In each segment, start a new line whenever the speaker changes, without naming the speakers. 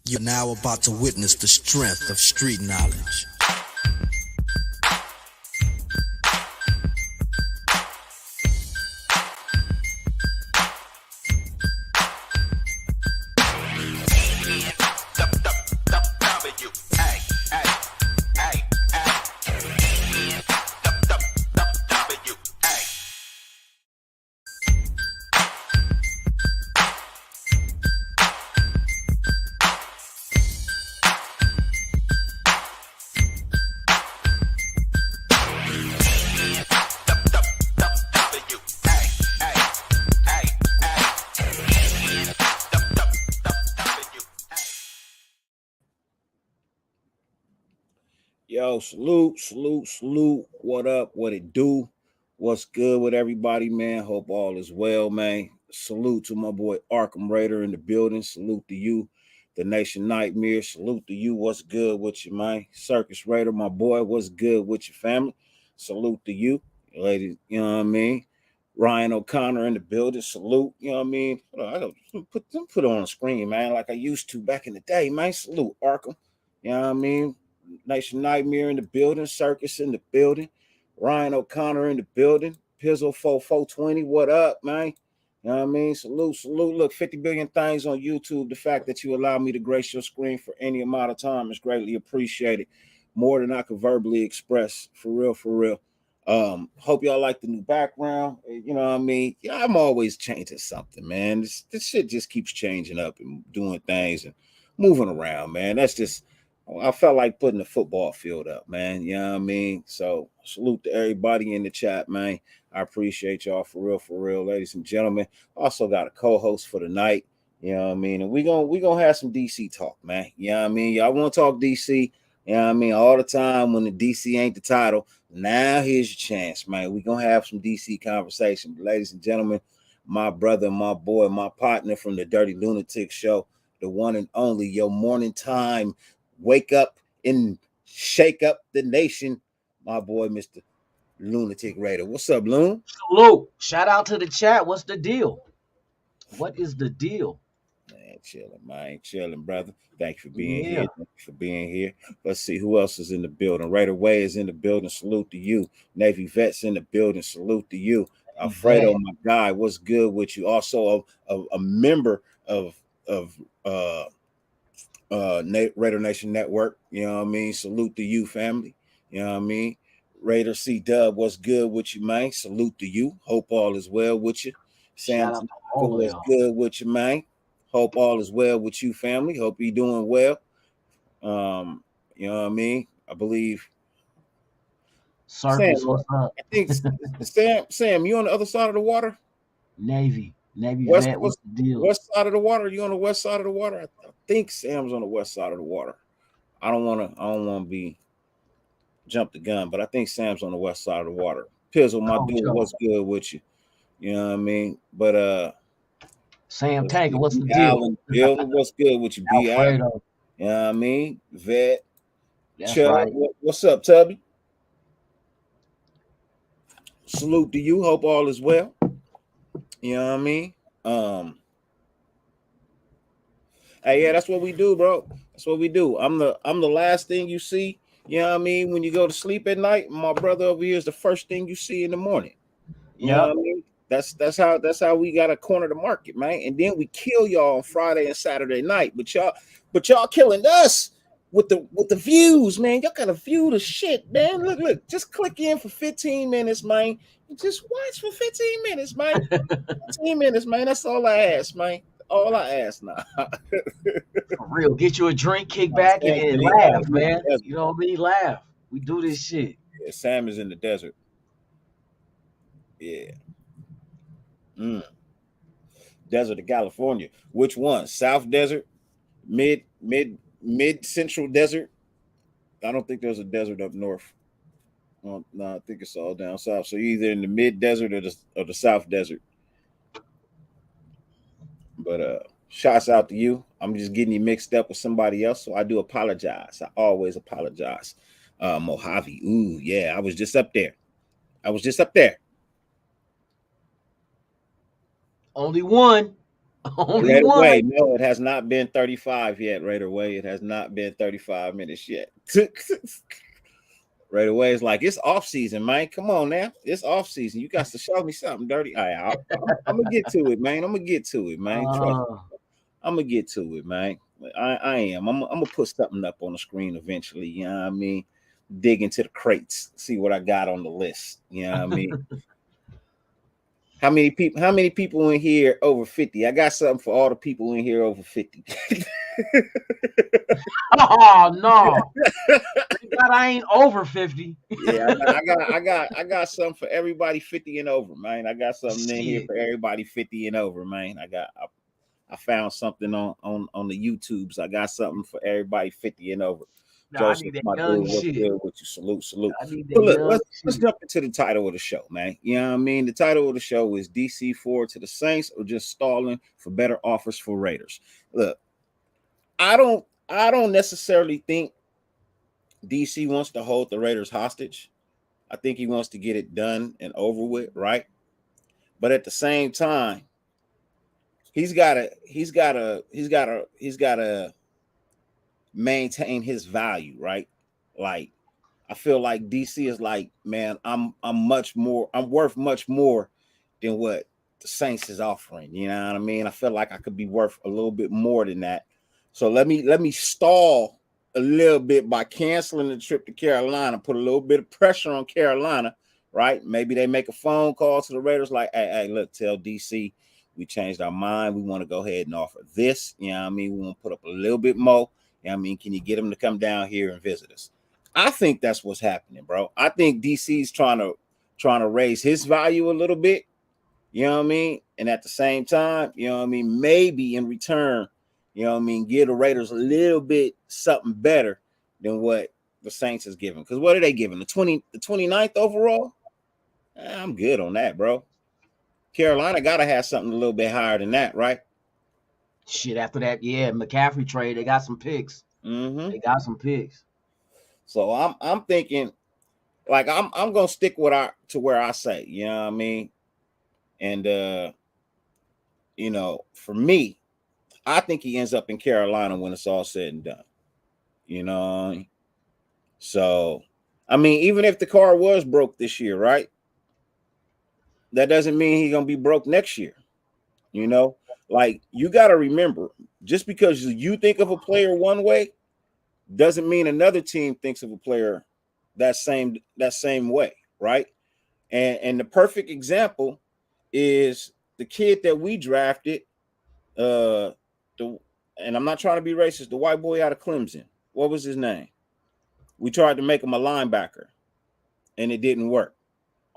You're now about to witness the strength of street knowledge.
Yo, salute. What up? What it do? What's good with everybody, man? Hope all is well, man. Salute to my boy Arkham Raider in the building. Salute to you, the Nation Nightmare. Salute to you. What's good with you, man? Circus Raider, my boy. What's good with your family? Salute to you, ladies. You know what I mean? Ryan O'Connor in the building. Salute. You know what I mean? I don't put it on the screen, man, like I used to back in the day, man. Salute Arkham. You know what I mean? Nation Nightmare in the building, Circus in the building, Ryan O'Connor in the building, Pizzle 4420. What up, man? You know what I mean? Salute. Look, 50 billion things on YouTube. The fact that you allow me to grace your screen for any amount of time is greatly appreciated. More than I could verbally express. For real. Hope y'all like the new background. You know what I mean? Yeah, I'm always changing something, man. This shit just keeps changing up and doing things and moving around, man. That's just I felt like putting the football field up, man. You know what I mean? So salute to everybody in the chat, man. I appreciate y'all for real, ladies and gentlemen. Also got a co-host for the night. You know what I mean? And we gonna have some DC talk, man. You know what I mean? Y'all want to talk DC? You know what I mean? All the time when the DC ain't the title. Now here's your chance, man. We gonna have some DC conversation. But ladies and gentlemen, my brother, my boy, my partner from the Dirty Lunatic Show, the one and only, your morning time. Wake up and shake up the nation, my boy, Mr. Lunatic Raider. What's up, Loon?
Salute. Shout out to the chat. What's the deal? What is the deal?
Man, chilling, brother. Thank you for being here. Let's see who else is in the building. Raider Way is in the building. Salute to you. Navy Vets in the building. Salute to you. Alfredo, my guy, what's good with you? Also a member of Raider Nation Network. You know what I mean? Salute to you, family. You know what I mean? Raider C Dub, what's good with you, man? Salute to you. Hope all is well with you. Sam, what's good with you, man? Hope all is well with you, family. Hope you're doing well. You know what I mean? I believe
Circus, what's up?
I think Sam, you on the other side of the water?
Navy
west,
Vet, what's the deal?
West side of the water? You on the west side of the water? I think Sam's on the west side of the water. I don't wanna be jump the gun, but I think Sam's on the west side of the water. Pizzle, my dude, what's good with you? You know what I mean? But
Sam Tanker, what's the
Allen,
deal?
What's good with you, B. Allen? You know what I mean? Vet.
That's
Chubb,
right.
What's up, Tubby? Salute to you. Hope all is well. You know what I mean? Hey, yeah, that's what we do, bro. That's what we do. I'm the last thing you see. You know what I mean? When you go to sleep at night, my brother over here is the first thing you see in the morning. You know what I mean? That's how we gotta corner the market, man. And then we kill y'all on Friday and Saturday night. But y'all killing us with the views, man. Y'all gotta view the shit, man. Look, just click in for 15 minutes, man. Just watch for 15 minutes, man. 15 minutes, man. That's all I ask, man. All I ask now.
For real. Get you a drink, kick back, and laugh, man. You know what I mean? Laugh. We do this shit.
Yeah, Sam is in the desert. Yeah. Desert of California. Which one? South Desert? Mid Central Desert? I don't think there's a desert up north. No, I think it's all down south. So you're either in the mid desert or the South Desert. But shouts out to you. I'm just getting you mixed up with somebody else, so I do apologize. I always apologize. Mojave. Ooh, yeah, I was just up there.
Only one. Only
Raider
one.
Way, no, it has not been 35 yet. Raider Way, it has not been 35 minutes yet. Raider Way is like, it's off season, man. Come on now, it's off season. You got to show me something dirty. All right, I'm gonna get to it, man. I'm gonna get to it, man. Trust me. I'm gonna get to it, man. I am. I'm gonna put something up on the screen eventually. You know what I mean? Dig into the crates, see what I got on the list. You know what I mean? How many people? How many people in here over 50? I got something for all the people in here over 50.
Oh no. Thank God I ain't over 50.
Yeah, I got something for everybody 50 and over, man. I got something in here
Shit.
for everybody 50 and over, man. I found something on the YouTubes. I got something for everybody 50 and over.
Nah, I
Joseph,
need that
my
young
dude, what's
shit.
good with you? Salute.
I need
But
that
look,
young
let's
shit.
jump into the title of the show, man. You know what I mean? The title of the show is DC4 to the Saints or just stalling for better offers for Raiders. Look, I don't necessarily think DC wants to hold the Raiders hostage. I think he wants to get it done and over with, right? But at the same time, he's gotta maintain his value, right? Like I feel like DC is like, man, I'm worth much more than what the Saints is offering. You know what I mean? I feel like I could be worth a little bit more than that. So let me stall a little bit by canceling the trip to Carolina, put a little bit of pressure on Carolina, right? Maybe they make a phone call to the Raiders, like, hey, look, tell DC we changed our mind. We want to go ahead and offer this. You know what I mean? We want to put up a little bit more. You know what I mean? Can you get them to come down here and visit us? I think that's what's happening, bro. I think DC's trying to raise his value a little bit. You know what I mean? And at the same time, you know what I mean? Maybe in return, you know what I mean? Give the Raiders a little bit something better than what the Saints is giving. Because what are they giving? The 29th overall? I'm good on that, bro. Carolina gotta have something a little bit higher than that, right?
Shit, after that, yeah, McCaffrey trade, they got some picks.
Mm-hmm.
They got some picks.
So I'm thinking, like, I'm gonna stick with where I say, you know what I mean? And for me, I think he ends up in Carolina when it's all said and done. You know, so I mean, even if the car was broke this year, right? That doesn't mean he's gonna be broke next year. You know, like you got to remember, just because you think of a player one way, doesn't mean another team thinks of a player that same way, right? And the perfect example is the kid that we drafted, the and I'm not trying to be racist, the white boy out of Clemson. What was his name? We tried to make him a linebacker, and it didn't work.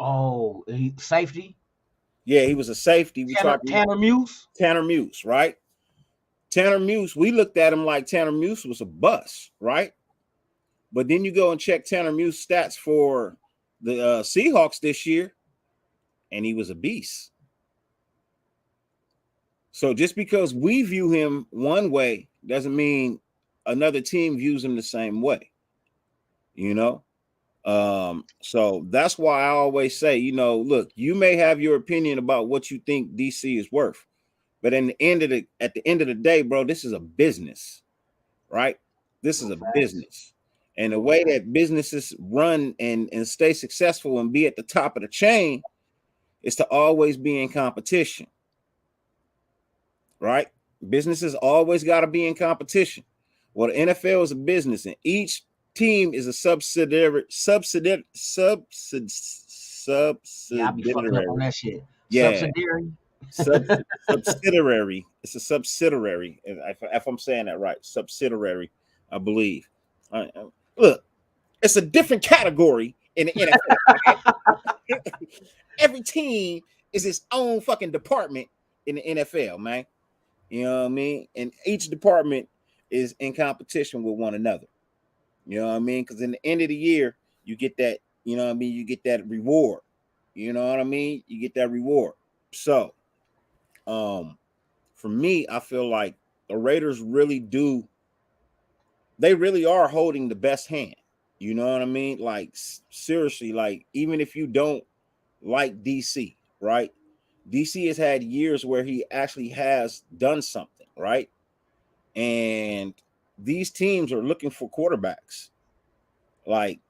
Oh, safety?
Yeah, he was a safety. We tried
Tanner Muse?
Tanner Muse, right? Tanner Muse, we looked at him like Tanner Muse was a bust, right? But then you go and check Tanner Muse stats for the Seahawks this year, and he was a beast. So just because we view him one way doesn't mean another team views him the same way, you know? So that's why I always say, look, you may have your opinion about what you think DC is worth, but at the end of the day, bro, this is a business, right? This is a business. And the way that businesses run and stay successful and be at the top of the chain is to always be in competition. Right? Businesses always got to be in competition. Well, the NFL is a business, and each team is a subsidiary.
Yeah, I be fucking up on that shit.
Yeah.
Subsidiary.
Subsidiary. It's a subsidiary. If I'm saying that right, subsidiary, I believe. Look, it's a different category in the NFL. Every team is its own fucking department in the NFL, man. You know what I mean? And each department is in competition with one another. You know what I mean? Because in the end of the year, you get that, you know what I mean? You get that reward. You know what I mean? You get that reward. So, for me, I feel like the Raiders they really are holding the best hand. You know what I mean? Like, seriously, like, even if you don't like DC, right? DC has had years where he actually has done something, right? And these teams are looking for quarterbacks. Like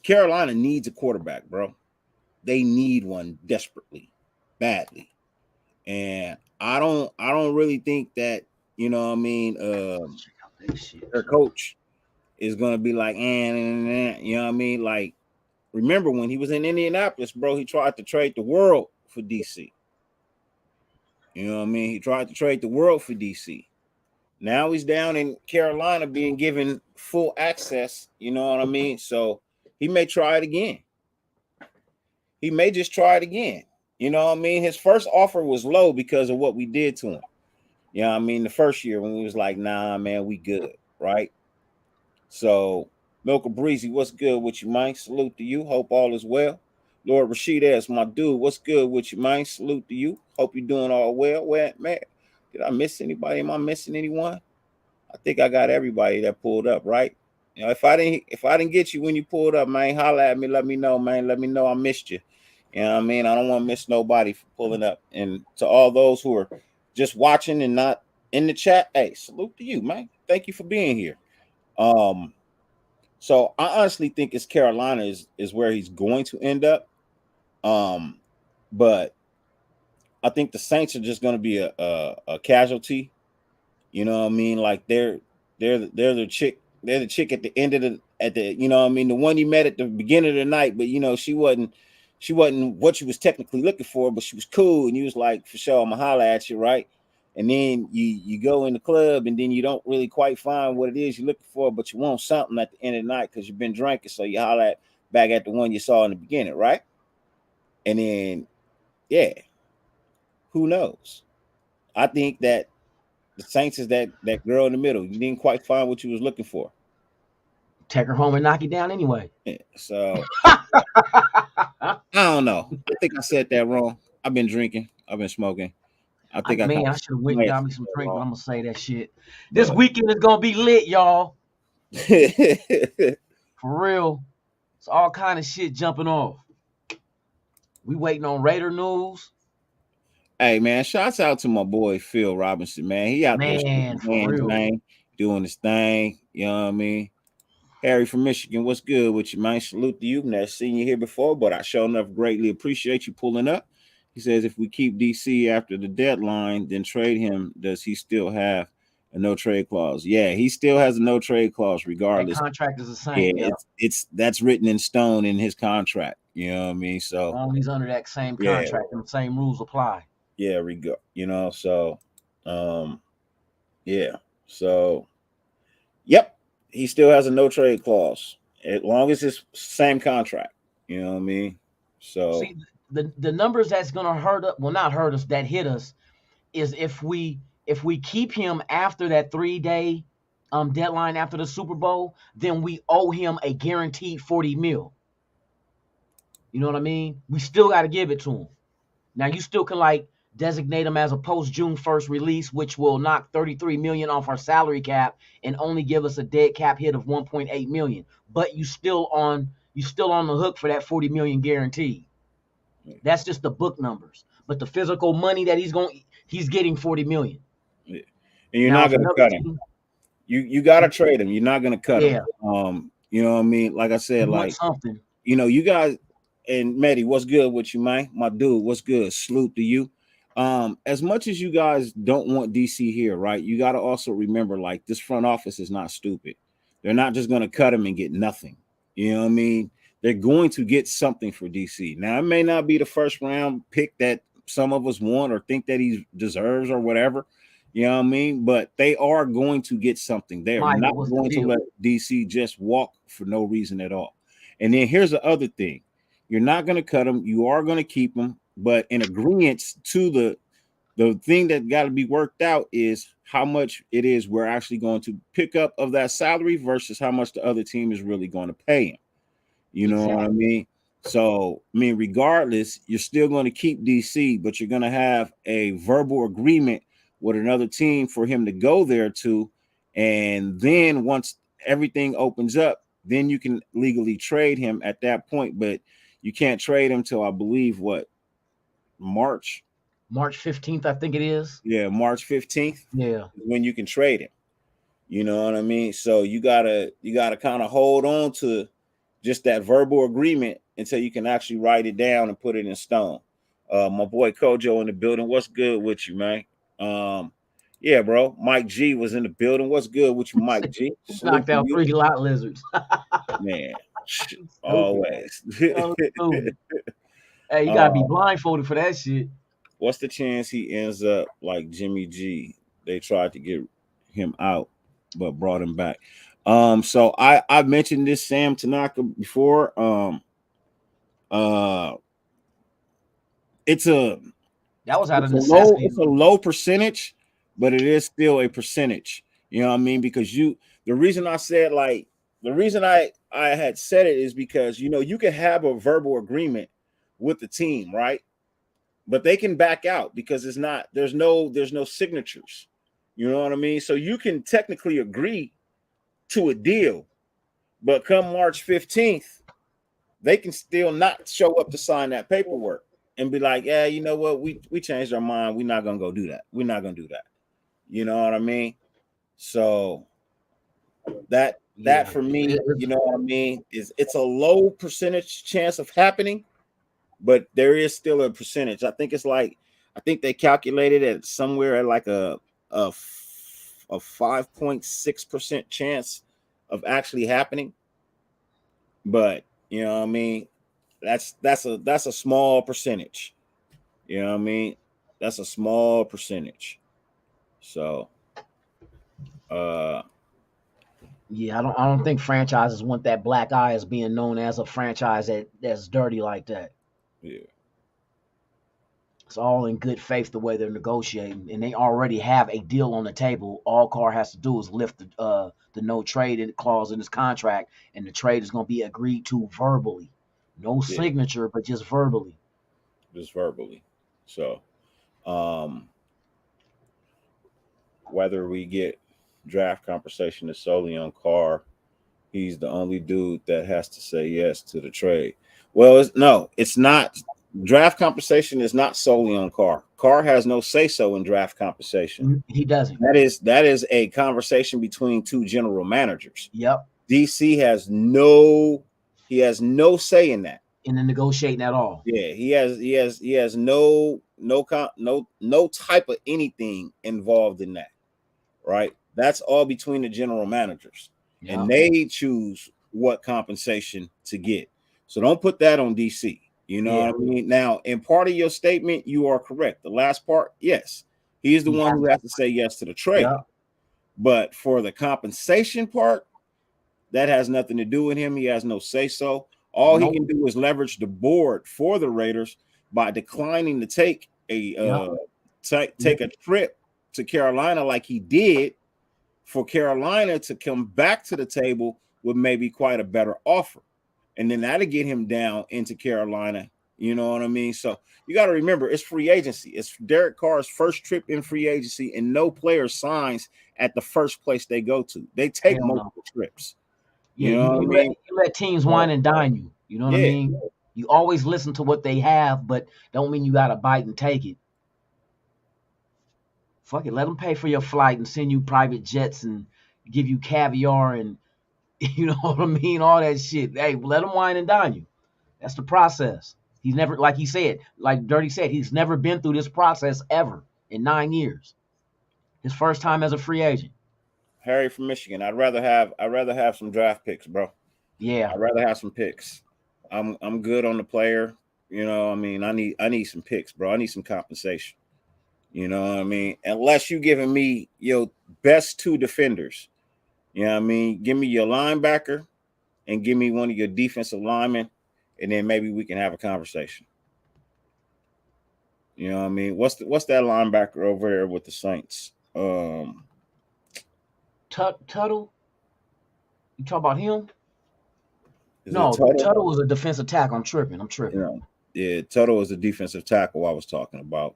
Carolina needs a quarterback, bro. They need one desperately, badly. And I don't really think that, you know what I mean,
Check out that shit.
their coach is gonna be like, you know what I mean? Like, remember when he was in Indianapolis, bro, he tried to trade the world for DC. You know what I mean? He tried to trade the world for DC. Now he's down in Carolina being given full access, you know what I mean? So he may try it again. He may just try it again. You know what I mean? His first offer was low because of what we did to him. You know what I mean? The first year when we was like, nah, man, we good, right? So, Milka Breezy, what's good with you, man? Salute to you. Hope all is well. Lord Rashid S, my dude, what's good with you, man? Salute to you. Hope you're doing all well. Well, man, did I miss anybody? Am I missing anyone? I think I got everybody that pulled up, right? You know, if I didn't get you when you pulled up, man, holla at me. Let me know, man. Let me know I missed you. You know what I mean? I don't want to miss nobody for pulling up. And to all those who are just watching and not in the chat, hey, salute to you, man. Thank you for being here. So I honestly think it's Carolina is where he's going to end up. But I think the Saints are just going to be a casualty. You know what I mean? Like they're the chick at the end of the you know what I mean, the one you met at the beginning of the night, but you know she wasn't what you was technically looking for, but she was cool and you was like, for sure, I'm gonna holler at you, right? And then you go in the club and then you don't really quite find what it is you're looking for, but you want something at the end of the night because you've been drinking, so you holler back at the one you saw in the beginning, right? And then yeah, who knows? I think that the Saints is that girl in the middle. You didn't quite find what you was looking for.
Take her home and knock it down anyway.
Yeah, so I don't know. I think I said that wrong. I've been drinking. I've been smoking. I think I kind
I
of
should have went and got me some drink, but I'm gonna say that shit. This
but
weekend is gonna be lit, y'all. For real. It's all kind of shit jumping off. We waiting on Raider news.
Hey man, shouts out to my boy Phil Robinson, man. He out there
Man,
shaking
for
hands,
real.
man, doing his thing. You know what I mean? Harry from Michigan, what's good with you, man? Salute to you. Never seen you here before, but I sure enough greatly appreciate you pulling up. He says if we keep DC after the deadline, then trade him. Does he still have a no trade clause? Yeah, he still has a no trade clause,
That
regardless.
contract is the
Yeah,
same. Yep.
it's that's written in stone in his contract. You know what I mean?
As
So
long as he's under that same
yeah,
contract and the same rules apply.
yeah, you know, so yeah. So yep, he still has a no trade clause as long as it's same contract. You know what I mean? So
See, the numbers that's gonna hurt us, well, not hurt us, that hit us, is if we keep him after that 3 day deadline after the Super Bowl, then we owe him a guaranteed 40 mil. You know what I mean? We still got to give it to him. Now you still can like designate him as a post June 1st release, which will knock 33 million off our salary cap and only give us a dead cap hit of 1.8 million. But you still on the hook for that 40 million guaranteed. That's just the book numbers. But the physical money that he's getting 40 million.
and you're
Now
not
if
gonna
another
cut him.
team,
You gotta trade him. You're not gonna cut him.
yeah,
You know what I mean? Like I
you
said,
want
like
something.
you know, you guys and Mehdi, what's good with you, man? My dude, what's good? Salute to you. As much as you guys don't want DC here, right? You got to also remember, like, this front office is not stupid. They're not just going to cut him and get nothing. You know what I mean? They're going to get something for DC. Now, it may not be the first round pick that some of us want or think that he deserves or whatever. You know what I mean? But they are going to get something. They're
Michael,
not
what's the
going to
deal?
let DC just walk for no reason at all. And then here's the other thing. You're not going to cut them. You are going to keep them, but in agreement to the thing that got to be worked out is how much it is we're actually going to pick up of that salary versus how much the other team is really going to pay him. You know what I mean? So, I mean, regardless, you're still going to keep DC, but you're going to have a verbal agreement with another team for him to go there to. And then once everything opens up, then you can legally trade him at that point. But you can't trade him till I believe what March.
March 15th, I think it is.
Yeah, March 15th
Yeah.
is when you can trade him. You know what I mean? So you gotta kind of hold on to just that verbal agreement until you can actually write it down and put it in stone. My boy Kojo in the building. What's good with you, man? Yeah, bro. Mike G was in the building. What's good with you, Mike G? Salute
Knocked
to
out
you,
3 lot lizards.
man.
Stupid.
Always.
So stupid. Hey, you gotta be
um,
blindfolded for that shit.
what's the chance he ends up like Jimmy G? They tried to get him out, but brought him back. So I mentioned this Sam Tanaka before. Uh, it's a
That was out of necessity.
it's a low percentage, but it is still a percentage. You know what I mean? Because the reason I said like the reason I had said it is because you can have a verbal agreement with the team, right? But they can back out because there's no signatures. You know what I mean? So you can technically agree to a deal, but come March 15th, they can still not show up to sign that paperwork and be like, yeah, you know what, we changed our mind. We're not gonna go do that. We're not gonna do that. You know what I mean? So that
Yeah.
for me, you know what I mean, is it's a low percentage chance of happening, but there is still a percentage. I think they calculated it somewhere at like a 5.6% chance of actually happening. But you know what I mean? That's a small percentage. You know what I mean? That's a small percentage. So uh
Yeah, I don't think franchises want that black eye as being known as a franchise that's dirty like that.
yeah,
It's all in good faith the way they're negotiating, and they already have a deal on the table. All Carr has to do is lift the no trade clause in his contract, and the trade is going to be agreed to verbally, no
yeah,
signature, but just verbally.
just verbally. So um whether we get draft compensation is solely on Carr. He's the only dude that has to say yes to the trade. Well, no, it's not. Draft compensation is not solely on Carr. Carr has no say so in draft compensation.
He doesn't.
That is a conversation between two general managers.
Yep.
DC has no say in that.
In the negotiating at all.
Yeah, he has no type of anything involved in that. Right? That's all between the general managers, and
Yep.
they choose what compensation to get. So don't put that on DC. You know
Yeah.
what I mean? Now, in part of your statement, you are correct. The last part, yes, he's the
He
one
has.
who has to say yes to the trade.
Yep.
But for the compensation part, that has nothing to do with him. He has no say so. All he
Nope.
can do is leverage the board for the Raiders by declining to take
Yep.
take a trip to Carolina like he did, for Carolina to come back to the table with maybe quite a better offer. And then that'll get him down into Carolina. You know what I mean? So you got to remember, it's free agency. It's Derek Carr's first trip in free agency, and no player signs at the first place they go to. They take
Hell no.
multiple trips.
Yeah,
You know
you,
what I
you let
mean?
you let teams wine and dine you. You know what I
Yeah,
mean? You always listen to what they have, but don't mean you got to bite and take it. Fuck it, let them pay for your flight and send you private jets and give you caviar and you know what I mean, all that shit. Hey, let them wine and dine you. That's the process. He's never, like he said, like Dirty said, he's never been through this process ever in 9 years. His first time as a free agent.
Harry from Michigan. I'd rather have some draft picks, bro.
Yeah,
I'd rather have some picks. I'm good on the player. You know, I mean, I need some picks, bro. I need some compensation. You know what I mean? Unless you giving me your best two defenders. You know what I mean? Give me your linebacker and give me one of your defensive linemen, and then maybe we can have a conversation. You know what I mean? What's that linebacker over there with the Saints?
Tuttle. You talk about him?
Is it
No,
Tuttle?
Tuttle was a defensive tackle. I'm tripping. I'm
You
tripping.
know, yeah, Tuttle is the defensive tackle I was talking about.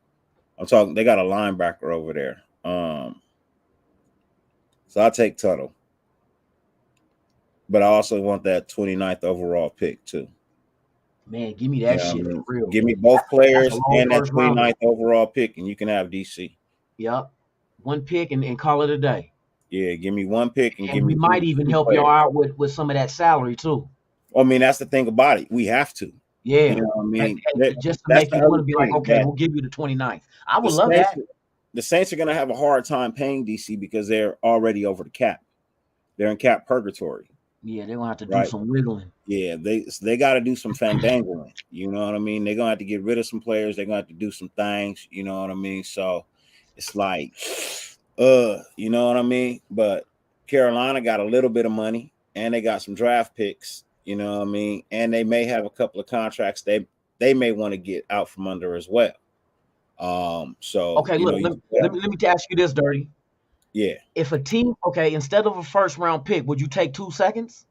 I'm talking. They got a linebacker over there. So I take Tuttle, but I also want that 29th overall pick too.
Man, give me
You
that
know what I
shit
mean?
for real.
Give me both
That's a
players
low
and that
first rounder.
29th overall pick, and you can have DC.
Yep. One pick and call it a day.
Yeah, give me one pick and give
And we
me
might even
two
help y'all
players.
out with some of that salary too.
I mean, that's the thing about it. We have to. You
Yeah.
know what I
And,
mean?
and just to
That's
make
the
you want
other
to be like,
thing
okay,
that
we'll give you the 29th. I
the
would love
Saints,
that.
the Saints are going to have a hard time paying DC because they're already over the cap. They're in cap purgatory.
Yeah, they're gonna have to do
Right.
some wiggling.
Yeah, they got to do some fandangling. You know what I mean? They're gonna have to get rid of some players. They're gonna have to do some things. You know what I mean? So it's like, you know what I mean? But Carolina got a little bit of money, and they got some draft picks. You know what I mean? And they may have a couple of contracts they may want to get out from under as well. So
Okay,
you know,
look, let me ask you this, Dirty.
yeah.
If a team, okay, instead of a first round pick, would you take 2 seconds?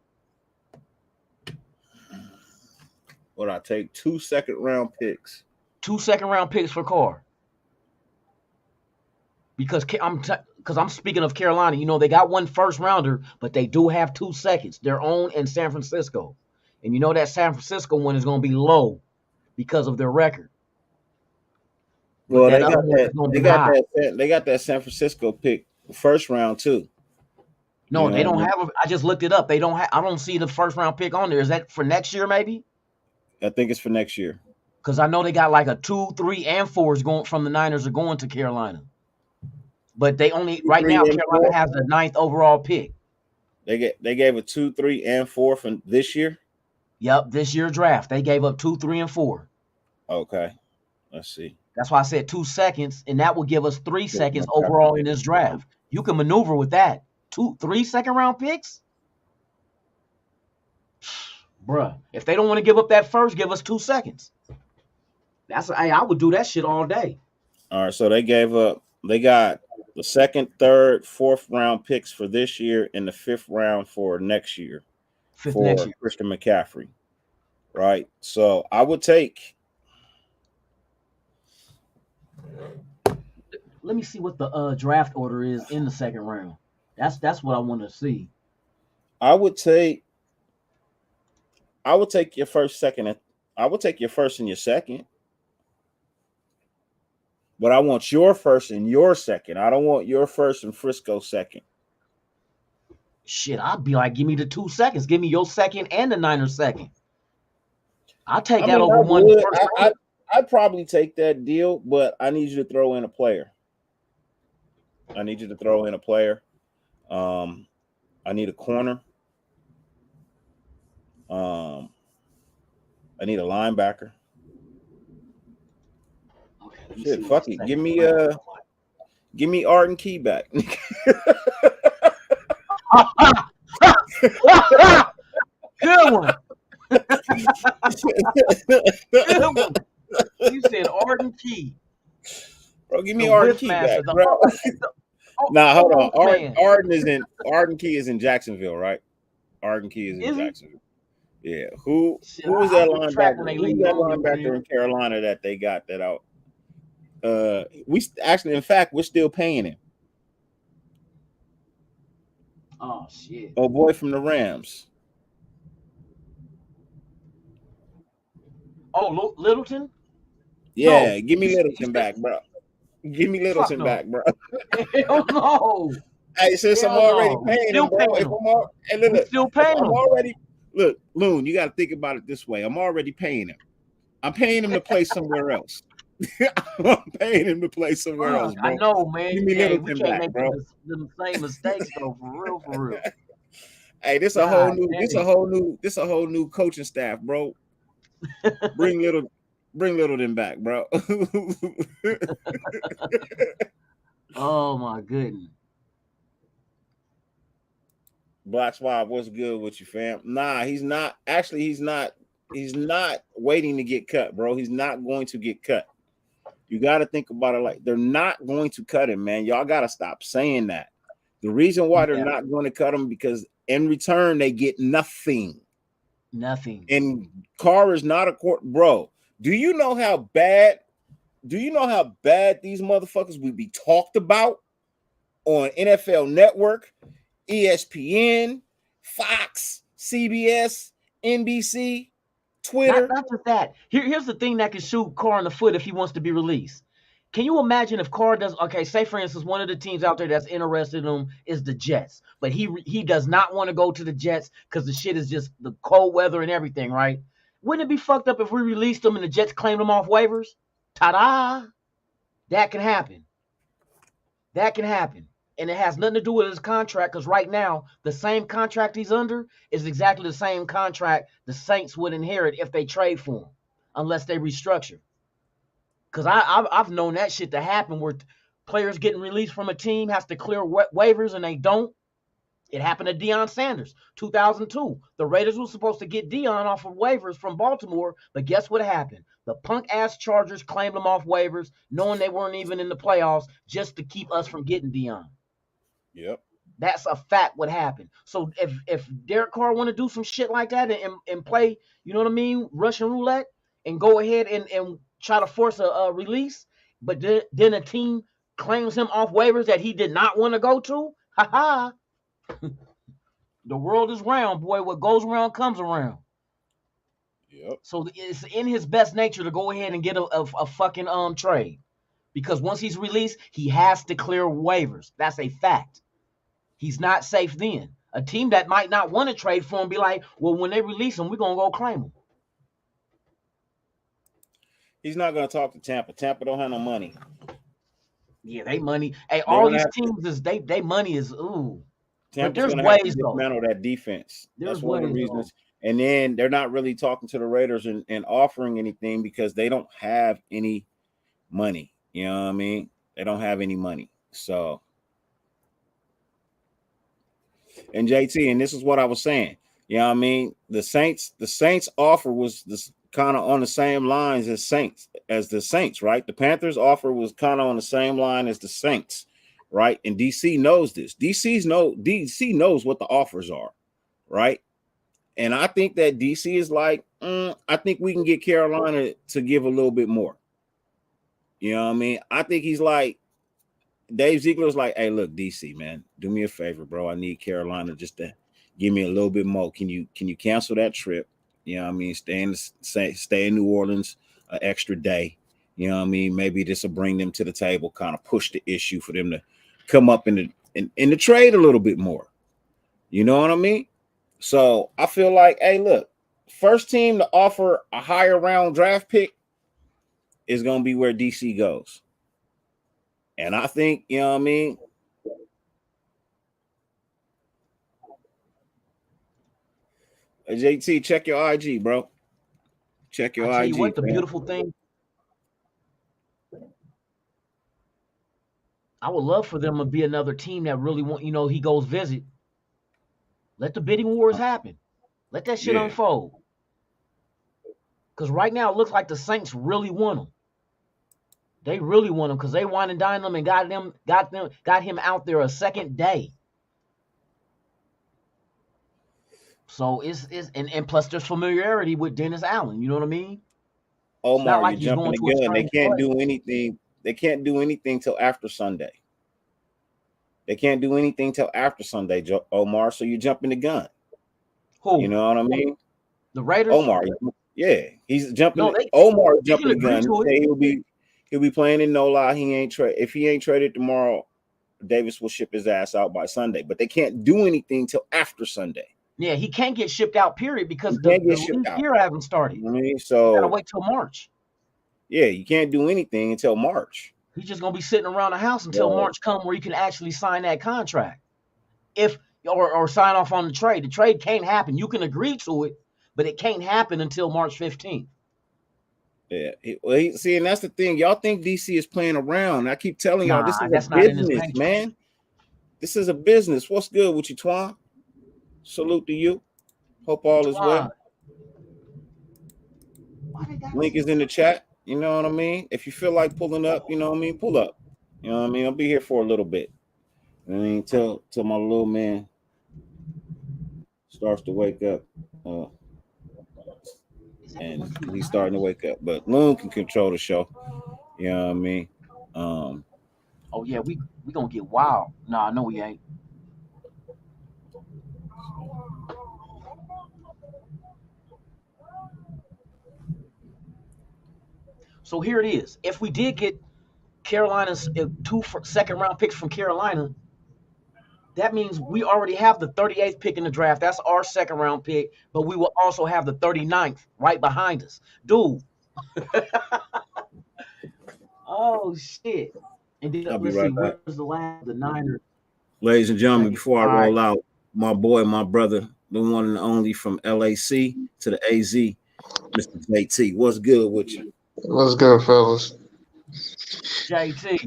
Would I take 2 second-round picks?
2 second-round picks for Carr. Because I'm speaking of Carolina. You know, they got 1 first rounder, but they do have 2 seconds, their own in San Francisco. And you know that San Francisco one is going to be low because of their record. But
Well,
that other one is going to be high.
they got that San Francisco pick first round too.
No,
You know
they
what I
don't
mean?
have. I just looked it up. They don't have. I don't see the first round pick on there. Is that for next year, maybe?
I think it's for next year.
Because I know they got like a 2, 3, and 4s going from the Niners are going to Carolina. But they only right
3
now
and
Carolina
4.
has the 9th overall pick.
They gave a 2, 3, and 4 from this year.
Yep, this year draft they gave up 2, 3, and 4.
Okay, let's see.
That's why I said 2 seconds, and that will give us 3 seconds overall in this draft. You can maneuver with that. 2, 3 second round picks, bruh. If they don't want to give up that first, give us 2 seconds. I would do that shit all day.
All right, so they got the 2nd, 3rd, 4th round picks for this year and the 5th round for next year for
Next year.
Christian McCaffrey. Right. So I would take.
Let me see what the draft order is in the 2nd round. That's what I want to see.
I would take your first, second. I would take your first and your second. But I want your first and your second. I don't want your first and Frisco second.
Shit, I'd be like, give me the 2 seconds. Give me your second and the Niners second. I'll take that over one first round.
I'd probably take that deal, but I need you to throw in a player. I need a corner. I need a linebacker.
Okay,
Shit, fuck it. Give me Arden Key back.
Good one. Good one. You said Arden Key.
Bro, give me Arden Key back, bro. Nah, hold on. Arden Key is in Jacksonville, right? Arden Key is in Jacksonville. Yeah. Who is that linebacker? Who's that linebacker in Carolina that they got that out? In fact, we're still paying him.
Oh shit.
Oh boy, from the Rams.
Oh, Littleton?
Yeah, give me Littleton back, bro. Give me Littleton back, bro.
Hell no.
Hey, since I'm already paying him, bro.
Still paying him.
Look, Loon, you got to think about it this way. I'm already paying him. I'm paying him to play somewhere else. I'm paying him to play somewhere else, bro.
I know, man.
Give me Littleton back, bro.
The same mistakes, though, for real.
Hey, this a whole new coaching staff, bro. Bring Littleton back, bro.
Oh my goodness.
Black Swab, what's good with you, fam? Nah, he's not. Actually, he's not waiting to get cut, bro. He's not going to get cut. You got to think about it like they're not going to cut him, man. Y'all got to stop saying that. The reason why they're not going to cut him because in return they get nothing.
Nothing.
And Carr is not a court, bro. Do you know how bad these motherfuckers would be talked about on NFL Network, ESPN, Fox, CBS, NBC? Twitter.
Not just that. Here's the thing that can shoot Carr in the foot if he wants to be released. Can you imagine if Carr does? Okay, say for instance, one of the teams out there that's interested in him is the Jets, but he does not want to go to the Jets because the shit is just the cold weather and everything, right? Wouldn't it be fucked up if we released him and the Jets claimed him off waivers? Ta-da! That can happen. That can happen. And it has nothing to do with his contract because right now, the same contract he's under is exactly the same contract the Saints would inherit if they trade for him, unless they restructure. Because I've known that shit to happen where players getting released from a team has to clear waivers and they don't. It happened to Deion Sanders, 2002. The Raiders were supposed to get Deion off of waivers from Baltimore, but guess what happened? The punk-ass Chargers claimed him off waivers, knowing they weren't even in the playoffs, just to keep us from getting Deion.
Yep.
That's a fact what happened. So if Derek Carr want to do some shit like that and play, you know what I mean, Russian roulette, and go ahead and try to force a release, but then a team claims him off waivers that he did not want to go to, ha. The world is round, boy. What goes around comes around.
Yep.
So it's in his best nature to go ahead and get a fucking trade. Because once he's released, he has to clear waivers. That's a fact. He's not safe then. A team that might not want to trade for him be like, well, when they release him, we're going to go claim him.
He's not going to talk to Tampa. Tampa don't have no money.
Yeah, they money. Hey, all these teams is they money is ooh.
Tampa's
but there's
going
ways
to have to dismantle that defense. That's one of the reasons. And then they're not really talking to the Raiders and offering anything because they don't have any money. You know what I mean? They don't have any money. So, and JT, and this is what I was saying. You know what I mean? The Saints offer was this kind of on the same lines as the Saints, right? The Panthers offer was kind of on the same line as the Saints, right? And DC knows this. DC knows what the offers are, right? And I think that DC is like, I think we can get Carolina to give a little bit more. You know what I mean? I think he's like, Dave Ziegler's like, hey, look, DC, man, do me a favor, bro. I need Carolina just to give me a little bit more. Can you cancel that trip? You know what I mean? Stay in New Orleans an extra day. You know what I mean? Maybe this will bring them to the table, kind of push the issue for them to come up in the trade a little bit more. You know what I mean? So I feel like, hey, look, first team to offer a higher round draft pick is going to be where DC goes. And I think, you know what I mean? JT, check your IG, bro. Check your IG.
Tell you what, the beautiful thing. I would love for them to be another team that really want, he goes visit. Let the bidding wars happen. Let that shit unfold. Because right now it looks like the Saints really want him. They really want him because they wine and dine them and got him out there a second day. So it's and plus there's familiarity with Dennis Allen. You know what I mean?
Omar, like you're jumping the gun. They can't do anything. They can't do anything till after Sunday. They can't do anything till after Sunday, Omar. So you're jumping the gun.
Who?
You know what I mean?
The Raiders.
Omar, yeah, he's jumping. Omar jumping the gun. He'll be playing in no lie. If he ain't traded tomorrow, Davis will ship his ass out by Sunday. But they can't do anything till after Sunday.
Yeah, he can't get shipped out, period, because the league year haven't started.
I mean, so
you gotta wait till March.
Yeah, you can't do anything until March.
He's just gonna be sitting around the house until March come where you can actually sign that contract. Or sign off on the trade. The trade can't happen. You can agree to it, but it can't happen until March 15th.
Yeah, see, and that's the thing. Y'all think DC is playing around. I keep telling y'all, this is a business, man. This is a business. What's good with you, Twan? Salute to you. Hope all is well. Link is in the chat. You know what I mean? If you feel like pulling up, you know what I mean? Pull up. You know what I mean? I'll be here for a little bit. I mean, till my little man starts to wake up. And he's starting to wake up. But Loon can control the show. You know what I mean?
Oh yeah, we gonna get wild. Nah, no, we ain't. So here it is. If we did get Carolina's two second round picks from Carolina, that means we already have the 38th pick in the draft. That's our second round pick, but we will also have the 39th right behind us. Dude. Oh shit. And then
I'll be
let's see,
right back.
where's the last the Niners?
Ladies and gentlemen,
Okay.
before I
All right.
roll out, my boy, my brother, the one and only from LAC to the AZ, Mr. JT. What's good with you?
What's good, fellas?
JT.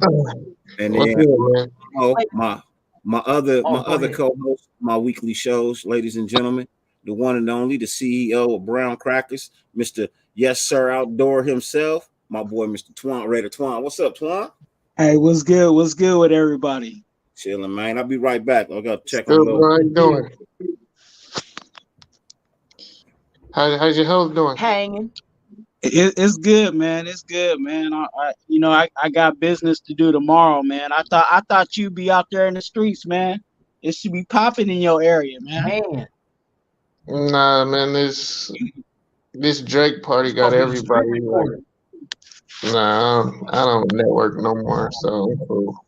And
What's
then
good, man?
Wait.
my
Oh, go
other
ahead.
co-host, my weekly shows, ladies and gentlemen, the one and only, the CEO of Brown Crackers, Mr. Yes Sir Outdoor himself, my boy, Mr. Twan Raider Twan. What's up, Twan?
Hey, what's good? What's good with everybody?
Chilling, man. I'll be right back. I gotta check on
Good,
little.
bro. How you doing? How's your health doing?
Hanging.
It's good, man. It's good, man. I got business to do tomorrow, man. I thought you'd be out there in the streets, man. It should be popping in your area, man.
Man.
Nah, man. This Drake party
You're
got
supposed to be the street
everybody like,
reporter.
nah. I don't network no more. So I'm cool.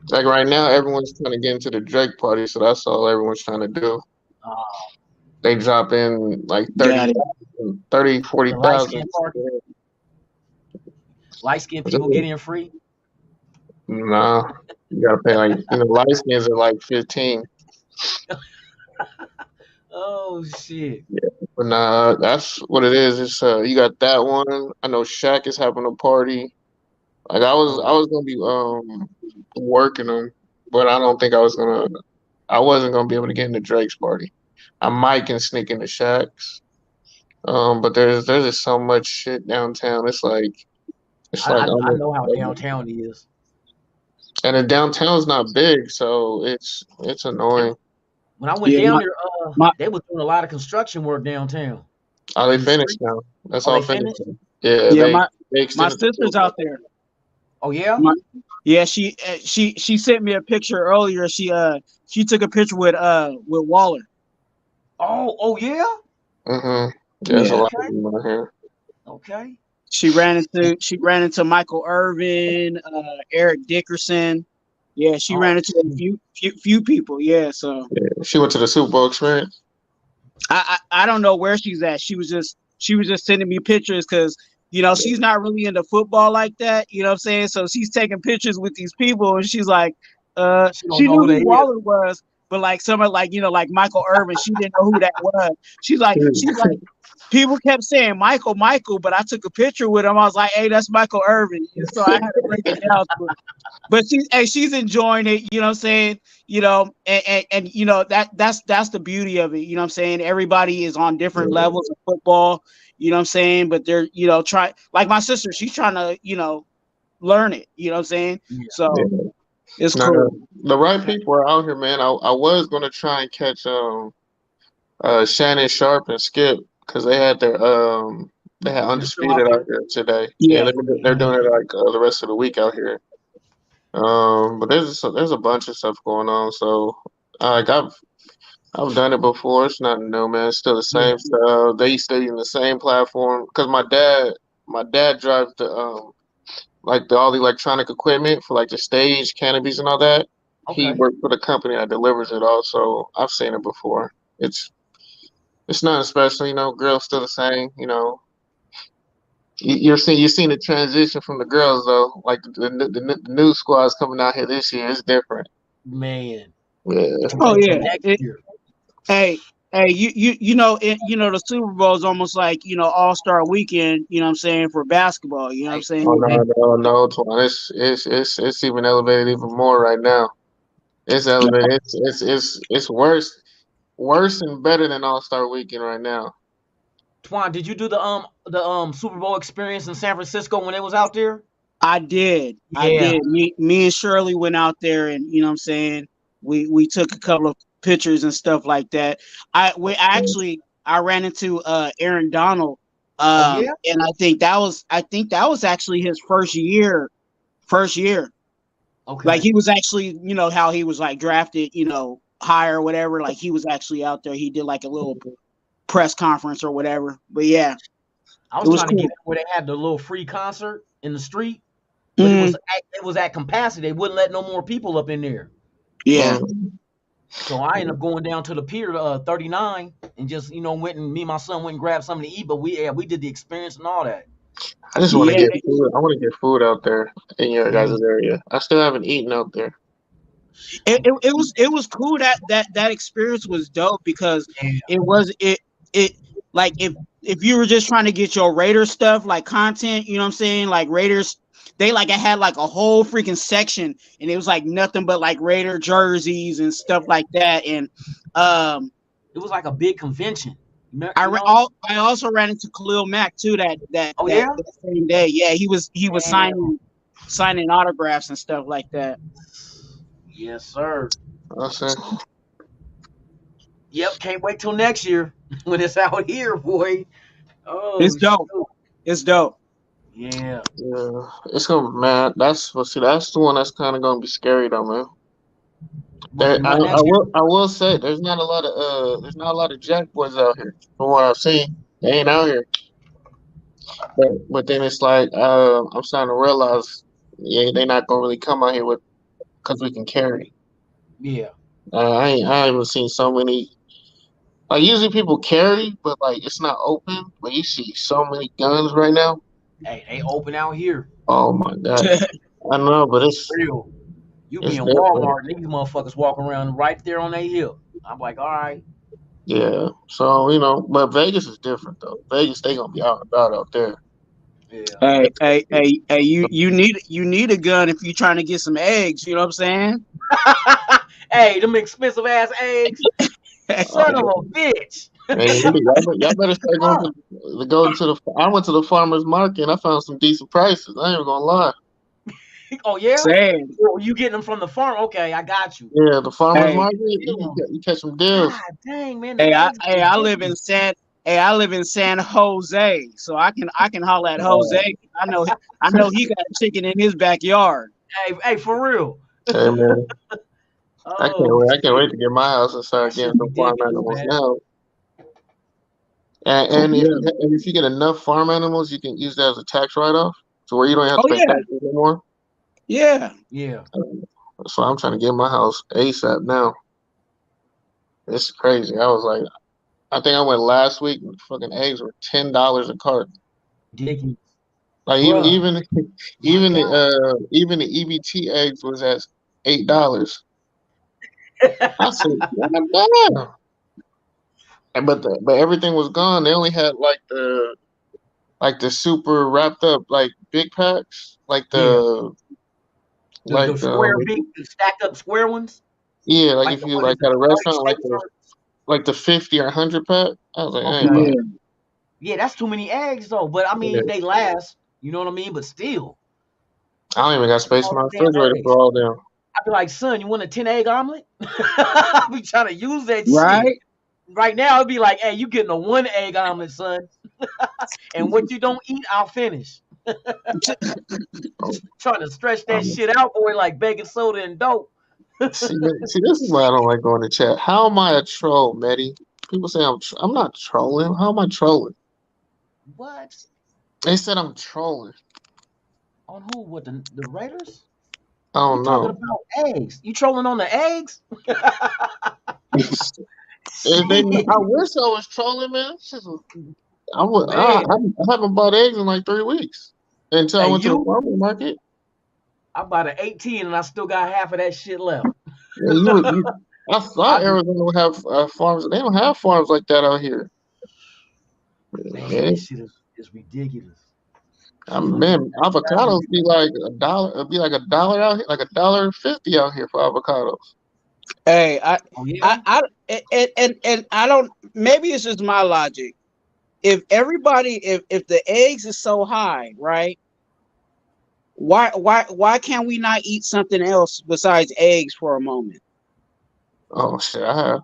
Like right now, everyone's trying to get into the Drake party, so that's all everyone's trying to do. They drop in like
Got
30,
it.
30
The
40,000.
light-skinned party. Light-skinned people get in free.
Nah, you gotta pay like light skins are like 15.
Oh shit.
But nah, that's what it is. It's you got that one. I know Shaq is having a party. Like I was gonna be working them, but I don't think I wasn't gonna be able to get into Drake's party. I might can sneak into Shaq's. But there's just so much shit downtown. It's like
I
almost,
know how downtown is.
and the downtown's not big, so it's annoying.
When I went
Yeah,
down there,
my
they was doing a lot of construction work downtown
Oh, they
in the
finished
street.
now. That's
Oh,
all
they
finished.
finished?
Yeah,
yeah,
they
my
extended the
sister's
tour.
out there.
Oh yeah?
My, yeah, she sent me a picture earlier. She took a picture with Waller.
Oh yeah?
Yeah, there's a
Yeah.
lot of
Okay.
them out here.
Okay.
She ran into Michael Irvin, Eric Dickerson. Yeah, she
Oh
ran into a few people. Yeah, so
Yeah, she went to the Super Bowl experience.
I don't know where she's at. She was just sending me pictures because she's not really into football like that. You know what I'm saying? So she's taking pictures with these people, and she's like,
she don't
she
know
knew
who they
who
is.
Waller was, but like someone like Michael Irvin, she didn't know who that was. She's like, people kept saying Michael, but I took a picture with him. I was like, hey, that's Michael Irvin. And so I had to break it down to her. But she's enjoying it, you know what I'm saying? And that's the beauty of it, you know what I'm saying? Everybody is on different levels of football, you know what I'm saying? But they're, try like my sister, she's trying to, learn it, you know what I'm saying?
Yeah.
Yeah.
So it's
Now,
cool.
the right people are out here, man. I was gonna try and catch Shannon Sharp and Skip because they had
They're still
undisputed
out
out
there?
here today. Yeah,
Yeah.
they're doing it like the rest of the week out here. But there's a bunch of stuff going on. So like I've done it before. It's nothing new, man. It's still the
Yeah.
same stuff. They still using the same platform because my dad drives the like all the electronic equipment for like the stage, canopies, and all that. He
Okay.
worked for the company that delivers it all, so I've seen it before. It's nothing special, Girls still the same, You're seeing the transition from the girls though. Like the new squads coming out here this year, it's different.
Man.
Yeah,
I'm
Oh
ready for
yeah.
next year.
Hey, the Super Bowl is almost like, All-Star weekend, you know what I'm saying, for basketball, you know what I'm
Hey,
saying?
oh
hey,
no, Twan. It's even elevated even more right now. It's elevated. It's worse and better than All Star Weekend right now.
Twan, did you do the Super Bowl experience in San Francisco when it was out there?
I did. I
Yeah.
did. Me and Shirley went out there, and you know what I'm saying, we took a couple of pictures and stuff like that. I ran into Aaron Donald,
Oh yeah?
and I think that was actually his first year. Like
Okay.
he was actually, how he was like drafted, high or whatever. Like he was actually out there. He did like a little press conference or whatever. But yeah.
I
It
was
was
trying to
cool.
get where they had the little free concert in the street, but
Mm,
it was at capacity. They wouldn't let no more people up in there.
yeah.
So I ended up going down to the pier, 39, and just went and me and my son went and grabbed something to eat. But we did the experience and all that.
I just want to
Yeah.
get food. I want to get food out there in your guys'
Mm,
area. I still haven't eaten out there.
It was cool that experience was dope because
yeah,
it like if you were just trying to get your Raider stuff like content, you know what I'm saying? Like Raiders, they like I had like a whole freaking section and it was like nothing but like Raider jerseys and stuff like that. And um
it was like a big convention. You know?
I also ran into Khalil Mack too
Oh yeah,
that same day. Yeah, he was
damn,
signing autographs and stuff like that.
yes sir.
I said,
Yep, can't wait till next year when it's out here, boy.
It's
Oh
dope.
shoot,
It's dope.
yeah.
yeah, it's gonna man. That's the one that's kind of gonna be scary though, man.
What the one
I
next year?
will say there's not a lot of Jack boys out here from what I've seen. They ain't out here, but then it's like I'm starting to realize yeah they not gonna really come out here with because we can carry.
Yeah.
I haven't seen so many. Like usually people carry, but like it's not open. But you see so many guns right now.
Hey, they open out here.
Oh my god, I know, but
Real. You be
it's
in
different.
Walmart and these motherfuckers walking around right there on their hip. I'm like, all right.
Yeah, so but Vegas is different though. Vegas they gonna be out and about out there.
Yeah.
Hey, you need a gun if you're trying to get some eggs, you know what I'm saying?
Hey, them expensive ass eggs. Son of a bitch.
Man, y'all better start going to the. I went to the farmers market and I found some decent prices. I ain't even gonna lie.
Oh yeah?
Saying,
Oh, you getting them from the farm? Okay, I got you.
Yeah, the farmers
hey,
market,
Damn.
you catch some deals.
God dang, man, the
hey,
eggs are
I live in
ridiculous.
San Jose, so I can holler at
Uh,
Jose. I know he got chicken in his backyard.
Hey, for real.
hey man,
Oh
I can't wait
shit.
to get my house and
That
start
shit
getting some farm
ridiculous,
animals
man.
now. And
Yeah.
if you get enough farm animals, you can use that as a tax write off, so where you don't have
Oh
to pay
yeah,
taxes anymore.
yeah.
Yeah.
So I'm trying to get my house ASAP now. It's crazy. I think I went last week and fucking eggs were $10 a carton.
Ridiculous.
Like
Bruh. My God.
even the EBT eggs was at $8. I said, God damn. But everything was gone. They only had like the super wrapped up like big packs,
Yeah. The
like
square big the stacked up square ones.
yeah, like
Like
if
the
you
what is
like
it,
at a
the 30
restaurant
steaks or
like the 50 or 100 pack. I was like, I ain't
okay.
buying
Yeah.
Yeah, that's too many eggs though. But I mean
it.
they last. You know what I mean? But still.
I don't even got space
All
in my
them damn
refrigerator
eggs.
for all them.
I'd be like, son, you want a 10 egg omelet? I be trying to use that shit.
Right.
Right now, it'd be like, hey, you getting a 1 egg omelet, son. And what you don't eat, I'll finish.
Oh,
Trying to stretch that
um,
shit out, boy, like baking soda and dope.
see, this is why I don't like going to chat. How am I a troll, Medi? People say I'm not trolling. How am I trolling?
What?
They said I'm trolling.
On who? What, the Raiders?
I
We
don't
talking
know.
about eggs. You trolling on the eggs?
I
Shit.
wish I was trolling, man.
Man.
I haven't bought eggs in like 3 weeks until I
Hey,
went to the
you?
farmer's market.
I bought an 18 and I still got half of that shit left.
Yeah, I thought
I be,
Arizona would have farms. They don't have farms like that out here.
man,
Yeah,
that shit is ridiculous.
man,
That's
avocados be
ridiculous.
like a dollar. It'd be like $1 out here, like $1.50 out here for avocados.
Hey,
Oh, yeah?
and I don't. Maybe it's just my logic. If the eggs is so high, right? Why can't we not eat something else besides eggs for a moment?
Oh shit, I have.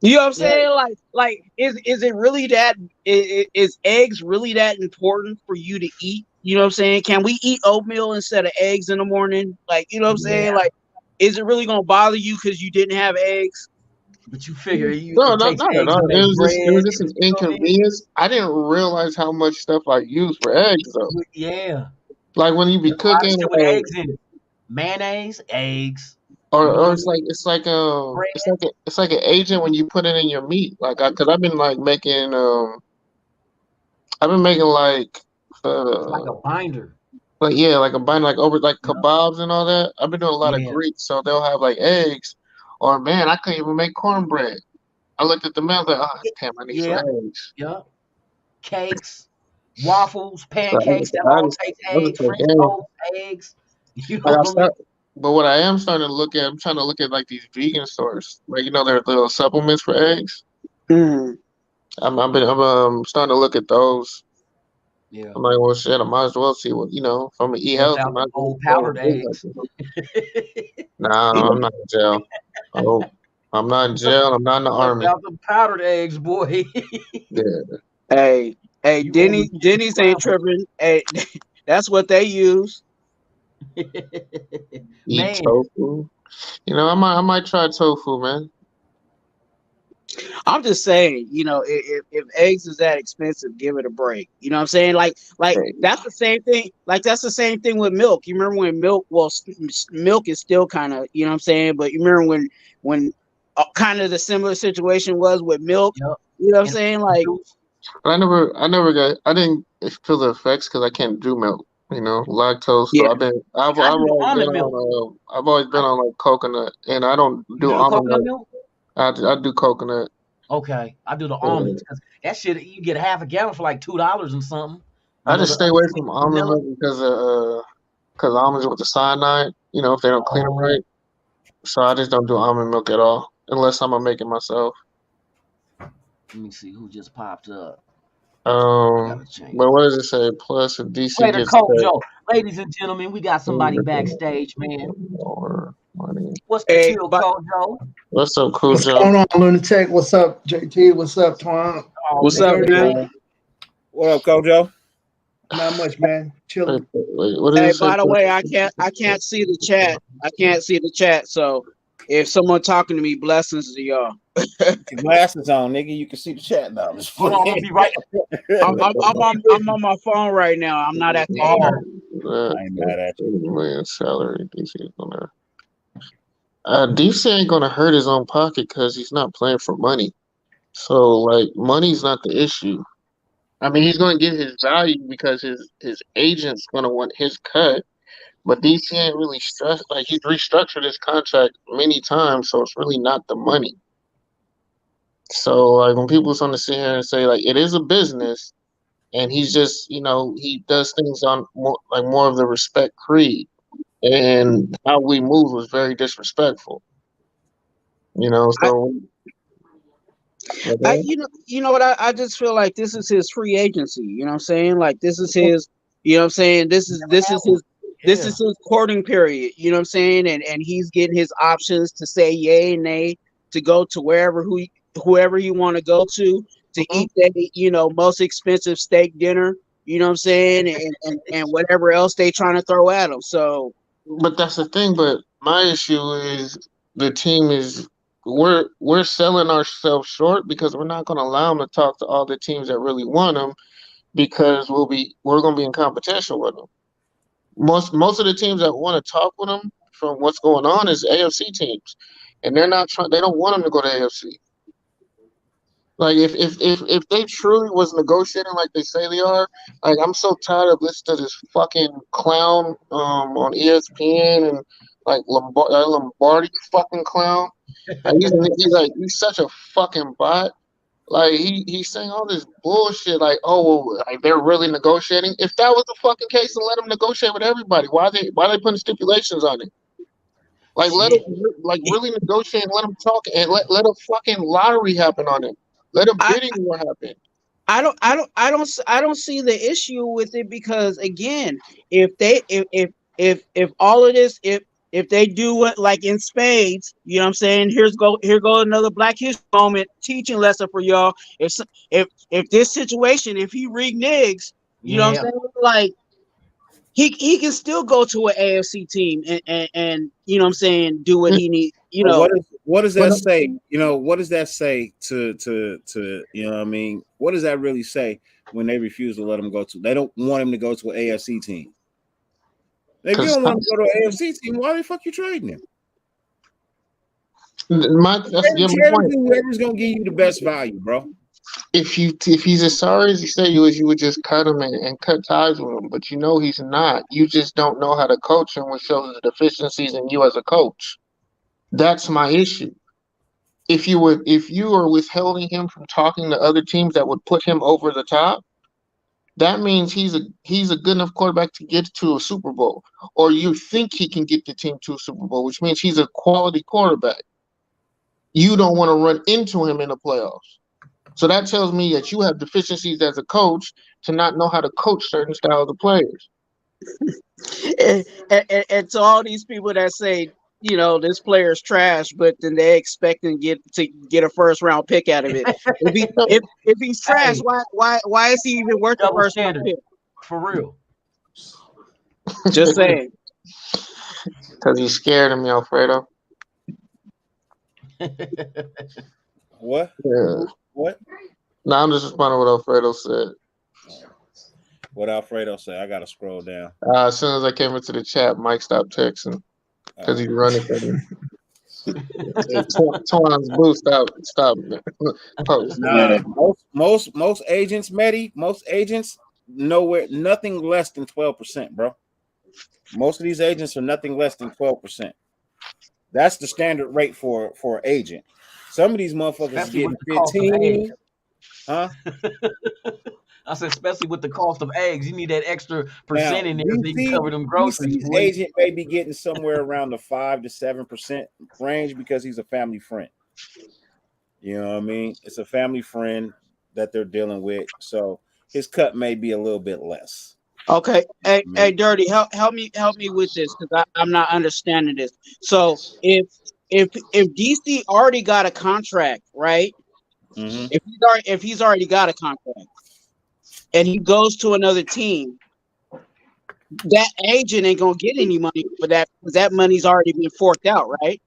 You know what I'm
Yeah.
saying? Like is it really that is eggs really that important for you to eat? You know what I'm saying? Can we eat oatmeal instead of eggs in the morning? Like, you know what I'm
Yeah.
saying? Like, is it really gonna bother you because you didn't have eggs?
But you figure
No,
it
not
takes
not at
eggs to
all.
make bread.
It was just
You
an
know what I mean?
inconvenience. I didn't realize how much stuff I use for eggs though.
Yeah.
Like when you be
There's a lot of
cooking,
shit with eggs in it. Mayonnaise, eggs. You know
or
what I mean? Bread,
it's like an agent when you put it in your meat. Like cause I've been like making I've been making
it's like
uh
a binder.
like yeah like a bind like over like
Yeah.
kebabs and all that. I've been doing a lot of
Yeah.
Greeks, so they'll have like eggs. Or man, I couldn't even make cornbread. I looked at the menu like, oh damn, I need some
Yeah.
eggs.
Yeah. Cakes, waffles,
So
pancakes, that
I
all
just
takes
I was
eggs,
just like,
French
damn.
toast, eggs. You
Like
know
I
what I mean?
start, but what I am starting to look at, I'm trying to look at like these vegan stores, like you know, their little supplements for eggs.
Mhm.
I'm starting to look at those.
Yeah.
I'm like, well, shit, I might as well see what if I'm gonna eat
Bust
healthy, I
out
might
them
as well
old
go
powdered
eat
eggs.
healthy. Nah,
You
I'm not in jail. Oh, I'm not in jail. I'm not in the
Bust
army.
out them powdered eggs, boy.
Yeah,
hey,
You over
Denny's ain't
scrambled.
tripping. Hey, that's what they use.
eat
Man,
tofu. I might try tofu, man.
I'm just saying, if eggs is that expensive, give it a break. You know what I'm saying? Like
Hey,
that's the same thing. Like that's the same thing with milk. You remember when milk? Well, milk is still kind of, you know what I'm saying. But you remember when kind of the similar situation was with milk.
yep.
You know what I'm
And
saying? Like,
juice.
but I didn't feel the effects because I can't do milk. Lactose. So
yeah,
I do the almond milk.
I've always been
I,
on like coconut, and I don't
you
do
do the
almond
coconut
milk.
milk?
I do coconut.
Okay, I do the almonds
Uh,
because that shit you get a half a gallon for like $2 and something. You
I
know
just
the
stay away
unsweetened
from almond
vanilla.
milk because almonds with the cyanide. If they don't clean them
Oh,
right. So I just don't do almond milk at all unless I'm gonna make it myself.
let me see who just popped up. I gotta change
But
my
what does it say? Plus, if DC
Trader
gets cut,
Kojo. Ladies and gentlemen, we got somebody backstage, man.
more money.
What's the
hey,
chill,
but
Kojo?
What's up,
What's
Cujo?
going on, Lunatic? What's up, JT? What's up, Twan?
Oh
what's
man,
up,
Third
man?
eye?
What up, Kojo?
Not much, man. Chilling.
Wait, what does
Hey,
it say?
by the way, I can't see the chat. I can't see the chat. So if someone talking to me, blessings to y'all.
Put your glasses on, nigga. You can see the chat now. Just
hold on, I'm gonna be right.
I'm on my phone right now. I'm not at the air.
Oh,
I ain't mad at you.
Million salary. DC ain't gonna hurt his own pocket because he's not playing for money. So like, money's not the issue. I mean, he's gonna get his value because his agent's gonna want his cut. But DC ain't really stressed. Like he's restructured his contract many times, so it's really not the money. So like when people want to sit here and say like it is a business, and he's just he does things on more of the respect creed, and how we move was very disrespectful.
I,
So
I
okay.
you know what I just feel like this is his free agency. You know what I'm saying? Like this is his. You know what I'm saying?
never had one.
This
Yeah.
is his courting period. You know what I'm saying? And he's getting his options to say yay and nay to go to whoever you want to go to
Mhm.
eat that most expensive steak dinner. You know what I'm saying? And whatever else they trying to throw at him. So
But that's the thing. But my issue is the team is we're selling ourselves short because we're not going to allow them to talk to all the teams that really want them because we're going to be in competition with them. Most of the teams that want to talk with them from what's going on is AFC teams, and they're not trying. They don't want them to go to AFC. Like if they truly was negotiating like they say they are, like I'm so tired of listening to this fucking clown on ESPN and like Lombardi fucking clown. Like he's such a fucking bot. Like he's saying all this bullshit. Like like they're really negotiating. If that was the fucking case, then let them negotiate with everybody. Why they putting stipulations on it? Like let them
Shit.
really negotiate. And let them talk and let a fucking lottery happen on it. Let a
I
bidding war happen.
I don't see the issue with it because again, if they if all of this if they do what like in spades, you know what I'm saying? Here go another Black History moment teaching lesson for y'all. If this situation, if he reneges, you know what I'm
Yeah.
saying? Like he can still go to an AFC team and you know what I'm saying, do what he needs,
But what is what does
But
that say? You know, what does that say to you know what I mean? What does that really say when they refuse to let him go to? They don't want him to go to an AFC team. If you
Because
don't want him to go to an AFC team, why the fuck you trading him?
that's my
Trade him
point.
to whoever's gonna give you the best value, bro.
If he's as sorry as he said you would just cut him and cut ties with him. But you know he's not. You just don't know how to coach him, which shows the deficiencies in you as a coach. That's my issue. If you are withholding him from talking to other teams that would put him over the top, that means he's a good enough quarterback to get to a Super Bowl. Or you think he can get the team to a Super Bowl, which means he's a quality quarterback. You don't want to run into him in the playoffs. So that tells me that you have deficiencies as a coach to not know how to coach certain styles of players.
And to all these people that say, you know, this player's trash, but then they expect to get a first round pick out of it. If he's trash,
Hey.
why is he even worth the
Double
first round
standard.
pick?
For real.
Just saying.
Because he's scared of me, Alfredo.
What?
Yeah.
What?
No, I'm just responding to what Alfredo said.
What Alfredo say? I gotta scroll down.
As soon as I came into the chat, Mike stopped texting because he's running from me. Twan's boo, stop. Post.
Nah, most agents, Medi, most agents nowhere nothing less than 12%, bro. Most of these agents are nothing less than 12%. That's the standard rate for an agent. Some of these motherfuckers is
Especially
getting
with the cost of
15.
eggs.
Huh?
I said, especially with the cost of eggs, you need that extra
Now,
percent in there so you can cover them groceries.
DC's
Boy.
agent may be getting somewhere around the 5 to 7% range because he's a family friend. You know what I mean? It's a family friend that they're dealing with, so his cut may be a little bit less.
Okay, hey, Dirty, help me with this because I'm not understanding this. So if DC already got a contract, right?
Mm-hmm.
If he's already got a contract, and he goes to another team, that agent ain't gonna get any money for that because that money's already been forked out, right?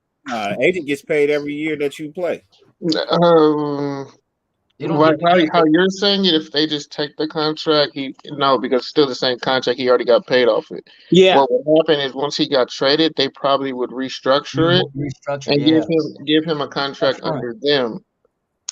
Agent gets paid every year that you play.
They don't
Like
get
how you're saying it, if they just take the contract, because it's still the same contract, he already got paid off it.
Yeah.
What would happen is once he got traded, they probably would restructure it
restructure,
and
yeah.
give him a contract
That's right.
under them.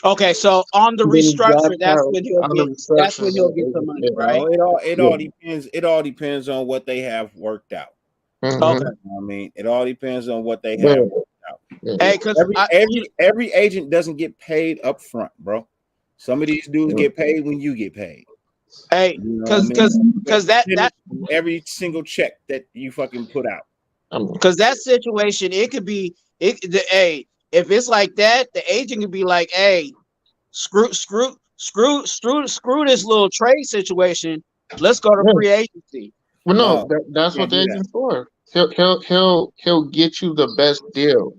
Okay, so on the
Then
restructure,
that's how-
when he'll
on
get
the
that's when he'll
restructure,
get the money,
yeah.
right?
It all depends. It all depends on what they have worked out.
Mhm.
Okay.
You know what I mean, it all depends on what they
Yeah.
have worked out.
Yeah.
Hey, because
Every agent doesn't get paid up front, bro. Some of these dudes get paid when you get paid.
hey,
You know what I
because
mean?
because that
every single check that you fucking put out.
because that situation, it could be hey, if it's like that, the agent could be like, hey, screw this little trade situation. Let's go to
Yeah.
free agency.
Well,
No,
that's
you
what
can't
the
do that.
agent's for. He'll get you the best deal.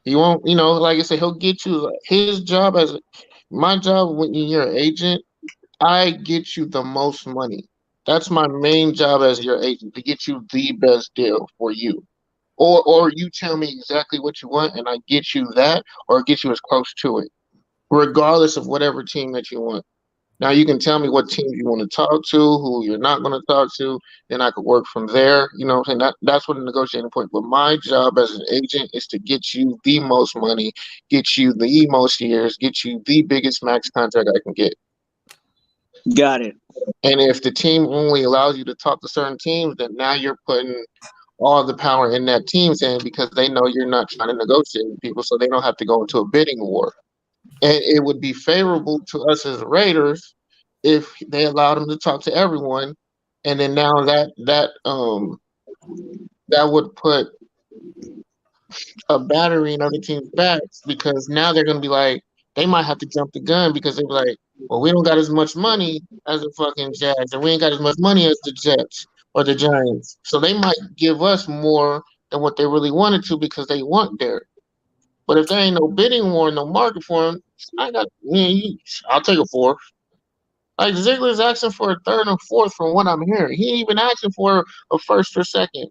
He won't, like I said, he'll get you his job my job when you're an agent. I get you the most money. That's my main job as your agent, to get you the best deal for you. Or you tell me exactly what you want and I get you that, or get you as close to it, regardless of whatever team that you want. Now you can tell me what teams you want to talk to, who you're not going to talk to, then I could work from there. You know what I'm saying? That's what the negotiating point. But my job as an agent is to get you the most money, get you the most years, get you the biggest max contract I can get.
Got it.
And if the team only allows you to talk to certain teams, then now you're putting all the power in that team's hand because they know you're not trying to negotiate with people, so they don't have to go into a bidding war. And it would be favorable to us as Raiders if they allowed him to talk to everyone, and then now that would put a battery in other teams' backs because now they're gonna be like, they might have to jump the gun because they're like, well, we don't got as much money as the fucking Jags, and we ain't got as much money as the Jets or the Giants, so they might give us more than what they really wanted to because they want Derek. But if there ain't no bidding war, no market for him, I'll take a fourth. Like Ziggler's asking for a third and fourth from what I'm hearing. He ain't even asking for a first or second.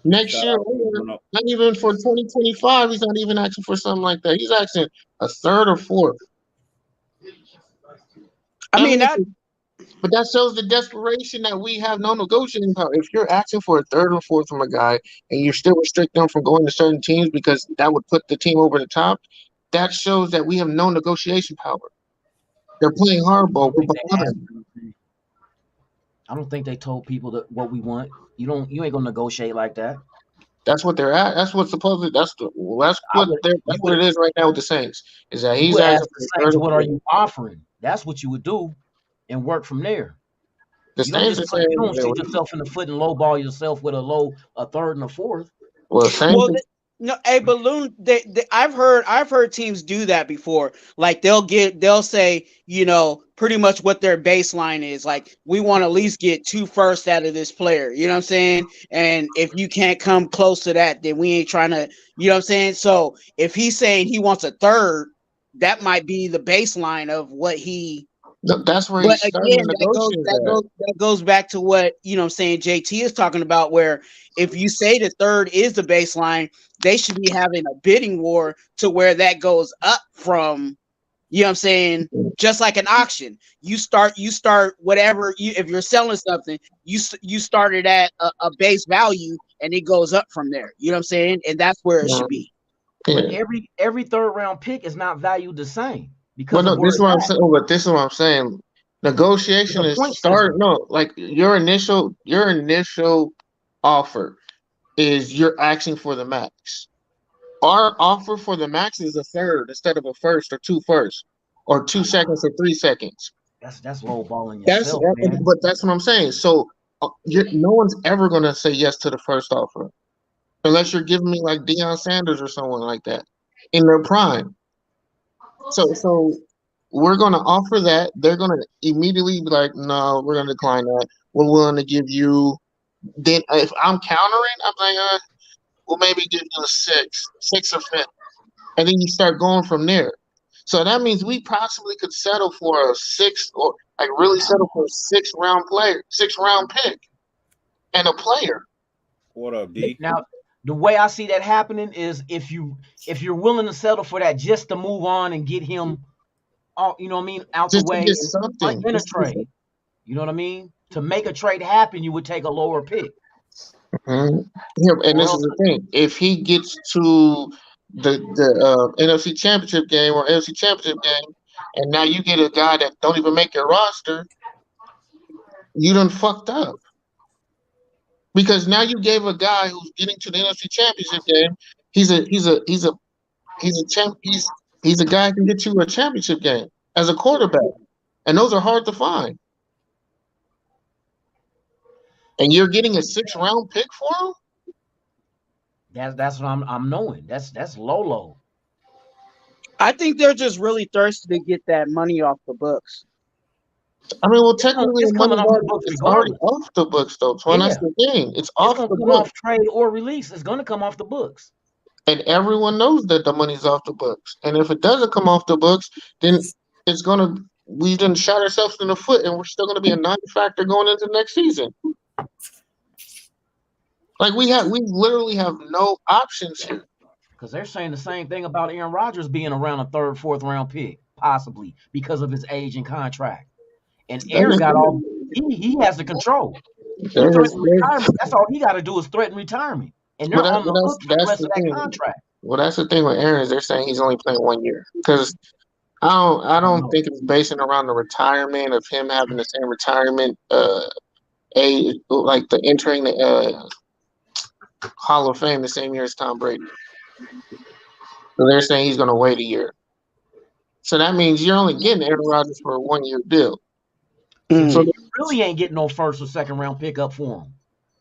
Next
Shout
year,
out to him.
not even for 2025, he's not even asking for something like that. He's asking a third or fourth.
I mean that.
But that shows the desperation that we have no negotiating power. If you're asking for a third or fourth from a guy and you still restrict them from going to certain teams because that would put the team over the top, that shows that we have no negotiation power. They're playing hardball. We're behind.
I don't think they told people that what we want. You ain't gonna negotiate like that.
That's what they're at. That's what's supposedly. That's what it is right now with the Saints. Is that
You
he's
would ask
asking
the
for a
Saints,
third or
what are
fourth.
you offering? That's what you would do, and work from there.
The
You don't
Saints
just
are saying,
you don't shoot yourself in the foot and lowball yourself with a third and a fourth.
well, Saints.
Well, no, a balloon. I've heard teams do that before. Like they'll say, pretty much what their baseline is. Like we want to at least get 2 firsts out of this player. You know what I'm saying? And if you can't come close to that, then we ain't trying to. You know what I'm saying? So if he's saying he wants a third, that might be the baseline of what he.
That's where
But
he's starting
again,
to negotiate
that goes back to what I'm saying. JT is talking about, where if you say the third is the baseline, they should be having a bidding war to where that goes up from. You know what I'm saying? Just like an auction, you start whatever if you're selling something, you started at a base value and it goes up from there. You know what I'm saying? And that's where it should be.
But every third round pick is not valued the same.
Well, no, this is what I'm saying. But this is what I'm saying. Negotiation is start. No, like your initial offer is you're asking for the max. Our offer for the max is a third instead of a first or 2 firsts or 2 seconds or 3 seconds.
That's lowballing yourself, man.
But that's what I'm saying. So no one's ever gonna say yes to the first offer unless you're giving me like Deion Sanders or someone like that in their prime. So we're going to offer that. They're going to immediately be like, no, we're going to decline that. We're willing to give you. Then if I'm countering, I'm like, we'll maybe give you a 6 or 5, and then you start going from there. So that means we possibly could settle for a 6 or like really settle for a 6-round pick, and a player.
What up, D?
Now, the way I see that happening is if you're willing to settle for that just to move on and get him, out the way in a trade. You know what I mean? To make a trade happen, you would take a lower pick.
Mm-hmm. Yeah, and this is the thing: if he gets to the NFC Championship game or NFC Championship game, and now you get a guy that don't even make your roster, you done fucked up. Because now you gave a guy who's getting to the NFC Championship game. He's a guy who can get you a championship game as a quarterback, and those are hard to find. And you're getting a 6-round pick for him.
That's what I'm knowing. That's low.
I think they're just really thirsty to get that money off the books.
I mean, well, technically,
it's coming off the books
already off the books, though. So that's the thing. It's off the books.
Off trade or release. It's going to come off the books.
And everyone knows that the money's off the books. And if it doesn't come off the books, then we done shot ourselves in the foot, and we're still going to be a non-factor going into next season. Like we literally have no options here.
Because they're saying the same thing about Aaron Rodgers being around a 3rd, 4th round pick, possibly because of his age and contract. And Aaron got all he has the control. That's all he got to do is threaten retirement. And they're on the hook for the rest of that contract.
Well, that's the thing with Aaron is they're saying he's only playing 1 year. Because I don't think it's basing around the retirement of him having the same retirement like the entering the Hall of Fame the same year as Tom Brady. So they're saying he's gonna wait a year. So that means you're only getting Aaron Rodgers for a 1-year deal.
So you really ain't getting no 1st or 2nd round pickup for him.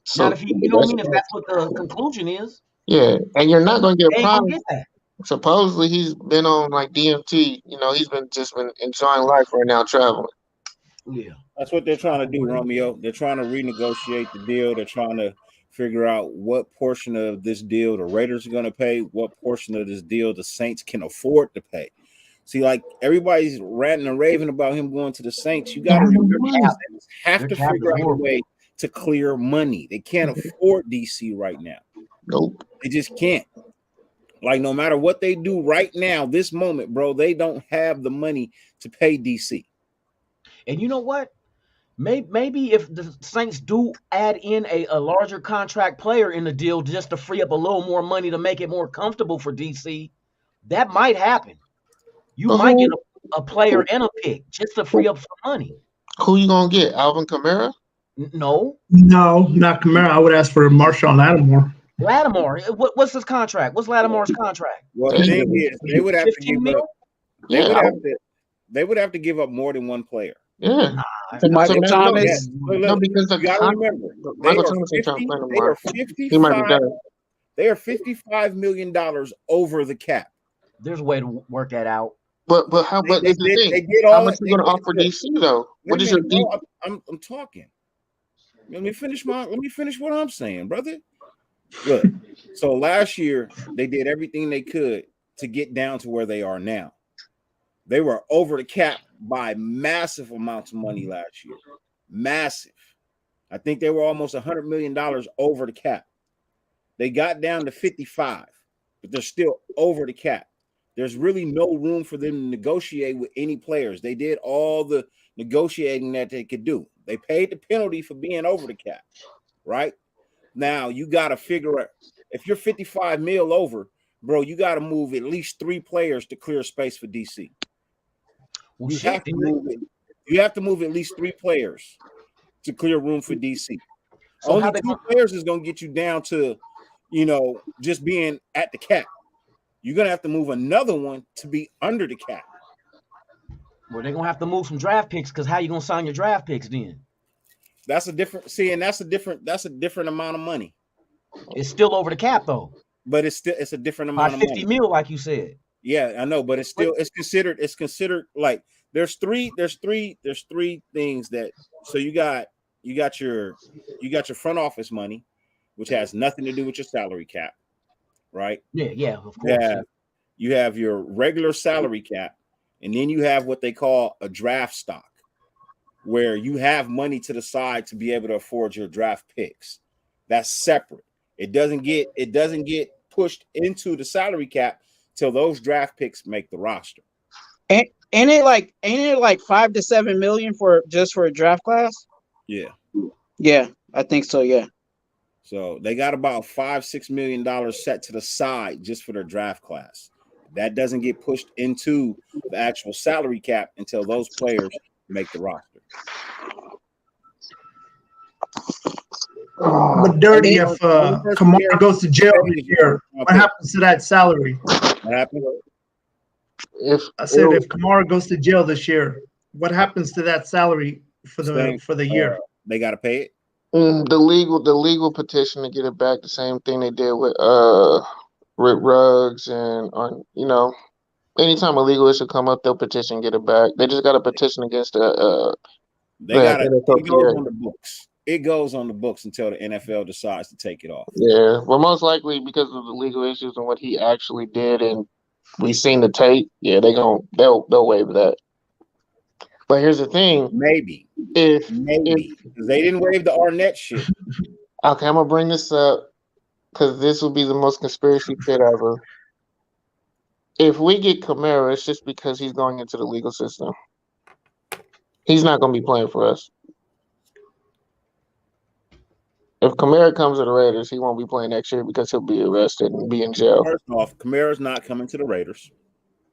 So, not if you know what I mean, if that's what the conclusion is.
Yeah, and you're not gonna get a prize. Supposedly he's been on like DMT, he's been enjoying life right now traveling.
Yeah. That's what they're trying to do, Romeo. They're trying to renegotiate the deal. They're trying to figure out what portion of this deal the Raiders are going to pay, what portion of this deal the Saints can afford to pay. See, like everybody's ranting and raving about him going to the Saints. You got to remember, have to figure out a way to clear money. They can't afford DC right now.
Nope.
They just can't. Like, no matter what they do right now, this moment, bro, they don't have the money to pay DC.
And you know what? Maybe if the Saints do add in a larger contract player in the deal just to free up a little more money to make it more comfortable for DC, that might happen. You
But
might get a player and a pick just to free up some money.
who you gonna get? Alvin Kamara?
No,
No, not Kamara. I would ask for Marshawn Lattimore.
Lattimore. What's his contract? What's Lattimore's contract?
Well, the thing is, they would have to
15
give
mil?
up. They would have to give up more than one player.
Yeah.
Nah,
For Michael
So,
Thomas.
No, because the
You gotta remember, they
Michael
are
Thomas ain't trying to
50.
play no
They are
more. He might be
55.
done.
They are $55 million over the cap.
there's a way to work that out.
But how? But it's the
They
thing.
did
How
all.
much you gonna offer DC though?
Wait
What
a
is your
minute,
D?
bro, I'm talking. Let me finish what I'm saying, brother. Look, so last year they did everything they could to get down to where they are now. They were over the cap by massive amounts of money last year. Massive. I think they were almost $100 million over the cap. They got down to 55, but they're still over the cap. There's really no room for them to negotiate with any players. They did all the negotiating that they could do. They paid the penalty for being over the cap, right? Now you got to figure out if you're 55 mil over, bro, you got to move at least 3 players to clear space for DC.
Well,
You
shit,
have to move it. You have to move at least 3 players to clear room for DC.
so how
Only
they
2
gonna,
players is going to get you down to, just being at the cap. You're going to have to move another one to be under the cap.
well, they're gonna have to move some draft picks because how you gonna sign your draft picks then?
That's a different that's a different amount of money.
It's still over the cap though.
But it's a different
By
amount of
50
money.
mil, like you said.
Yeah, I know, but it's considered like there's three things that so you got your front office money, which has nothing to do with your salary cap, right?
Yeah, of course.
You have your regular salary cap, and then you have what they call a draft stock, where you have money to the side to be able to afford your draft picks. That's separate. It doesn't get pushed into the salary cap till those draft picks make the roster.
Ain't it like 5 to 7 million for a draft class?
Yeah.
Yeah, I think so. Yeah.
So they got about $5-6 million set to the side just for their draft class. That doesn't get pushed into the actual salary cap until those players make the roster.
But Dirty, if Kamara goes to jail this year, what happens to that salary?
What happened?
I said if Kamara goes to jail this year, what happens to that salary for the year?
They got to pay it.
The legal petition to get it back. The same thing they did with Rick Ruggs and anytime a legal issue come up, they'll petition get it back. They just got a petition against the.
It goes on the books. It goes on the books until the NFL decides to take it off.
Yeah, well, most likely because of the legal issues and what he actually did, and we've seen the tape. Yeah, they'll waive that. But here's the thing:
maybe because they didn't waive the Arnett shit.
Okay, I'm gonna bring this up because this will be the most conspiracy shit ever. If we get Kamara, it's just because he's going into the legal system. He's not gonna be playing for us. If Kamara comes to the Raiders, he won't be playing next year because he'll be arrested and be in jail.
First off, Kamara's not coming to the Raiders.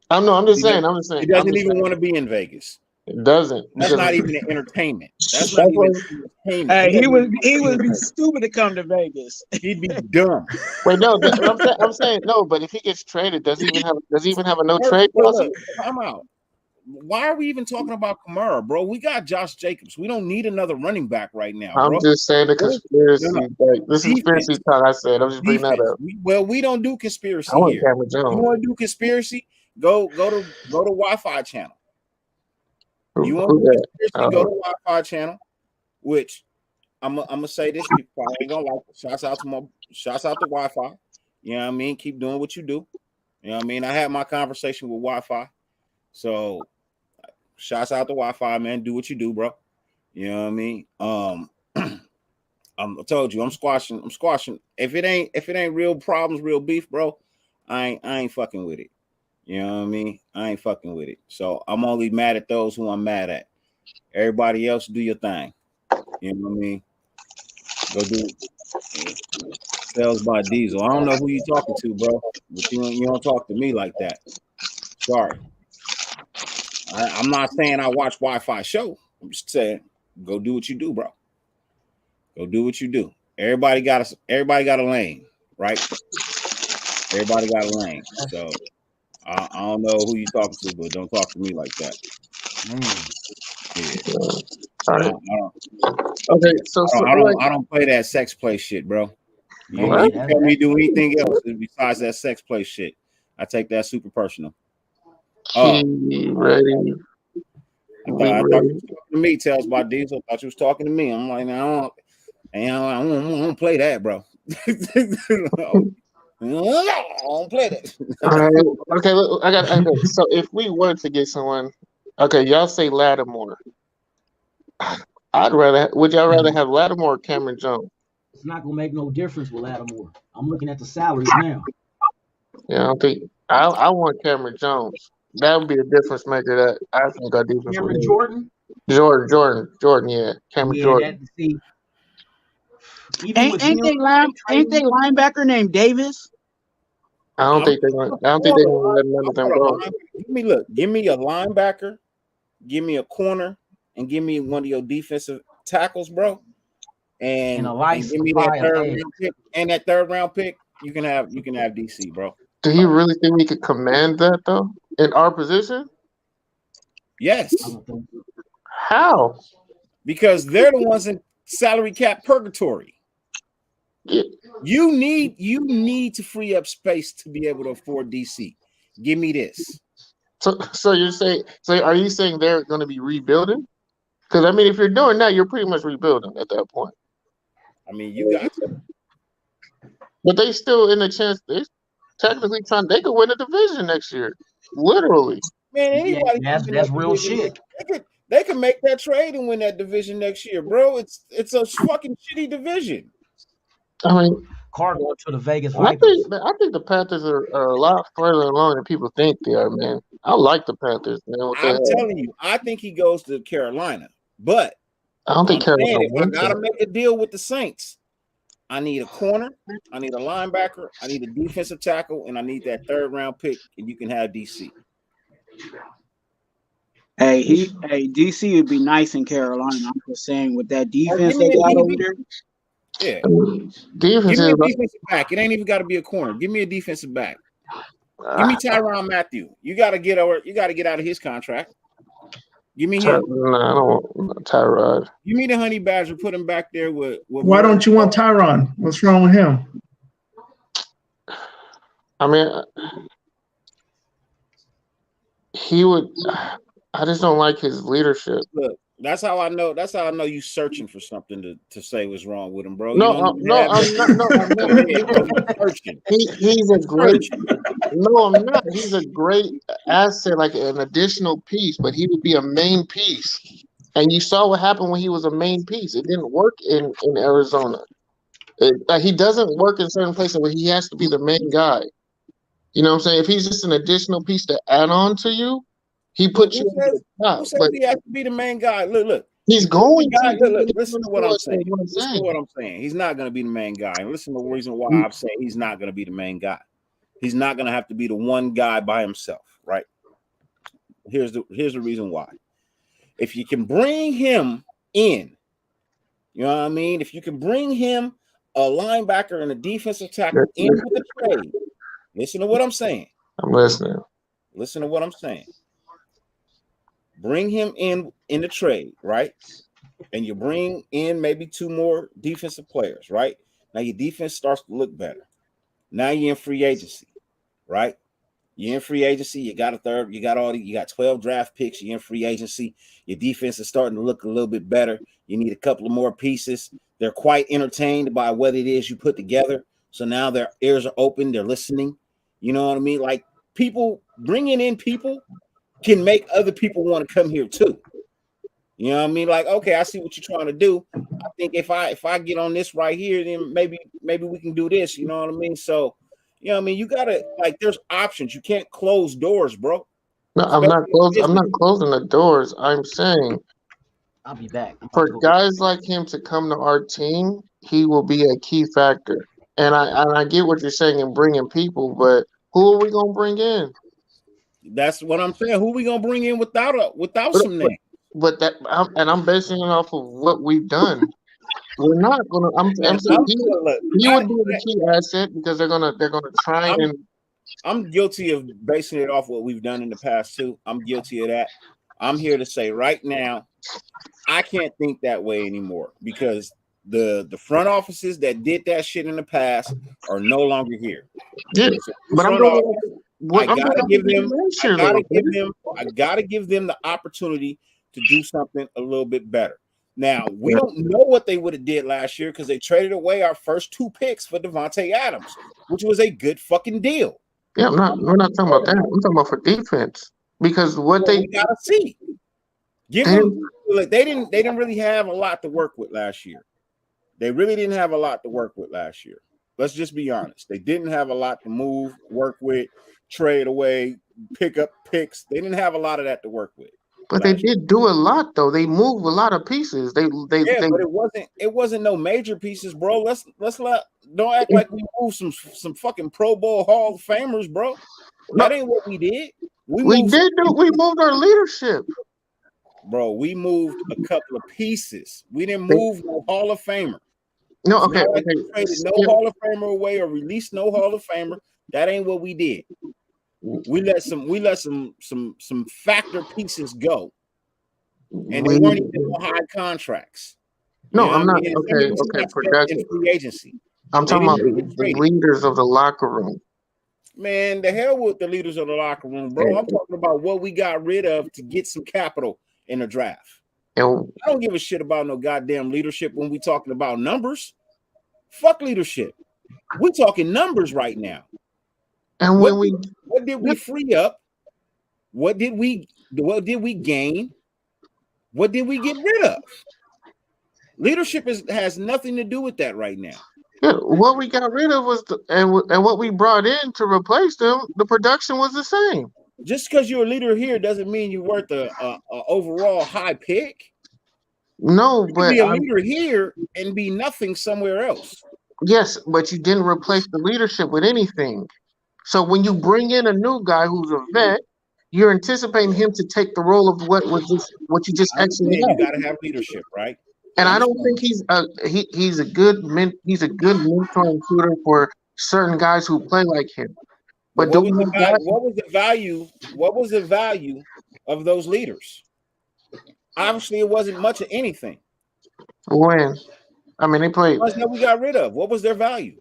I'm just saying.
He doesn't even want to be in Vegas.
It doesn't.
That's not even an entertainment. That's not even entertainment.
Hey, he would be stupid to come to Vegas.
He'd be dumb.
Wait, no, I'm saying no. But if he gets traded, does he even have a no trade policy?
I'm out. Why are we even talking about Kamara, bro? We got Josh Jacobs. We don't need another running back right now, bro.
I'm just saying the conspiracy. Like, this is conspiracy talk. I said. I'm just bringing that up.
We don't do conspiracy
I want
here.
Cameron Jones.
You want to do conspiracy? Go to Wi-Fi channel. You want to do conspiracy? Go to Wi-Fi channel. Which I'm gonna say this. You probably ain't gonna like it. Shouts out to Wi-Fi. You know what I mean? Keep doing what you do. You know what I mean? I had my conversation with Wi-Fi. So shouts out to Wi-Fi, man. Do what you do, bro. You know what I mean? I told you I'm squashing. If it ain't real problems, real beef, bro, I ain't fucking with it. You know what I mean? I ain't fucking with it. So I'm only mad at those who I'm mad at. Everybody else, do your thing. You know what I mean? Go do sales by Diesel. I don't know who you talking to, bro, but you don't talk to me like that. Sorry. I'm not saying I watch Wi-Fi show. I'm just saying go do what you do, bro. Go do what you do. Everybody got a lane, right? Everybody got a lane. So I don't know who you talking to, but don't talk to me like that. Yeah.
All right. Okay,
I don't play that sex play shit, bro. You can tell me do anything else besides that sex play shit. I take that super personal.
Ready?
I thought you was talking to me. Tells by Diesel. I thought you was talking to me. I'm like, I don't play that, bro. I don't play that.
All right. Okay, look, I got. So if we were to get someone, okay, y'all say Lattimore. Would y'all rather have Lattimore or Cameron Jones?
It's not gonna make no difference with Lattimore. I'm looking at the salaries now.
Yeah, I don't think I want Cameron Jones. That would be a difference maker. That I think our defense.
Cameron Jordan.
Jordan. Yeah, Cameron Jordan.
Ain't they linebacker named Davis?
I don't think they're gonna let none of them go.
Give me a linebacker, give me a corner, and give me one of your defensive tackles, bro. And give me that third round pick. And that third round pick, you can have DC, bro.
Do you really think we could command that though in our position?
Yes.
How?
Because they're the ones in salary cap purgatory. Yeah. You need to free up space to be able to afford DC. Give me this.
So you're saying? So are you saying they're going to be rebuilding? Because I mean, if you're doing that, you're pretty much rebuilding at that point.
I mean, you got to.
But they still in the chance. They technically they could win a division next year. Literally.
Man, anybody
that's real shit.
They could make that trade and win that division next year, bro. It's a fucking shitty division.
I mean,
Cardinal to the Vegas Vipers.
I think the Panthers are a lot further along than people think they are, man. I like the Panthers, man.
I'm telling you, I think he goes to Carolina, but
I don't think Carolina.
If I gotta make a deal with the Saints, I need a corner, I need a linebacker, I need a defensive tackle, and I need that third round pick, and you can have DC.
Hey, DC would be nice in Carolina. I'm just saying with that defense they got over there.
Yeah, give me a defensive back. It ain't even got to be a corner. Give me a defensive back. Give me Tyrann Mathieu. You got to get out of his contract. Give me him.
No, I don't want Tyrod.
Give me the Honey Badger. Put him back there with
Why don't you want Tyrann? What's wrong with him?
I mean, he would. I just don't like his leadership.
Look, that's how I know. That's how I know you searching for something to say what's wrong with him, bro.
No, I'm not. He's a great. No, I'm not. He's a great asset, like an additional piece, but he would be a main piece. And you saw what happened when he was a main piece. It didn't work in Arizona. He doesn't work in certain places where he has to be the main guy. You know what I'm saying? If he's just an additional piece to add on to you, he puts you at the top.
Who says he has to be the main guy? Look.
He's going to.
Look, listen to what I'm saying. Listen to what I'm saying. He's not going to be the main guy. And listen to the reason why I'm saying he's not going to be the main guy. He's not going to have to be the one guy by himself, right? Here's the reason why. If you can bring him in, you know what I mean? If you can bring him a linebacker and a defensive tackle in with the trade, listen to what I'm saying.
I'm listening.
Listen to what I'm saying. Bring him in the trade, right? And you bring in maybe two more defensive players, right? Now your defense starts to look better. Now you're in free agency, right? You're in free agency. You got 12 draft picks. You're in free agency. Your defense is starting to look a little bit better. You need a couple of more pieces. They're quite entertained by what it is you put together. So now their ears are open. They're listening. You know what I mean? Like bringing in people can make other people want to come here too. You know what I mean? Like, okay, I see what you're trying to do. I think if I get on this right here, then maybe we can do this. You know what I mean? So, you know what I mean? You gotta like, there's options. You can't close doors, bro.
No, I'm not closing the doors. I'm saying
I'll be back.
for guys like him to come to our team, he will be a key factor. And I get what you're saying in bringing people, but who are we gonna bring in?
That's what I'm saying. Who we gonna bring in without some name?
But I'm basing it off of what we've done. We're not gonna. I'm saying he would be the key asset because they're gonna try and.
I'm guilty of basing it off what we've done in the past too. I'm guilty of that. I'm here to say right now, I can't think that way anymore because the front offices that did that shit in the past are no longer here.
Yeah,
so
but
I gotta give them the opportunity to do something a little bit better. Now we don't know what they would have did last year because they traded away our first 2 picks for Devontae Adams, which was a good fucking deal.
Yeah, we're not talking about that. I'm talking about for defense because they
gotta see. Give them. Like, they didn't really have a lot to work with last year. They really didn't have a lot to work with last year. Let's just be honest. They didn't have a lot to move, work with, trade away, pick up picks. They didn't have a lot of that to work with.
But they did do a lot though. They moved a lot of pieces. But
it wasn't no major pieces, bro. Don't act like we moved some fucking Pro Bowl Hall of Famers, bro. That ain't what we did. We moved
our leadership.
Bro, we moved a couple of pieces. We didn't move no Hall of Famer.
No, okay.
Traded no Hall of Famer away or released no Hall of Famer. That ain't what we did. We let some factor pieces go, and they weren't even on high contracts.
No, I'm not. Okay. Production.
Free agency.
I'm talking about the leaders of the locker room.
Man, the hell with the leaders of the locker room, bro. I'm talking about what we got rid of to get some capital in the draft. I don't give a shit about no goddamn leadership when we talking about numbers. Fuck leadership. We talking numbers right now.
And
what did we free up? What did we gain? What did we get rid of? Leadership has nothing to do with that right now.
Yeah, what we got rid of was and what we brought in to replace them. The production was the same.
Just because you're a leader here doesn't mean you're worth a overall high pick.
No,
you
but
be a leader here and be nothing somewhere else.
Yes, but you didn't replace the leadership with anything. So when you bring in a new guy who's a vet, you're anticipating him to take the role of what you just actually
you got to have leadership, right?
And I don't think he's a good mentor and tutor for certain guys who play like him. But
what was the value? What was the value of those leaders? Obviously, it wasn't much of anything.
When? I mean, they played.
What that we got rid of? What was their value?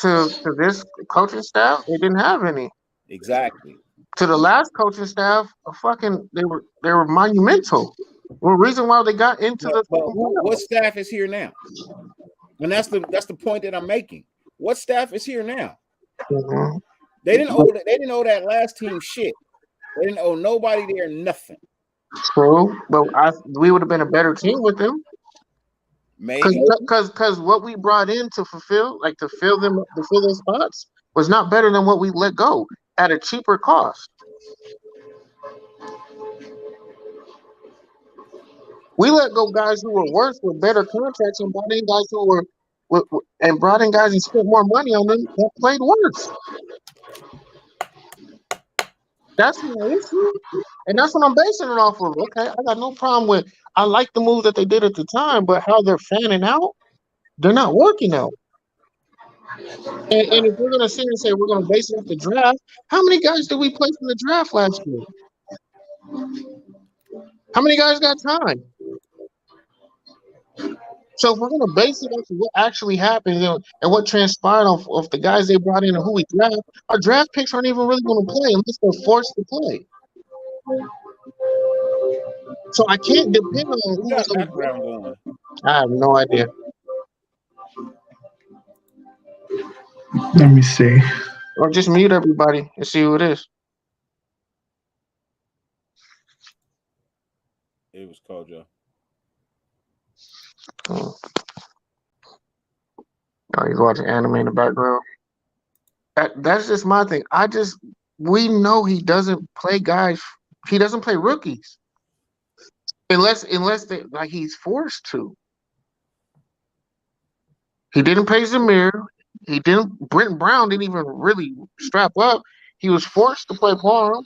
To this coaching staff, they didn't have any.
Exactly.
To the last coaching staff, they were monumental. The reason why they got into
what staff is here now? And that's the point that I'm making. What staff is here now?
Mm-hmm.
They didn't owe that last team shit. They didn't owe nobody there nothing.
True, but we would have been a better team with them.
Maybe
because what we brought in to fill those spots was not better than what we let go at a cheaper cost. We let go guys who were worse with better contracts and brought in guys and spent more money on them that played worse. That's my issue. And that's what I'm basing it off of. Okay, I got no problem with. I like the move that they did at the time, but how they're fanning out, they're not working out. And if we're gonna sit and say we're gonna base it off the draft, how many guys did we place in the draft last year? How many guys got time? So if we're gonna base it off of what actually happened and what transpired off the guys they brought in and who we draft, our draft picks aren't even really gonna play unless they're forced to play. So I can't depend on who was going. I have no idea.
Let me see.
Or just mute everybody and see who it is.
It was Kojo.
Oh, he's watching anime in the background. That's just my thing. We know he doesn't play guys. He doesn't play rookies unless he's forced to. He didn't pay Zamir. He didn't. Brenton Brown didn't even really strap up. He was forced to play Parham.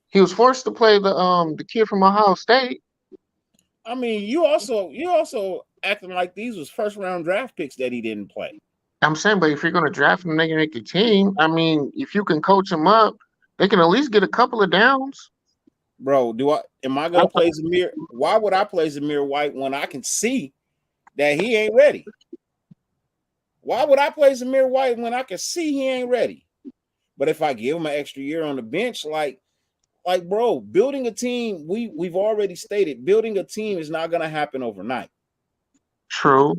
He was forced to play the kid from Ohio State.
I mean, you also acting like these was first round draft picks that he didn't play.
I'm saying, but if you're going to draft him, they can make a team. I mean, if you can coach him up, they can at least get a couple of downs.
Bro, am I going to play Zamir? Why would I play Zamir White when I can see that he ain't ready? Why would I play Zamir White when I can see he ain't ready? But if I give him an extra year on the bench, like bro, building a team, we've already stated, building a team is not going to happen overnight.
True.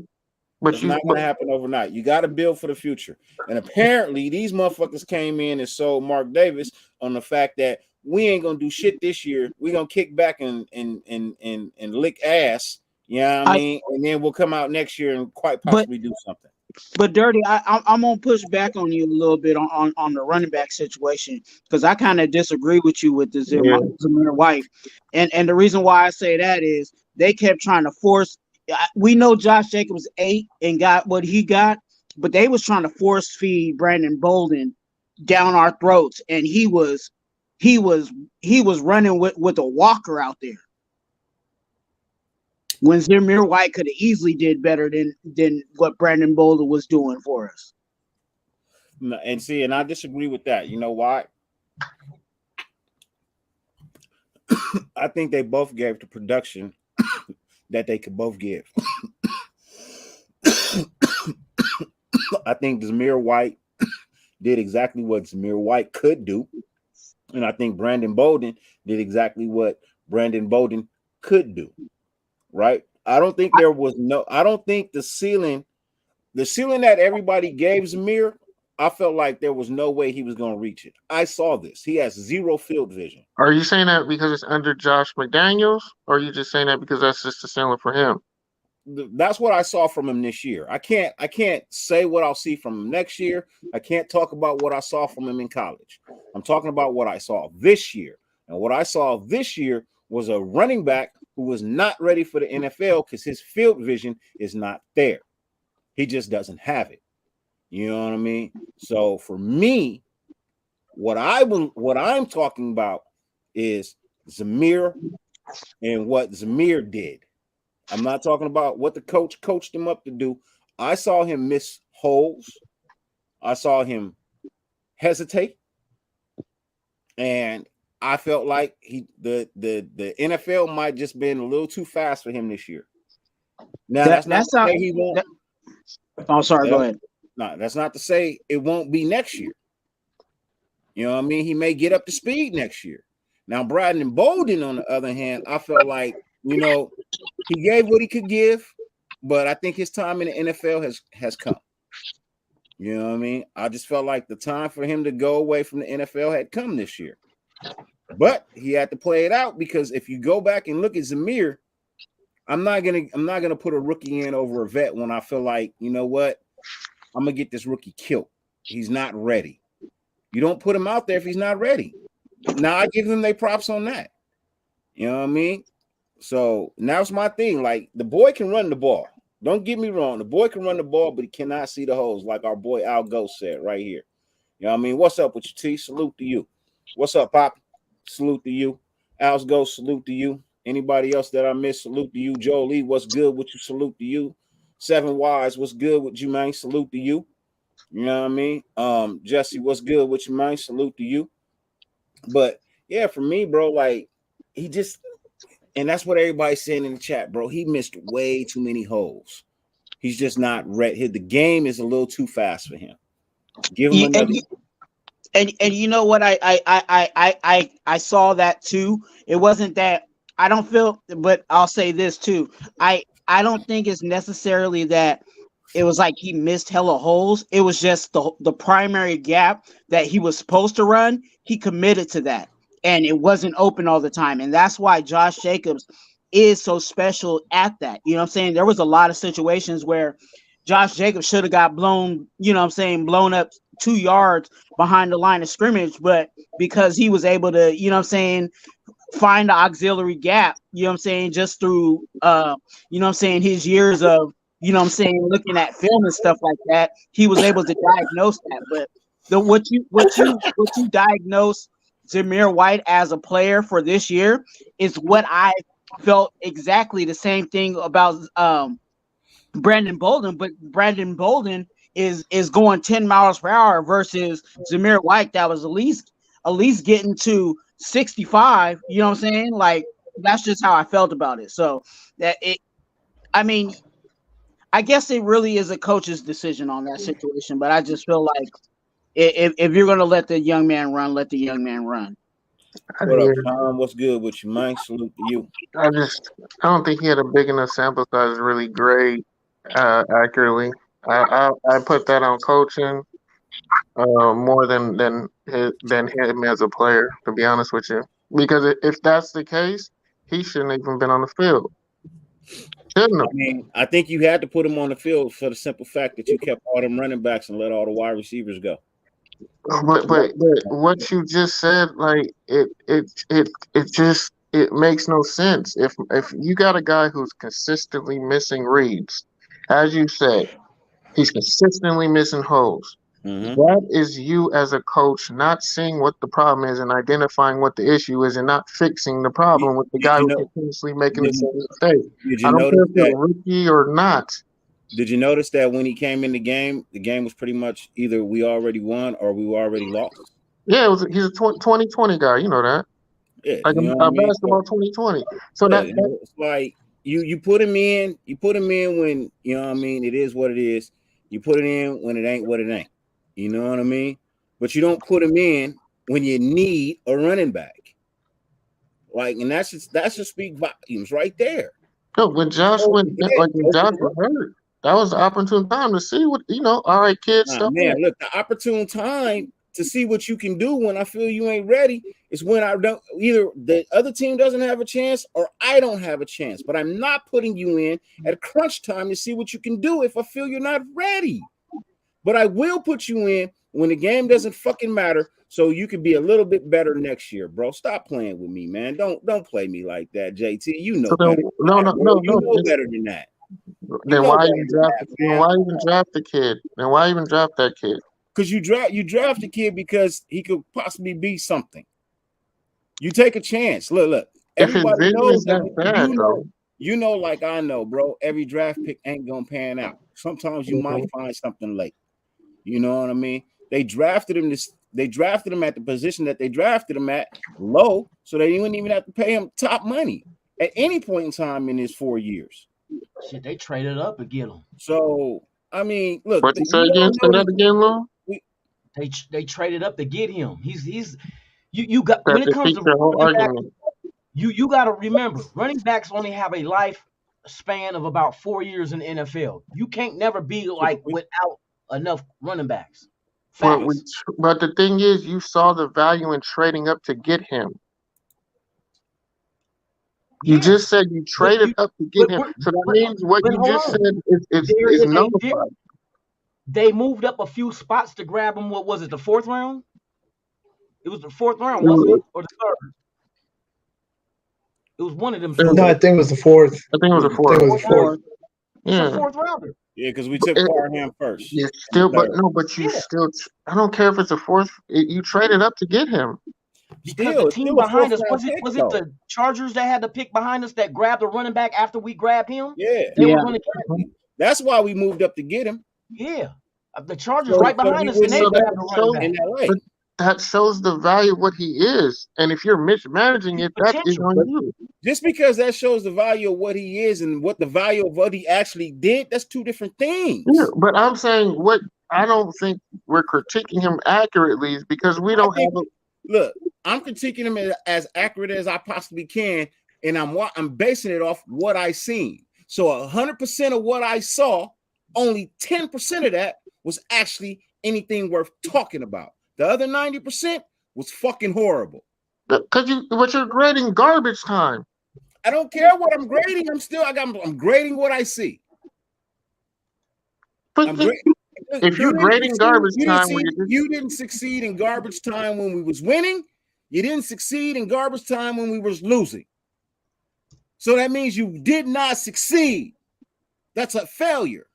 But
it's not going to happen overnight. You got to build for the future. And apparently, these motherfuckers came in and sold Mark Davis on the fact that we ain't going to do shit this year. We're going to kick back and lick ass. You know what I mean? And then we'll come out next year and quite possibly do something.
But Dirty, I'm gonna push back on you a little bit on the running back situation, because I kind of disagree with you with the Zamir White, and the reason why I say that is they kept trying to force. We know Josh Jacobs ate and got what he got, but they was trying to force feed Brandon Bolden down our throats, and he was running with a walker out there. When Zamir White could have easily did better than what Brandon Bolden was doing for us.
And I disagree with that. You know why? I think they both gave the production that they could both give. I think Zamir White did exactly what Zamir White could do. And I think Brandon Bolden did exactly what Brandon Bolden could do. Right? I don't think the ceiling that everybody gave Zamir, I felt like there was no way he was going to reach it. I saw this. He has zero field vision.
Are you saying that because it's under Josh McDaniels, or are you just saying that because that's just the ceiling for him?
That's what I saw from him this year. I can't say what I'll see from him next year. I can't talk about what I saw from him in college. I'm talking about what I saw this year. And what I saw this year was a running back who was not ready for the NFL because his field vision is not there. He just doesn't have it. You know what I mean? So for me, what I'm talking about is Zamir and what Zamir did. I'm not talking about what the coach coached him up to do. I saw him miss holes. I saw him hesitate. And I felt like the NFL might just been a little too fast for him this year. Now that's not to say he won't.
Go ahead.
No, that's not to say it won't be next year. You know what I mean? He may get up to speed next year. Now, Brandon Bolden, on the other hand, I felt like, he gave what he could give, but I think his time in the NFL has come. You know what I mean? I just felt like the time for him to go away from the NFL had come this year. But he had to play it out, because if you go back and look at Zamir, I'm not gonna put a rookie in over a vet when I feel like, you know what, I'm gonna get this rookie killed. He's not ready. You don't put him out there if he's not ready. Now I give them their props on that. You know what I mean? So now's my thing. Like, the boy can run the ball. Don't get me wrong. The boy can run the ball, but he cannot see the holes, like our boy Al Ghost said right here. You know what I mean? What's up with you, T? Salute to you. What's up, Pop? Salute to you. Al's Ghost, salute to you. Anybody else that I missed, salute to you. Joe Lee, what's good with you? Salute to you. Seven Wise, what's good with you, man? Salute to you. You know what I mean? Jesse, what's good with you, man? Salute to you. But yeah, for me, bro, like, he just, and that's what everybody's saying in the chat, bro. He missed way too many holes. He's just not ready. The game is a little too fast for him. Give him another.
And you know what? I saw that too. It wasn't that I don't feel, but I'll say this too. I don't think it's necessarily that it was like he missed hella holes. It was just the primary gap that he was supposed to run. He committed to that, and it wasn't open all the time. And that's why Josh Jacobs is so special at that. You know what I'm saying? There was a lot of situations where Josh Jacobs should have got blown, you know what I'm saying, blown up 2 yards behind the line of scrimmage, but because he was able to, you know what I'm saying, find the auxiliary gap, you know what I'm saying, just through you know what I'm saying, his years of, you know what I'm saying, looking at film and stuff like that, he was able to diagnose that. But what you diagnose Zamir White as a player for this year is what I felt exactly the same thing about Brandon Bolden, but Brandon Bolden is going 10 miles per hour versus Zamir White that was at least getting to 65. You know what I'm saying? Like, that's just how I felt about it. So that it, I mean, I guess it really is a coach's decision on that situation, but I just feel like if you're gonna let the young man run, let the young man run.
What up, Tom? What's good with you, man? Salute to you.
I don't think he had a big enough sample size to really grade accurately. I put that on coaching more than him as a player, to be honest with you. Because if that's the case, he shouldn't have even been on the field. Shouldn't have.
I mean, I think you had to put him on the field for the simple fact that you kept all them running backs and let all the wide receivers go.
But what you just said, like it makes no sense. If you got a guy who's consistently missing reads, as you said, he's consistently missing holes.
Mm-hmm.
That is you as a coach not seeing what the problem is and identifying what the issue is and not fixing the problem with the guy who's continuously making the same mistake. I don't care if you're a rookie or not.
Did you notice that when he came in the game was pretty much either we already won or we already lost?
Yeah, he's a 2020 guy. You know that.
Yeah,
like a basketball 2020. So
yeah, it's like you put him in. You put him in when, you know what I mean, it is what it is. You put it in when it ain't what it ain't. You know what I mean? But you don't put him in when you need a running back. Like, and that's just speak volumes right there.
No, when Josh was hurt, that was the opportune time to see what, all right, kids.
Man, look, the opportune time to see what you can do when I feel you ain't ready is when I don't, either the other team doesn't have a chance or I don't have a chance. But I'm not putting you in at crunch time to see what you can do if I feel you're not ready. But I will put you in when the game doesn't fucking matter, so you can be a little bit better next year, bro. Stop playing with me, man. Don't play me like that, JT. You know better.
No.
You know better than that.
Then why even draft the kid? Then why even draft that kid?
Because you draft a kid because he could possibly be something. You take a chance. Look. Everybody knows that. You know, like I know, bro. Every draft pick ain't gonna pan out. Sometimes you might find something late. You know what I mean? They drafted him at the position that they drafted him at, low, so they wouldn't even have to pay him top money at any point in time in his 4 years.
Shit, they traded up to get him.
So I mean, look.
What you say again? Say that again, Lou?
They traded up to get him. He's you got when it comes to running back, you got to remember, running backs only have a life span of about 4 years in the NFL. You can't never be like without enough running backs.
But the thing is, you saw the value in trading up to get him. You just said you traded up to get him. So that means what you just said is nullified.
They moved up a few spots to grab him. What was it, the 4th round? It was the 4th round, wasn't it? Or the 3rd? It was one of them.
No, I think it was the 4th.
I think it was the 4th.
Yeah. It's a 4th rounder.
Yeah, because we took Parham first.
You still, still. I don't care if it's a 4th. You traded up to get him.
Because the team behind us was it the Chargers that had the pick behind us that grabbed the running back after we grabbed him?
Yeah, that's why we moved up to get him.
Yeah, the Chargers right behind us, and they grabbed the running back.
But that shows the value of what he is, and if you're mismanaging it, that is on you.
Just because that shows the value of what he is and what the value of what he actually did, that's two different things.
Yeah, but I'm saying what I don't think we're critiquing him accurately is because we don't have a
look. I'm critiquing him as accurate as I possibly can, and I'm basing it off what I seen. So 100% of what I saw, only 10% of that was actually anything worth talking about. The other 90% was fucking horrible.
But you're grading garbage time.
I don't care what I'm grading. I'm grading what I see.
But
I'm grading.
if you're grading garbage time,
you didn't succeed in garbage time when we was winning. You didn't succeed in garbage time when we was losing. So that means you did not succeed. That's a failure.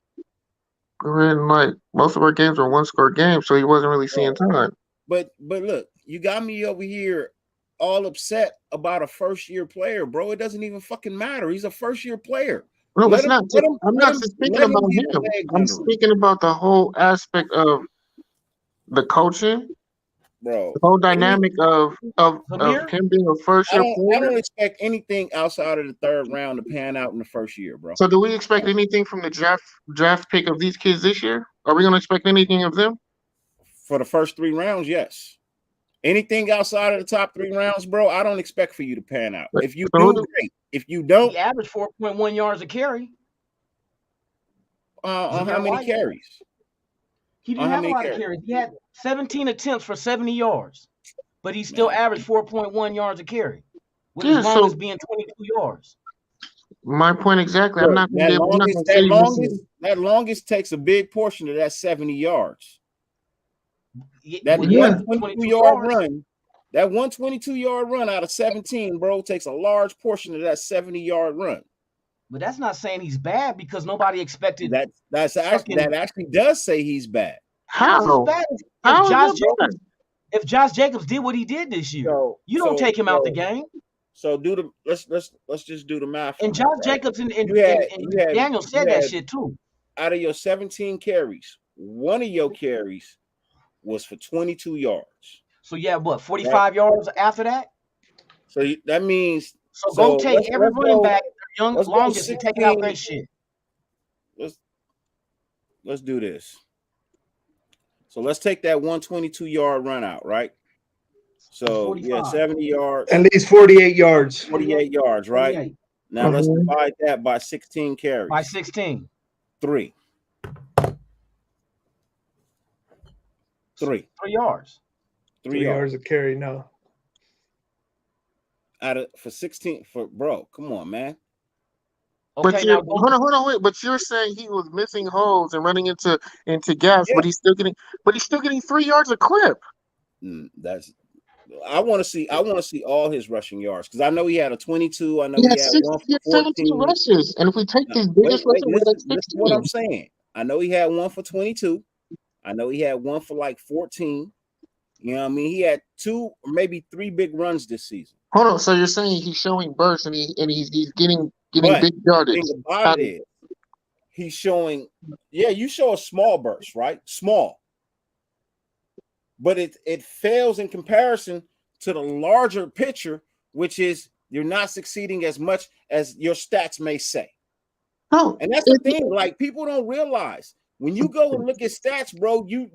And like most of our games were 1-score games, so he wasn't really seeing time.
But look, you got me over here all upset about a first-year player, bro. It doesn't even fucking matter. He's a first-year player.
No, I'm not speaking about him. I'm speaking about the whole aspect of the coaching,
bro.
The whole dynamic of him being a first-year player.
I don't expect anything outside of the third round to pan out in the first year, bro.
So, do we expect anything from the draft pick of these kids this year? Are we going to expect anything of them?
For the first 3 rounds, yes. Anything outside of the top 3 rounds, bro, I don't expect for you to pan out. If you do, great. If you don't,
he averaged 4.1 yards a carry.
On how many carries?
He didn't have a lot of carries. He had 17 attempts for 70 yards, but he still averaged 4.1 yards a carry, with his longest being 22 yards.
My point exactly. I'm not going to
that longest takes a big portion of that 70 yards. That 122-yard run, that 122-yard run out of 17, bro, takes a large portion of that 70-yard run.
But that's not saying he's bad because nobody expected
that. That actually does say he's bad.
How?
If Josh Jacobs did what he did this year, you don't take him out the game.
So let's just do the math.
And Josh Jacobs and Daniel said that shit too.
Out of your 17 carries, one of your carries was for 22 yards.
So yeah, what, 45 yards after that?
So that means
go take every running back, longest, and take out that shit.
Let's do this. So let's take that 122-yard run out, right? So 45. 70 yards.
At least 48 yards.
48 yards, right? 48. Now let's divide that by 16 carries.
By 16.
3
yards.
3 yards a carry, no.
For 16 bro, come on, man.
Okay, hold on, wait. But you're saying he was missing holes and running into gaps, but he's still getting 3 yards a clip.
I want to see all his rushing yards because I know he had a 22. I know he had
17 rushes, and if we take his biggest rushes,
that's what I'm saying. I know he had one for 22. I know he had one for like 14. You know what I mean? He had 2 or maybe 3 big runs this season.
Hold on. So you're saying he's showing bursts and he's getting big yardage.
The thing about it is, he's showing. Yeah, you show a small burst, right? Small, but it fails in comparison to the larger picture, which is you're not succeeding as much as your stats may say.
Oh,
and that's the thing. Like people don't realize. When you go and look at stats, bro, you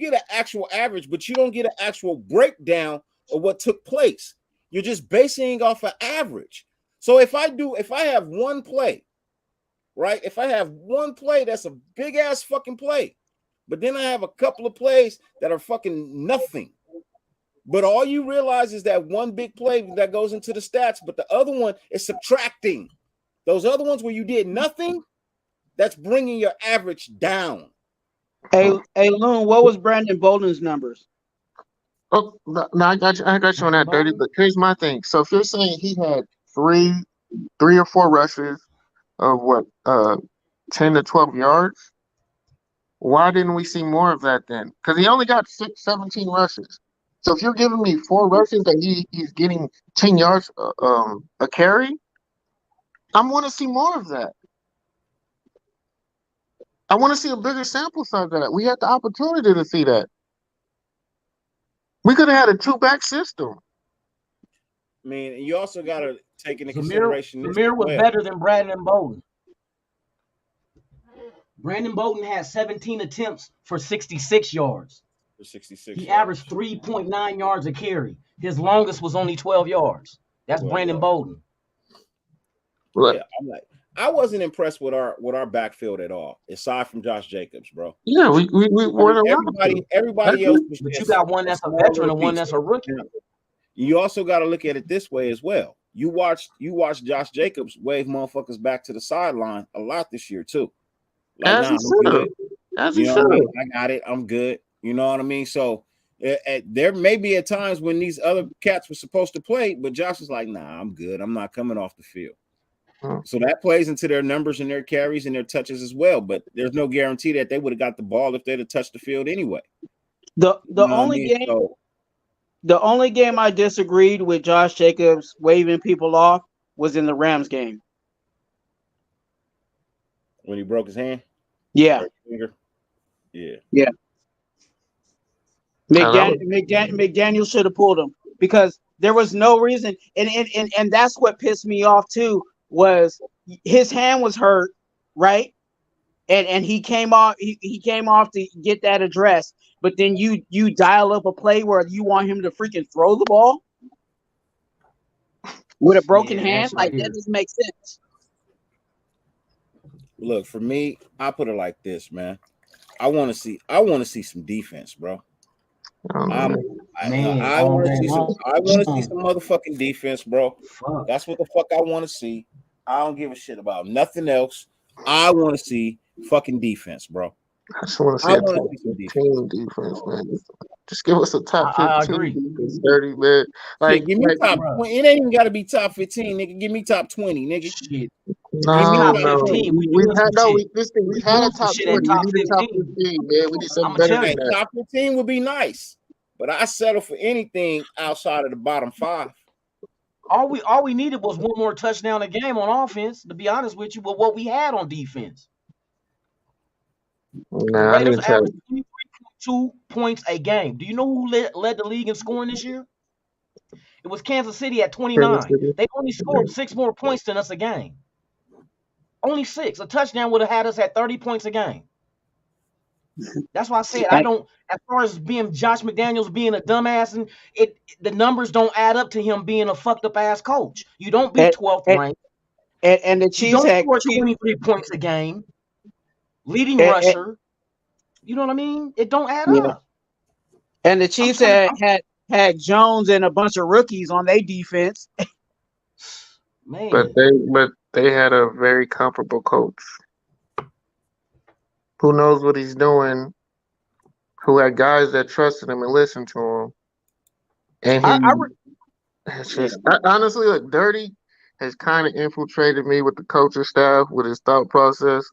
get an actual average, but you don't get an actual breakdown of what took place. You're just basing off an average. So if I have one play, right? If I have one play, that's a big ass fucking play. But then I have a couple of plays that are fucking nothing. But all you realize is that one big play that goes into the stats, but the other one is subtracting. Those other ones where you did nothing, that's bringing your average down.
Hey, Loon, what was Brandon Bolden's numbers?
Oh, no, I got you on that, Dirty. But here's my thing. So if you're saying he had three or 4 rushes of 10 to 12 yards, why didn't we see more of that then? Because he only got 17 rushes. So if you're giving me 4 rushes and he's getting 10 yards a carry, I want to see more of that. I want to see a bigger sample size of that. We had the opportunity to see that. We could have had a 2-back system.
I mean, you also got to take into consideration.
Zamir was better than Brandon Bolden. Brandon Bolden had 17 attempts for 66 yards. He averaged 3.9 yards a carry. His longest was only 12 yards. That's Brandon Bolden.
Right. Yeah, I wasn't impressed with our backfield at all, aside from Josh Jacobs, bro.
Yeah, we weren't.
Everybody else.
But you got one that's a veteran and one that's a rookie.
You also got to look at it this way as well. you watch Josh Jacobs wave motherfuckers back to the sideline a lot this year too. Like,
As he
I'm
should.
good.
As
You
he
know what I mean?
should.
I got it. I'm good. You know what I mean? So there may be at times when these other cats were supposed to play, but Josh is like, nah, I'm good. I'm not coming off the field. So that plays into their numbers and their carries and their touches as well. But there's no guarantee that they would have got the ball if they'd have touched the field anyway.
The
You know what I
only
mean?
game
So,
the only game I disagreed with Josh Jacobs waving people off was in the Rams game.
when he broke his hand,
Yeah,
or his finger, yeah.
McDaniel should have pulled him because there was no reason, and that's what pissed me off too. Was his hand was hurt, right? And he came off he came off to get that address, but then you dial up a play where you want him to freaking throw the ball with a broken hand, like that doesn't make sense.
Look, for me, I put it like this, man. I want to see some defense, bro. I want to see some motherfucking defense, bro.
Fuck.
That's what the fuck I want to see. I don't give a shit about nothing else. I want to see fucking defense, bro.
I just want to see a top 15 defense, man. Just give us a top 15
I agree.
defense, dirty, man.
Like, give me top 20. It ain't even got to be top 15, nigga. Give me top 20, nigga.
Shit.
No. We had a top 20. We need a top 15, man. We need something better than that.
Top 15 would be nice, but I settle for anything outside of the bottom 5.
All we needed was one more touchdown a game on offense, to be honest with you, with what we had on defense.
Nah,
the Raiders averaged 23.2 points a game. Do you know who led the league in scoring this year? It was Kansas City at 29. They only scored 6 more points than us a game. Only 6. A touchdown would have had us at 30 points a game. That's why I said I don't. As far as being Josh McDaniels being a dumbass, and the numbers don't add up to him being a fucked up ass coach. You don't be 12th ranked,
and the Chiefs
had 23 points a game, leading rusher. You know what I mean? It don't add up.
And the Chiefs had Jones and a bunch of rookies on their defense.
Man,
but they had a very comparable coach. Who knows what he's doing? Who had guys that trusted him and listened to him? And honestly, look, Dirty has kind of infiltrated me with the coaching staff, with his thought process.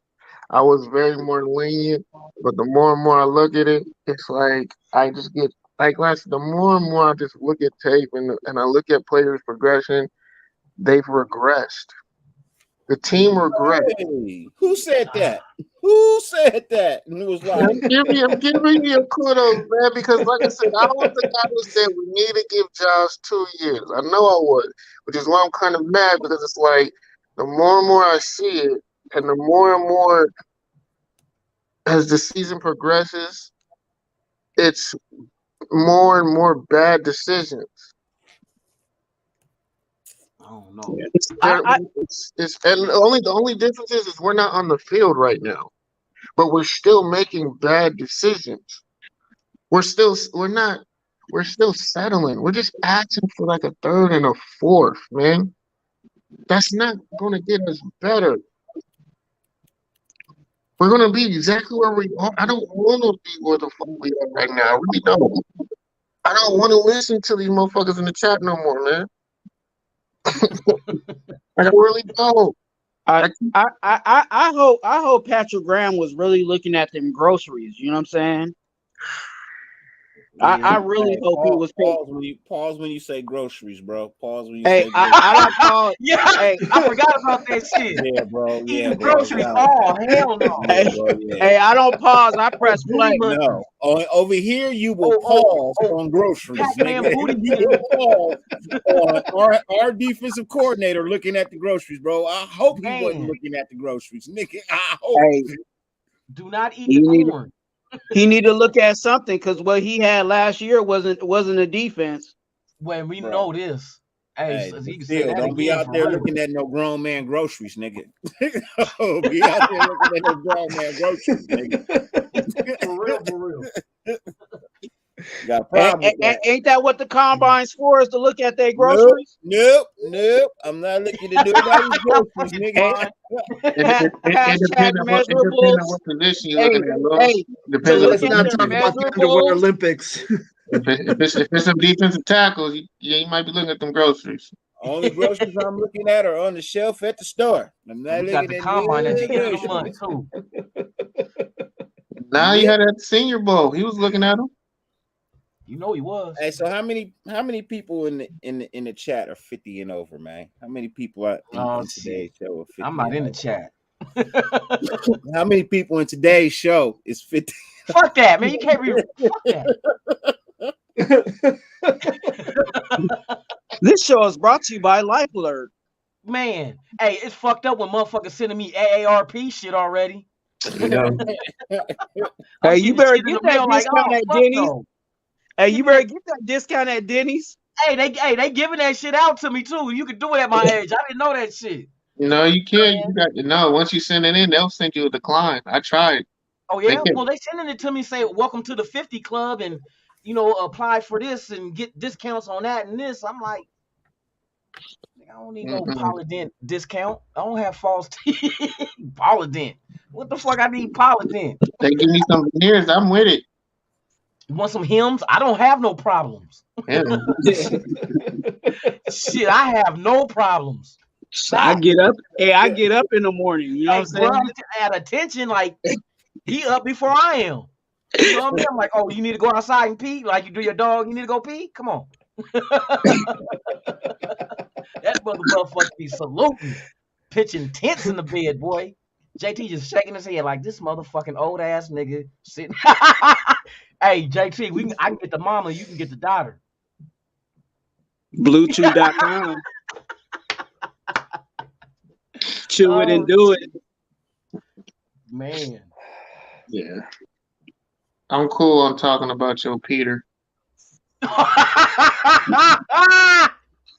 I was very more lenient, but the more and more I look at it, it's like I just get like the more and more I just look at tape and I look at players' progression, they've regressed. The team regressed.
Hey, who said that? Who said that? And it was like,
I'm giving you kudos, man, because like I said, I was the guy who said we need to give Josh 2 years. I know I would, which is why I'm kind of mad because it's like the more and more I see it, and the more and more as the season progresses, it's more and more bad decisions.
I don't know.
And the only difference is we're not on the field right now, but we're still making bad decisions. We're still settling. We're just asking for like a third and a fourth, man. That's not going to get us better. We're going to be exactly where we are. I don't want to be where the fuck we are right now. I really don't. I don't want to listen to these motherfuckers in the chat no more, man. I really don't.
I hope Patrick Graham was really looking at them groceries. You know what I'm saying? I really hope he was.
Pause when you say groceries, bro. Pause when you
say.
Groceries.
I like pause.
Yeah, hey, I forgot about that shit.
Yeah, bro.
Eating groceries. Oh hell no.
Hey, I don't pause. I press play.
No, over here you will pause on groceries. You will pause on our defensive coordinator looking at the groceries, bro. I hope he wasn't looking at the groceries, nigga. I hope.
Hey,
do not eat the corn.
He need to look at something because what he had last year wasn't a defense.
When we know this, hey,
still, don't be out there looking at no grown man groceries, nigga. Be out there looking at no grown man groceries, nigga.
For real.
You got a problem with that?
Ain't that what the combine's for? Is to look at their
Nope,
groceries?
nope. I'm not looking at nobody's groceries, nigga.
It
Hashtag
depends on
measurables.
what position you're
Hey,
looking at, Lord.
hey, to
So
Depends on
look
let's
what
at
not
their
talk
position.
about the underwear
measurables.
Olympics.
If it's some defensive tackles, you might be looking at them groceries.
Only groceries I'm looking at are on the shelf at the store. I'm not
And we got
looking
the
at
combine at
none
the
of
end of
that
the month
shit.
too.
Now you
Yep.
had that Senior Bowl. He was looking at them.
You know he was.
Hey, so how many people in the chat are 50 and over, man? How many people are in today's
Shit.
show are 50
I'm not
and
in the
over?
chat.
How many people in today's show is 50?
Fuck that, man. You can't read. Fuck that.
This show is brought to you by Life Alert.
Man, hey, it's fucked up when motherfuckers sending me AARP shit already.
Yeah.
Hey, you
getting
better
shit in
get
the
that
mail like,
discount
oh
at
fuck
Denny's.
no.
Hey,
Give
you
me
better
that.
get that discount at Denny's.
Hey, they giving that shit out to me too. You can do it at my age. I didn't know that shit.
No, you can't. You got no. Once you send it in, they'll send you a decline. I tried.
Oh
They
yeah,
can't.
well they sending it to me, say welcome to the 50 club, and apply for this and get discounts on that and this. I'm like, I don't need no
Mm-mm.
Polydent discount. I don't have false teeth. Polydent. What the fuck I need Polydent?
They give me some veneers. I'm with it.
You want some hymns? I don't have no problems.
Yeah.
Shit, I have no problems.
I
Fact.
get up. Hey, I get up in the morning. You know
Hey,
what
bro,
I'm saying?
at attention, like he up before I am. You know what I mean? I'm like, oh, you need to go outside and pee, like you do your dog. You need to go pee. Come on. That motherfucker be saluting, pitching tents in the bed, boy. JT just shaking his head like this motherfucking old ass nigga sitting. Hey, JT, I can get the mama, you can get the daughter.
Bluetooth.com. Chew it and do it.
Man.
Yeah. I'm cool on talking about your Peter.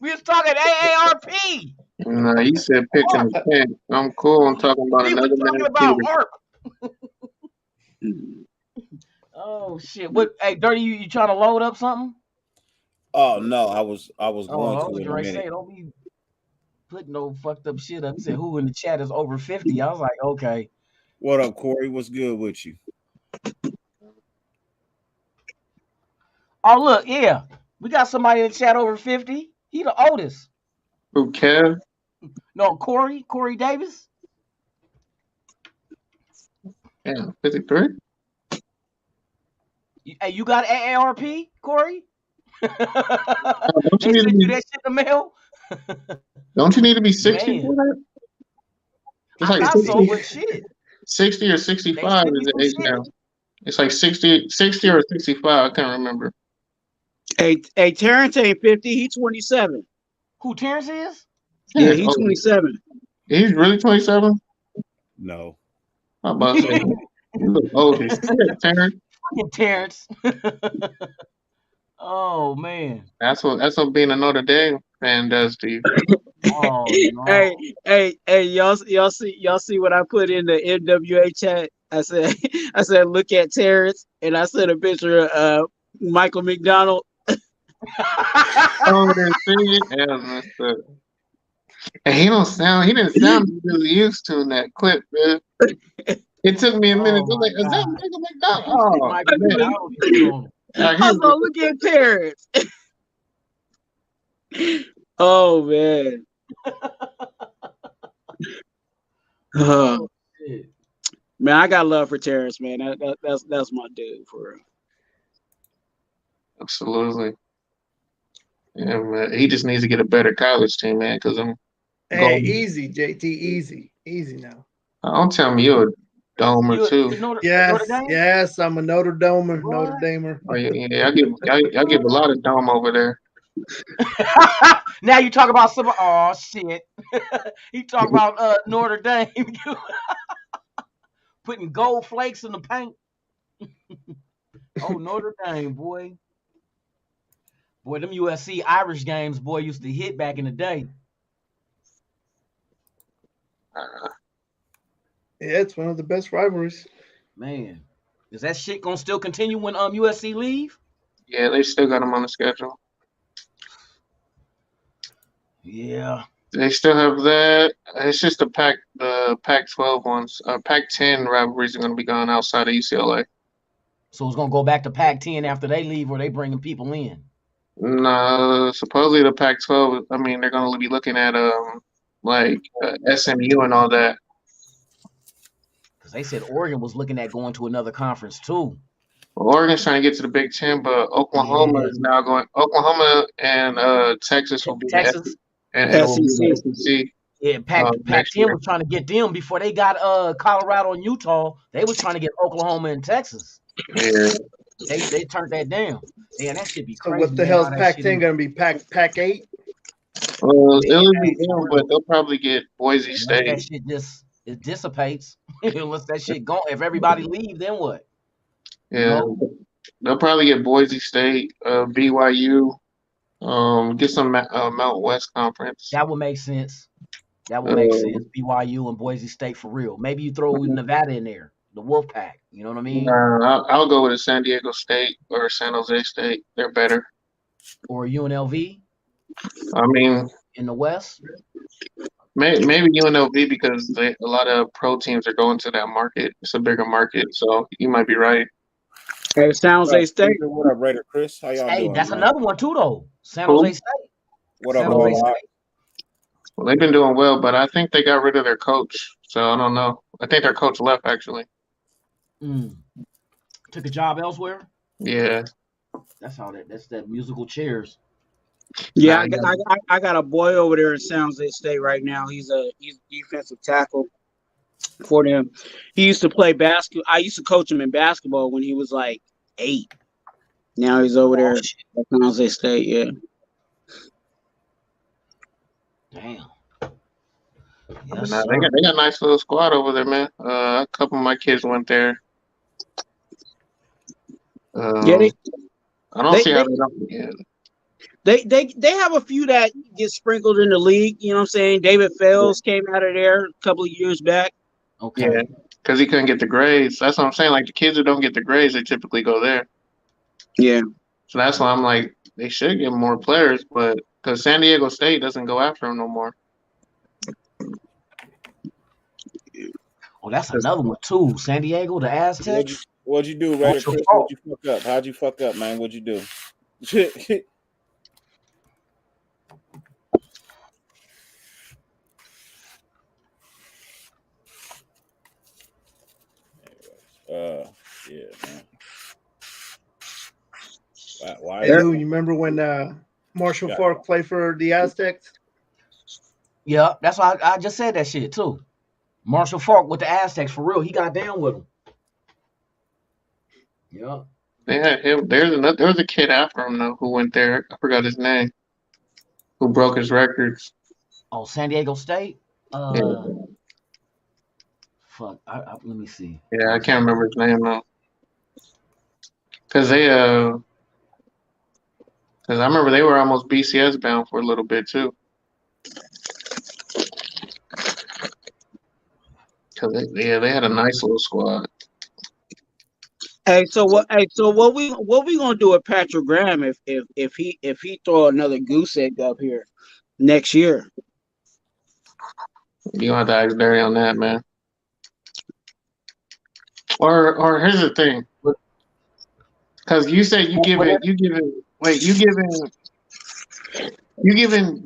We was talking AARP.
No, you said picking the pen. I'm cool on talking about
We were
another
talking
man's
about
Peter.
ARP. Oh shit! What? Hey, Dirty, you trying to load up something?
Oh no, I was
I
going
was
to in
gonna
a minute.
say, don't be putting no fucked up shit up. He said, who in the chat is over 50? I was like, okay.
What up, Corey? What's good with you?
Oh look, yeah, we got somebody in the chat over 50. He the oldest.
Who, Kev?
No, Corey Davis.
Yeah, 53.
Hey, you got AARP, Corey?
Don't
They
you need to
sent you
be?
that shit in the mail?
Don't you need to be 60
Man,
for that? It's
I
like
thought so,
60,
but shit,
60 or
they
65
sent me
is the
some
age
shit.
now. It's like 60 or 65. I can't remember.
Hey, Terrence ain't 50. He's 27.
Who Terrence is?
Yeah,
Yeah.
he's
Oh,
27.
he's really 27.
No.
I'm about to say you look old as shit, Terrence.
Fucking Terrence. Oh man.
That's what being a Notre Dame fan does to you.
Oh no.
Hey, y'all see what I put in the NWA chat? I said, look at Terrence, and I sent a picture of Michael McDonald.
Oh, they see it. Yeah, messed up. And he didn't sound as good as he used to in that clip, man. It took me a minute.
Oh
I was
my
like, is that
God.
Michael McDonald?
You see
Oh,
Michael
man.
McDonald shit on him.
I was like, look at Terrence. Oh man.
Oh shit.
Man, I got love for Terrence, man. That's my dude for real.
Absolutely. Yeah, man. He just needs to get a better college team, man, because I'm
Hey,
going.
easy, JT, easy now.
Don't tell me you're a domer,
You
too.
Notre
Yes,
Dame?
yes, I'm a Notre Damer, Notre
What?
Damer.
Oh, yeah, I give a lot of dome over there.
Now you talk about some. Oh shit. He talk about Notre Dame putting gold flakes in the paint. Oh, Notre Dame, boy. Boy, them USC Irish games, boy, used to hit back in the day.
Yeah, it's one of the best rivalries.
Man, is that shit gonna still continue when USC leave?
Yeah, they still got him on the schedule.
Yeah.
They still have that. It's just the Pac-12 ones. Pac-10 rivalries are going to be gone outside of UCLA.
So it's gonna go back to Pac-10 after they leave, or they bringing people in.
No, supposedly the Pac-12. I mean, they're going to be looking at like SMU and all that.
Because they said Oregon was looking at going to another conference too.
Oregon's trying to get to the Big Ten, but Oklahoma is now going. Oklahoma and Texas will be
Texas
and will be
SEC.
the SEC.
Yeah,
Next
Pac-10
year.
was trying to get them before they got Colorado and Utah. They was trying to get Oklahoma and Texas.
Yeah.
They turned that down. Man, that should be
So
crazy.
what the hell is Pac-10 going to be? Pac-8?
Well, it'll be them, but they'll probably get Boise
Unless
State.
that shit just it dissipates. Unless that shit go, if everybody leave, then what?
Yeah, they'll probably get Boise State, BYU, get some Mountain West Conference.
That would make sense. That would make sense. BYU and Boise State for real. Maybe you throw Nevada in there, the Wolfpack. You know what I mean?
I'll go with a San Diego State or San Jose State. They're better.
Or UNLV.
I mean,
in the West.
Maybe UNLV because a lot of pro teams are going to that market. It's a bigger market, so you might be right.
Hey, San Jose State.
What up, Raider Chris? How y'all doing?
That's
man?
another one too, though. San Jose State.
What up,
San Jose
all?
State.
Well, they've been doing well, but I think they got rid of their coach, so I don't know. I think their coach left actually.
Took a job elsewhere.
Yeah.
That's that musical chairs.
Yeah, I got a boy over there in San Jose State right now. He's defensive tackle for them. He used to play basketball. I used to coach him in basketball when he was like 8. Now he's over there at San Jose State. Yeah.
Damn.
Yes, they got a nice little squad over there, man. A couple of my kids went there. I don't see how they don't. Yeah.
They have a few that get sprinkled in the league. You know what I'm saying? David Fells came out of there a couple of years back.
Okay.
Yeah, because he couldn't get the grades. That's what I'm saying. Like the kids who don't get the grades, they typically go there.
Yeah.
So that's why I'm like, they should get more players, but because San Diego State doesn't go after them no more.
Oh, that's another one too. San Diego, the Aztecs.
What'd you do, Raider Chris? What'd you fuck up? How'd you fuck up, man? What'd you do? Yeah, man. Why
hey, Lou, you remember when Marshall Faulk played for the Aztecs?
Yeah, that's why I just said that shit too. Marshall Faulk with the Aztecs for real. He got down with him. Yeah.
They had him. There was a kid after him though who went there. I forgot his name. Who broke his records?
Oh, San Diego State.
Yeah.
Fuck. Let me see.
Yeah, I can't remember his name though. Because I remember they were almost BCS bound for a little bit too. Because they had a nice little squad.
Hey, so what we gonna do with Patrick Graham if he throw another goose egg up here next year?
You don't have to ask Barry on that, man. Or here's the thing. Because you say you giving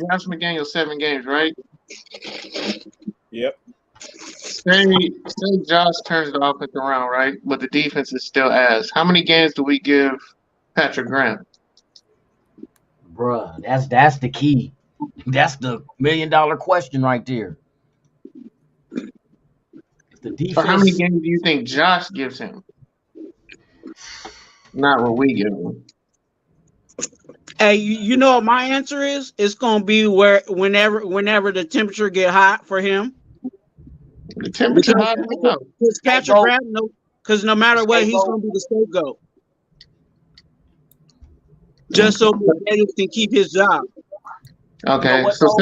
Josh McDaniel 7 games, right?
Yep.
Say Josh turns the offense around, right? But the defense is still ass. How many games do we give Patrick Graham?
Bruh, that's the key. That's the $1 million question right there. If the defense,
so how many games do you think Josh gives him? Not what we give him.
Hey, you know what my answer is? It's gonna be whenever the temperature get hot for him.
The temperature hot now.
Because Patrick Graham, because no matter what, he's gonna be the scapegoat. Just so McDaniels can keep his job.
Okay,
you know
so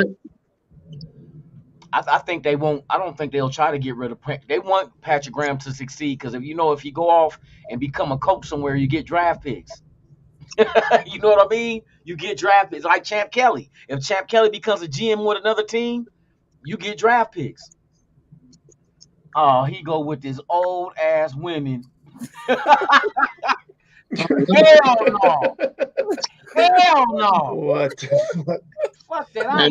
I think they won't. I don't think they'll try to get rid of. They want Patrick Graham to succeed because if you go off and become a coach somewhere, you get draft picks. You know what I mean? You get draft picks like Champ Kelly. If Champ Kelly becomes a GM with another team, you get draft picks. Oh, he go with this old ass women. Hell no. Hell no.
What the fuck?
Fuck that. I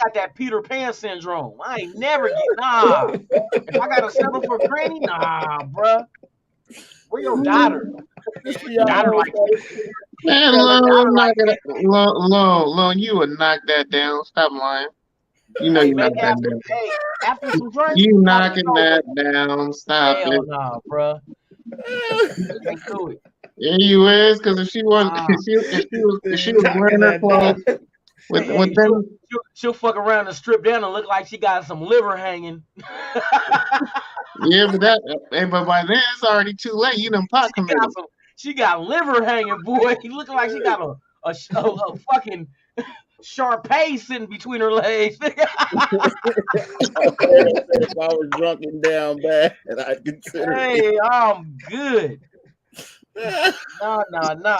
got that Peter Pan syndrome. I ain't never get nah. If I gotta settle for Granny, nah, bruh. Where your daughter? Daughter like
Man, Lone, knock it. Lone, you would knock that down. Stop lying. You know
hey,
you knock
maybe
that down.
after some drinks.
You knocking that down. Stop
Hell
it.
nah, bruh. Can't do it.
Yeah, you is, because if she was
Nah.
if she was wearing her clothes with
Hey,
them.
she'll fuck around and strip down and look like she got some liver hanging.
Yeah, but by then it's already too late. You done pot committed.
She got liver hanging, boy. He looking like she got a fucking Sharpay sitting between her legs.
If I was drunk and down bad, I'd consider
Hey, I'm good. No.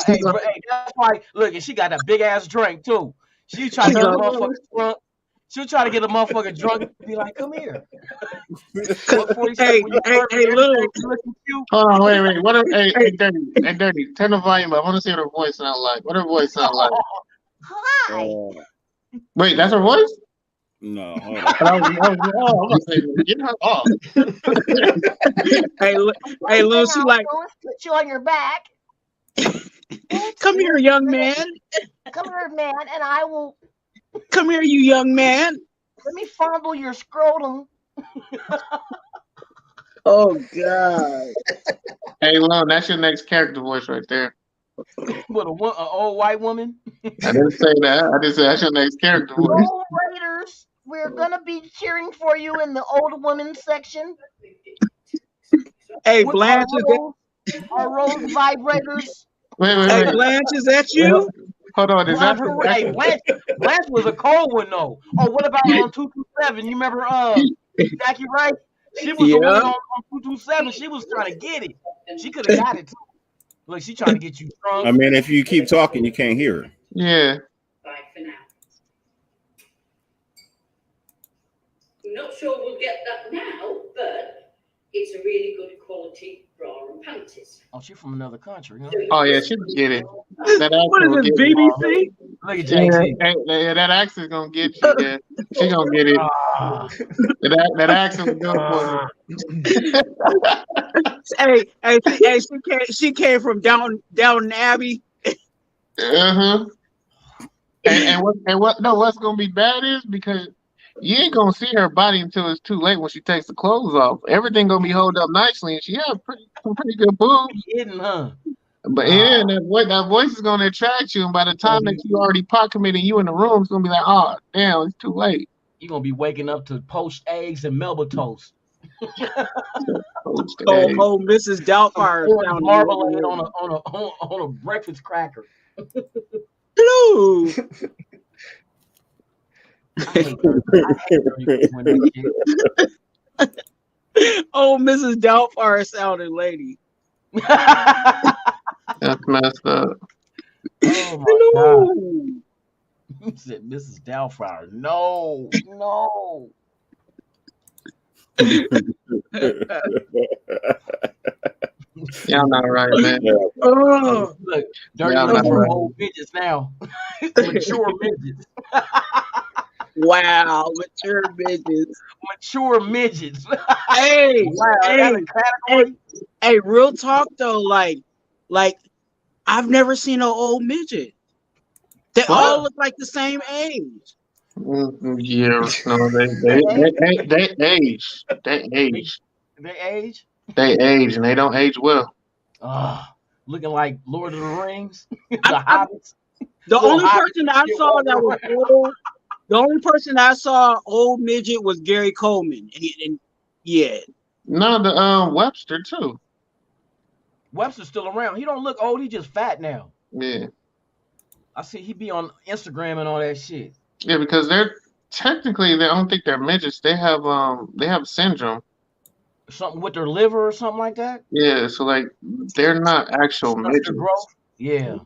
Hey, that's why. Look, and she got that big ass drink too. She try to get a motherfucker drunk. She'll try to get a motherfucker drunk and be like, "Come here."
Hey, Lou.
Hold on, wait. What? Hey, Dirty. Turn the volume up. I want to see what her voice sound like. What her voice sound like?
Hi.
Wait, that's her voice?
No, hold on.
I'm gonna say, get her off.
Hey, Lou. She like,
put you on your back.
come here, young man.
Come here, man, and I will.
Come here, you young man.
Let me fondle your scrotum.
Oh God.
Hey, Lone, that's your next character voice right there.
What an old white woman?
I didn't say that. I just said that's your next character voice.
Old Raiders, we're gonna be cheering for you in the old women section.
Hey,
What
Blanche,
Our rose vibrators.
Wait.
Hey, Blanche, is that you?
Hold on, is that
Hey, Blanche was a cold one though. Oh, what about on 227? You remember Jackie Wright? She was the one on 227. She was trying to get it. She could have got it too. Look, she trying to get you drunk.
I mean, if you keep talking, you can't hear her.
Yeah.
Bye for now. I'm not sure we'll get that now, but it's a really good quality bra and panties.
Oh, she's from another country, huh?
Oh yeah, she can get it.
What is this, BBC?
Look at JC.
Yeah, that accent's gonna get you. Yeah. She gonna get it. That accent was good for her.
Hey, she came from Downton Abbey.
Uh-huh. And what's gonna be bad is because you ain't gonna see her body until it's too late when she takes the clothes off. Everything gonna be held up nicely, and she has some pretty good boobs.
Hidden, huh?
But yeah, that voice is gonna attract you, and by the time that you already pot committed, you in the room, it's gonna be like, oh damn, it's too late.
You're gonna be waking up to poached eggs and Melba toast.
Oh, Mrs. Doubtfire.
Marmalade on a breakfast cracker.
Blue.
I hate dirty when that shit.
Oh, Mrs. Doubtfire sounding lady.
That's messed up.
Oh my God. He said Mrs. Doubtfire. No.
Y'all not right, man.
Oh.
Look, dirty looking for old midgets now. Mature midgets.
Wow, mature midgets.
Mature midgets.
Hey,
Wow,
hey, real talk though, like I've never seen an old midget. They all look like the same age.
Yeah, no, they age. They age.
They age?
They age, and they don't age well.
Looking like Lord of the Rings. The Hobbits.
The only person I saw that was old. The only person I saw old midget was Gary Coleman, and yeah.
No, the Webster too.
Webster's still around. He don't look old. He just fat now.
Yeah.
I see he be on Instagram and all that shit.
Yeah, because they're technically I don't think they're midgets. They have syndrome.
Something with their liver or something like that.
Yeah, so like they're not actual midgets.
Growth? Yeah.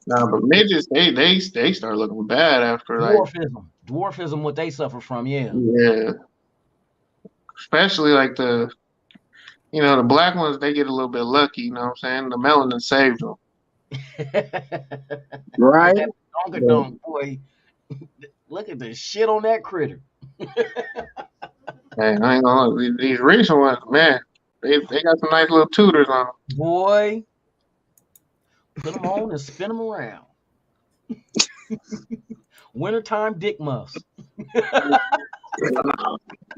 Nah, but midgets, they start looking bad after like
Dwarfism, what they suffer from, yeah.
yeah. Especially like the the black ones, they get a little bit lucky. You know what I'm saying? The melanin saved them.
Right.
That dongadonk boy. Look at the shit on that critter.
Hey, I ain't gonna lie, these recent ones, man, they got some nice little tutors on them.
Boy, put them on and spin them around. Wintertime dick muffs.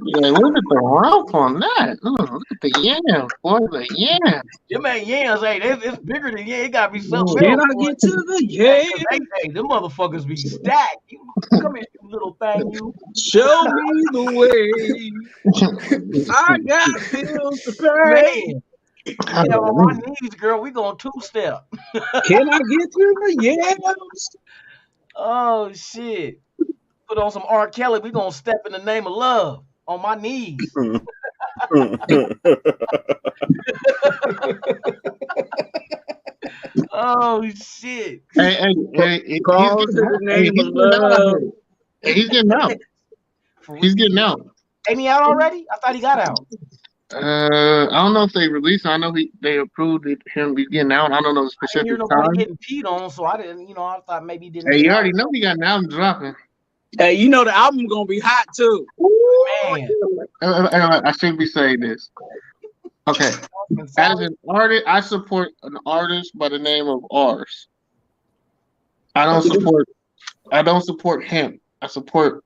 Yeah, look at the rump on that. Look at the yams, boy, the yams.
Them ain't yams, hey, it's bigger than yams. It gotta be something
Can
else.
I get to the yams?
Hey, them motherfuckers be stacked. Come here, you little thing, you.
Show me the way. I got bills to pay.
Man. Yeah, on my knees, girl, we going two-step.
Can I get to the yams?
Oh, shit. Put on some R. Kelly. We gonna step in the name of love on my knees. Oh shit!
Hey,
Call to the name of love.
Hey, he's getting out. He's getting out.
Ain't he out already? I thought he got out.
I don't know if they released. I know they approved him getting out. I don't know the specific
I didn't hear nobody getting peed on, so I didn't. I thought maybe he didn't.
Hey, you already know he got an album dropping.
Hey, you know the album gonna be hot too.
Man,
I should be saying this. Okay, as an artist, I support an artist by the name of Rs. I don't support him. I support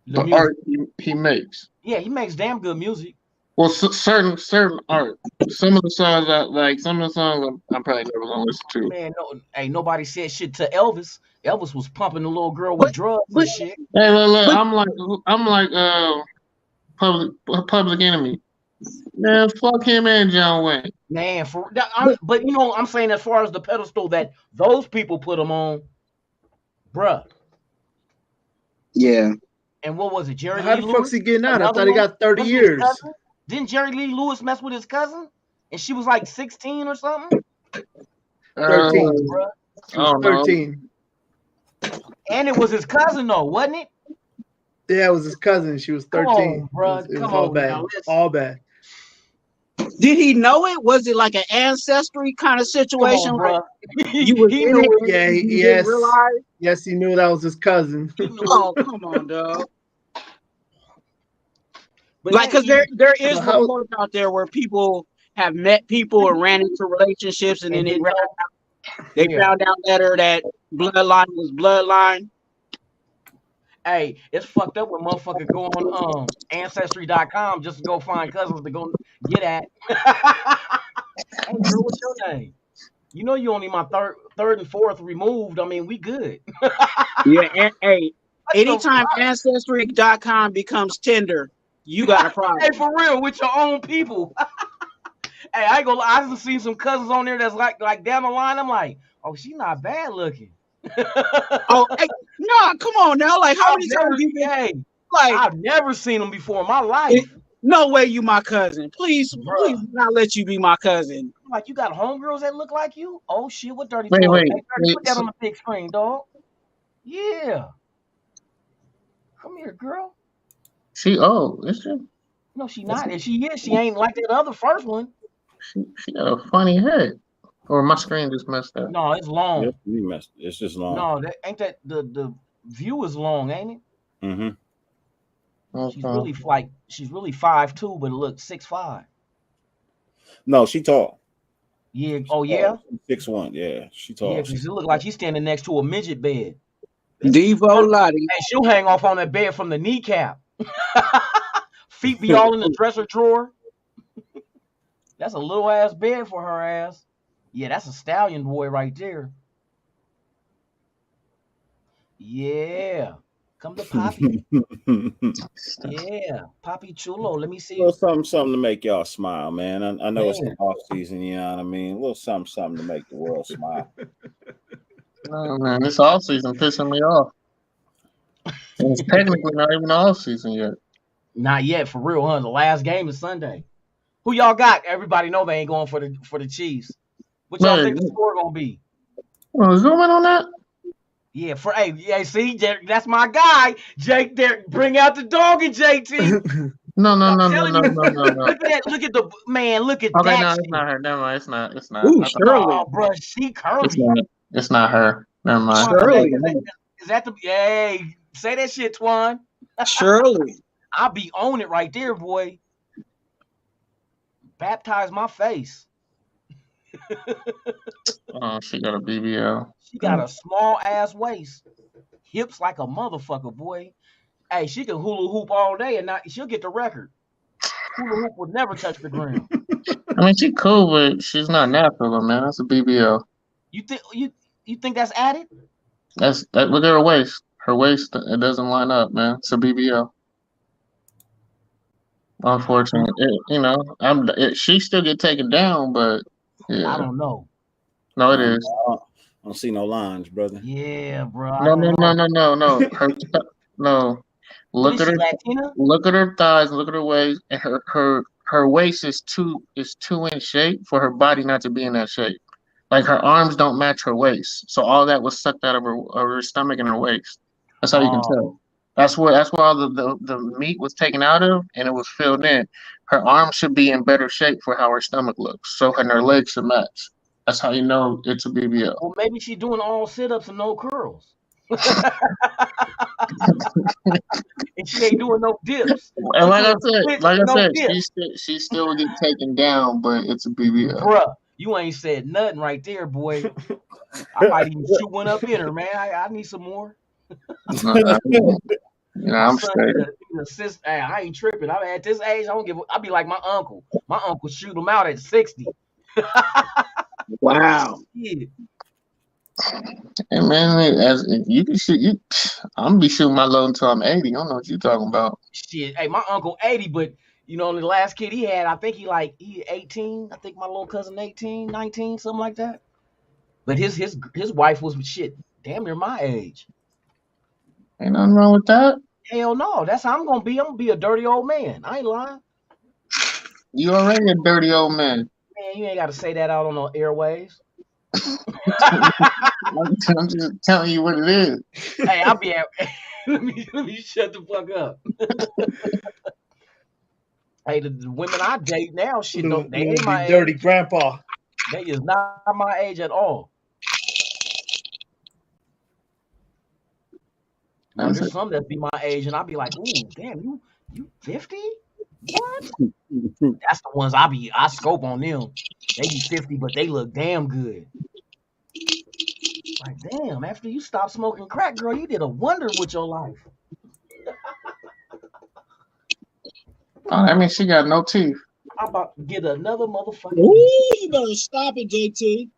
the art he makes.
Yeah, he makes damn good music.
Well, certain art. Some of the songs I'm probably never gonna listen to.
Man, nobody said shit to Elvis. Elvis was pumping the little girl with drugs and shit.
Hey, look, I'm like Public Enemy. Man, fuck him and John Wayne.
Man, but I'm saying as far as the pedestal that those people put him on, bruh.
Yeah.
And what was it, Jerry
How
Lee
the
Lewis?
fuck's he getting out? I thought he got 30 years.
Didn't Jerry Lee Lewis mess with his cousin? And she was like 16 or something?
13.
Bruh.
She was 13.
And it was his cousin, though, wasn't it?
Yeah, it was his cousin. She was 13.
Come on, bro.
It was all bad. All bad.
Did he know it? Was it like an ancestry kind of situation?
Come on,
like you were in it?
Yeah,
didn't realize?
Yes, he knew that was his cousin.
Oh, come on, dog. But like, because there is reports out there where people have met people and ran into relationships, and then they found out later that bloodline was bloodline.
Hey, it's fucked up when motherfuckers go on Ancestry.com just to go find cousins to go get at. Hey, girl, what's your name? You know you only my third and fourth removed. I mean, we good.
Yeah, and hey, anytime Ancestry.com becomes Tinder, you got a problem.
Hey, for real, with your own people. Hey, I ain't gonna lie, I just seen some cousins on there that's like down the line. I'm like, oh, she's not bad looking.
Oh, hey, no, come on now. Like, how many times you been? Like,
I've never seen them before in my life.
No way, you my cousin. Please not let you be my cousin.
Like, you got homegirls that look like you? Oh shit, what dirty?
Wait,
put that on the big screen, dog. Yeah. Come here, girl.
She old, is she?
No, she not. If she is, she ain't like that other first one.
She got a funny head. Or my screen just messed up.
No, it's long.
Yep, you messed. It's just long.
No, ain't that the view is long, ain't it?
Mm-hmm.
She's really she's really 5'2", but it looks 6'5".
No, she tall.
Yeah. Oh yeah.
6'1". Yeah, she tall.
Yeah, because it look like she's standing next to a midget bed.
Devo Lottie.
And she'll hang off on that bed from the kneecap. Feet be all in the dresser drawer. That's a little ass bed for her ass. Yeah, that's a stallion boy right there. Yeah. Come to Poppy. Yeah. Poppy Chulo. Let me see.
A little something to make y'all smile, man. I know it's the off season, you know what I mean? A little something to make the world smile.
Oh man, this off season pissing me off. And it's technically not even off season yet.
Not yet, for real, huh? The last game is Sunday. Who y'all got? Everybody know they ain't going for the Chiefs. What y'all think the score gonna be?
Oh, zoom in on that.
Yeah, see, that's my guy, Jake. There, bring out the dog and JT.
No.
Look at that. Look at the man. Look at
Okay,
that.
no,
shit.
it's not her. Never mind. It's not.
Ooh,
I thought
Shirley.
Oh, bro, she curvy.
it's not her. Never mind.
Shirley.
Is that the? Hey, say that shit, Twan.
Shirley.
I'll be on it right there, boy. Baptize my face.
Oh, she got a BBL.
She got a small ass waist, hips like a motherfucker, boy. Hey, she can hula hoop all day and not. She'll get the record. Hula hoop would never touch the ground.
I mean, she cool, but she's not natural, man. That's a BBL.
You think that's added?
Look at her waist. Her waist, it doesn't line up, man. It's a BBL. Unfortunately, she still get taken down, but yeah.
I don't know.
No, it is.
I don't see no lines, brother.
Yeah, bro.
No. No. Look at her.
Latina?
Look at her thighs. Look at her waist. And her waist is too in shape for her body not to be in that shape. Like her arms don't match her waist, so all that was sucked out of her stomach and her waist. That's how you can tell. That's where all the meat was taken out of, and it was filled in. Her arms should be in better shape for how her stomach looks, and her legs should match. That's how you know it's a BBL.
Well, maybe she's doing all sit-ups and no curls. And she ain't doing no dips.
And like I said, she still get taken down, but it's a BBL.
Bruh, you ain't said nothing right there, boy. I might even shoot one up in her, man. I need some more.
I'm straight.
I ain't tripping. I'm at this age. I'll be like my uncle. My uncle shoot him out at 60.
Wow.
Yeah.
Hey man, you can shoot, I'm gonna be shooting my load until I'm 80. I don't know what you're talking about.
Shit, hey, my uncle 80, but the last kid he had, I think he 18. I think my little cousin 18, 19, something like that. But his wife was damn near my age.
Ain't nothing wrong with that.
Hell no, that's how I'm gonna be. I'm gonna be a dirty old man. I ain't lying.
You already a dirty old man.
Man, you ain't got to say that out on the airwaves.
I'm just telling you what it is.
Hey, I'll be let me shut the fuck up. Hey, the women I date now, they ain't my
dirty
age.
grandpa.
They is not my age at all. Now, there's some that be my age, and I'll be like, ooh, damn, you 50? What? That's the ones I scope on them. They be 50, but they look damn good. Like, damn, after you stopped smoking crack, girl, you did a wonder with your life.
Oh, that means she got no teeth.
I'm about to get another motherfucker.
Ooh, you better stop it, JT.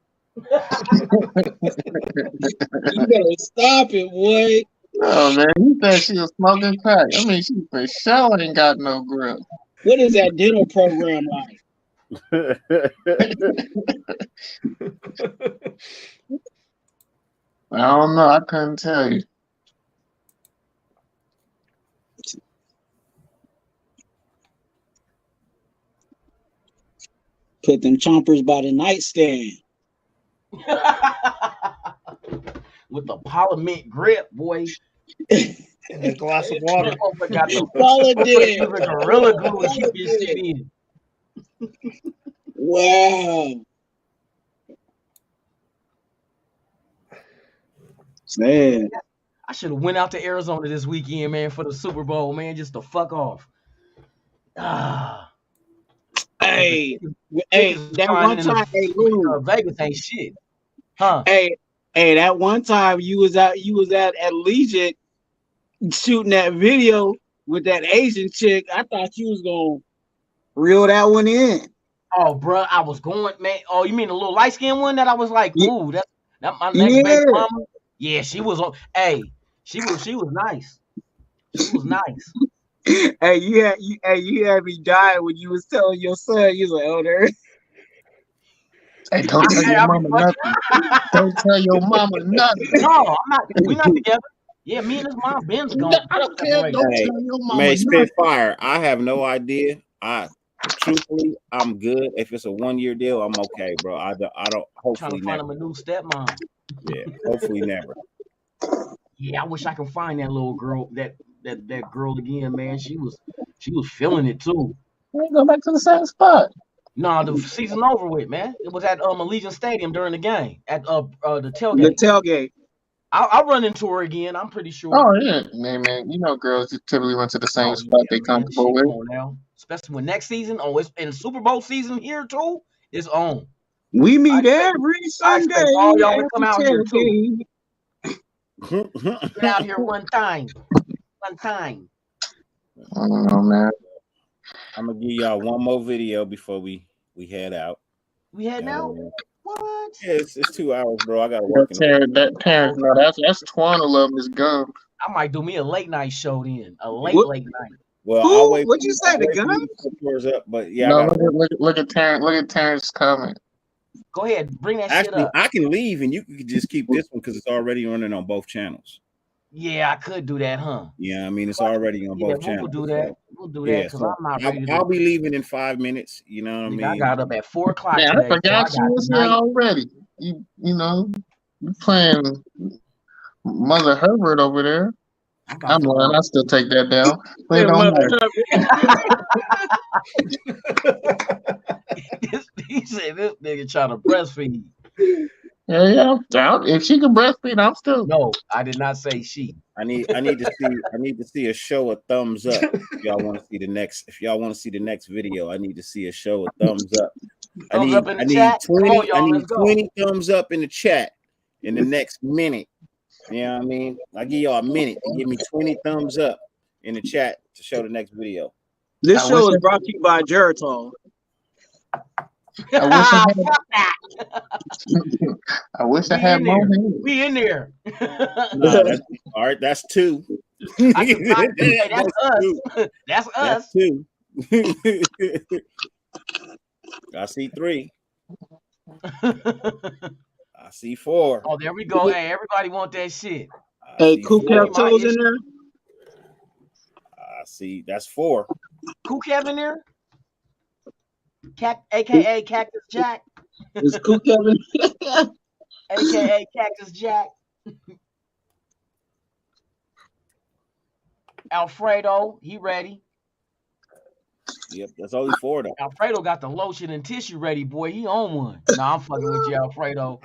You better stop it, boy.
Oh man, he said she was smoking crack. I mean, she for sure ain't got no grip.
What is that dental program like?
I don't know. I couldn't tell you.
Put them chompers by the nightstand.
With the Parliament grip, boy.
And a glass of water.
Got the Gorilla Glue to keep this shit in.
Wow. Man.
I should have went out to Arizona this weekend, man, for the Super Bowl, man, just to fuck off.
Hey, that one time,
Vegas ain't shit. Huh?
Hey, that one time you was at Allegiant shooting that video with that Asian chick. I thought you was gonna reel that one in.
Oh, bro, I was going, man. Oh, you mean the little light skinned one that I was like, ooh, that my next baby mama? Yeah, she was on. Hey, she was nice. She was nice.
Hey, you had me dying when you was telling your son. You was like, oh, there.
Hey, don't tell your mama nothing. Don't tell your mama nothing.
No, I'm not. We're not together. Yeah, me and his mom Ben's gone.
I don't care. Don't tell your mama
May
nothing.
Spitfire. I have no idea. I truthfully, I'm good. If it's a 1-year deal, I'm okay, bro. I don't.
Trying
Hopefully
to find
never.
him a new stepmom.
Yeah, hopefully never.
Yeah, I wish I could find that little girl, that girl again, man. She was feeling it too.
Go back to the same spot.
No, the season over with, man. It was at Allegiant Stadium during the game at the
The
tailgate.
tailgate.
I'll run into her again. I'm pretty sure.
Oh yeah, man. You know, girls just typically went to the same
Oh
spot
yeah,
they
man.
comfortable
Come
with.
on now. Especially when next season, it's in Super Bowl season here too. It's on.
We meet
expect-
every
I
Sunday
expect all y'all to
at
come
the
out here too.
tailgate.
Get out here one time. One time.
I don't know, man.
I'm gonna give y'all one more video before we head out.
We heading out? What?
Yeah, it's 2 hours, bro. I gotta work.
That Terrence, no, that's Twan love Miss Gum.
I might do me a late night show then. A late night.
Well,
Who?
I'll wait.
What'd you say, the
wait for
gun?
you to put yours up, but yeah,
No,
I gotta
look at Terrence. Look at Terrence's comment.
Go ahead, bring that shit
actually,
up.
I can leave and you can just keep this one because it's already running on both channels.
Yeah, I could do that, huh?
Yeah, I mean it's already on both channels.
We'll do that. We'll do that because I'm not ready to.
I'll be leaving in 5 minutes. You know what I mean?
I got up at 4 o'clock
Man,
today.
I forgot you was here already. You know, you playing Mother Herbert over there. I'm lying. I still take that down. But it don't matter.
He said this nigga trying to breastfeed.
Yeah. If she can breastfeed, I'm still.
No, I did not say she.
I need to see a show a thumbs up. If y'all want to see the next, video, I need to see a show a thumbs up. I need 20 thumbs up in the chat in the next minute. You know what I mean? I give y'all a minute to give me 20 thumbs up in the chat to show the next video.
This show is brought to you by Geritol.
I wish I had more.
We in there.
All right, that's 2.
That's us. That's us.
2. I see 3. I see 4.
Oh, there we go. Hey, everybody want that shit.
Hey, Cool Kev Toes in there.
I see. That's 4.
Cool Kev in there. AKA Cactus Jack.
Is Cool Kevin?
AKA Cactus Jack. Alfredo, he ready.
Yep, that's only 4 though.
Alfredo got the lotion and tissue ready, boy. He on one. Nah, I'm fucking with you, Alfredo.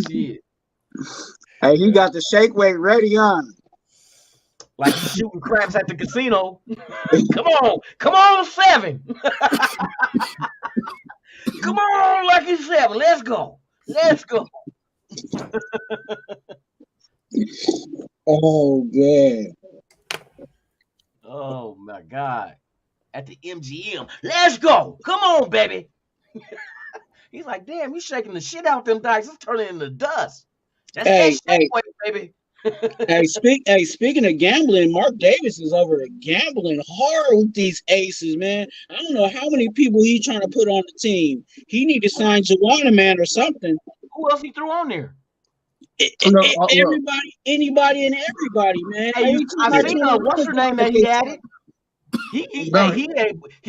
Shit.
Hey, he got the shake weight ready on.
Like he's shooting craps at the casino. Come on, 7. Come on, Lucky 7. Let's go.
Oh, good.
Oh my God. At the MGM. Let's go. Come on, baby. He's like, damn, you shaking the shit out them dice. It's turning into dust. That's that weight, baby.
Speaking of gambling, Mark Davis is over there gambling hard with these aces, man. I don't know how many people he's trying to put on the team. He need to sign Juwana, man, or something.
Who else he threw on there?
Anybody and everybody, man.
Hey, I seen what's her name that he added. He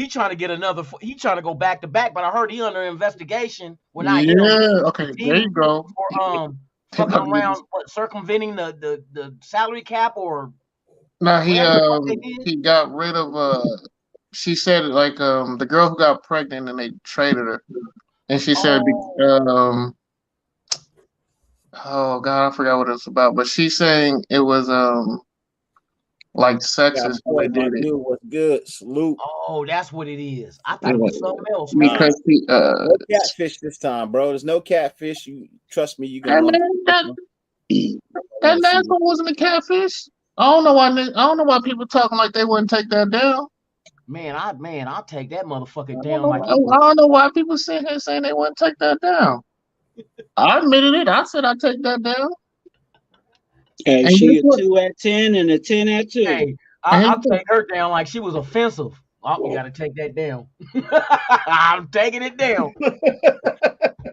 trying to get another. He trying to go back to back, but I heard he under investigation.
Okay, there you go.
For fucking around, circumventing the salary cap or.
No, he got rid of. She said the girl who got pregnant and they traded her, and she said oh God, I forgot what it's about, but she's saying it was like sexist.
Boy, my dude was good. Salute.
Oh, that's what it is. I thought it was something else.
Because
no catfish this time, bro. There's no catfish. You trust me. You got
that last one wasn't a catfish. I don't know why people talking like they wouldn't take that down.
Man, I'll take that motherfucker down.
I don't know why people sitting here saying they wouldn't take that down. I admitted it. I said I'd take that down.
Hey, she a 2 at 10 and a 10 at 2.
Hey, I'll take her down like she was offensive. Oh, you got to take that down. I'm taking it down.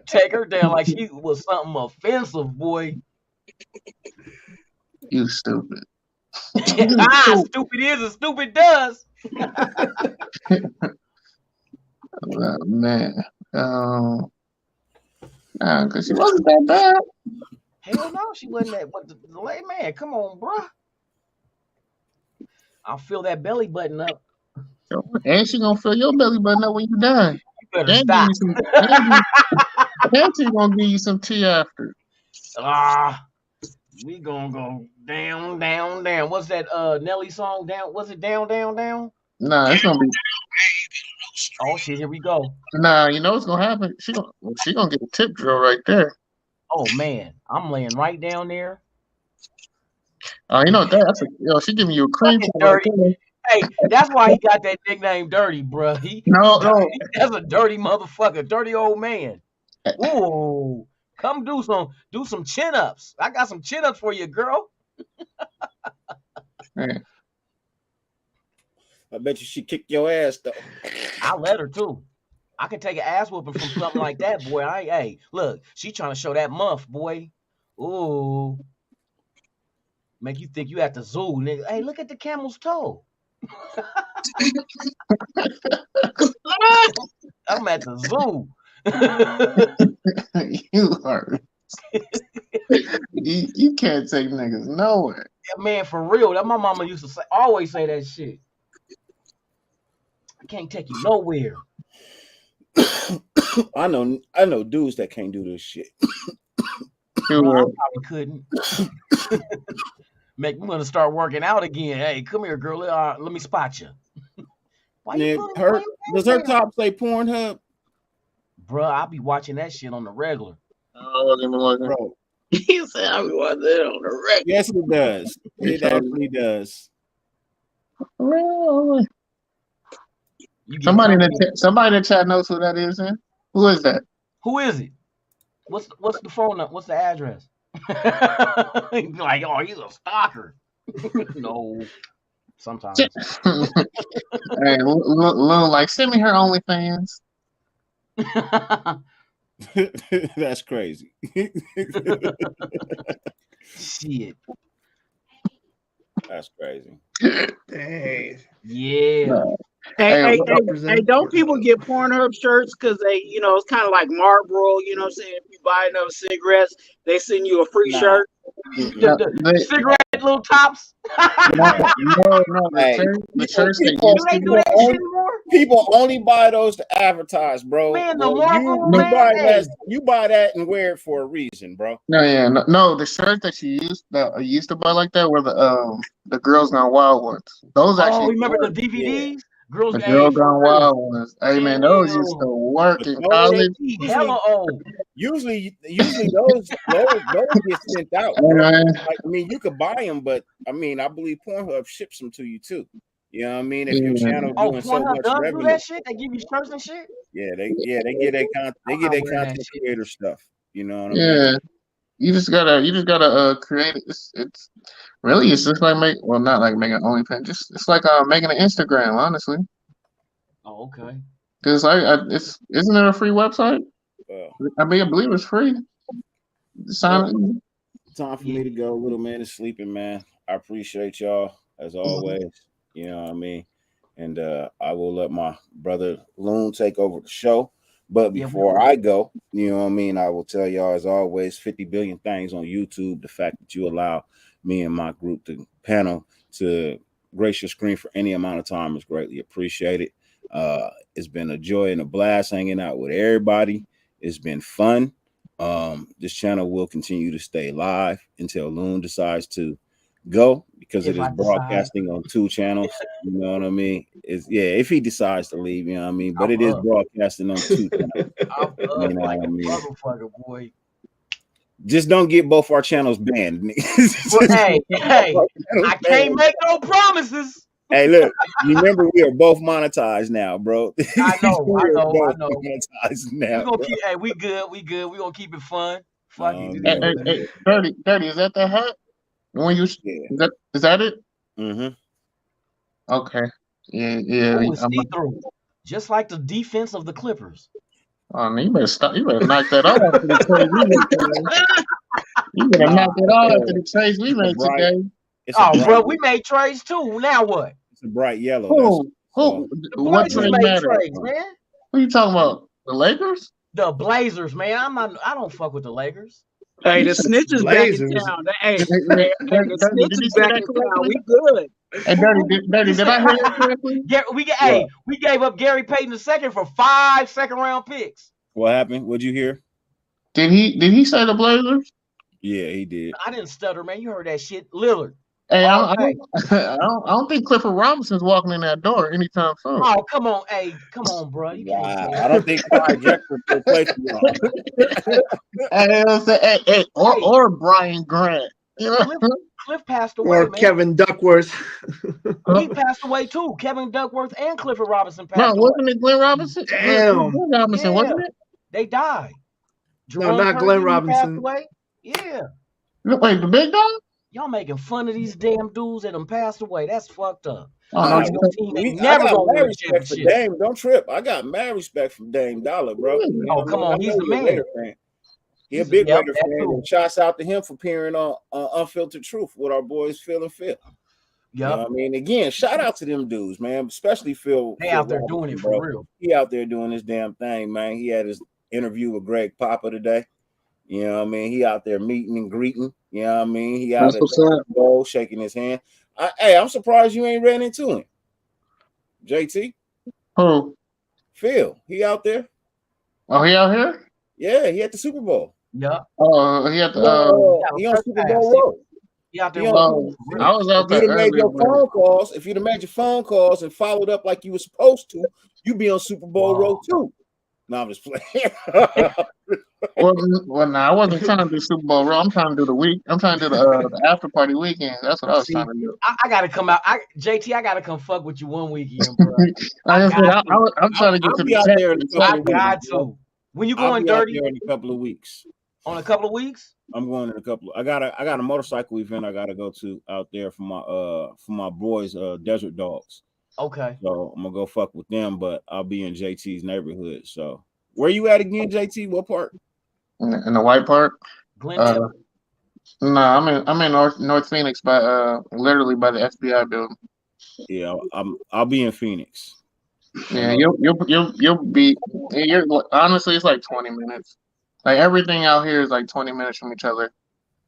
Take her down like she was something offensive, boy.
You stupid.
Stupid is and stupid does.
Man. Because she wasn't that bad.
Hell no, she wasn't that. But the lay man, come on, bruh. I'll fill that belly button up.
And she gonna fill your belly button up when you done.
You better
And
stop.
and she gonna give you some tea after.
We gonna go down, down, down. What's that Nelly song? Down, was it down, down, down?
Nah, it's gonna be.
Oh shit, here we go.
Nah, you know what's gonna happen? She gonna get a tip drill right there.
Oh man, I'm laying right down there.
You know that's she giving you a cream right there.
Hey, that's why he got that nickname Dirty, bro.
No.
That's a dirty motherfucker, dirty old man. Ooh, come do some chin ups. I got some chin ups for you, girl.
I bet you she kicked your ass though.
I let her too. I can take an ass whooping from something like that, boy. Hey, look, she trying to show that muff, boy. Ooh, make you think you at the zoo, nigga. Hey, look at the camel's toe. I'm at the zoo.
You are. you can't take niggas nowhere.
Yeah, man, for real. That my mama used to always say that shit. I can't take you nowhere.
I know dudes that can't do this shit.
Bro, I probably couldn't. Make me want to start working out again. Hey, come here, girl. Let me spot you. Why you
does her top say Pornhub?
Bro, I'll be watching that shit on the regular.
Bro.
He said I'll be watching it on the regular.
Yes, it does. It actually does.
Really? Somebody in the chat knows who that is, man. Who is that?
Who is it? What's the phone number? What's the address? Like, oh, he's a stalker. No. Sometimes.
Hey, Lil, like, send me her OnlyFans.
That's crazy.
Shit.
That's crazy.
Hey.
Yeah.
Hey, don't people get Pornhub shirts because they, it's kind of like Marlboro, you know what I'm saying? If you buy enough cigarettes, they send you a free shirt.
The cigarette little tops.
People only buy those to advertise, bro.
Man,
you buy that and wear it for a reason, bro.
No. The shirts that I used to buy like that were the Girls Gone Wild ones. Those actually.
Remember the DVDs?
Yeah.
Girls
Gone Wild ones. Hey man, those used to work in college.
Hella old.
Usually those get sent out. Like, I mean, you could buy them, but I mean, I believe Pornhub ships them to you too. You know what I mean? If your channel doing so much revenue,
do that shit. They give you shirts and shit.
Yeah, they get their content creator stuff. You know what I mean?
You just gotta create it. It's really it's just like not like making OnlyFans. It's like making an Instagram, honestly.
Oh, okay.
Cause isn't it a free website? I believe it's free.
Time for me to go. Little man is sleeping, man. I appreciate y'all as always. You know what I mean? And I will let my brother Loon take over the show. But before I go, you know what I mean, I will tell y'all as always, 50 billion things on YouTube. The fact that you allow me and my group, the panel, to grace your screen for any amount of time is greatly appreciated. It's been a joy and a blast hanging out with everybody. It's been fun. This channel will continue to stay live until Loon decides to go, because it is broadcasting on 2 channels. You know what I mean? If he decides to leave, you know what I mean? But it is broadcasting on 2 channels.
You know what I mean? Motherfucker, boy.
Just don't get both our channels banned.
Well, hey, I can't make no promises.
Hey, look, remember we are both monetized now, bro.
I know.
Monetized now.
We good. We gonna keep it fun. Fuck it.
Hey, Dirty, is that the hat? When you is that it?
Mm-hmm.
Okay. Yeah.
It's see-through. Just like the defense of the Clippers.
Oh man, you better stop. You better knock that off after the trade we made today. You better knock it off after the trades we made today.
It's a
Oh,
bright.
bro, we made trades too. Now what?
It's a bright yellow.
Who?
The
What
Blazers
trade
made
matter?
trades, man.
Who you talking about? The Lakers?
The Blazers, man. I don't fuck with the Lakers.
Hey,
You
the
said
snitch is back in
Blazers.
town. Hey,
Dirty,
the snitch
did you
is
say
back
that
in town.
correctly?
We good.
Hey, Dirty, did I hear that correctly?
We gave up Gary Payton II for 5 second-round picks.
What happened? What'd you hear?
Did he say the Blazers?
Yeah, he did.
I didn't stutter, man. You heard that shit. Lillard.
Hey,
All
I
day.
don't think Clifford Robinson's walking in that door anytime soon.
Oh, come on. Hey, come on, bro. You can't
Wow.
say
I don't think Clyde Drexler will play for y'all.
Or Brian Grant. You know?
Cliff passed away,
Or
man.
Kevin Duckworth.
He passed away too. Kevin Duckworth and Clifford Robinson
Bro,
passed away.
wasn't it Glenn Robinson?
Damn.
Glenn Robinson,
Yeah.
wasn't it?
They died.
No,
Jerome
not
Kersey,
Glenn
he
Robinson.
passed away. Yeah.
Wait, the big dog?
Y'all making fun of these damn dudes that done passed away. That's fucked up.
Oh,
Nah,
no,
Your team ain't
I
never
got
gonna
mad
win a
respect for
championship.
Dame. Don't trip. I got mad respect for Dame Dollar, bro. You know
Oh,
what I
come
mean?
on.
I
He's
know
the
you're a
man.
Raider fan. He a big
Yep,
Raider
that
fan,
too.
and shouts out to him for appearing on Unfiltered Truth with our boys Phil and Phil. You know
Yep.
what I mean? Again, shout out to them dudes, man. Especially Phil.
They
Phil
out there
Robinson,
doing it
bro.
for real.
He out there doing this damn thing, man. He had his interview with Greg Papa today. You know what I mean? He out there meeting and greeting. You know what I mean? He out
That's
at
what's
the
up.
bowl, shaking his hand. Hey, I'm surprised you ain't ran into him. JT,
Who?
Phil, he out there.
Oh, he out here?
Yeah, he at the Super Bowl.
Yep.
Oh, he at the.
He on Super Bowl road.
He out there
He
with
on-
for real.
I was out
If
there
you'd have made
earlier.
your phone calls, if you'd have made your phone calls and followed up like you were supposed to, you'd be on Super Bowl
Wow.
road too. No, I'm just playing.
Well, no, I wasn't trying to do Super Bowl row. I'm trying to do the week. I'm trying to do the after party weekend. That's what I was
See,
trying to do.
I gotta come out. JT, I gotta come fuck with you one weekend, bro.
Like I said,
got to.
I'm trying to get
I'll
to
be
the
out
chat.
there in a
I
couple of
got
weeks. bro.
to. When you
I'll
going
be out
dirty
there in a couple of weeks.
on a couple of weeks?
I'm going in a couple. I got a motorcycle event I gotta go to out there for my boys, Desert Dogs.
Okay.
So I'm gonna go fuck with them, but I'll be in JT's neighborhood. So where you at again, JT? What part?
In the white part.
Glen
Uh,
Tip.
no, I'm in North Phoenix by literally by the FBI building.
Yeah, I'll be in Phoenix.
Yeah, you'll be. You're honestly, it's like 20 minutes. Like everything out here is like 20 minutes from each other.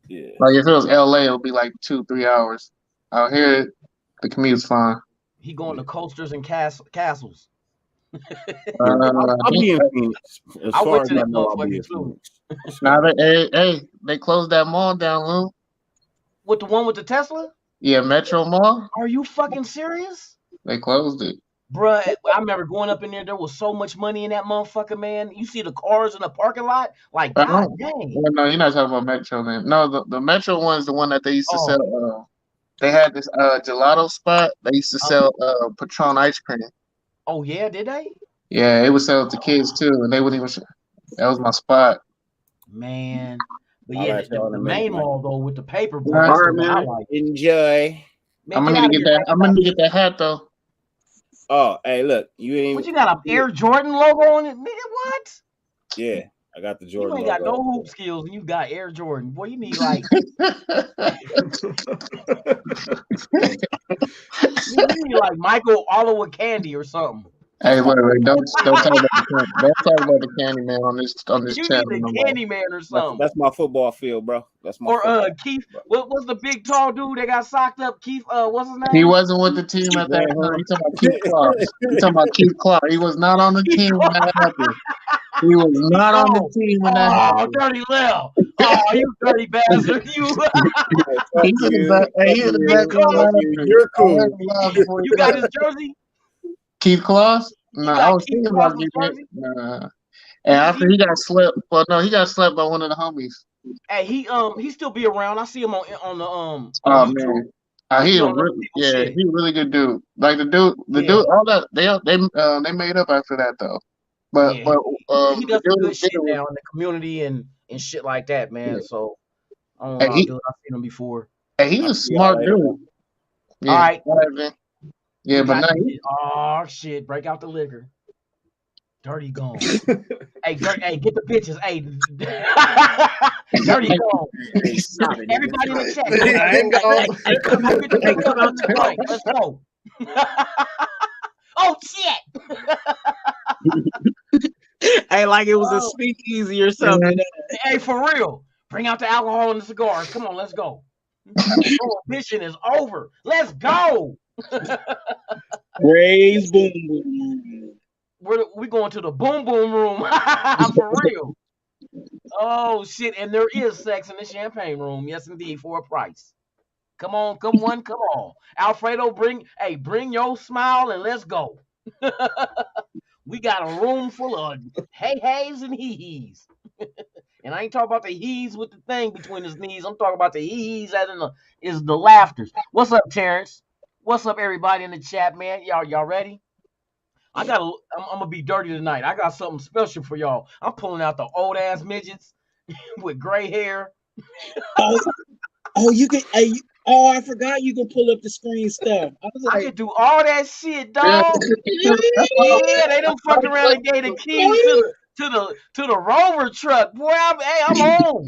Yeah.
Like if it was LA, it would be like 2-3 hours. Out here, the commute's fine.
He going to coasters and castles.
I'll be in Phoenix. As
I
far
went
as
to
I
that
know, I'll be in
motherfucker too.
Phoenix.
Now they closed that mall down, Lou.
With the one with the Tesla?
Yeah, Metro Mall.
Are you fucking serious?
They closed it.
Bruh, I remember going up in there. There was so much money in that motherfucker, man. You see the cars in the parking lot? Like,
I
god
don't-
dang.
Well, no, you're not talking about Metro then. No, the Metro one's the one that they used to
Oh.
sell. They had this gelato spot. They used to sell Patron ice cream.
Oh, yeah, did they?
Yeah, they would sell it to kids too, and they wouldn't even. That was my spot.
Man. But
I'll
yeah,
let y'all in
the
a
main
minute,
mall, though, with the paper, bro,
All
that's
right,
the one I
man.
like.
Enjoy.
Man,
I'm
get
gonna
out
need
of
to
here,
get that.
man.
I'm gonna need to get that hat though.
Oh, hey, look, you ain't
What,
even.
you got an Air Jordan logo on it? Nigga, what?
Yeah, I got the Jordan.
You ain't got no
logo.
hoop skills and you got Air Jordan. Boy, you need like you need like Michael Oliver Candy or something.
Hey, wait, don't talk about the candy man on this
You
channel
need
no
the
more.
Candy Man or something.
That's my football field, bro. That's my.
Or
football
Keith,
field, bro.
what's the big tall dude that got socked up? Keith, what's his name?
He wasn't with the team at that
Van
time.
Horn.
You talking about Keith Clark? You talking about Keith Clark? He was not on the team when that happened. He was not on the team when that happened.
Dirty Lil. Oh, you dirty bastard. You
He was in the back. Hey, he was in the back of the
You're cool.
you got his jersey?
Keith Claus? No,
got
I was
Keith
thinking about
Claus's
getting it. Nah. And after he got slept, well, no, he got slept by one of the homies.
Hey, he still be around. I see him on the
Oh
YouTube.
man,
He
he a
on other
really,
people's shit.
he a really good dude. Like the dude, all that they made up after that though. But
Yeah,
but
he does
the
some
dude-
good shit
dude-
now in the community and shit like that, man.
Yeah.
So I don't
Hey,
know, dude. I've seen him before.
Hey, he's a smart dude. Yeah,
All right.
man. Yeah, but now
oh shit, break out the liquor. Dirty gone. Hey, get the bitches. Hey, Dirty go.
Hey, stop it, nigga.
Everybody in the chat.
I ain't go.
Hey, come out, hey, come out the
Drink. Let's go. Oh shit.
Hey, like it was a
Oh.
speakeasy or something.
Hey, for real. Bring out the alcohol and the cigars. Come on, let's go. Prohibition is over. Let's go.
Praise boom boom.
We're going to the boom boom room. For real. Oh shit. And there is sex in the champagne room. Yes, indeed, for a price. Come on, come on. Alfredo, bring your smile and let's go. We got a room full of hey-heys and hee-hees. And I ain't talking about the he's with the thing between his knees. I'm talking about the he's as in the laughters. What's up, Terrence? What's up, everybody in the chat, man? Y'all ready? I'm gonna be dirty tonight. I got something special for y'all. I'm pulling out the old ass midgets with gray hair.
Oh, you can. Oh, I forgot you can pull up the screen stuff. I was
I
like,
can do all that shit, dog. Yeah, they done fucked around and gave the keys to the Rover truck. Boy, I'm home.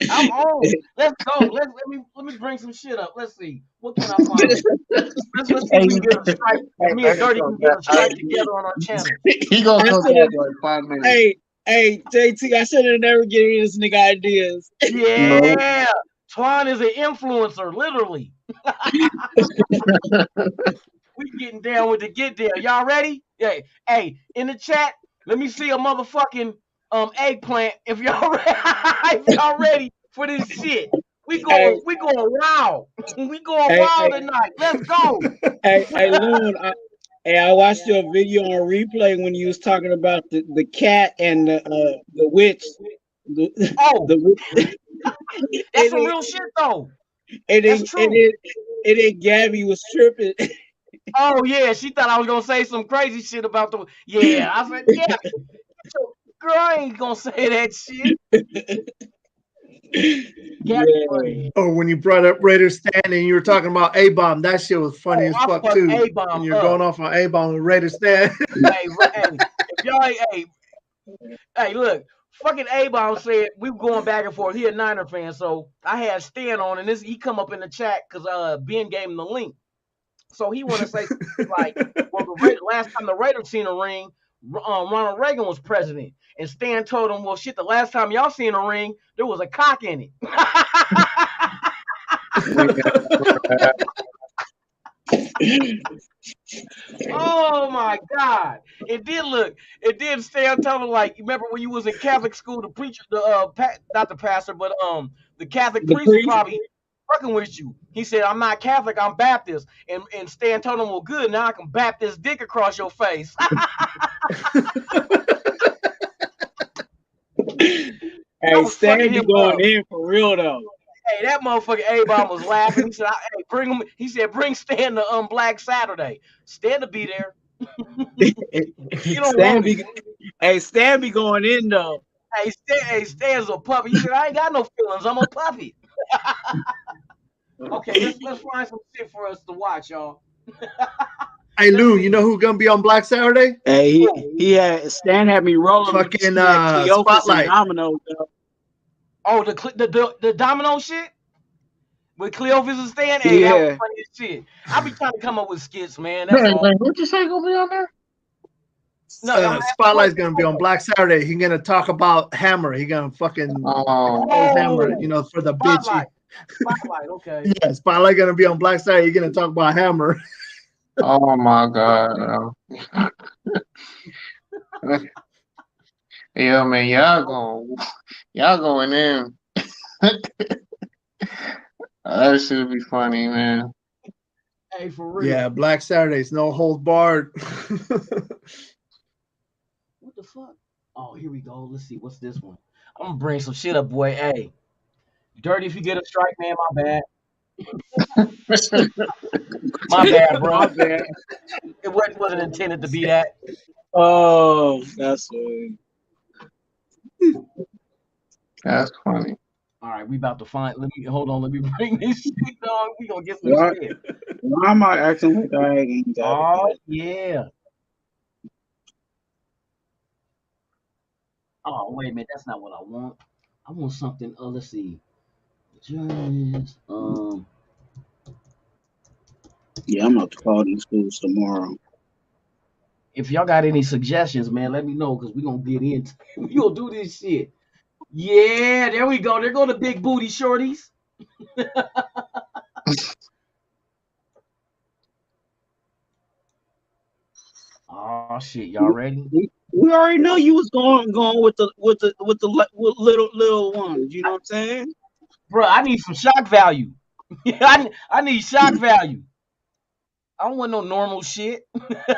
I'm home. Let's go. Let me bring some shit up. Let's see. What can I find? Let's see if we can get a strike. Me and Dirty can get a strike together on our channel.
He gonna come back like 5 minutes.
hey, JT, I should have never given this nigga ideas.
Yeah. Twan is an influencer, literally. We getting down with the get there. Y'all ready? Yeah. Hey, in the chat, let me see a motherfucking eggplant if y'all ready for this shit. We going wild. We going wild tonight. Let's go.
Hey, Loon, I watched your video on replay when you was talking about the cat and the witch.
That's some real shit though.
That's true. And Gabby was tripping.
Oh yeah, she thought I was gonna say some crazy shit about the. Yeah, I said, yeah, girl, I ain't gonna say that shit.
Yeah. Oh, when you brought up Raider Stand and you were talking about A-Bomb, that shit was funny as fuck too.
A-Bomb
when you're going off on A-Bomb with Raider Stand.
If y'all, hey, look, fucking A-Bomb said we were going back and forth. He a Niner fan, so I had Stan on, and he come up in the chat because Ben gave him the link. So he want to say like, well, last time the Raiders seen a ring, Ronald Reagan was president, and Stan told him, well, shit, the last time y'all seen a ring, there was a cock in it. Oh my God! It did Stan told him like, remember when you was in Catholic school, the preacher, not the pastor, but the Catholic priest was probably working with you. He said, I'm not Catholic, I'm Baptist. And Stan told him, well, good, now I can bap this dick across your face.
Hey, Stan be going in for real though.
Hey, that motherfucker A-Bomb was laughing. He said, hey, bring him. He said, bring Stan to Black Saturday. Stan to be there.
Stan be going in though.
Hey, Stan's a puppy. He said, I ain't got no feelings. I'm a puppy. Okay, let's find some shit for us to watch, y'all.
Hey Lou, you know who's gonna be on Black Saturday?
Hey, Stan had me rolling
fucking Spotlight.
Domino,
oh, the domino shit with Cleophas and Stan. Hey, that was funny as shit. I be trying to come up with skits, man. That's all.
What you say gonna be on there?
No,
Spotlight's gonna be on Black Saturday. He's gonna talk about Hammer. He's gonna fucking Hammer, for the bitchy.
Spotlight, okay.
Yeah, Spotlight gonna be on Black Saturday. You're gonna talk about Hammer.
Oh my God. Yeah, man, y'all going in. That should be funny, man.
Hey, for real.
Yeah, Black Saturdays, no holds barred.
What the fuck? Oh, here we go. Let's see. What's this one? I'm gonna bring some shit up, boy. Hey, Dirty, if you get a strike, man, my bad. My bad, bro.
My bad.
It wasn't intended to be that.
Oh, that's funny.
That's funny.
All right, we about to find. Let me bring this shit, dog. We gonna get some shit.
Why am I acting like I ain't got
Oh
it?
yeah. Oh wait a minute, that's not what I want. I want something. Let's see. Germans.
Yeah, I'm about to call these schools tomorrow.
If y'all got any suggestions, man, let me know because we gonna get into. We gonna do this shit. Yeah, there we go. There go the big booty shorties. Oh shit, y'all ready?
We already know you was going with the little ones. You know what I'm saying?
Bro, I need some shock value. I need shock value. I don't want no normal shit.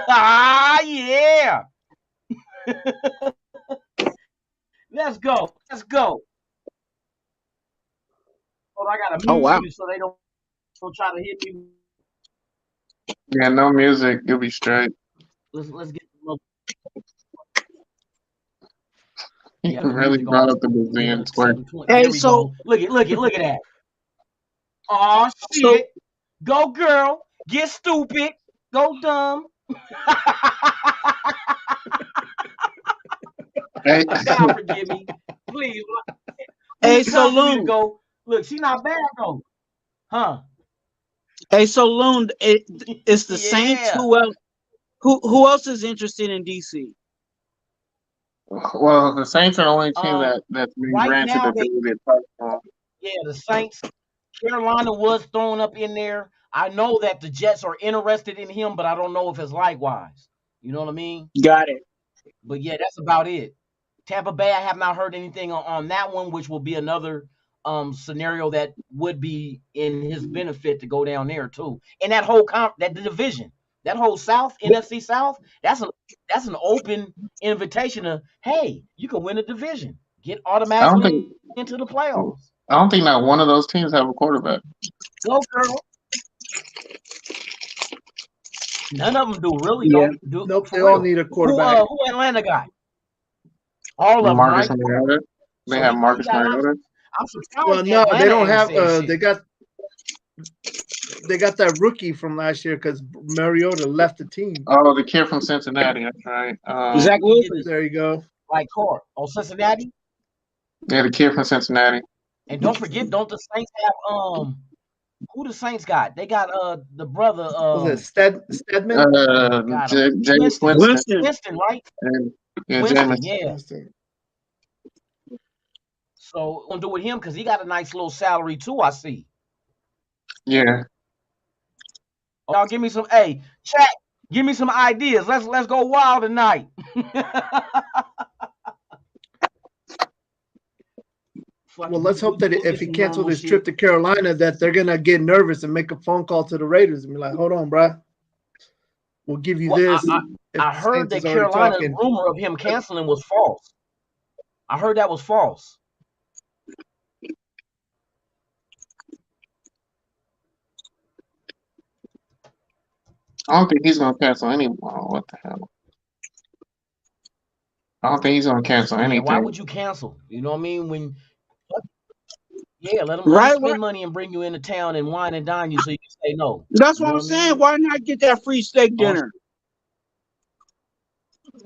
Ah, yeah. Let's go. Let's go. Oh, I gotta
Oh
mute
wow.
you so they don't try to hit me.
Yeah, no music. You'll be straight.
Let's get the little,
You
yeah, the
really
music
brought
off.
up the Brazilian
Good
twerk.
720.
Hey,
There we
so
go. Look at that. Oh
so
shit. Go girl. Get stupid. Go dumb.
Hey,
God forgive me. Please.
hey,
It's
so
time for me to
Loon.
go. Look, she not bad though. Huh?
Hey, so Loon. It's the Saints.
Yeah.
Who else? Who else is interested in DC?
well, the Saints are the only team that's been
Right
granted
now
the ability to touch on.
the Saints, Carolina was thrown up in there. I know that the Jets are interested in him, but I don't know if it's likewise. You know what I mean?
Got it.
But yeah, that's about it. Tampa Bay, I have not heard anything on that one, which will be another scenario that would be in his benefit to go down there too. And that whole that the division, that whole South, NFC South, that's an open invitation to, hey, you can win a division, get
I don't
automatically
think
into the playoffs.
I don't think not one of those teams have a quarterback.
Go girl. None of them do really
Yeah.
don't do
Nope, they
for
all
real.
need a quarterback.
Who Atlanta got? All of them,
Marcus
right?
Mariota. They
So
have
he
Marcus
got
Mariota.
options. I'm
Well,
surprised
no, they
Atlanta
don't
ain't
have.
said shit.
They got that rookie from last year because Mariota left the team.
Oh, the kid from Cincinnati. That's right.
Zach Wilson.
There you go.
Like Court. Oh, Cincinnati.
Yeah, the kid from Cincinnati.
And don't forget, don't the Saints have who the Saints got? They got the brother
Was it Stedman?
God
James
Winston.
Winston.
Winston, right?
And, yeah,
Winston,
James.
yeah.
Winston.
So we're gonna do with him because he got a nice little salary too, I see.
Yeah.
Oh, y'all give me some chat, give me some ideas. Let's go wild tonight.
Well, let's hope that if he canceled his trip to Carolina, that they're gonna get nervous and make a phone call to the Raiders and be like, "Hold on, bro, we'll give you this."
I heard that Carolina's rumor of him canceling was false. I heard that was false.
I don't think he's gonna cancel any. What the hell? I don't think he's gonna cancel anything.
Why would you cancel? You know what I mean? Let him spend money and bring you into town and wine and dine you so you can say no.
That's what I'm saying. Why not get that free steak dinner?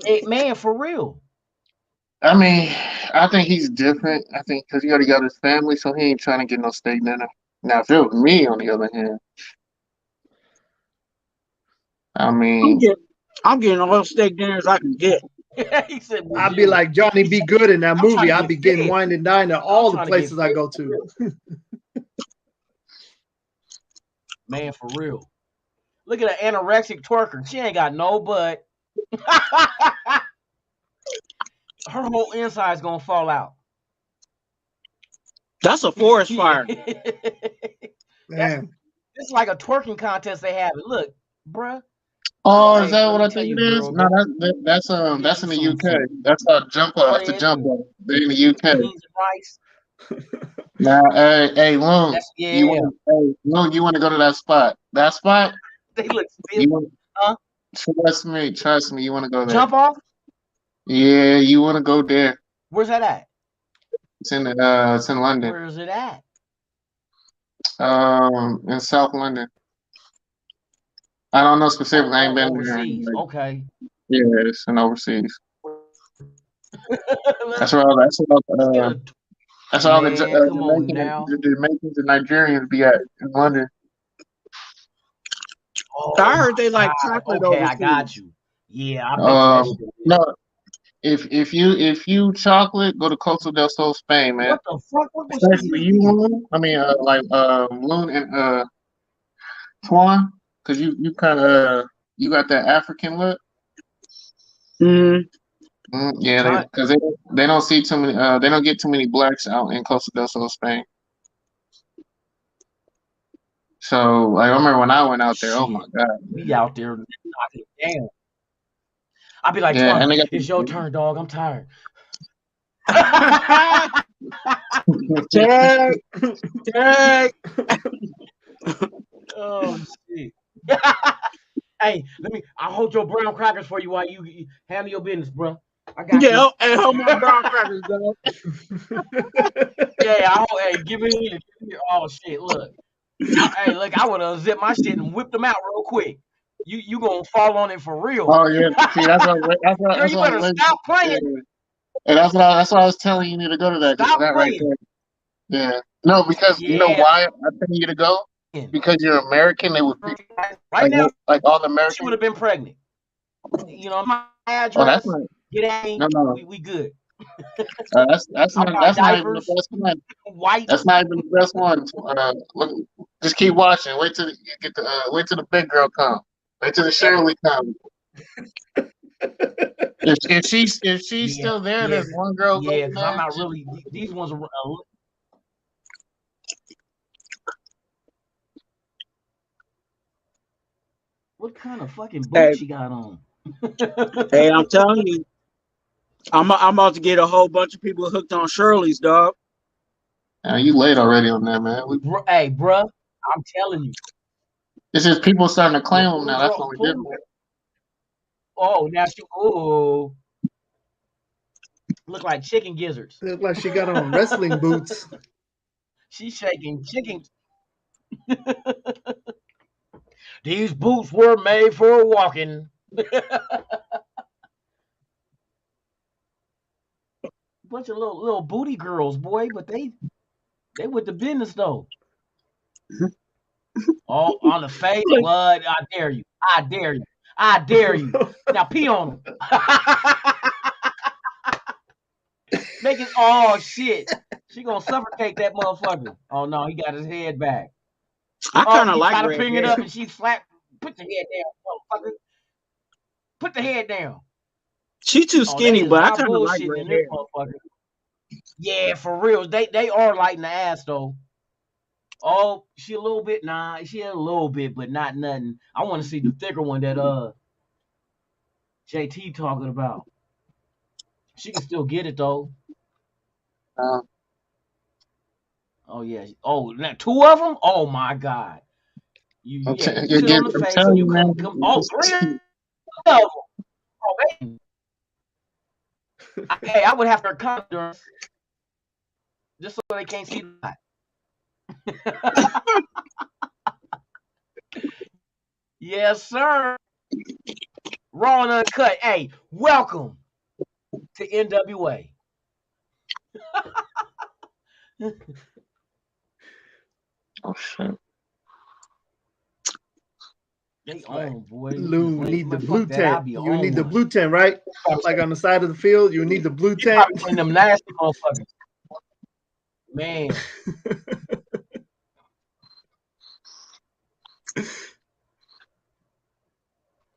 Hey, man, for real.
I mean, I think he's different. I think because he already got his family, so he ain't trying to get no steak dinner. Now, if it was me, on the other hand, I mean,
I'm getting all the steak dinners I can get.
He said,
I'd be like Johnny B. Good in that movie. I'd be getting wine and dine at all the places I go to.
Man, for real. Look at an anorexic twerker. She ain't got no butt. Her whole inside's gonna fall out.
That's a forest fire.
Man.
It's like a twerking contest they have. Look, bruh.
Oh, is that what I think it is? No, that's in the UK. That's jump up. That's the jump up. They're in the UK. Now, hey, Loon, you want to go to that spot? That spot?
They look stupid.
Trust me. You want to go there?
Jump off?
Yeah, you want to go there.
Where's that at?
It's in London.
Where is it at?
In South London. I don't know specifically. I ain't been
overseas.
there.
Okay.
Yeah, it's in overseas. That's where. That's all the
Man, come on
Jamaican and
now.
the Jamaicans and Nigerians be at in London.
Oh
I heard they
my
like
God.
chocolate
Okay, I got
overseas.
you. Yeah, I bet you that shit is.
No, if you chocolate, go to Costa del Sol, Spain, man.
What the fuck? What was she
Especially you,
thinking?
Loon. I mean, like Loon and Twan, because you kind of you got that African look.
Mm.
Yeah, they don't see too many. They don't get too many blacks out in Costa del Sol, Spain. So, like, I remember when I went out there. Oh my
Shit.
god.
We out there knocking it down. I'd be like,
Yeah, and
Twan,
they got
it's your turn, dog. I'm tired.
Tag, tag.
Oh shit. Hey, I'll hold your brown crackers for you while you handle your business, bro. I got
Yeah,
you.
and hold my brown crackers, dog.
Yeah, hey, give me here. Oh shit, look. Hey, look, I would have zipped my shit and whipped them out real quick. You gonna fall on it for real.
Oh yeah, see
Girl,
that's
you
what I
better
was
stop
yeah.
playing.
And that's why I was telling you need to go to
Stop
that right
playing.
there. Yeah, no, because you know
Yeah.
why I'm telling you to go because you're American. They would
Right now,
like all the
she would
Americans.
have been pregnant. You know, my
Oh, that's
address.
not
Get at me.
no.
We good.
That's
I
not
got
that's not even the
diapers,
best one. That's
wipes.
not even the best one. Look, just keep watching. Wait till the big girl come. Wait till the
Hey,
Shirley come. If she's
yeah,
still there,
yeah,
there's one girl
yeah.
going
Because I'm
there.
not really. These ones are. What kind of fucking
Hey,
boots she got on?
hey, I'm telling you, I'm about to get a whole bunch of people hooked on Shirley's, dog.
You late already on that, man.
Hey, bruh, I'm telling you.
It's just people starting to claim them
Little
now. That's
girl,
what we're doing.
oh, now she. Oh, look like chicken gizzards.
Look like she got on wrestling boots.
She's shaking chicken. These boots were made for walking. Bunch of little booty girls, boy, but they with the business though. All on the face. What? I dare you. I dare you. I dare you. Now pee on them. Make it. Oh shit. She gonna suffocate that motherfucker. Oh no, he got his head back.
I
Oh,
kind of
you
like
try to
red
bring it
hair.
up and she slapped. Put the head down, motherfucker. Put the head down.
She too
Oh, they
skinny,
is
but I
not
kind of like
bullshitting
red
in this
hair.
motherfucker. Yeah, for real. They are lighting the ass though. Oh, she a little bit. Nah, she a little bit, but not nothing. I want to see the thicker one that JT talking about. She can still get it though.
Uh,
Oh yeah. Oh, now two of them. Oh my God.
I'm,
Yeah,
t-
you
you
sit
get,
on the
I'm
face and
telling
you
you, man.
come. Oh, three of them. Oh, man. Hey, I would have her condom just so they can't see that. Yes, sir. Raw and uncut. Hey, welcome to NWA.
Oh shit.
They own, boy. We be
Lou,
playing.
need the
Man,
blue
fuck that. I'll
tent.
be
You
on
need the
one.
blue tent, right?
Probably,
Like on the side of the field, you need the blue
you
tent.
probably playing them nasty motherfuckers. Man,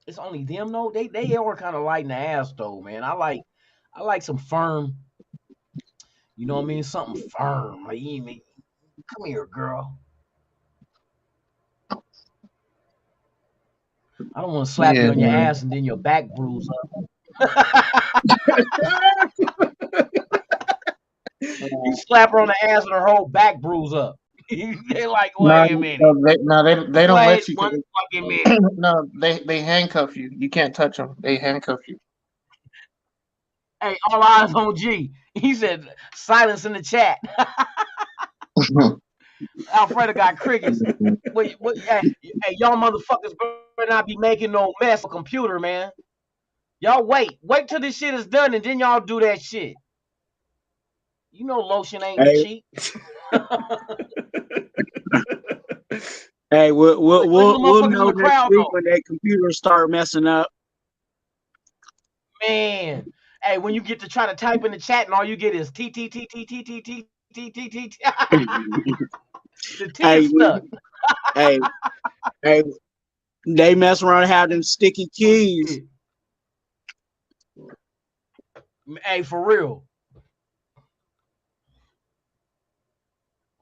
it's only them though. They are kind of lighting the ass though, man. I like some firm. You know what I mean? Something firm. Like, come here, girl. I don't want to slap you
Yeah,
on your
man.
ass and then your back bruise up. You slap her on the ass and her whole back bruise up. They're like,
No,
wait a minute.
they don't
Wait
let you. 'Cause
one fucking minute.
no, they handcuff you. You can't touch them. They handcuff you.
Hey, all eyes on G. He said, silence in the chat. Alfredo got crickets. Hey, y'all motherfuckers better not be making no mess on the computer, man. Y'all wait till this shit is done and then y'all do that shit. You know lotion ain't
Hey,
cheap.
hey,
Look at the
we'll
motherfuckers in
know
the
next
crowd
week
though.
when their computers start messing up.
Man. Hey, when you get to try to type in the chat and all you get is T T T T T T T T T T T. The T
Hey,
is stuck.
hey, hey, they mess around and have them sticky
Oh
keys.
shit. Hey, for real.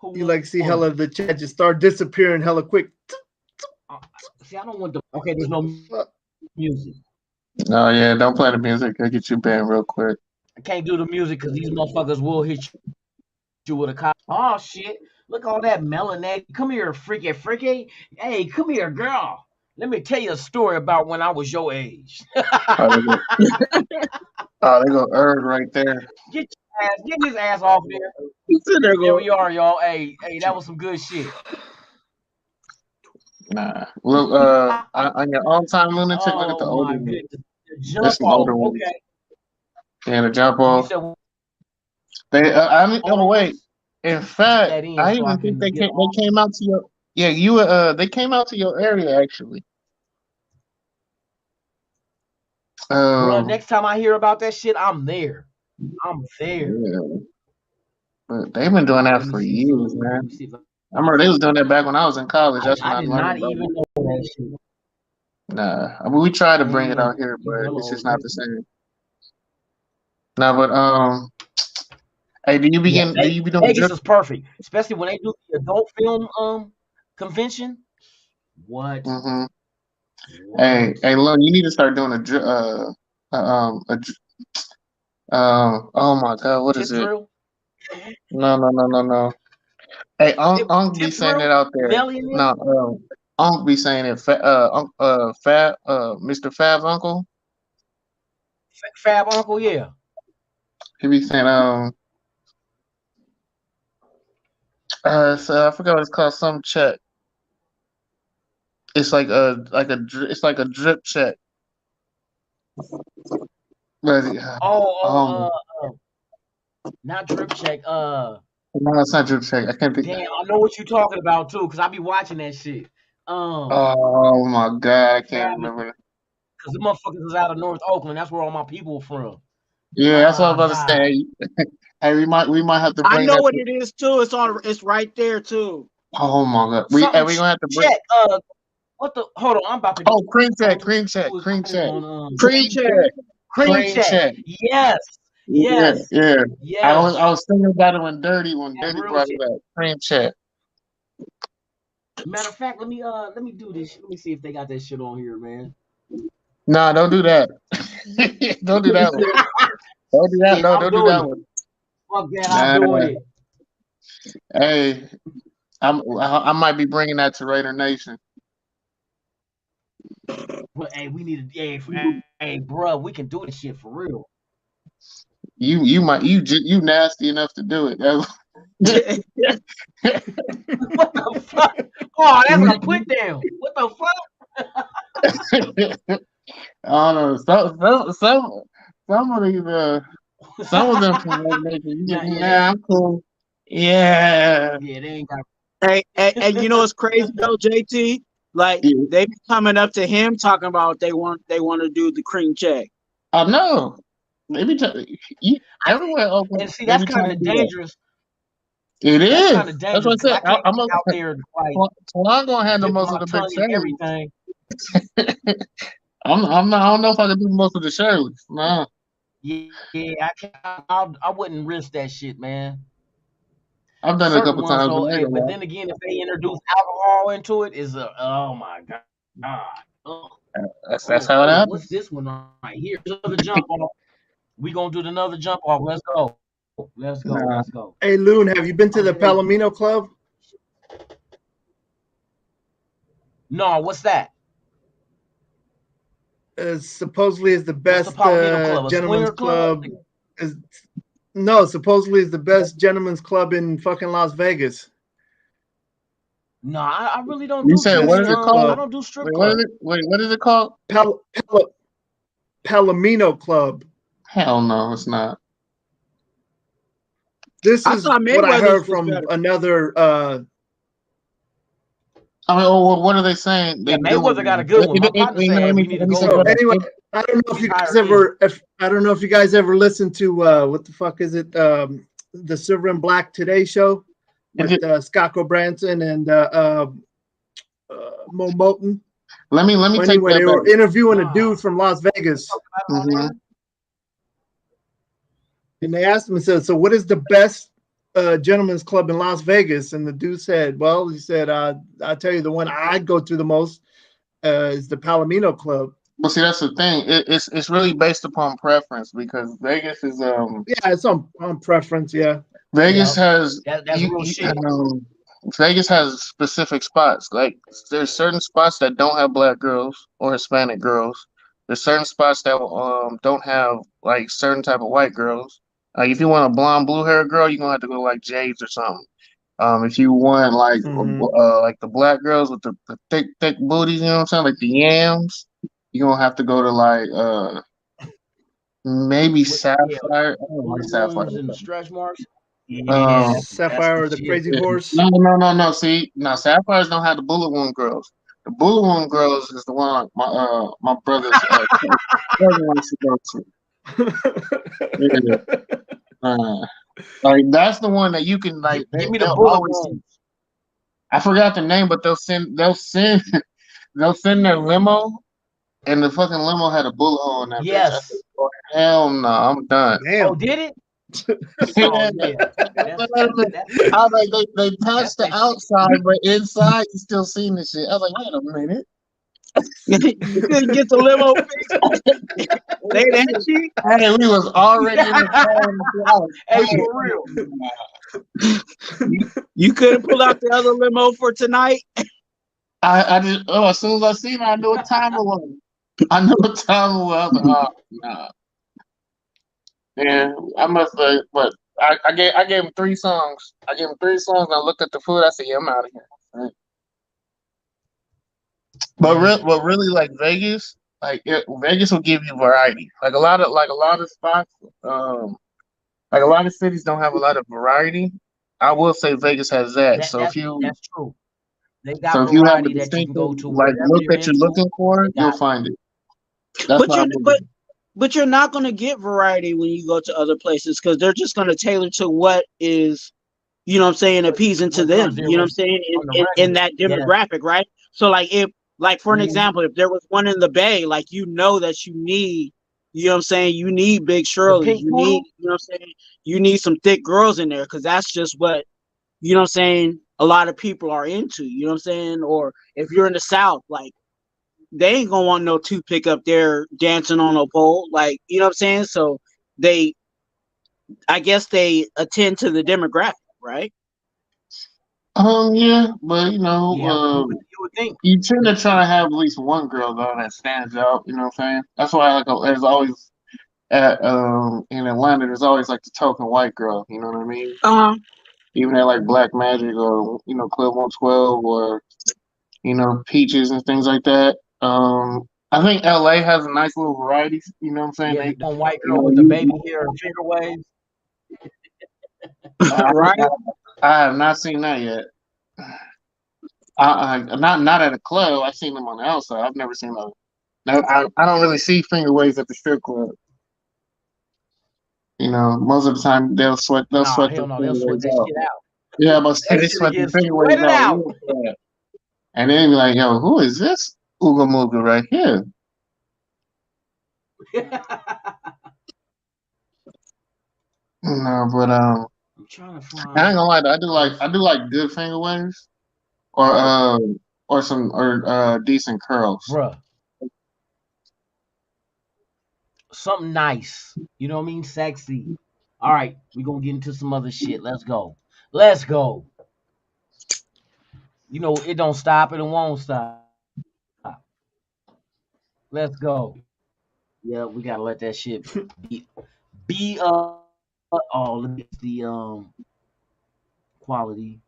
Who
You like see
won?
hella the chat just start disappearing hella quick.
See, I don't want the. Okay, there's no music.
Oh yeah, don't play the music. It'll get you banned real quick.
I can't do the music because these motherfuckers will hit you with a cop. Oh shit! Look all that melanin. Come here, freaky. Hey, come here, girl. Let me tell you a story about when I was your age.
Oh, they go Erg right there.
Get his ass off there.
He's sitting there
There
going,
we are, y'all. Hey, that was some good shit.
Nah. Look, on your all-time lunatic, look at the
Oh
older
my
ones.
goodness. The jump
There's some older
off.
ones.
Okay.
Yeah, the jump
You
off.
said
They, I mean,
older
oh wait.
ones?
In fact,
That in
I
so I
even think
can get off.
they came out to your. Yeah, they came out to your area actually.
Bruh, next time I hear about that shit, I'm there.
Yeah, but they've been doing that
Let me
for
see
years,
something. Let
man.
me see if
I remember they was doing that back when I was in college. That's when
I
I
did
learned
not
about
even
it.
know that shit.
Nah, I mean we tried to bring it out
Damn,
here,
you
but
hella
it's just
old.
not the same. Nah, but hey,
Yeah,
do you be doing
Vegas
drip?
is perfect, especially when they do the adult film convention. What?
Mm-hmm.
What?
Hey, look, you need to start doing oh my God, what is
Tip
it?
drill?
No. Hey, Unk be
Tip
saying it
drill?
out there.
Melly in there?
No, Unk be saying it. Fab, Mr. Fab's uncle.
Fab Uncle, yeah.
He be saying so I forgot what it's called. Some check. It's like it's like a drip check. But
Oh, not drip check.
no, it's not drip check. I can't think.
Damn, I know what you're talking about too, cause I be watching that shit.
Oh my God, I can't
Fab,
remember.
cause the motherfuckers is out of North Oakland. That's where all my people from.
Yeah, that's what I was
Ah,
about to
God.
say. Hey, we might have to
I
bring
know
that.
what it is too. It's right there too.
Oh my God,
Something
we gonna have to bring.
check. What the? Hold on, I'm about to
Oh,
go to his
cream
room
check,
on
Cream check.
cream
cream
check.
check.
Yes,
Yeah,
yes,
yeah. I
yes.
was thinking about it when
That
Dirty
real
brought
shit.
it up. Cream check.
Matter of fact, let me do this. Let me see if they got that shit on here, man.
Nah, don't do that. Don't do that one. Don't do that.
Yeah,
No,
I'm
don't do
doing
that
it.
one.
Fuck that, I'm
Nah.
doing it.
Hey, I might be bringing that to Raider Nation.
But hey, we need to. Hey, bro, we can do this shit for real.
You nasty enough to do it.
What the fuck? Oh, that's a put down. What the fuck?
I don't know. Some of these some of them from Raider Nation.
Nah, yeah,
Nah, I'm cool. Yeah.
they ain't got.
And you know what's crazy though, JT? Like
Yeah.
they be coming up to him talking about they want to do the cream check.
I know. They be everywhere open.
And see,
They
that's
be trying
kind
to
of
do that.
dangerous.
It
That's kind of
is. That's
dangerous
what I
because
said.
I can't
I'm
be out there like
I'm gonna handle
dipping
most
my
of the big
tongue in
Shirleys.
everything.
I'm not. I don't know if I can do most of the Shirleys. No.
Yeah, I wouldn't risk that shit, man.
I've done it a
Certain
couple
ones
times, but
though,
I ain't
hey,
gonna
but
lie.
then again, if they introduce alcohol into it, is a oh my god, oh,
That's how it
what's
happens.
this one right here? Another jump off. We gonna do another jump off. Let's go. Let's go.
Nah.
Let's go.
Hey, Loon, have you been to
I'm
the
ready.
Palomino Club?
No, what's that?
Supposedly is the
What's the
best
Palomino Club? A
gentlemen's
swinger club?
club. Is No, supposedly is the best gentlemen's club in fucking Las Vegas.
No, I really don't
You
do
said
too
what
many.
is it
I
called?
don't do strip
Wait, what is
clubs.
it? Wait, what is it called?
Palomino Club.
Hell no, it's not.
This
I
is
thought
what I
Mayweather's
heard
was
from
better.
another.
I mean, well, what are they saying?
Yeah,
They do.
Mayweather got a good one. My partner
You know,
said we need to
let me
go
say,
with
So
him.
anyway, I don't know if
He's
you guys
hired in.
ever. If I don't know if you guys ever listened to what the fuck is it? The Silver and Black Today Show with Scott Branson and Mo Moten.
Let me
Well,
take
anyway,
that
they
back.
were interviewing a dude from Las Vegas,
Mhm.
and they asked him and said, "So, what is the best gentleman's club in Las Vegas?" And the dude said, "Well, he said, I'll tell you the one I go to the most is the Palomino Club."
Well, see, that's the thing. It's really based upon preference because Vegas is
Yeah, it's on preference. Yeah,
Vegas has
That's real shit.
Vegas has specific spots. Like there's certain spots that don't have black girls or Hispanic girls. There's certain spots that don't have like certain type of white girls. Like if you want a blonde blue hair girl, you're gonna have to go to like Jade's or something. If you want like the black girls with the thick booties, you know what I'm saying, like the yams, you're gonna have to go to like maybe Sapphire. I don't like Sapphire.
Wounds and the stretch marks. Yeah,
Sapphire, the Crazy Horse.
No. See, now Sapphires don't have the bullet wound girls. The bullet wound girls is the one my brother's cousin wants to go to. Yeah. Like that's the one that you can like.
Give me the
They'll
bullet
always.
wounds.
I forgot the name, but they'll send their limo, and the fucking limo had a bullet hole in that bitch. I
Yes.
said, oh, hell no, I'm done.
Damn.
Oh, did it?
Yeah. I was like, they patched the outside, but inside you still seeing the shit. I was like, wait a minute.
You couldn't get the limo fixed. They that cheap?
Hey, we was already in the car.
Hey, for real.
You couldn't pull out the other limo for tonight.
I just as soon as I seen it, I knew what time it was. I knew what time it was. I was like, oh nah. Yeah, I must say, but I gave him 3 songs. I gave him 3 songs. And I looked at the food. I said, "Yeah, I'm out of here." Right. But really, like Vegas, Vegas will give you variety. Like a lot of spots, like a lot of cities don't have a lot of variety. I will say Vegas has that.
That's true. They got
so if you have a
variety that you can go
distinctive
to.
like look that you're looking for, you'll find it. That's
But you're not going to get variety when you go to other places because they're just going to tailor to what is, you know what I'm saying, appeasing to them. You know what I'm saying, in that demographic, right? So like for an example, if there was one in the Bay, like you know that you need, you know what I'm saying, you need Big Shirley, you need, you know what I'm saying, you need some thick girls in there because that's just what, you know what I'm saying, a lot of people are into. You know what I'm saying, or if you're in the South, like. They ain't gonna want no toothpick up there dancing on a pole, like, you know what I'm saying? So I guess they attend to the demographic, right?
Yeah, but you
would think
you tend to try to have at least one girl though that stands out. You know what I'm saying? That's why there's always in Atlanta there's always like the token white girl. You know what I mean? Even at like Black Magic or Club 112 or Peaches and things like that. I think LA has a nice little variety. You know what I'm saying?
Yeah, the white girl with the baby hair and finger waves.
Right? I have not seen that yet. Not at a club. I've seen them on the outside. I've never seen those. No, I don't really see finger waves at the strip club. Most of the time they'll sweat. They'll sweat the
they'll sweat that shit out.
Yeah, but they sweat the finger waves out. And then be like, yo, who is this Ooga Mooga right here? No, but
I'm trying to find.
I ain't gonna lie, though, I do like good finger waves, or some decent curls,
bruh. Something nice, you know what I mean, sexy. All right, we're gonna get into some other shit. Let's go. It don't stop, it won't stop. Let's go. Yeah, we gotta let that shit be let me get the quality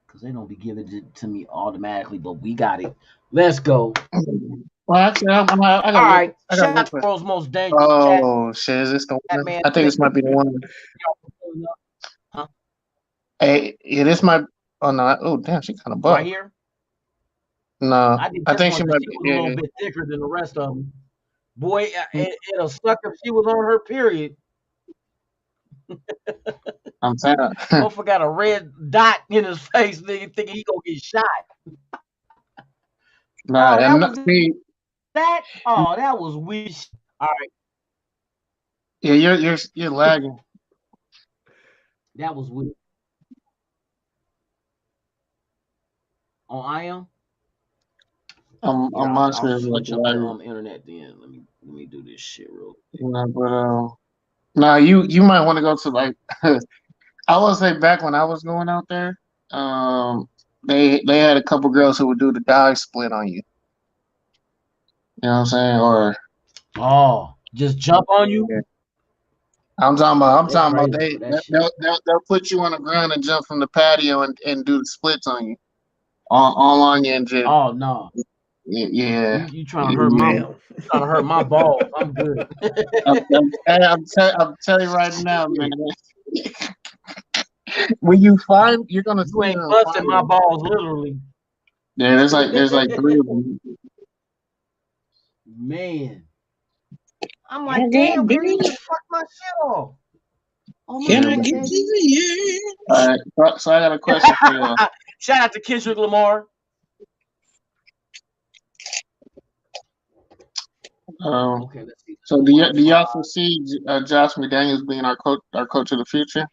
because they don't be giving it to me automatically, but we got it. Let's go.
Well, actually, I got
all right. Shout out to the world's most dangerous
chat. Oh shit, is this the one? I think this might be the one.
Huh?
Hey, yeah, this might. Oh no! Oh damn, she kind of
Right
buff.
here.
No,
I did
I
this
think
one
she
because
might
she
be.
was a little
Yeah,
bit thicker than the rest of them. Boy,
yeah.
it'll suck if she was on her period.
I'm saying.
Motherfucker got a red dot in his face, nigga, thinking he gonna get shot.
Nah,
Oh, that
and
was
see,
that. Oh, that was weird. All right,
yeah, you're lagging.
that was weird. On I am. Here,
On
I'll,
my
I'll
screen, like
switch up the
lagging.
internet. Then let me do this shit real quick.
You know, but nah, you might want to go to like. I would say back when I was going out there, um, they had a couple girls who would do the dive split on you. You know what I'm saying? Or
Oh, just jump on you.
yeah. I'm
They
talking about
crazy
they
for that shit.
they'll put you on the ground and jump from the patio and do the splits on you, all on you and just
Oh no,
yeah.
you trying to hurt my
Yeah.
Damn.
balls? I'm good.
I'm telling you right now, man. When you find, you're gonna
You
see
ain't
them
busting my
finally.
balls, literally.
Yeah, there's like three of them.
Man, I'm
I
like,
got
damn, girl, you
bills.
just fucked my shit off. On my
Can
Yeah,
I
bad,
but
get to
baby.
the
all right. So I got a question for y'all.
Shout out to Kendrick Lamar.
Um,
Okay, let's see. This
so
is
do y'all
105.
foresee Josh McDaniels being our coach of the future?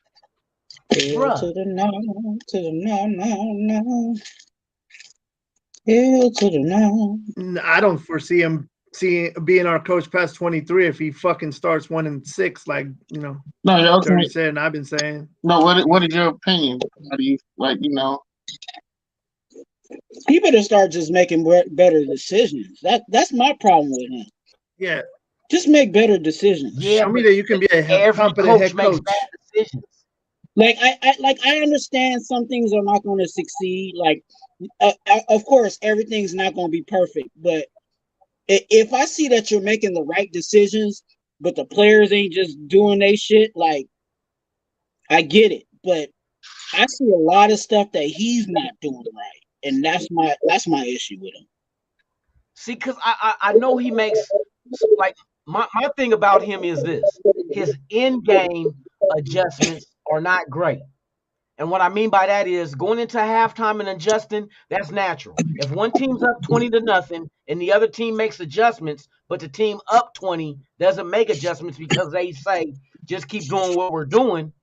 Hell
Bruh.
to the no, to the no, no, no. Hell to the no.
I don't foresee him being our coach past 23 if he fucking starts 1-6, like
No, yeah,
Dirty
okay.
said and I've been saying.
No, what is your opinion? How do you like?
He better start just making better decisions. That's my problem with him.
Yeah,
Just make better decisions.
Yeah,
show me
but
that you can be a
every
competent
coach
head
makes bad
coach.
decisions.
Like I understand some things are not going to succeed. Like, of course, everything's not going to be perfect. But if I see that you're making the right decisions, but the players ain't just doing they shit, like I get it. But I see a lot of stuff that he's not doing right, and that's my issue with him.
See, because I know he makes, like, my thing about him is this: his in game adjustments are not great. And what I mean by that is going into halftime and adjusting, that's natural. If one team's up 20-0 and the other team makes adjustments, but the team up 20 doesn't make adjustments because they say, just keep doing what we're doing,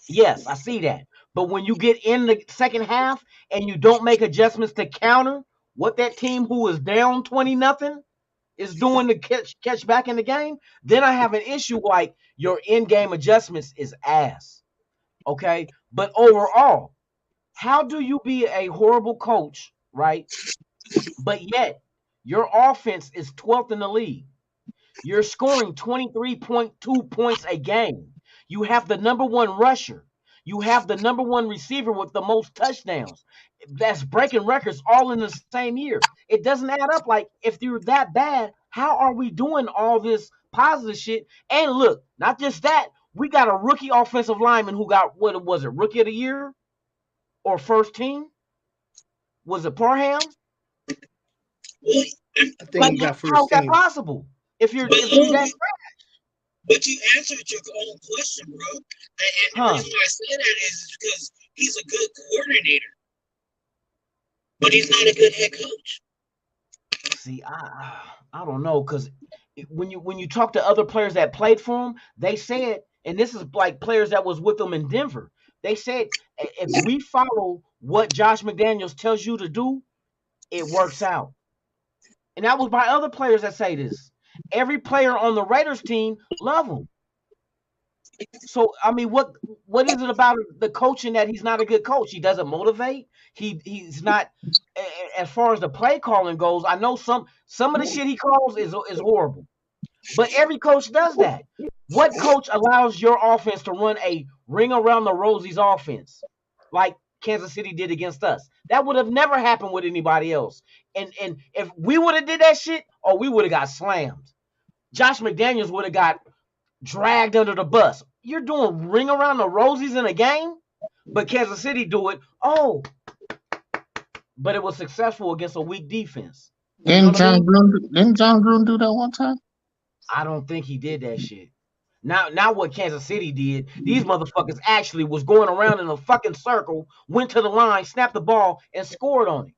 yes, I see that. But when you get in the second half and you don't make adjustments to counter what that team who is down 20-0 is doing to catch back in the game, then I have an issue like your in-game adjustments is ass. Okay? But overall, how do you be a horrible coach, right? But yet your offense is 12th in the league. You're scoring 23.2 points a game. You have the number one rusher. You have the number one receiver with the most touchdowns. That's breaking records all in the same year. It doesn't add up. Like, if you're that bad, how are we doing all this positive shit? And look, not just that, we got a rookie offensive lineman who got, what was it, rookie of the year or first team? Was it Parham?
I think
Like,
he got
How's
first
that
team.
possible? If you're
but
that,
but you answered your own question, bro. And the
huh?
reason why I say that is because he's a good coordinator, but he's not a good head coach.
See, I don't know, because when you talk to other players that played for him, they said, and this is like players that was with them in Denver. They said, if we follow what Josh McDaniels tells you to do, it works out. And that was by other players that say this. Every player on the Raiders team love him. So I mean, what is it about the coaching that he's not a good coach? He doesn't motivate. He's not, as far as the play calling goes. I know some of the shit he calls is horrible, but every coach does that. What coach allows your offense to run a ring around the rosies offense like Kansas City did against us? That would have never happened with anybody else. And if we would have did that shit, or we would have got slammed. Josh McDaniels would have got dragged under the bus. You're doing ring around the rosies in a game? But Kansas City do it. Oh, but it was successful against a weak defense. You know what I mean?
Didn't John Gruden do that one time?
I don't think he did that shit. Now what Kansas City did, these motherfuckers actually was going around in a fucking circle, went to the line, snapped the ball, and scored on it.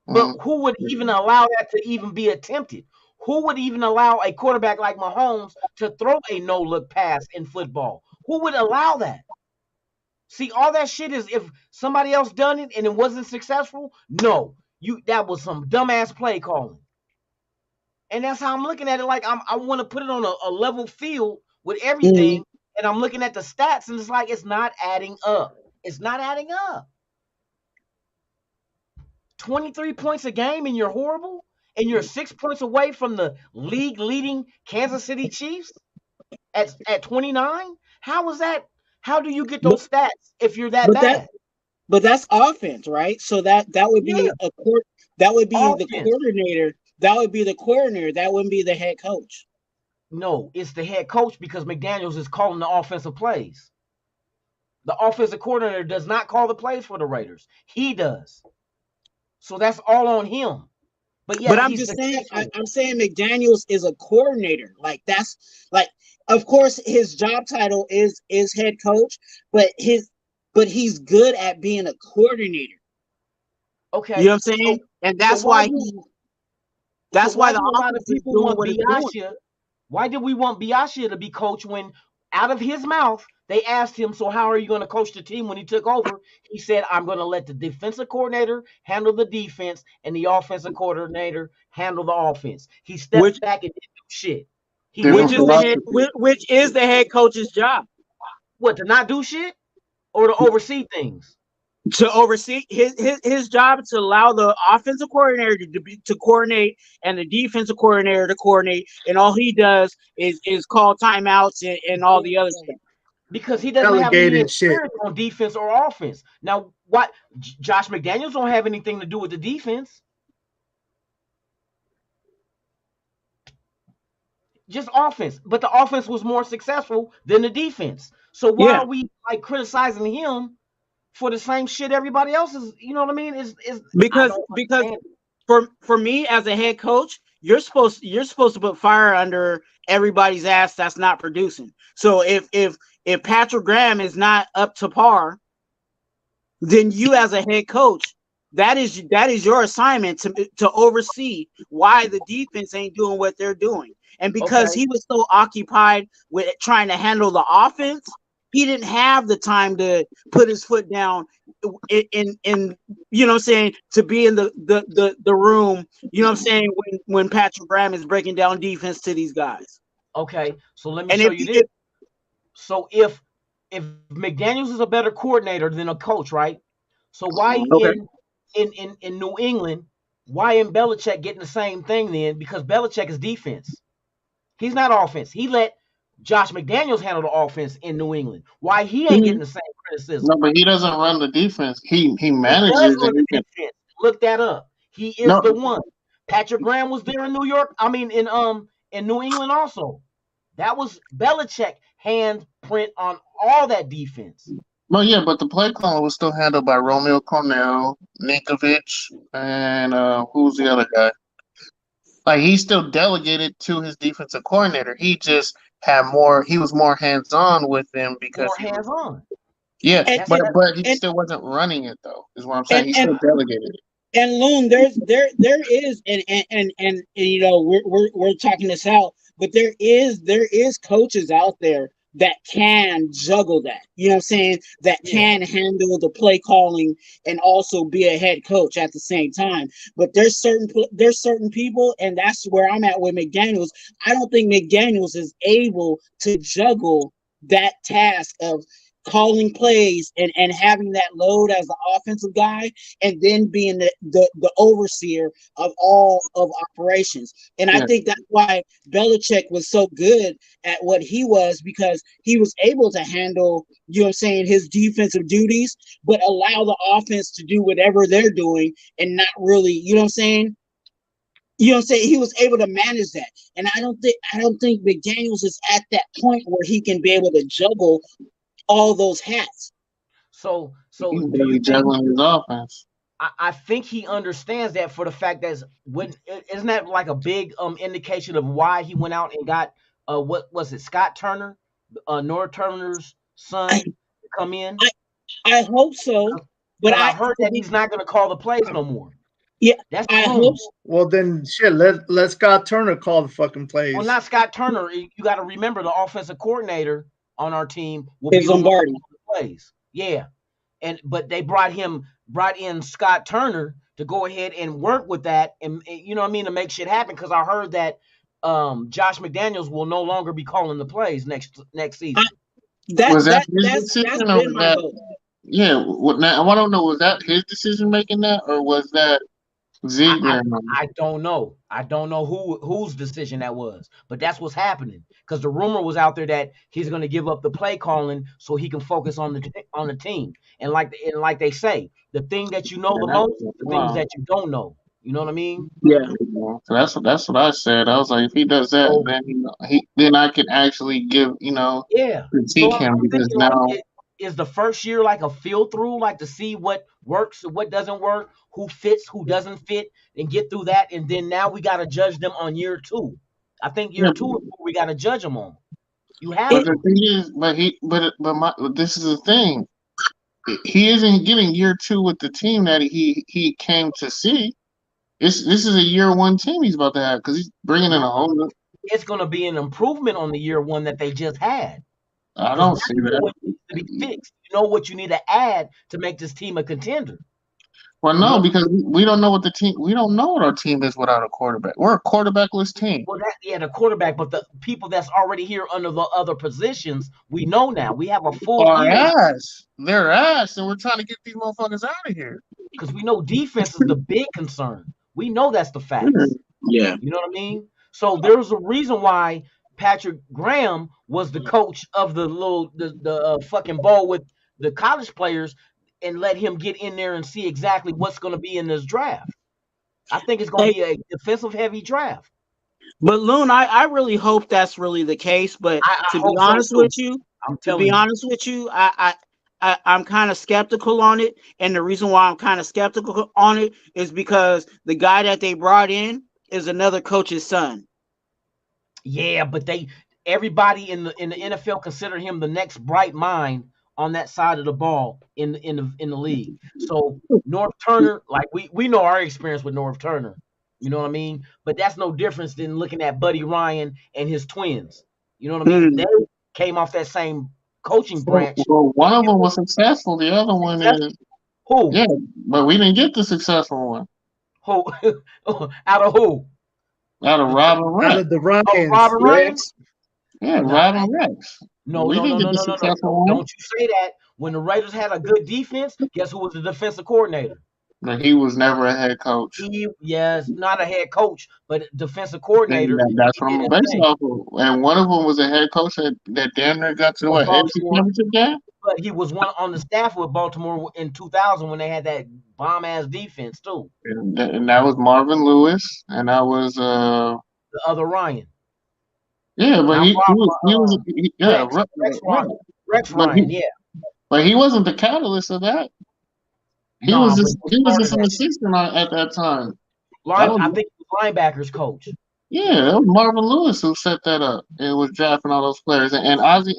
But who would even allow that to even be attempted? Who would even allow a quarterback like Mahomes to throw a no-look pass in football? Who would allow that? See, all that shit is if somebody else done it and it wasn't successful, no. That was some dumbass play calling. And that's how I'm looking at it. Like I want to put it on a level field with everything. And I'm looking at the stats, and it's like it's not adding up. It's not adding up. 23 points a game, and you're horrible, and you're 6 points away from the league leading Kansas City Chiefs at 29. How is that? How do you get those stats if you're that bad?
But that's offense, right? So that would be that would be offense. The coordinator. That would be the coordinator. That wouldn't be the head coach.
No, it's the head coach because McDaniels is calling the offensive plays. The offensive coordinator does not call the plays for the Raiders. He does. So that's all on him. But
I'm just saying, I'm saying McDaniels is a coordinator. Like that's like, of course, his job title is head coach, but he's good at being a coordinator.
Okay,
you know what I'm saying, and that's why that's why a lot of people want
Biaggia. Why did we want Biaggia to be coach when out of his mouth they asked him, so how are you going to coach the team when he took over? He said, I'm going to let the defensive coordinator handle the defense and the offensive coordinator handle the offense. He stepped back and didn't do shit.
Which is the head coach's job.
What, to not do shit or to oversee things?
To oversee his job to allow the offensive coordinator to coordinate and the defensive coordinator to coordinate, and all he does is call timeouts and all the other stuff.
Because he doesn't have any experience on defense or offense. Now, what Josh McDaniels don't have anything to do with the defense. Just offense. But the offense was more successful than the defense. So why are we like criticizing him for the same shit everybody else is? You know what I mean? Is
because for me as a head coach, you're supposed to put fire under everybody's ass that's not producing. So if Patrick Graham is not up to par, then you as a head coach, that is your assignment to oversee why the defense ain't doing what they're doing. And because he was so occupied with trying to handle the offense, he didn't have the time to put his foot down in you know what I'm saying, to be in the room, you know what I'm saying, when Patrick Graham is breaking down defense to these guys.
Okay, so let me show you this. So if McDaniels is a better coordinator than a coach, right? So why in New England, why in Belichick getting the same thing then? Because Belichick is defense. He's not offense. He let Josh McDaniels handle the offense in New England. Why he ain't getting the same criticism?
No, but he doesn't run the defense. He manages the defense.
Look that up. He is the one. Patrick Graham was there in New York. I mean, in New England also. That was Belichick handprint on all that defense.
Well, yeah, but the play calling was still handled by Romeo Cornell, Ninkovich, and who's the other guy? Like, he still delegated to his defensive coordinator. He just had more. He was more hands-on with them because
more hands-on.
Yeah, but he still wasn't running it though. Is what I'm saying. He still delegated it.
And Loon, there is, and you know, we're talking this out, but there is coaches out there that can juggle that. You know what I'm saying? That can handle the play calling and also be a head coach at the same time. But there's certain people, and that's where I'm at with McDaniels. I don't think McDaniels is able to juggle that task of calling plays and having that load as the offensive guy, and then being the overseer of all of operations. And I think that's why Belichick was so good at what he was, because he was able to handle, you know what I'm saying, his defensive duties, but allow the offense to do whatever they're doing and not really, you know what I'm saying? You know what I'm saying? He was able to manage that. And I don't think McDaniels is at that point where he can be able to juggle all those hats.
So
He's
do you
barely
think?
juggling his offense.
I think he understands that for the fact that isn't that like a big indication of why he went out and got what was it, Scott Turner, Nora Turner's son, to come in?
I hope so, but
Because I heard that he's not going to call the plays no more.
yeah,
That's
I
the
hope
rumor.
so.
Well, then shit. Let Scott Turner call the fucking plays.
Well, not Scott Turner. You got to remember the offensive coordinator on our team will be
It's
the one
Lombardi.
calling the plays. Yeah, but they brought in Scott Turner to go ahead and work with that, and you know what I mean, to make shit happen. Because I heard that Josh McDaniels will no longer be calling the plays next season.
Was that his
That's
decision, or
been
was
my
that?
hope.
Yeah, now I don't know. Was that his decision making that, or was that Ziegler?
I don't know. I don't know whose decision that was, but that's what's happening. Because the rumor was out there that he's going to give up the play calling so he can focus on the team. And like they say, the thing that you know the most, the things that you don't know. You know what I mean?
Yeah.
So that's what I said. I was like, if he does that,
So
then then I can actually
yeah. So
critique
I'm
him, because
thinking like,
now
is the first year like a feel through, like to see what works and what doesn't work, who fits, who doesn't fit, and get through that, and then now we got to judge them on year 2. I think year
yeah,
2 is what we got to judge them on. You have
but the
to.
thing is, this is the thing. He isn't getting year 2 with the team that he came to see. This is a year 1 team he's about to have, because he's bringing in a whole new.
It's going to be an improvement on the year 1 that they just had.
I
Because
don't
now
see
you know
that.
what needs to be fixed. You know what you need to add to make this team a contender.
Well,
You
no,
know,
because we don't know we don't know what our team is without a quarterback. We're a quarterbackless team.
well, the quarterback, but the people that's already here under the other positions, we know now. We have a full
Our
year
ass, their ass, and we're trying to get these motherfuckers out of here.
because we know defense is the big concern. We know that's the facts.
Yeah.
You know what I mean? So there's a reason why Patrick Graham was the coach of the fucking bowl with the college players and let him get in there and see exactly what's going to be in this draft. I think it's going to
Hey,
be a defensive heavy draft.
but Loon, I really hope that's really the case. But
I
to be
hope so
honest
too.
with you,
I'm telling you.
I'm kind of skeptical on it, and the reason why I'm kind of skeptical on it is because the guy that they brought in is another coach's son.
Yeah, but everybody in the NFL consider him the next bright mind on that side of the ball in the league. So North Turner, like we know our experience with North Turner. You know what I mean? But that's no difference than looking at Buddy Ryan and his twins. You know what I mean?
Mm.
They came off that same coaching branch.
Well, one of them was successful. The other one
Successful.
is
Who?
yeah, but we didn't get the successful one
Who? Out of who?
out of Robin
Out
Rex.
of the
Oh,
Ryans.
Robert Ryan?
Rex.
Yeah,
Nah,
Robin Rex.
no,
We
no,
didn't
no,
get
no,
the
no, no, no.
successful one,
Don't you say that. When the Raiders had a good defense, guess who was the defensive coordinator?
but he was never a head coach.
Yes, not a head coach, but defensive coordinator.
That's
He
what
did
I'm
his
basing
thing.
off of. And one of them was a head coach that damn near got to
For
what, AFC
Baltimore,
Championship game.
but he was one on the staff with Baltimore in 2000 when they had that bomb ass defense too.
And that was Marvin Lewis, and that was
The other Ryan,
yeah, but
not
yeah,
Rex
right.
Ryan, Rex
But
Ryan. Yeah,
he wasn't the catalyst of that. He
no,
was
but
just
he was part of
an
that.
assistant at that time. That was
I think he was linebackers coach.
yeah, that was Marvin Lewis who set that up and was drafting all those players, and Ozzie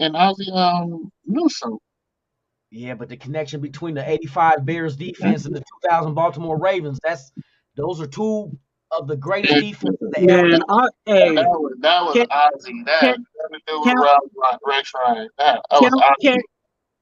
Newsome.
Yeah, but the connection between the '85 Bears defense and the 2000 Baltimore Ravens, those are two of the greatest defenses that ever
Man, hey,
That was
can
Ozzie. That
can
had nothing to do
can
with Rex Ryan. That was
can
Ozzie.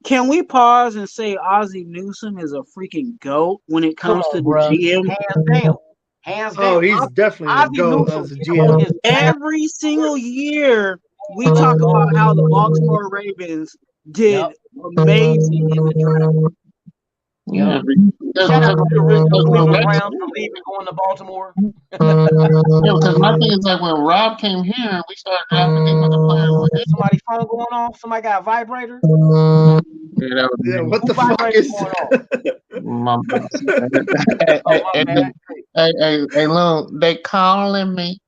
can we pause and say Ozzie Newsome is a freaking goat when it
come
comes to
on,
the
bro.
GM?
Hands down. Hands
Oh,
down.
he's definitely a
Ozzie
go
Newsome
as a
is on
GM.
his last
Every single year we talk about
career.
how the Baltimore Ravens did
Yep.
amazing in the draft.
Yeah,
Yep. Shout out to the original Cleveland
because
Browns for leaving, going to Baltimore.
my thing is like when Rob came here, we started drafting defensive players with him.
Somebody phone going off? Somebody got a vibrator?
Yeah, that was
Yeah,
me.
what
Who
the fuck
vibrator
is
going off?
My bad.
Oh, my bad.
Hey, Lou, they calling me.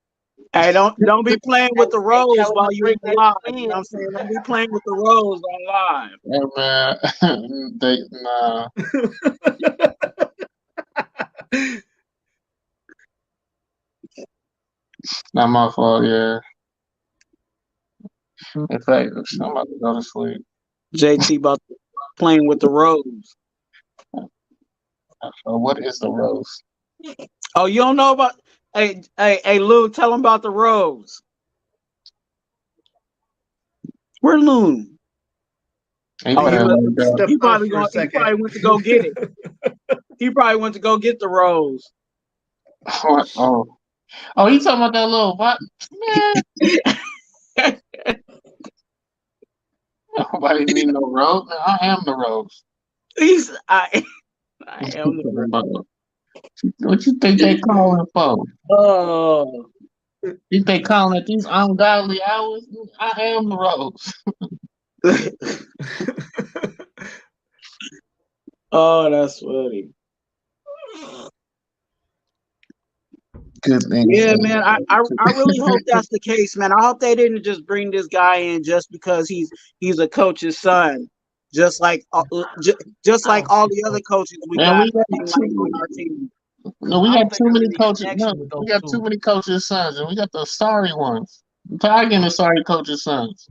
Hey, don't be playing with the
Hey,
rose
tell him
while
to
you
bring
on
that
live. You know
in.
what I'm saying? Don't be playing with the rose on live.
Hey man, nah. Not my fault. Yeah. In fact, I'm about to go to sleep.
JT about playing with the rose.
So what is the roast?
Oh, you don't know about? Hey, Lou, tell him about the rose. Where Loon?
He
Oh,
might
he
have
was.
moved out.
Stepped
He
out
probably
for a
going. He
second.
probably went to go get it. He probably went to go get the rose.
What? Oh, you talking about that little what? Man, nobody need no rose. Man, I am the rose.
I am the rose.
What you think they calling for?
Oh,
You think calling at these ungodly hours? I am the rose.
oh, that's funny.
Good thing.
Yeah, man. I really hope that's the case, man. I hope they didn't just bring this guy in just because he's a coach's son, just like just
I
like
don't
all
think
the other
so.
coaches we
Man,
got
we got
like on our team.
no, we
I don't
got
think
too
there's
many
any
coaches. No,
connection with
we
those
got too
two.
many coaches' sons, and we got those sorry ones. I'm tired of getting the sorry coaches' sons.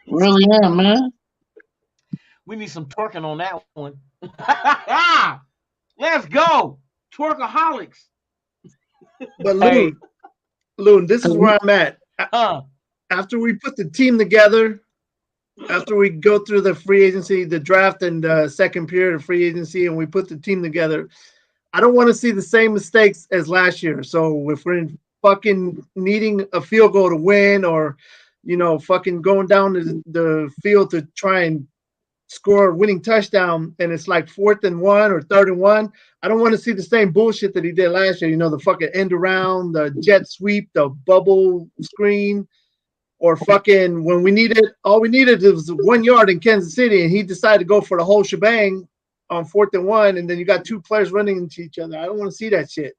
Really am, man.
We need some twerking on that one. Let's go, twerkaholics.
But
Hey,
Loon, this is where I'm at.
Huh?
After we put the team together, after we go through the free agency, the draft, and the second period of free agency, and we put the team together, I don't want to see the same mistakes as last year. So if we're fucking needing a field goal to win, or fucking going down the field to try and score a winning touchdown, and it's like 4th and 1 or 3rd and 1, I don't want to see the same bullshit that he did last year. The fucking end around, the jet sweep, the bubble screen, or fucking when we needed, all we needed was 1 yard in Kansas City, and he decided to go for the whole shebang on 4th and 1, and then you got two players running into each other. I don't want to see that shit.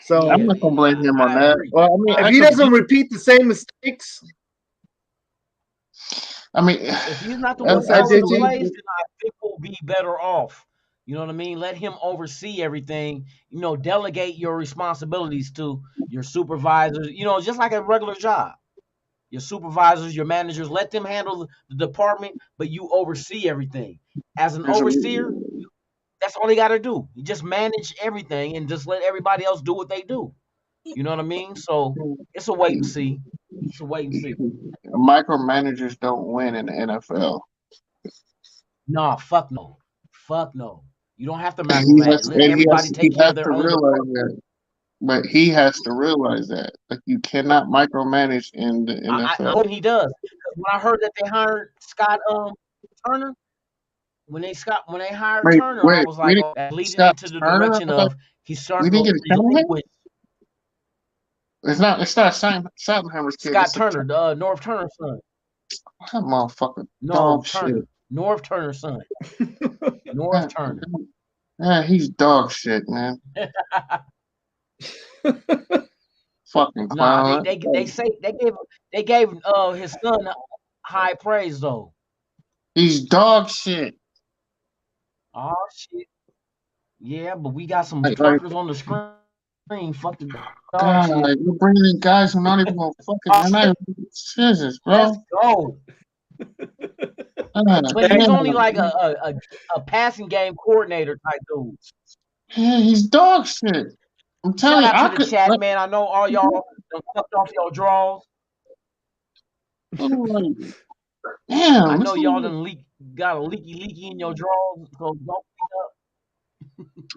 So
I'm
Yeah,
not gonna blame him on
I
that.
agree.
Well, I mean,
if he doesn't repeat the same mistakes,
If he's not the
I,
one
what's that,
calling the
JT?
plays, then I think we'll be better off. You know what I mean? Let him oversee everything. Delegate your responsibilities to your supervisors. Just like a regular job. Your supervisors, your managers, let them handle the department, but you oversee everything. As an
there's a
overseer, that's all you got to do. You just manage everything and just let everybody else do what they do. You know what I mean? So it's a wait and see. It's a wait and see.
micromanagers don't win in the NFL.
Nah, fuck no. Fuck no. You don't have to
And he
micromanage.
has,
Let
and he
everybody
has, he
take care
has
of their
to
own
realize
department.
that. But he has to realize that. Like you cannot micromanage in the
I
NFL.
hope he does. 'Cause when I heard that they hired Scott Turner, when they hired
Wait,
Turner, I
wait,
was
we
like,
didn't
oh, that's
get
leading
Scott
into the
Turner.
direction
I thought
of he's
we
starting
didn't
to
get a Cunningham.
relinquish
It's not. It's not Schottenheimer's kid.
Scott
It's a
Turner, North Turner's son.
that motherfucker
No,
dog shit.
Turner. North Turner's son. North
Man,
Turner.
he's dog shit, man. Fucking
Nah,
clown.
they say they gave his son high praise though.
He's dog shit.
Oh shit. Yeah, but we got some
Like,
twerkers on the screen. Fuck the dog
God,
shit.
like you're bringing in guys who not even gonna fucking. They're not even scissors,
Let's
bro.
go.
God,
But he's only like
damn.
a passing game coordinator type dude.
Yeah, he's dog shit. I'm
Shout
telling you,
out to
I
the
could
chat,
like,
man. I know all y'all done sucked off your draws.
like,
I
damn,
know
this
y'all
nigga.
done got a leaky in your drawers. So don't beat up.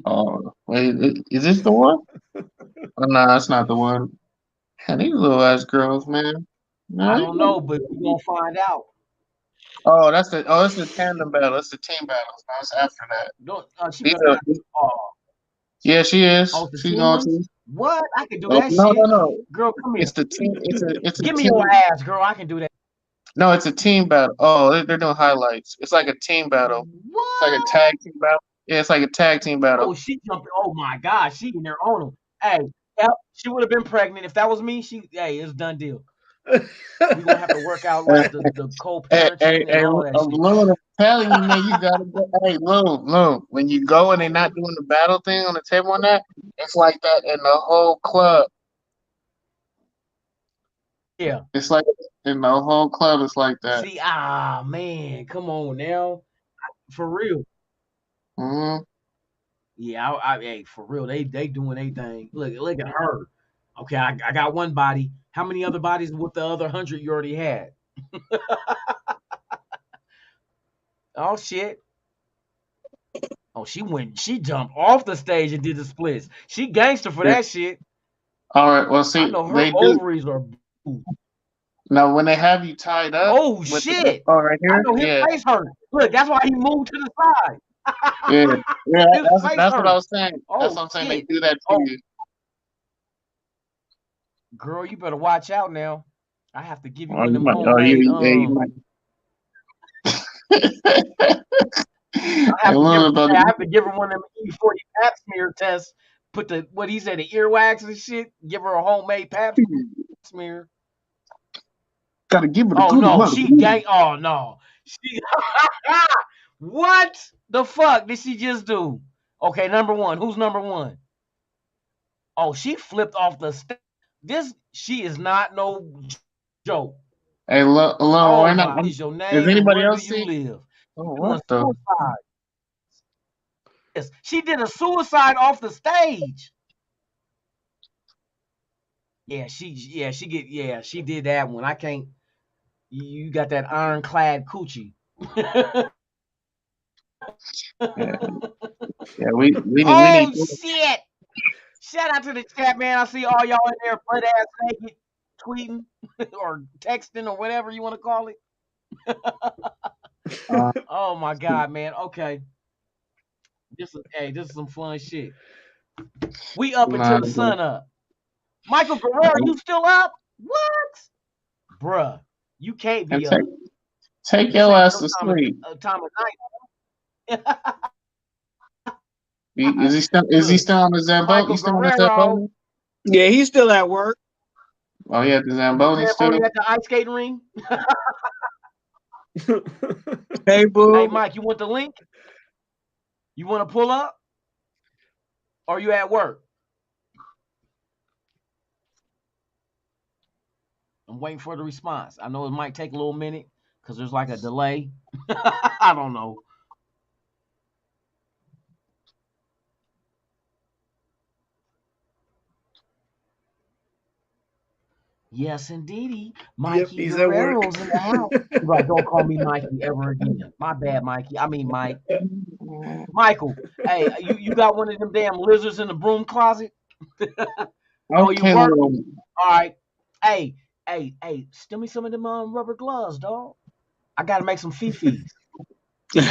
Oh, wait, is this the one? Oh, no, that's not the one. Man, these little ass girls, man.
I
No,
don't know, but we're gonna find out.
that's the tandem battle. That's the team battles. No, it's after that.
Don't she
These
better
are,
not. Oh,
yeah, she is.
oh, the
She's
team
going
ones?
to.
What? I can do
Oh,
that
no, no,
shit.
no.
Girl, come here.
It's the team. It's a
Give me
team.
your ass, girl. I can do that.
No, it's a team battle. Oh, they're doing highlights. It's like a team battle. It's like a
What?
tag team battle. Yeah, it's like a tag team battle.
Oh, she jumped. Oh my God, she in there on him. Hey, Yep, she would have been pregnant if that was me. Hey, it's done deal. We gonna have to work out like the co-parenting and all that shit.
Lou, I'm telling you, man, you gotta go. Hey, Lou, when you go and they're not doing the battle thing on the table on that, it's like that in the whole club.
Yeah.
It's like in the whole club, it's like that.
See, man, come on now, for real.
Mm-hmm.
Yeah, hey, for real, they doing their thing. Look at her. Okay, I got one body. How many other bodies with the other 100 you already had? Oh shit. Oh, she jumped off the stage and did the splits. She gangster for
Yeah.
that shit.
All right. Well,
I
see,
know her
they do.
ovaries are.
Now, when they have you tied up
Oh
with
shit!
right
I
here,
know his
yeah,
face hurt. Look, that's why he moved to the side.
yeah, yeah.
His face
That's what I
hurt.
was saying. That's
Oh
what I'm saying. They
shit!
do that to
Oh,
you.
girl, you better watch out now. I have to give you
Or
one
you
of them
might. Or
homemade.
you might.
I have to give.
About
I have to give her one of them E40 pap smear tests. Put the what he said, the earwax and shit. Give her a homemade pap smear.
gotta give it a
Oh
good
no,
amount of
she
food.
gang. Oh no, she. What the fuck did she just do? Okay, number one. Who's number one? Oh, she flipped off the stage. She is not no joke.
Hey, look,
Oh
right now,
my, what is your
does
name and
anybody
where do
else
you
see?
live?
Oh,
Doing
what the?
suicide. Yes, she did a suicide off the stage. She did that one. I can't. You got that ironclad coochie.
Yeah, yeah. We need.
Oh shit! Shout out to the chat, man. I see all y'all in there butt ass naked, tweeting or texting or whatever you want to call it. Oh my god, man. Okay. This is some fun shit. We up
Nah,
until the sun up. Michael Guerrero, you still up? What? Bruh, you can't
and
be up.
take
This
your
ain't
ass
your
to sleep.
time of night.
Is he still? Is he
Look,
still on the Zamboni?
Michael
You still on the
Guerrero,
Zamboni?
Yeah, he's still at work.
Oh yeah, the
the
Zamboni still.
Zamboni at the ice skating ring.
Hey,
Hey,
boo.
Mike, you want the link? You want to pull up? Or you at work? I'm waiting for the response. I know it might take a little minute because there's like a delay. I don't know. Yes, indeedy.
Yep,
Mikey
he's at work.
Guerrero's in the house. He's like, don't call me Mikey ever again. My bad, Mikey. I mean, Mike. Michael, hey, you got one of them damn lizards in the broom closet? Oh, you
Okay,
work?
little.
All right. Hey, steal me some of them rubber gloves, dog. I gotta make some fifis.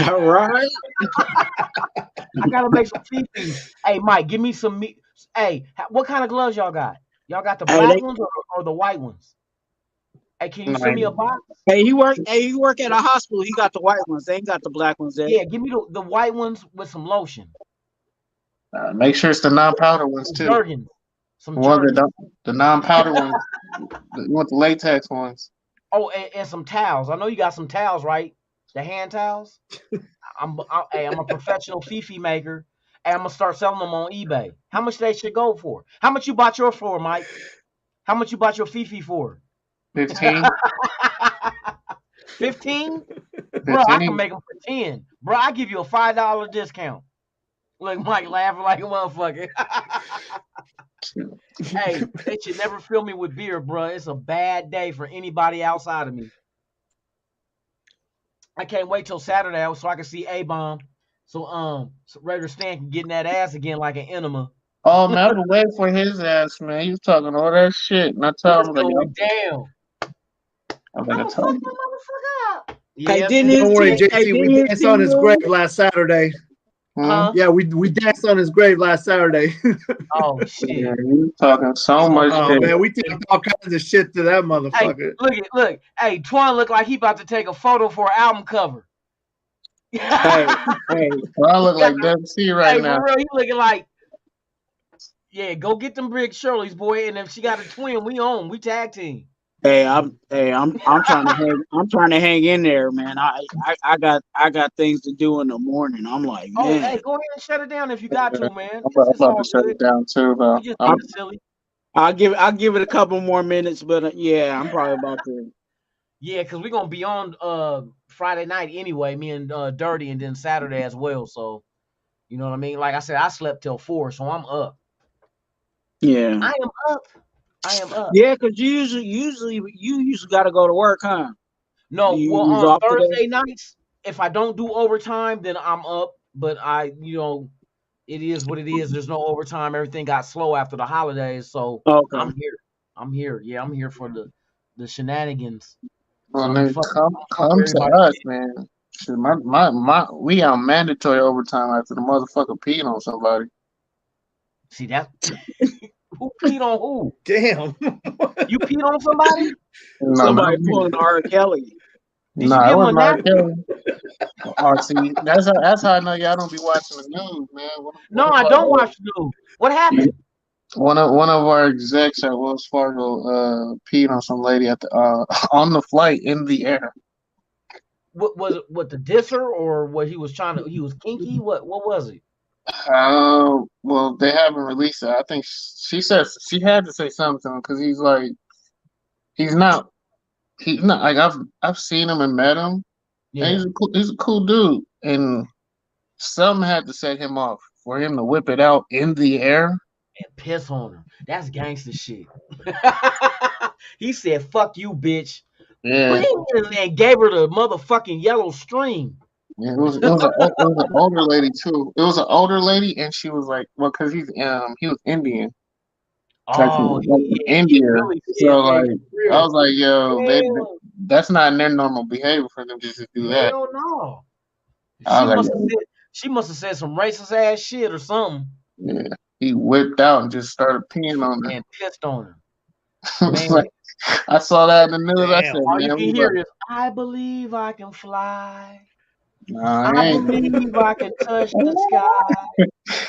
All right.
I gotta make some fifis. Hey, Mike, give me some meat. Hey, what kind of gloves y'all got? Y'all got the
Hey,
black ones or the white ones? Hey, can you send me a box?
he work. Hey, he work at a hospital. He got the white ones. They ain't got the black ones there.
Yeah, give me the white ones with some lotion.
Make sure it's the non-powder ones
Some
too.
Jergens. Some
Well,
Jergens.
the non-powder ones. You want the latex ones?
Oh, and some towels. I know you got some towels, right? The hand towels. I'm a professional fifi maker, and I'm gonna start selling them on eBay. How much they should go for? How much you bought yours for, Mike? How much you bought your fifi for?
15.
15? Bro, I can
15.
make them for 10. Bro, I give you a $5 discount. Look, Mike laughing like a motherfucker. Hey, they should never fill me with beer, bro. It's a bad day for anybody outside of me. I can't wait till Saturday so I can see A-Bomb. So Raider Stan can get in that ass again like an enema.
Oh man, I've been waiting for his ass, man. He was talking all that shit, and I told
It's
him like,
going down.
I'm
I'm
gonna
gonna
tell
fuck
you.
that motherfucker up.
Hey,
Yes,
didn't his
Don't worry,
indeed.
team? Hey,
JC. We
didn't his
danced on
team
his grave
lose?
last Saturday.
Huh?
Yeah, we danced on his grave last Saturday.
Oh
Yeah,
shit.
he was talking so
He's
much
gonna
Oh
shit.
man, we talked all kinds of shit to that
Hey,
motherfucker.
look. Hey, Twan look like he about to take a photo for an album cover.
Hey, hey,
Well, I look
Got
like
the,
WC right
hey,
now.
for real, he looking like Yeah, go get them Big Shirley's, boy. And if she got a twin, we own. We tag team.
I'm trying to hang in there, man. I got things to do in the morning. I'm like,
Oh,
man,
hey, go ahead and shut it down if you got
Yeah,
to, man.
I'm
It's
about to
all
shut
good.
it down too,
We
though.
just
I,
being silly.
I'll give it a couple more minutes, but yeah, I'm probably about to.
Yeah, because we're gonna be on Friday night anyway, me and Dirty, and then Saturday as well. So you know what I mean? Like I said, I slept till 4, so I'm up.
Yeah,
I am up. I am up.
yeah, because you usually got to go to work, huh?
No,
You
well,
was
on
off today.
Thursday nights, if I don't do overtime, then I'm up. But it is what it is. There's no overtime. Everything got slow after the holidays, so
Okay.
I'm here. I'm here. Yeah, I'm here for the shenanigans. So
Well,
I'm
then
fuck
come to
everybody.
us, man. Shit, we on mandatory overtime after the motherfucker peed on somebody.
See that? Who peed on who?
Damn.
You peed on somebody?
No, not
Somebody
me.
pulling R. Kelly.
Did you
No, it
give him a
wasn't R.
napkin?
Kelly. RC. That's how I know y'all don't be watching the news, man.
No, I don't watch the news. What happened?
One of our execs at Wells Fargo peed on some lady at the on the flight in the air.
What was it? What, the disser, or what he was trying to? He was kinky. What was it?
Well, they haven't released it. I think she said she had to say something to him because he's not he's not like I've seen him and met him, and
Yeah,
he's a cool dude, and some had to set him off for him to whip it out in the air.
and piss on her. That's gangster shit. He said, "Fuck you, bitch."
Yeah,
Bing, and gave her the motherfucking yellow string.
yeah, it was an older lady too. It was an older lady, and she was like, well, because he was Indian,
Oh,
like from
he
India.
really
So
said, "Hey,
like,
for
I
real."
was like, yo,
Hell,
that's not in their normal behavior for them just to do that.
hell no.
I
She
was like,
must have
yo,
said she must have said some racist ass shit or something
yeah. He whipped out and just started peeing on her.
and pissed on her.
It's
Man,
like, I saw that in the news. I
Damn.
said,
all you
man,
can
we
hear
about
is, "I believe I can fly.
nah, it
I
ain't.
believe I can touch the sky.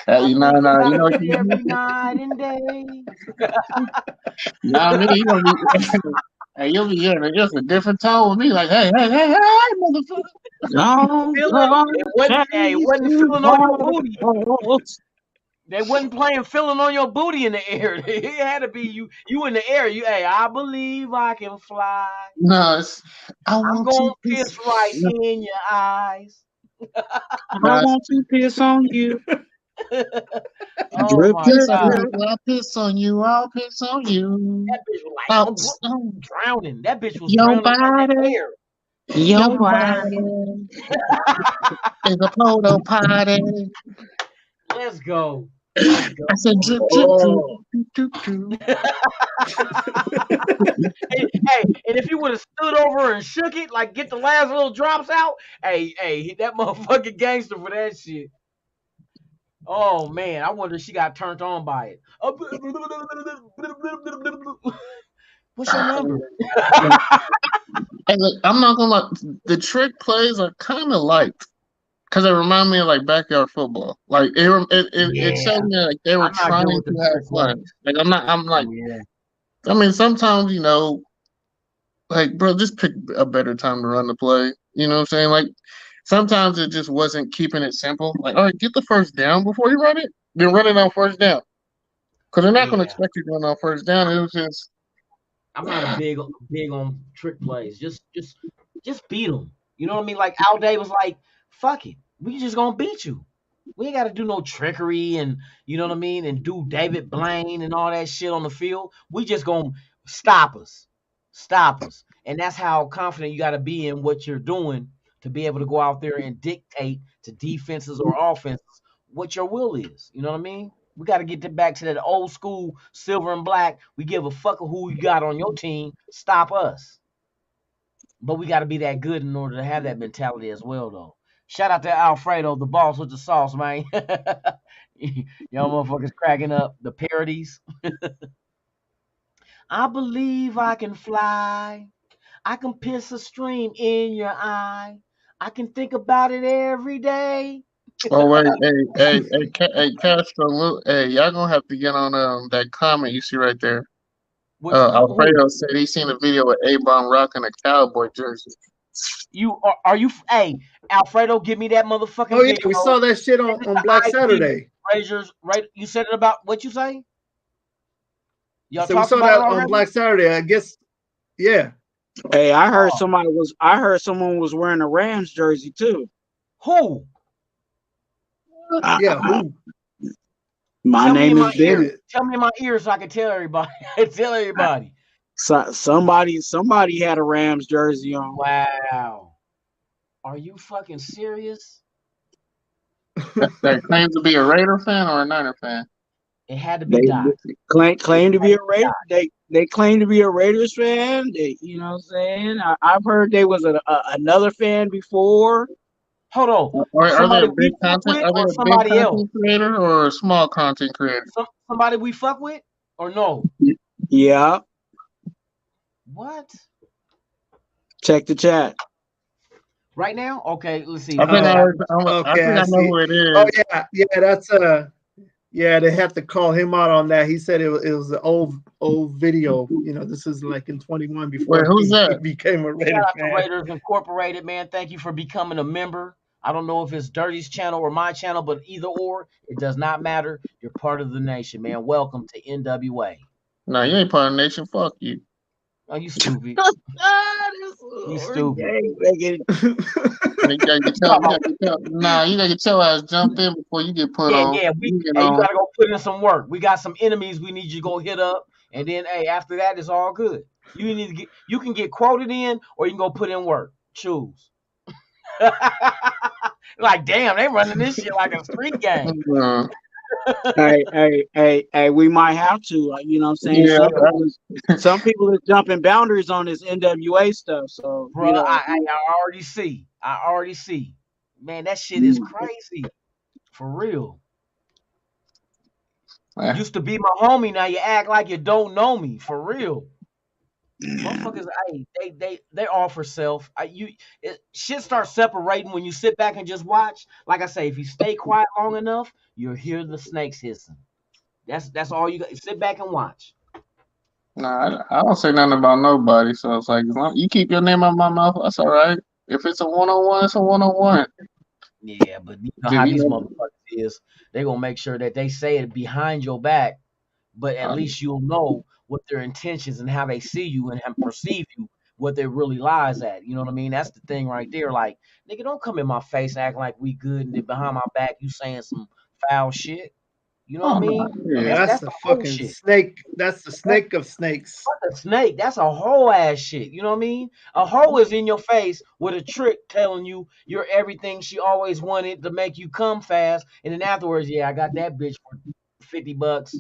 I
You know,
think
nah, you
about
know what
it
you
every night and day."
nah, me, you gonna be, hey, you'll be hearing it just a different tone with me, like, hey, motherfucker.
Long
Feeling
gone
it wasn't hey, it
chase
wasn't
you
feeling on your booty.
waterfalls.
They wasn't playing feeling on your booty in the air. It had to be you in the air. Hey, I believe I can fly.
No, I
I'm
want
gonna
to be,
piss right
no,
in your eyes.
I
nah,
want to piss on you.
Oh
Drip,
my
drip,
piss on
god.
you,
drip.
I'll piss on you, I'll piss on you.
That bitch was like
Out, on
drowning. That bitch was
your
drowning in that
body,
air.
Your
your
body.
body is a photo party.
Let's go. Let's
I
go.
said drip, drip, drip,
Oh.
drip, drip, drip.
Hey, and if you would have stood over and shook it, like get the last little drops out, hey, that motherfucking gangster for that shit. Oh man, I wonder if she got turned on by it. What's your number?
Hey, look, I'm not gonna lie. The trick plays are kind of light because it remind me of like backyard football. Like it
Yeah,
showed me like they were
I'm not good
trying
with
to
the
have
trick
fun.
plays.
Like I'm like
Yeah,
I mean sometimes like bro, just pick a better time to run the play. You know what I'm saying? Like sometimes it just wasn't keeping it simple. Like all right, get the first down before you run it. Then run it on first down because they're not gonna
yeah.
expect you to run on first down. It was just
I'm not a big on trick plays. Just beat them. You know what I mean? Like Al Day was like, "Fuck it, we just gonna beat you. We ain't got to do no trickery and you know what I mean, and do David Blaine and all that shit on the field. We just gonna stop us." And that's how confident you got to be in what you're doing to be able to go out there and dictate to defenses or offenses what your will is. You know what I mean? We got to back to that old school silver and black. We give a fuck of who you got on your team. Stop us. But we got to be that good in order to have that mentality as well, though. Shout out to Alfredo, the boss with the sauce, man. Y'all motherfuckers cracking up the parodies. I believe I can fly. I can piss a stream in your eye. I can think about it every day.
Oh wait, hey, Castro, look, hey, y'all gonna have to get on that comment you see right there.
Who?
Alfredo said he seen a video of A-Bomb rocking a cowboy jersey.
You are you? Hey, Alfredo, give me that motherfucking
Oh yeah, we
video.
saw that shit
Send it
on
to
Black
IG.
Saturday.
Razors, right? You said it about what you say? Y'all
So we
talked
saw
about it
that on
already?
Black Saturday. I guess. Yeah.
Hey, I heard
Oh,
someone was wearing a Rams jersey too.
who?
Yeah. Who?
My
Tell me in
name
my
is
ear.
Benny.
Tell me in my ear so I can tell everybody. Tell everybody.
Somebody had a Rams jersey on.
Wow. Are you fucking serious?
That claims to be a Raider fan or a Niner fan.
It had to be
They
Doc.
claim to
It had
be a
to be
Raider.
Doc.
They claim to be a Raiders fan. You know what I'm saying? I've heard they was another fan before.
Hold on.
Are they
Somebody
a
we
big
fuck
content?
with
Are they
or
a big
somebody else?
content creator or a small content creator?
Somebody we fuck with or no?
Yeah,
What?
check the chat.
Right now? Okay, let's see.
I think
Who's
I,
got
heard, I
Okay,
think
I
I know
see.
who it
Oh
is.
yeah, that's yeah. They have to call him out on that. He said it was an old video. You know, this is like in 21
Wait,
before
who's
he
that?
became a
Shout
Raider
out to
fan.
Raiders Incorporated, man. Thank you for becoming a member. I don't know if it's Dirty's channel or my channel, but either or, it does not matter. You're part of the nation, man. Welcome to NWA.
No, you ain't part of the nation. Fuck you.
Oh, you stupid. You stupid.
You gotta get your, you gotta get your ass jumped in before you get put
Yeah,
on.
yeah.
You get
Hey, you
on.
gotta go put in some work. We got some enemies we need you to go hit up, and then hey, after that, it's all good. You can get quoted in, or you can go put in work. Choose. Like, damn, they running this shit like a street gang.
Hey, we might have to. You know what I'm saying?
Yeah.
Some people are jumping boundaries on this NWA stuff. So,
Bro, I already see. Man, that shit is crazy. For real. Used to be my homie, now you act like you don't know me. For real. Motherfuckers, they all for self. Shit starts separating when you sit back and just watch. Like I say, if you stay quiet long enough, you'll hear the snakes hissing. That's all you got. Sit back and watch.
Nah, I don't say nothing about nobody. So it's like, as long you keep your name out my mouth, that's all right. If it's a one-on-one, it's a one-on-one.
Yeah, but you know how these motherfuckers is. They gonna make sure that they say it behind your back, but at least you'll know what their intentions and how they see you and perceive you, what there really lies at. You know what I mean? That's the thing right there. Like, nigga, don't come in my face and act like we good, and then behind my back you saying some foul shit. You know what I mean?
Yeah, that's the
whole
fucking
shit.
snake. That's the snake of snakes.
Fuck a snake. That's a whole ass shit. You know what I mean? A hoe is in your face with a trick telling you you're everything she always wanted to make you come fast. And then afterwards, yeah, I got that bitch for $50.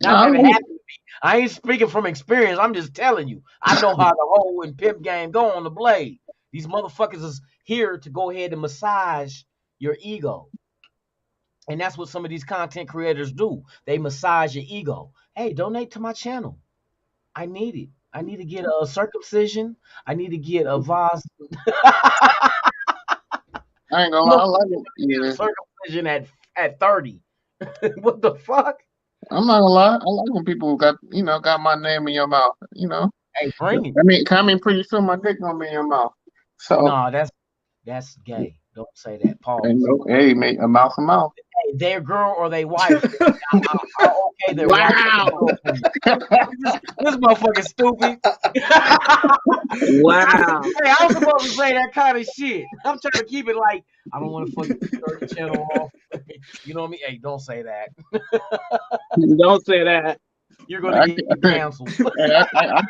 Not that it happened to me. I ain't speaking from experience. I'm just telling you. I know how the hoe and pimp game go on the blade. These motherfuckers is here to go ahead and massage your ego. And that's what some of these content creators do. They massage your ego. Hey, donate to my channel. I need it. I need to get a circumcision. I need to get a vas.
I ain't gonna lie, I like it. Yeah.
Circumcision at 30. What the fuck?
I'm not gonna lie, I like when people got my name in your mouth.
Hey, bring it.
I mean, pretty soon my dick gonna be in your mouth. So
No, that's gay. Don't say that. Pause.
hey, mate, a mouth.
Hey, their girl or their wife. I'll okay their wife.
wow.
This motherfucker stupid.
Wow.
Hey, I'm supposed to say that kind of shit. I'm trying to keep it like I don't want to fucking start the channel off. You know what I mean? Hey, don't say that.
Don't say that.
You're gonna get canceled.
I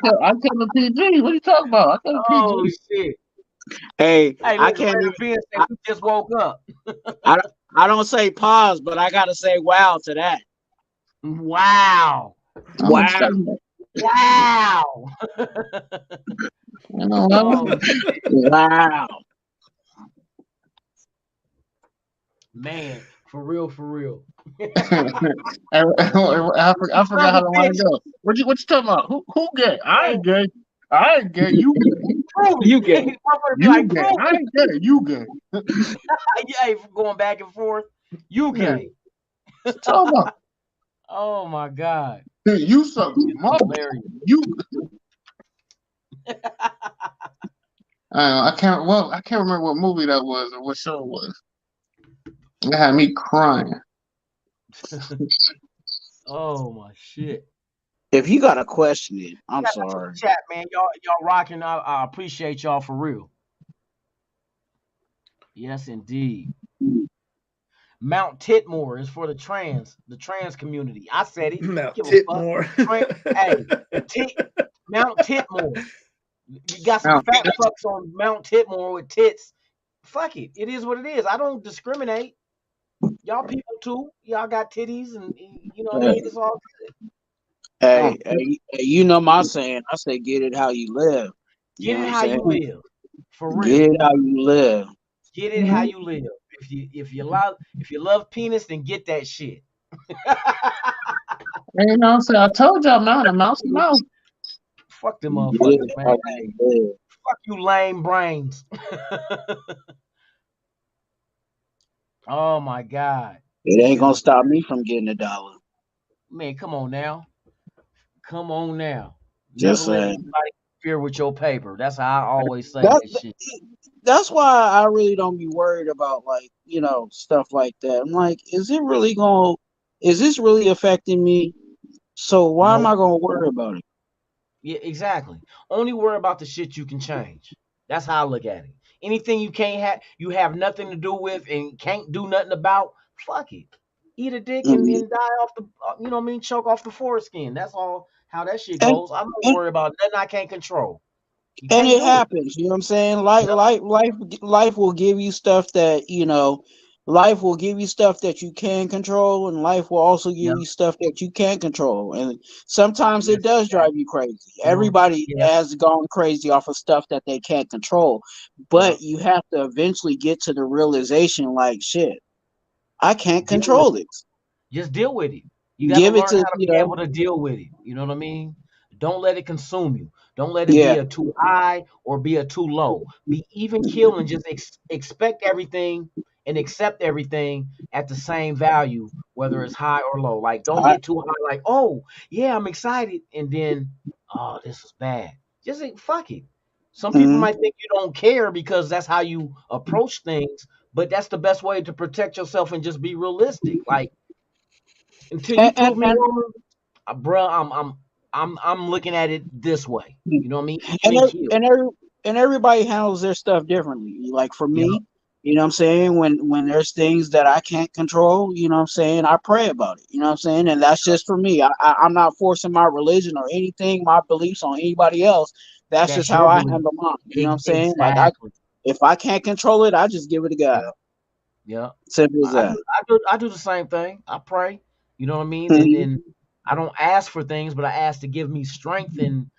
tell the PG. What are you talking about? I tell the
Oh
PG.
shit.
Hey,
Hey,
I
listen,
can't even.
Ben said we just woke up.
I don't say pause, but I gotta say wow to that.
Wow.
Wow.
Wow. Oh,
wow.
man, for real, for real.
I forgot how the line go. What you talking about? Who gay? I ain't gay. I ain't gay. You gay.
You gay.
You gay. I ain't gay. You gay.
Hey, going back and forth. UK.
Talk about
Oh my God.
you something, mother.
Hilarious.
You. I can't. Well, I can't remember what movie that was or what show it was. It had me crying.
Oh my shit.
If you got to question it, I'm
Shout out to the
sorry.
chat, man. Y'all rocking. I appreciate y'all for real. Yes, indeed. Mount Titmore is for the trans community. I said it.
Mount
Give a fuck.
Titmore.
Hey, Tit, Mount Titmore. You got some
Now,
fat fucks on Mount Titmore with tits. Fuck it. It is what it is. I don't discriminate. Y'all people too. Y'all got titties and you know what I mean? It's all good.
You know my saying. I say, get it how you live. You
Get
know what
it
I'm
how you
saying?
live. For
Get
real.
it how you live.
Get it how you live. If you love penis, then get that shit.
you know, so I told y'all, man, a mouse and mouse.
Fuck them
Get
motherfuckers,
it
man.
how
Hey,
you live.
fuck you lame brains. Oh my God.
It ain't
This
gonna
is
stop me from getting $1.
man, come on now. Come on now. Never
Just
let
saying.
anybody interfere with your paper. That's how I always say
That
that shit.
that's why I really don't be worried about like stuff like that. I'm like, is this really affecting me? So why am
No.
I gonna worry about it?
Yeah, exactly. Only worry about the shit you can change. That's how I look at it. Anything you have nothing to do with and can't do nothing about, fuck it. Eat a dick
Mhm.
and die off the, you know what I mean? Choke off the foreskin. That's all how that shit
And
goes. I don't
and
worry about nothing I can't control. You
and
can't
it
do it.
happens. You know what I'm saying? Like
Yep.
life will give you stuff that life will give you stuff that you can control, and life will also give
Yep.
you stuff that you can't control. And sometimes it
Yes,
does drive
exactly.
you crazy.
Well,
Everybody
yeah.
has gone crazy off of stuff that they can't control,
Yep.
but you have to eventually get to the realization, like, shit, I can't
Deal with
control
it.
this.
Just deal with it. You got to
Give it
learn
to
how to be able to deal with it. You know what I mean? Don't let it consume you. Don't let it
yeah.
be a too high or be a too low. Be even kill and just expect everything and accept everything at the same value, whether it's high or low. Like, don't
I,
get too high, like, oh, yeah, I'm excited. And then, oh, this is bad. Just fuck it. Some people
mhm.
might think you don't care because that's how you approach things, but that's the best way to protect yourself and just be realistic. Like, until you
and,
prove me
and,
wrong, bro, I'm looking at it this way.
and
You know what I mean?
and
Even
ev-
kill.
and every, and everybody handles their stuff differently. Like for
Yep.
me, you know what I'm saying, when there's things that I can't control, you know what I'm saying, I pray about it. You know what I'm saying, and that's just for me. I'm not forcing my religion or anything, my beliefs on anybody else. That's just
That's
how
your
I
belief.
handle mine. You know what I'm saying? Like
Exactly.
if I can't control it, I just give it to God.
Yep. Yep.
Simple as that.
I do the same thing. I pray. You know what I mean?
Mhm.
And I don't ask for things, but I ask to give me strength and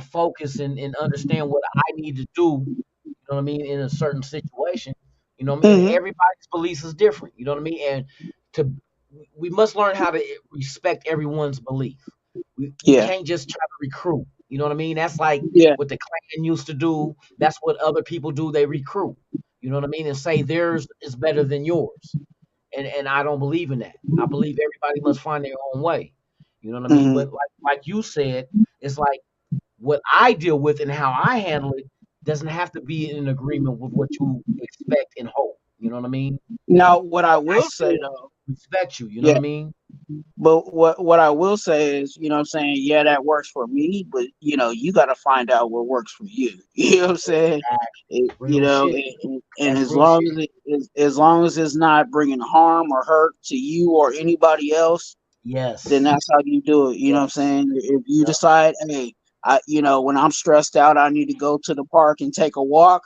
focus and understand what I need to do. You know what I mean, in a certain situation. You know what I mean? And
Mhm.
everybody's beliefs is different. You know what I mean? And to we must learn how to respect everyone's belief. We
Yeah.
can't just try to recruit. You know what I mean? That's like
Yeah.
what the Klan used to do. That's what other people do. They recruit. You know what I mean? And say theirs is better than yours. And I don't believe in that. I believe everybody must find their own way. You know what I mean?
Mhm.
But like you said, it's like what I deal with and how I handle it doesn't have to be in agreement with what you expect and hope. You know what I mean?
Now, what I
I
will say
still
though,
respect you. You know what
yeah.
I mean?
But what I will say is, you know what I'm saying, yeah, that works for me, but you got to find out what works for you. You know what I'm saying?
Real shit.
And
That's
as
real
long
shit.
as as long as it's not bringing harm or hurt to you or anybody else, then
Yes.
that's how you do it. You know what I'm
Yes.
saying? If you
Yep.
decide, hey, when I'm stressed out, I need to go to the park and take a walk,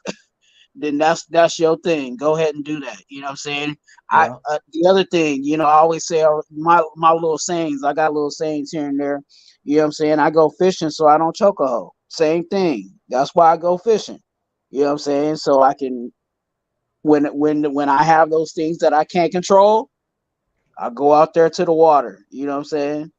then that's your thing. Go ahead and do that. You know what I'm saying? I
Yep.
The other thing, I always say my little sayings. I got little sayings here and there. You know what I'm saying? I go fishing so I don't choke a hoe. Same thing. That's why I go fishing. You know what I'm saying? So I can when I have those things that I can't control, I go out there to the water. You know what I'm saying?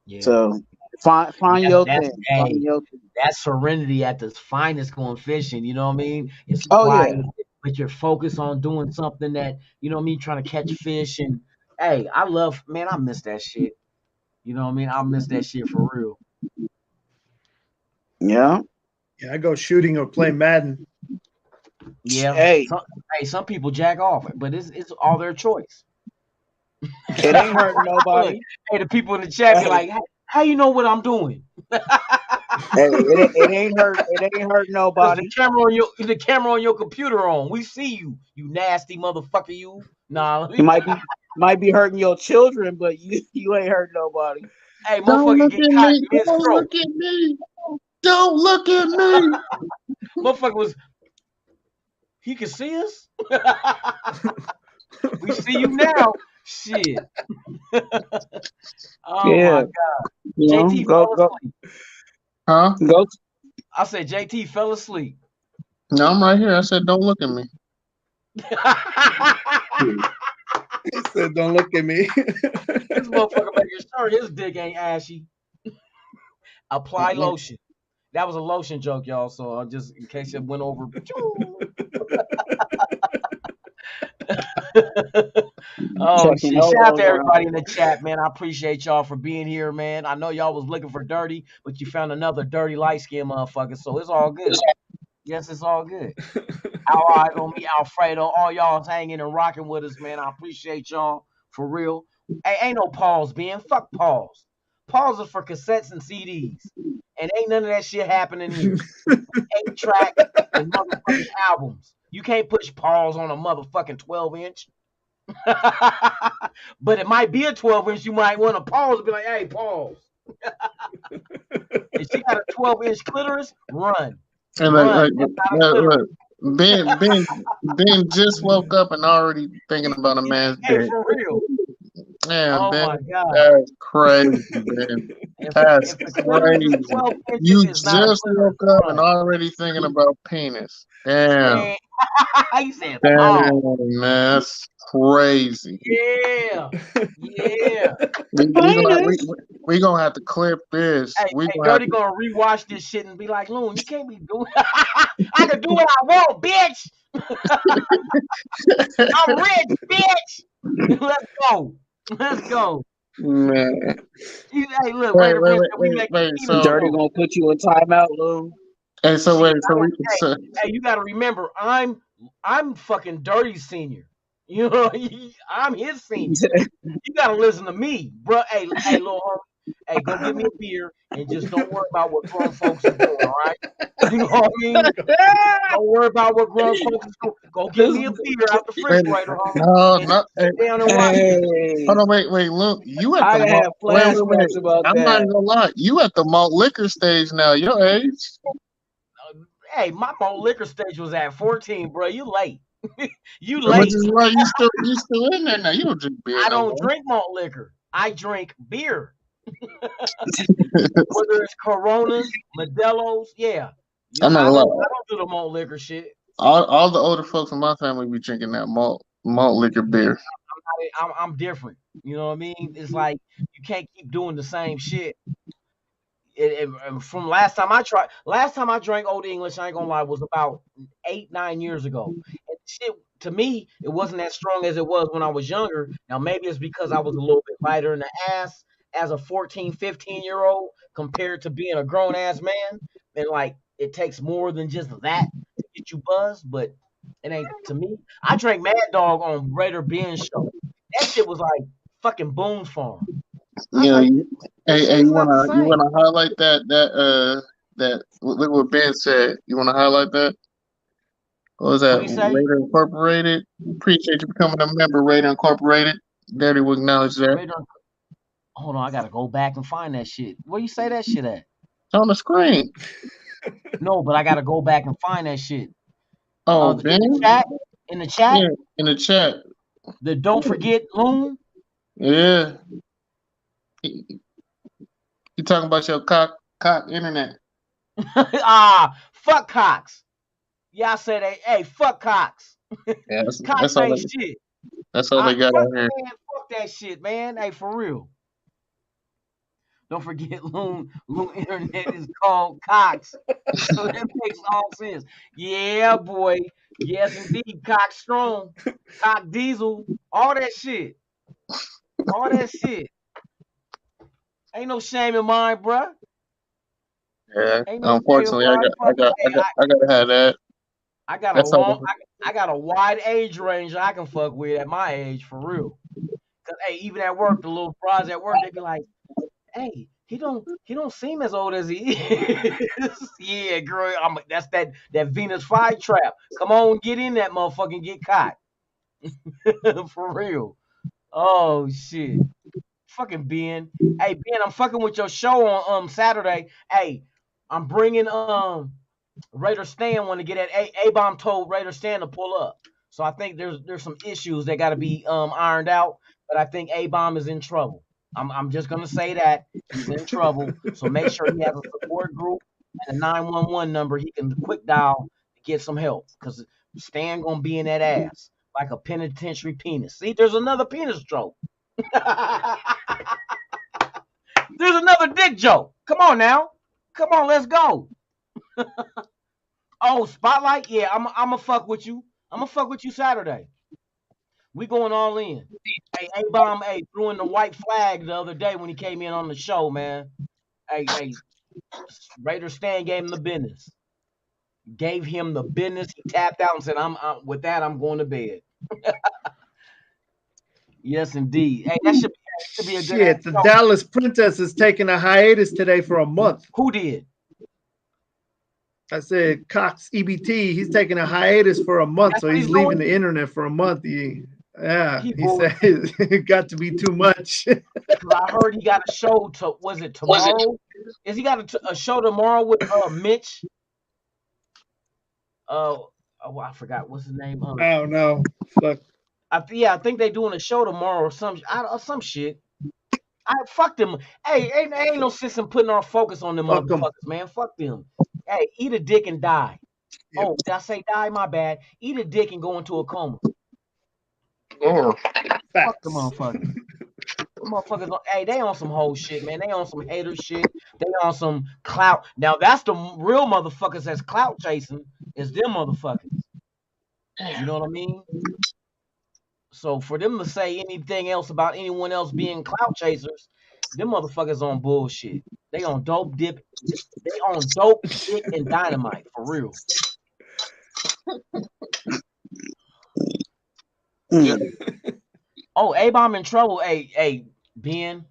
Yeah.
So find
Yeah.
your
That's
thing. Find
hey.
your thing.
That's serenity at the finest going fishing. You know what I mean? It's
Oh yeah.
quiet. but you're focused on doing something that, you know what I mean, trying to catch fish. And hey, I love, man, I miss that shit. You know what I mean? I miss that shit for real.
Yeah.
Yeah, I go shooting or play Madden.
Yeah.
Hey,
Some people jack off, but it's all their choice.
it ain't hurting
Look,
nobody.
hey, the people in the chat be
Hey,
like, how you know what I'm doing?
it ain't hurt. It ain't hurting
Cause the
nobody.
camera on your computer on. We see you, you nasty motherfucker. You nah.
It might be hurting your children, but you ain't hurting nobody.
Hey,
Don't
motherfucker
look
get
at
caught
me.
mid
Don't
stroke.
look at me. Don't look at me.
Motherfucker was he can see us. We see you now. Shit. Oh my
Yeah,
god.
you know,
JT fell asleep.
Huh?
go.
I said JT fell asleep.
No, I'm right here. I said, don't look at me.
He said, "Don't look at me."
This motherfucker making sure his dick ain't ashy. Apply lotion. That was a lotion joke, y'all. So just in case it went over. Oh
Checking
shit! Shout out to
elbows
everybody
out.
in the chat, man. I appreciate y'all for being here, man. I know y'all was looking for dirty, but you found another dirty light skinned motherfucker, so it's all good. Yes, it's all good. Our eyes on me, Alfredo. All y'all hanging and rocking with us, man. I appreciate y'all for real. Hey, ain't no pause, Ben. Fuck pause. Pause is for cassettes and CDs, and ain't none of that shit happening here. 8 track and motherfucking albums. You can't push pause on a motherfucking 12-inch. But it might be a 12-inch. You might want to pause and be like, hey, pause. If she got a 12-inch clitoris, run.
And
Run. That's not a clitoris.
look, Ben just woke up and already thinking about a man's
Hey,
dick.
for real.
Damn,
Oh
Ben,
my God.
that's crazy, Ben. That's
If the clitoris is
crazy.
12 inches,
You
it's not a
just
clitoris.
woke up and
Run.
already thinking about penis. Damn,
Man, he said pause.
damn, man, that's crazy.
Yeah. Yeah.
We gonna have to clip this.
Hey,
We
hey,
gonna have
Dirty
to.
gonna rewatch this shit and be like, Loon, you can't be doing I can do what I want, bitch. I'm rich, bitch. Let's go. Let's go.
Man,
Hey, look, Raider Ben said we making
wait.
penis
So,
Dirty
jokes.
gonna put you in timeout, Lou.
hey, so
Shit,
wait,
I
so
don't.
we, so,
Hey, you gotta remember, I'm fucking Dirty senior. You know, I'm his senior. You gotta listen to me, bro. Hey, little homie. Hey, go get me a beer and just don't worry about what grown folks is doing. All right. You know what I mean? Don't worry about what grown folks is doing. Go get
This,
me a beer out the
wait,
refrigerator, homie,
no,
and
no. Hey,
sit down and watch this.
hey,
hold on, wait, look, you at
I
the
done had
malt? Wait.
flashbacks about
I'm not
that.
even gonna lie. You at the malt liquor stage now? Your age?
Hey, my malt liquor stage was at 14, bro. You late. You
Which
late.
is why you still in there now. You don't drink beer
I
no
don't
more.
drink malt liquor. I drink beer. Whether it's Coronas, Modelo's, yeah. You know,
I'm not
I
gonna
don't
lie.
I don't do the malt liquor shit.
All the older folks in my family be drinking that malt liquor beer.
I'm different. You know what I mean? It's like you can't keep doing the same shit. From last time I drank Old English, I ain't gonna lie, was about 8, 9 years ago. And shit, to me, it wasn't as strong as it was when I was younger. Now maybe it's because I was a little bit lighter in the ass as a 14, 15-year-old compared to being a grown ass man. And like it takes more than just that to get you buzzed, but it ain't to me. I drank Mad Dog on Raider Ben's show. That shit was like fucking Boone's Farm. I was
You know,
like, this shit
hey,
is not the
you
same.
wanna highlight that look what Ben said. You wanna highlight that? What was
What
that?
he say?
Raider Incorporated. Appreciate you becoming a member, Raider Incorporated. Daddy will acknowledge that.
Raider. Hold on, I gotta go back and find that shit. Where you say that shit at?
It's on the screen.
No, but I gotta go back and find that shit.
Oh,
In the
Ben?
chat, in the chat,
Yeah, in the chat.
the don't forget Loon.
Yeah. You talking about your cock internet.
Fuck Cox. Y'all said, hey, fuck Cox.
Yeah,
Cox ain't shit.
that's all they got
Fuck
out here.
man, fuck that shit, man. Hey, for real. Don't forget Loon internet is called Cox. So that makes all sense. Yeah, boy. Yes, indeed. Cock Strong, Cock Diesel, all that shit. All that shit. Ain't no shame in mine, bruh.
Yeah.
Ain't no shame in
Unfortunately,
mine. Fucking, hey,
I gotta have that.
I got a
That's all.
I got a wide age range I can fuck with at my age, for real. Cause hey, even at work, the little bras at work, they be like, "Hey, he don't seem as old as he is." Yeah, girl, that's that Venus flytrap. Come on, get in that motherfucker and get caught. For real. Oh shit. Fucking Ben. Hey Ben, I'm fucking with your show on Saturday. Hey, I'm bringing Raider Stan want to get at A-Bomb told Raider Stan to pull up. So I think there's some issues that got to be ironed out, but I think A-Bomb is in trouble. I'm just gonna say that he's in trouble. So make sure he has a support group and a 911 number he can quick dial to get some help, because Stan gonna be in that ass like a penitentiary penis. See, there's another penis joke. There's another dick joke. Come on now. Come on, let's go. Oh, Spotlight? Yeah, I'm gonna fuck with you. I'm gonna fuck with you Saturday. We going all in. Hey, A-Bomb, hey, threw in the white flag the other day when he came in on the show, man. Hey, Raider Stan gave him the business. Gave him the business. He tapped out and said, "I'm with that. I'm going to bed." Yes, indeed. Hey, that should be a good ass
Shit, the
show.
Dallas Princess is taking a hiatus today for a month.
Who did?
I said Cox EBT. He's taking a hiatus for a month,
That's
so
what
he's
he's
leaving
doing.
the internet for a month. Yeah,
He
he said it got to be too much.
Because I heard he got a show to, was it tomorrow? Is he got a show tomorrow with Mitch? Oh, I forgot what's his name.
I don't know. Fuck.
I think they doing a show tomorrow or some shit. I fuck them. Hey, ain't no sense in putting our focus on them
Fuck 'em.
motherfuckers, man. Fuck them. Hey, eat a dick and die.
Yep.
Oh, did I say die? My bad. Eat a dick and go into a coma.
Damn.
Fuck the
Facts.
motherfuckers. Motherfuckers, hey, they on some whole shit, man. They on some hater shit. They on some clout. Now that's the real motherfuckers that's clout chasing. Is them motherfuckers. You know what I mean? So for them to say anything else about anyone else being clout chasers, them motherfuckers on bullshit. They on dope dip. They on dope dick and dynamite for real.
Yeah.
Oh, A-Bomb in trouble. Hey, Ben,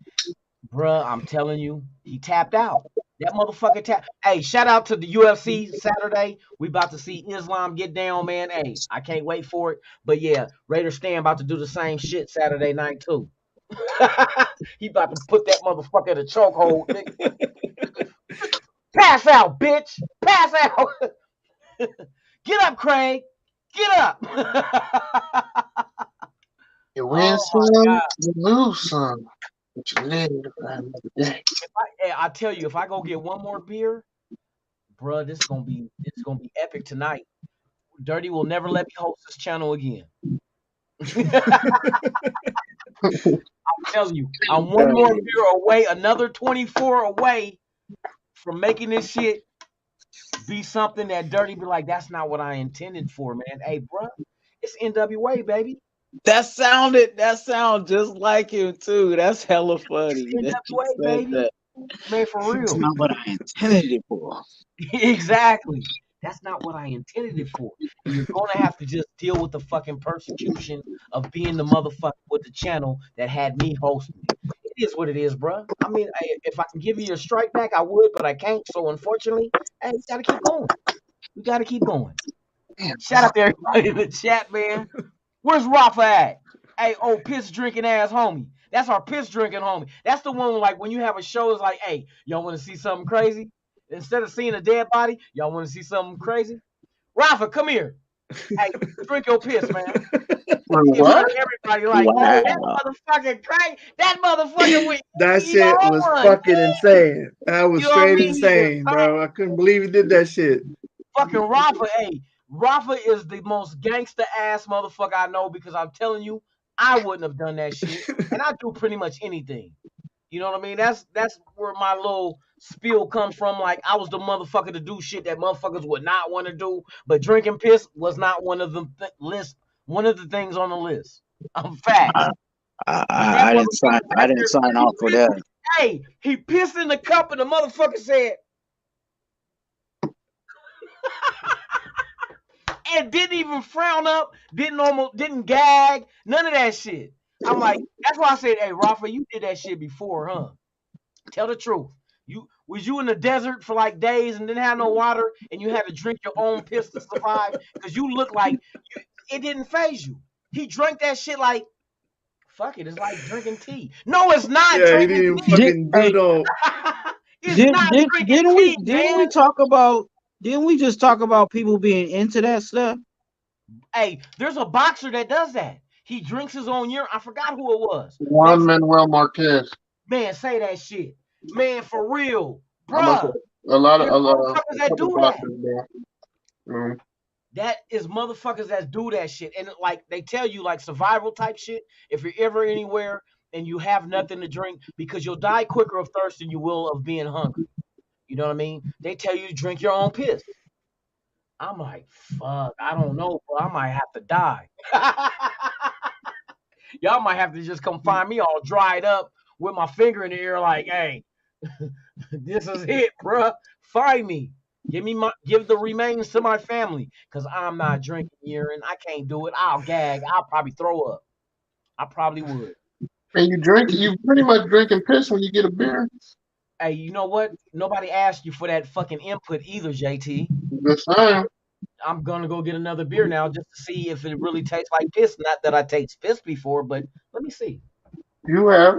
bruh, I'm telling you, he tapped out. That motherfucker tapped. Hey, shout out to the UFC Saturday. We about to see Islam get down, man. Hey, I can't wait for it. But yeah, Raider Stan about to do the same shit Saturday night too. He about to put that motherfucker in a chokehold. Pass out, bitch. Pass out. Get up, Craig. Get up.
You win
Oh my
some,
God.
you lose some. But you live to fight another day.
I tell you, if I go get one more beer, bruh, this is gonna be epic tonight. Dirty will never let me host this channel again. I'm telling you, I'm one more beer away, another 24 away from making this shit be something that Dirty be like, that's not what I intended for, man. Hey, bruh, it's NWA, baby.
That sounded just like him too. That's hella funny.
It's
That you
NWA,
said
baby.
that.
Man, for
It's
real.
not what I intended it for.
Exactly. That's not what I intended it for. And you're gonna have to just deal with the fucking persecution of being the motherfucker with the channel that had me hosting it. It is what it is, bruh. I mean, if I can give you your strike back, I would, but I can't. So unfortunately, hey, we gotta keep going. We gotta keep going. Shout out to everybody in the chat, man. Where's Rafa at? Hey, piss drinking ass homie. That's our piss drinking homie. That's the one like when you have a show, it's like, hey, y'all want to see something crazy? Instead of seeing a dead body, y'all want to see something crazy? Rafa, come here. Hey, drink your piss, man. In front
What?
of everybody, like,
Wow.
that motherfucker crazy. That motherfucker with
That
you
shit was
on.
fucking insane. That was
You know what I
straight
mean? He is
insane, bro. I couldn't believe he did that shit.
fucking Rafa. Hey, Rafa is the most gangster ass motherfucker I know, because I'm telling you, I wouldn't have done that shit. And I do pretty much anything. You know what I mean? That's where my little spiel comes from. Like I was the motherfucker to do shit that motherfuckers would not want to do, but drinking piss was not one of the list. One of the things on the list. Facts. And that
I didn't
motherfucker
sign. I
sat
didn't
there.
sign
He
off for
pissed.
that.
Hey, he pissed in the cup, and the motherfucker said, and didn't even frown up, didn't gag, none of that shit. I'm like, that's why I said, hey, Rafa, you did that shit before, huh? Tell the truth. You in the desert for like days and didn't have no water, and you had to drink your own piss to survive because you look like it didn't phase you. He drank that shit like fuck it. It's like drinking tea. No, it's not
Yeah, he
drinking
didn't even
tea.
fucking do
Hey,
no.
It's not drinking
didn't we
tea, man.
talk about didn't we just talk about people being into that stuff?
Hey, there's a boxer that does that. He drinks his own urine. I forgot who it was.
Juan Manuel Marquez.
Man, say that shit. Man, for real.
I'm about to
Bruh.
say, a lot of
There's motherfuckers
a
that
couple
do that.
boxers, bro.
That is motherfuckers that do that shit. And like they tell you like survival type shit, if you're ever anywhere and you have nothing to drink, because you'll die quicker of thirst than you will of being hungry. You know what I mean? They tell you to drink your own piss. I'm like, fuck, I don't know, bro. I might have to die. Y'all might have to just come find me all dried up with my finger in the air, like, hey, this is it, bruh. Find me. Give the remains to my family. Cause I'm not drinking urine. I can't do it. I'll gag. I'll probably throw up. I probably would.
And you pretty much drinking piss when you get a beer.
Hey, you know what? Nobody asked you for that fucking input either, JT.
Just saying.
I'm gonna go get another beer now just to see if it really tastes like piss. Not that I taste piss before, but let me see.
You have.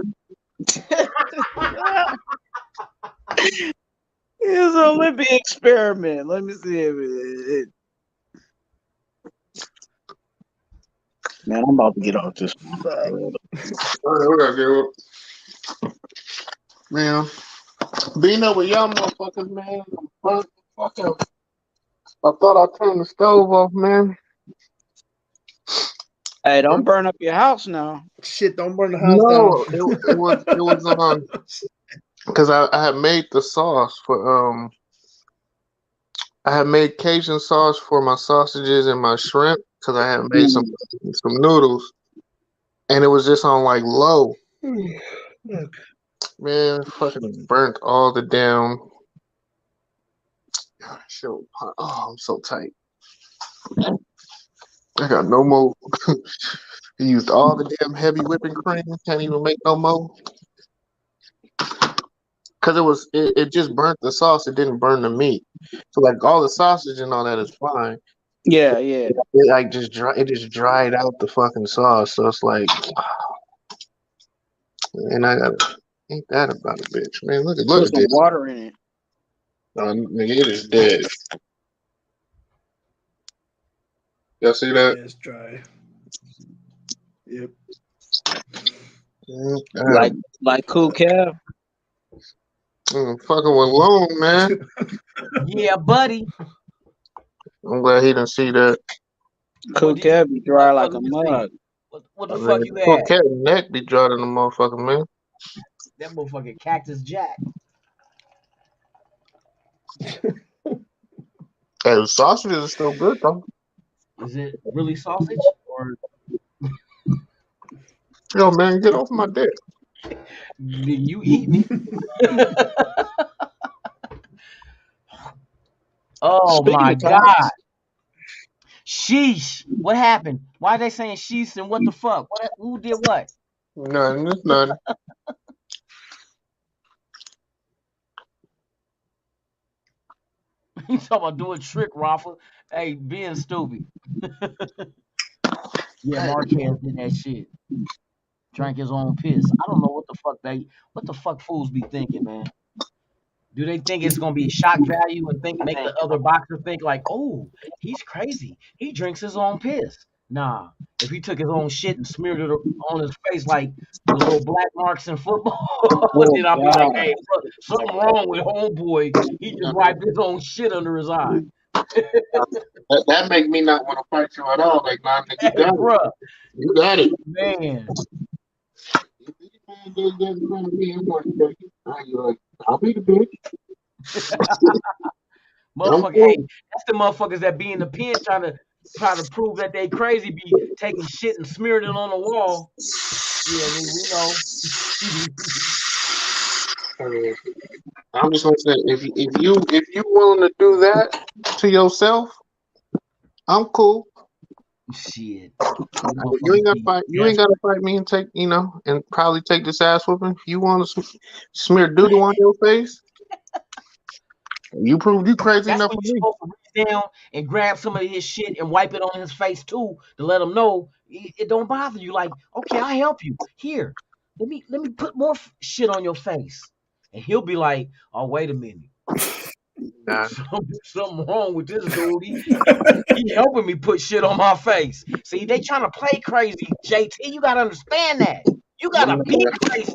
It's an Olympic experiment. Let me see if it. Man, I'm about to get off this.
Man, being up with y'all motherfuckers, man. I thought I turned the stove off, man.
Hey, don't burn up your house now.
Shit, don't burn the house
No,
down.
it was because I had made the sauce for I had made Cajun sauce for my sausages and my shrimp because I had made some noodles, and it was just on like low.
Look.
Man, fucking burnt all the damn. Oh, I'm so tight. I got no more. He used all the damn heavy whipping cream. Can't even make no more. Cause it just burnt the sauce. It didn't burn the meat. So like all the sausage and all that is fine.
Yeah.
It like it just dried out the fucking sauce. So it's like, and I got ain't that about a bitch, man? Look
Put
at
some
this.
water in it.
Nigga, it is dead. Y'all see that?
Yeah, it's dry. Yep.
Like Cool Kev.
Fucking with Long, man.
Yeah, buddy.
I'm glad he didn't see that.
Cool Kev be dry like a mug.
What the fuck you
Poor
had?
cat neck be dry than the motherfucker, man.
That motherfucking Cactus Jack.
Hey, the sausages are still good though.
Is it really sausage or
Yo, man, get off my dick.
you eat me? Oh
Speaking
my
of
God.
tops,
Sheesh. What happened? Why are they saying sheesh and what the fuck? Who did what?
Nothing, it's nothing.
You talking about doing trick, Rafa? Hey, being stupid. Yeah, Marquez did that shit. Drank his own piss. I don't know what the fuck fools be thinking, man. Do they think it's gonna be shock value and make the other boxer think like, oh, he's crazy. He drinks his own piss. Nah. If he took his own shit and smeared it on his face like the little black marks in football, then I'll be like,
God.
hey, bro, something wrong with homeboy. He just wiped his own shit under his eye.
That make me not want to fight you at all. Like, nah, nigga, you
Hey,
got it.
bro,
You got it.
man.
you get in front of me, I'm going to take it. You're like, I'll be the bitch.
Motherfucker, hey, that's the motherfuckers that be in the pen trying to prove that they crazy, be taking shit and smearing it on the wall. Yeah, nigga, we know.
I'm just gonna say, if you willing to do that to yourself, I'm cool.
Shit.
You ain't gotta fight. You ain't gotta fight me and take and probably take this ass whooping. If you want to smear doodle on your face, you proved you crazy
That's
enough
when
for
you're
me.
supposed to reach down and grab some of his shit and wipe it on his face too to let him know it don't bother you. Like, okay, I'll help you. Here, let me put more shit on your face, and he'll be like, "Oh, wait a minute,
Nah.
something wrong with this dude. He helping me put shit on my face." See, they trying to play crazy. JT, you gotta understand that. You gotta be crazy.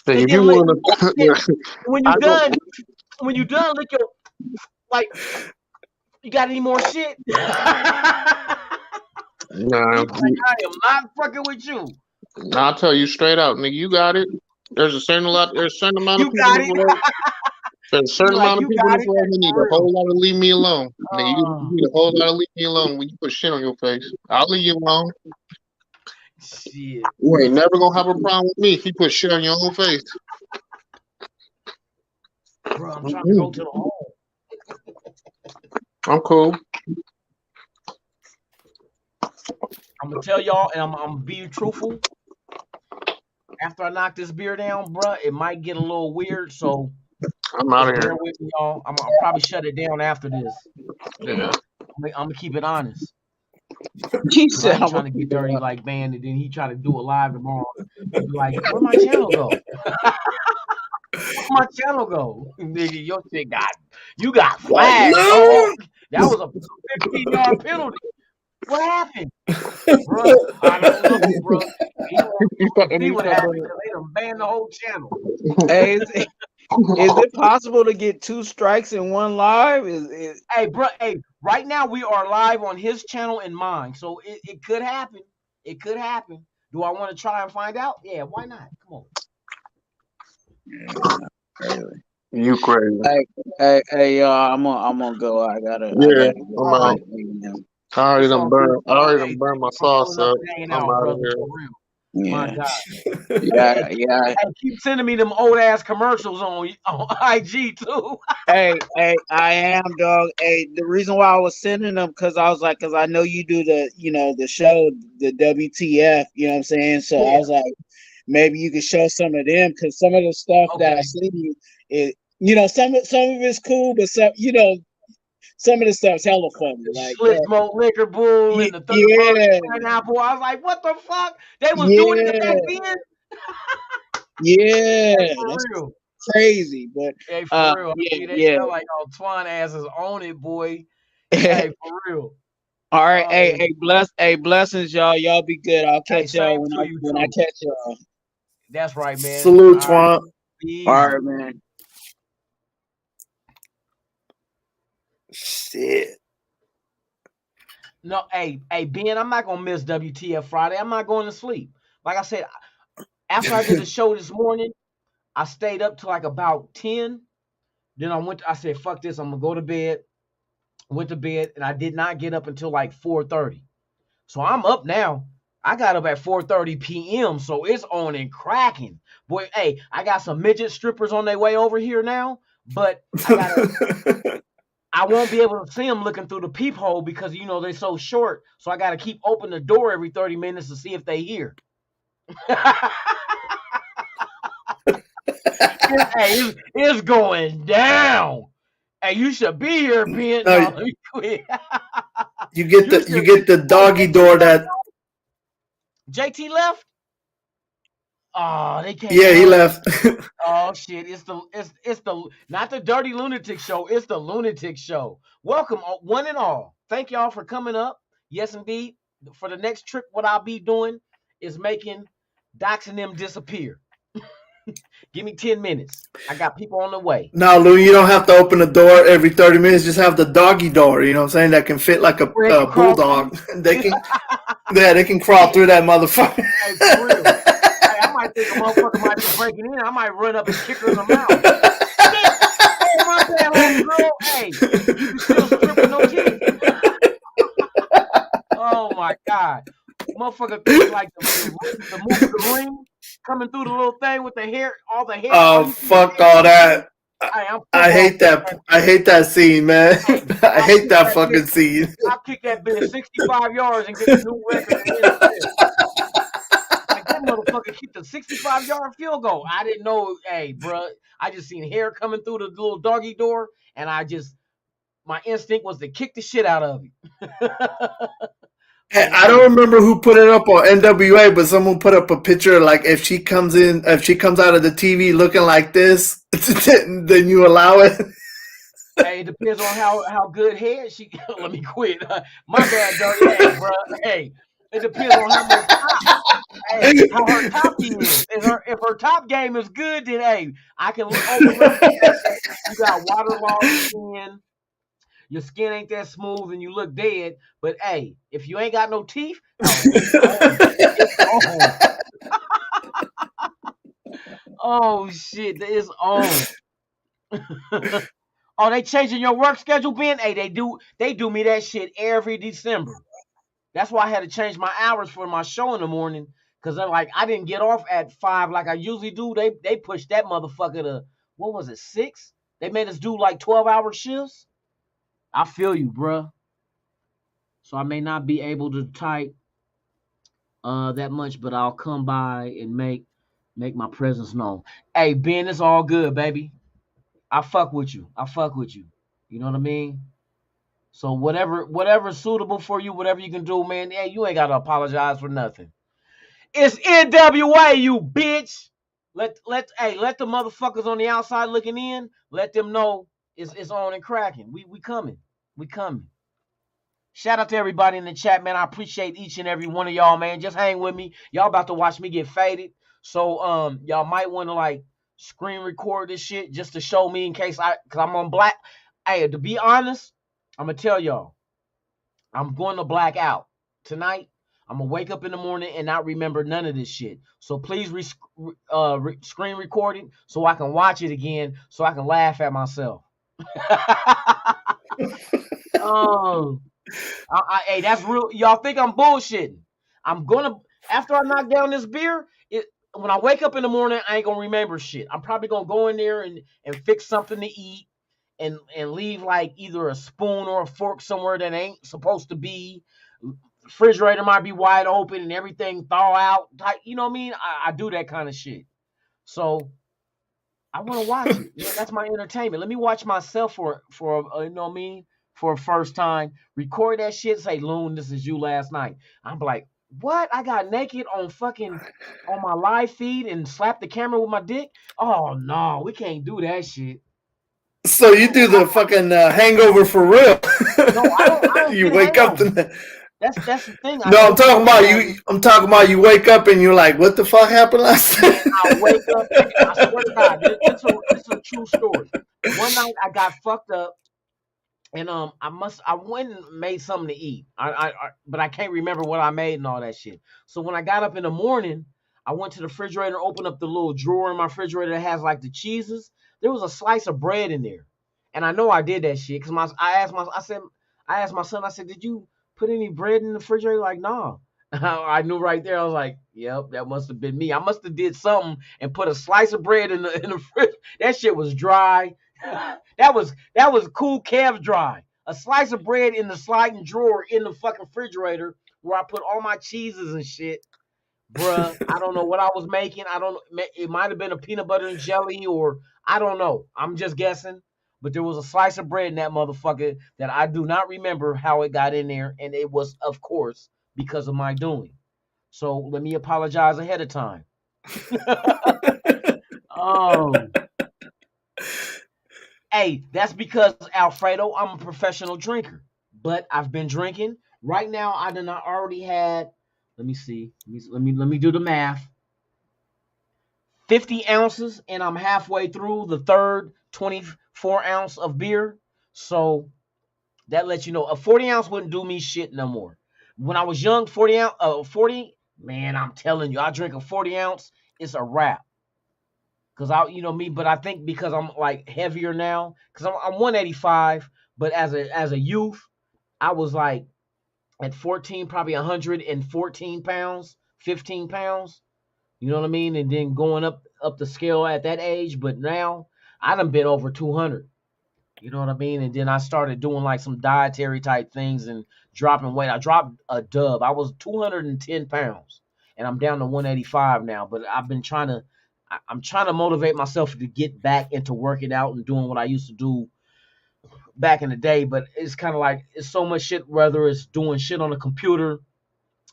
Hey,
And
if
then
you
lick,
want to,
when you done, lick your like. You got any more shit?
nah,
Like, I am not fucking with you.
I'll tell you straight out, nigga. You got it. There's a certain amount of
You
people in
got
this
it.
world. There's a certain amount of
You
people in
got
this
it.
world who need a
For real.
whole lot of leave me alone. Nigga, you need a whole lot of leave me alone when you put shit on your face. I'll leave you alone.
Shit.
You ain't never gonna have a problem with me if you put shit on your own face.
Bro, I'm trying to go to the hole.
I'm cool.
I'm gonna tell y'all, and I'm gonna be truthful. After I knock this beer down, bro, it might get a little weird. So
I'm out
just
of here.
bear with me, y'all. I'll probably shut it down after this.
Yeah.
I'm gonna keep it honest.
He
Cause I
said,
ain't
"I'm
trying to get dirty like Band, and then he try to do it live tomorrow. He be like, "Where my channel go? Where my channel go?" Nigga, your shit you got flagged, dog. That was a 15-yard penalty. What happened, bro? I don't know, bro. He won't see what happened because they done banned the whole channel.
Hey, is it possible to get 2 strikes in one live?
Hey, bro. Hey, right now we are live on his channel and mine, so it could happen. It could happen. Do I want to try and find out? Yeah, why not? Come on.
You crazy.
Hey, y'all, I'm gonna go. I gotta
I'm out. I already done burned my sauce up. I'm out of here.
For real.
Yeah.
My God.
Yeah.
Hey, keep sending me them old ass commercials on IG too.
Hey, I am, dog. Hey, the reason why I was sending them because I know you do the show, the WTF, you know what I'm saying? So I was like, maybe you could show some of them because some of the stuff that I seen you, some of it's cool, but some of the stuff's hella funny. Like
Schlitz Liquor Bull and the third pineapple. I was like, what the fuck? They was doing it back then?
Yeah,
hey, for
that's
real.
Crazy, but
hey, for real. They felt like Twan asses on it, boy. Hey, for real.
All right, hey, blessings, y'all. Y'all be good. I'll catch y'all when I catch y'all.
That's right, man.
Salute, Twan.
All right, man.
Shit.
No, hey, Ben, I'm not gonna miss WTF Friday. I'm not going to sleep. Like I said, after I did the show this morning, I stayed up till like about 10. Then I said, fuck this, I'm gonna go to bed. Went to bed, and I did not get up until like 4:30. So I'm up now. I got up at 4:30 p.m. So it's on and cracking. Boy, hey, I got some midget strippers on their way over here now, but I won't be able to see them looking through the peephole because they're so short. So I gotta keep opening the door every 30 minutes to see if they hear. Hey, it's going down. Hey, you should be here, Ben. No, let me quit.
You get the doggy door that
JT left. Oh, they can't.
Yeah, he left.
Oh shit! It's the not the Dirty Lunatic Show. It's the Lunatic Show. Welcome, one and all. Thank y'all for coming up. Yes, indeed. For the next trip, what I'll be doing is making Docs and them disappear. Give me 10 minutes. I got people on the way.
No, Lou, you don't have to open the door every 30 minutes. Just have the doggy door, you know what I'm saying? That can fit like a bulldog. They can crawl through that motherfucker.
Hey, for real. Hey, I might think a motherfucker might be breaking in. I might run up and kick her in the mouth. Bitch! Oh, my bad, homegirl. Hey, you can still strip with no teeth. Oh, my God. Motherfucker thinks like the movie The Ring, coming through the little thing with the hair, all the hair. All
Oh,
you see is
fuck
hair
all
coming through.
that.
Hey, I'm
I
football.
hate that. I hate that scene, man.
Hey,
I
I'll
hate
kick
that
that bitch.
fucking scene.
I'll kick that bitch 65 yards and get the new record in the NFL. Like, that motherfucker kicked a 65-yard field goal. I didn't know. Hey, bro, I just seen hair coming through the little doggy door, and my instinct was to kick the shit out of him.
Hey,
But
I
hey,
don't remember who put it up on NWA, but someone put up a picture like if she comes out of the TV looking like this, then you allow it.
it depends on how good head she. Let me quit. My bad, dirty. Hey, bro. Hey, it depends on how much top. Hey, how her toppy is. If her top game is good, then hey, I can overlook the fact that you got waterlogged skin, your skin ain't that smooth, and you look dead. But hey, if you ain't got no teeth, oh, it's on. It's on. Oh shit, it's on. Oh, they changing your work schedule, Ben? Hey, they do me that shit every December. That's why I had to change my hours for my show in the morning. Cause they're like, I didn't get off at 5 like I usually do. They pushed that motherfucker to, what was it, 6? They made us do like 12-hour shifts. I feel you, bruh. So I may not be able to type that much, but I'll come by and make my presence known. Hey, Ben, it's all good, baby. I fuck with you. I fuck with you. You know what I mean? So whatever's suitable for you, whatever you can do, man. Hey, you ain't gotta apologize for nothing. It's NWA, you bitch. Let the motherfuckers on the outside looking in. Let them know it's on and cracking. We coming. We coming. Shout out to everybody in the chat, man. I appreciate each and every one of y'all, man. Just hang with me. Y'all about to watch me get faded. So y'all might want to like screen record this shit just to show me in case cause I'm on black. Hey, to be honest, I'm gonna tell y'all, I'm going to black out tonight. I'm gonna wake up in the morning and not remember none of this shit. So please screen record it so I can watch it again so I can laugh at myself. Oh. Hey, that's real. Y'all think I'm bullshitting? I'm gonna after I knock down this beer. When I wake up in the morning, I ain't gonna remember shit. I'm probably gonna go in there and fix something to eat and leave like either a spoon or a fork somewhere that ain't supposed to be. Refrigerator might be wide open and everything thaw out. You know what I mean? I do that kind of shit. So I want to watch it. Man, that's my entertainment. Let me watch myself for you know what I mean, for a first time. Record that shit. Say, Loon, this is you last night. I'm like, what? I got naked on my live feed and slapped the camera with my dick. Oh no, we can't do that shit.
So you do the fucking hangover for real?
No, I don't
You
get
wake up
hangovers.
the.
That's the thing. I
No, I'm
don't get
talking about you.
hangovers.
I'm talking about you wake up and you're like, "What the fuck happened last
Man,
night?"
I wake up. I swear to God, this is a true story. One night I got fucked up. And I went and made something to eat. But I can't remember what I made and all that shit. So when I got up in the morning, I went to the refrigerator, opened up the little drawer in my refrigerator that has like the cheeses. There was a slice of bread in there, and I know I did that shit because I asked my son, I said, did you put any bread in the refrigerator? Like, nah. I knew right there. I was like, yep, that must have been me. I must have did something and put a slice of bread in the fridge. That shit was dry. that was cool Kev dry. A slice of bread in the sliding drawer in the fucking refrigerator where I put all my cheeses and shit. Bruh, I don't know what I was making. I don't know. It might have been a peanut butter and jelly or I don't know. I'm just guessing. But there was a slice of bread in that motherfucker that I do not remember how it got in there. And it was, of course, because of my doing. So let me apologize ahead of time. Oh. Hey, that's because Alfredo, I'm a professional drinker, but I've been drinking. Right now, I did not already had. Let me see. Let me do the math. 50 ounces, and I'm halfway through the third 24 ounce of beer. So that lets you know a 40 ounce wouldn't do me shit no more. When I was young, 40 ounce, 40. Man, I'm telling you, I drink a 40 ounce it's a wrap. Cause I, me, but I think because I'm like heavier now, cause I'm 185, but as a youth, I was like at 14, probably 114 pounds, 15 pounds. You know what I mean? And then going up the scale at that age, but now I done been over 200. You know what I mean? And then I started doing like some dietary type things and dropping weight. I dropped a dub. I was 210 pounds and I'm down to 185 now. But I've been I'm trying to motivate myself to get back into working out and doing what I used to do back in the day. But it's kind of like it's so much shit, whether it's doing shit on the computer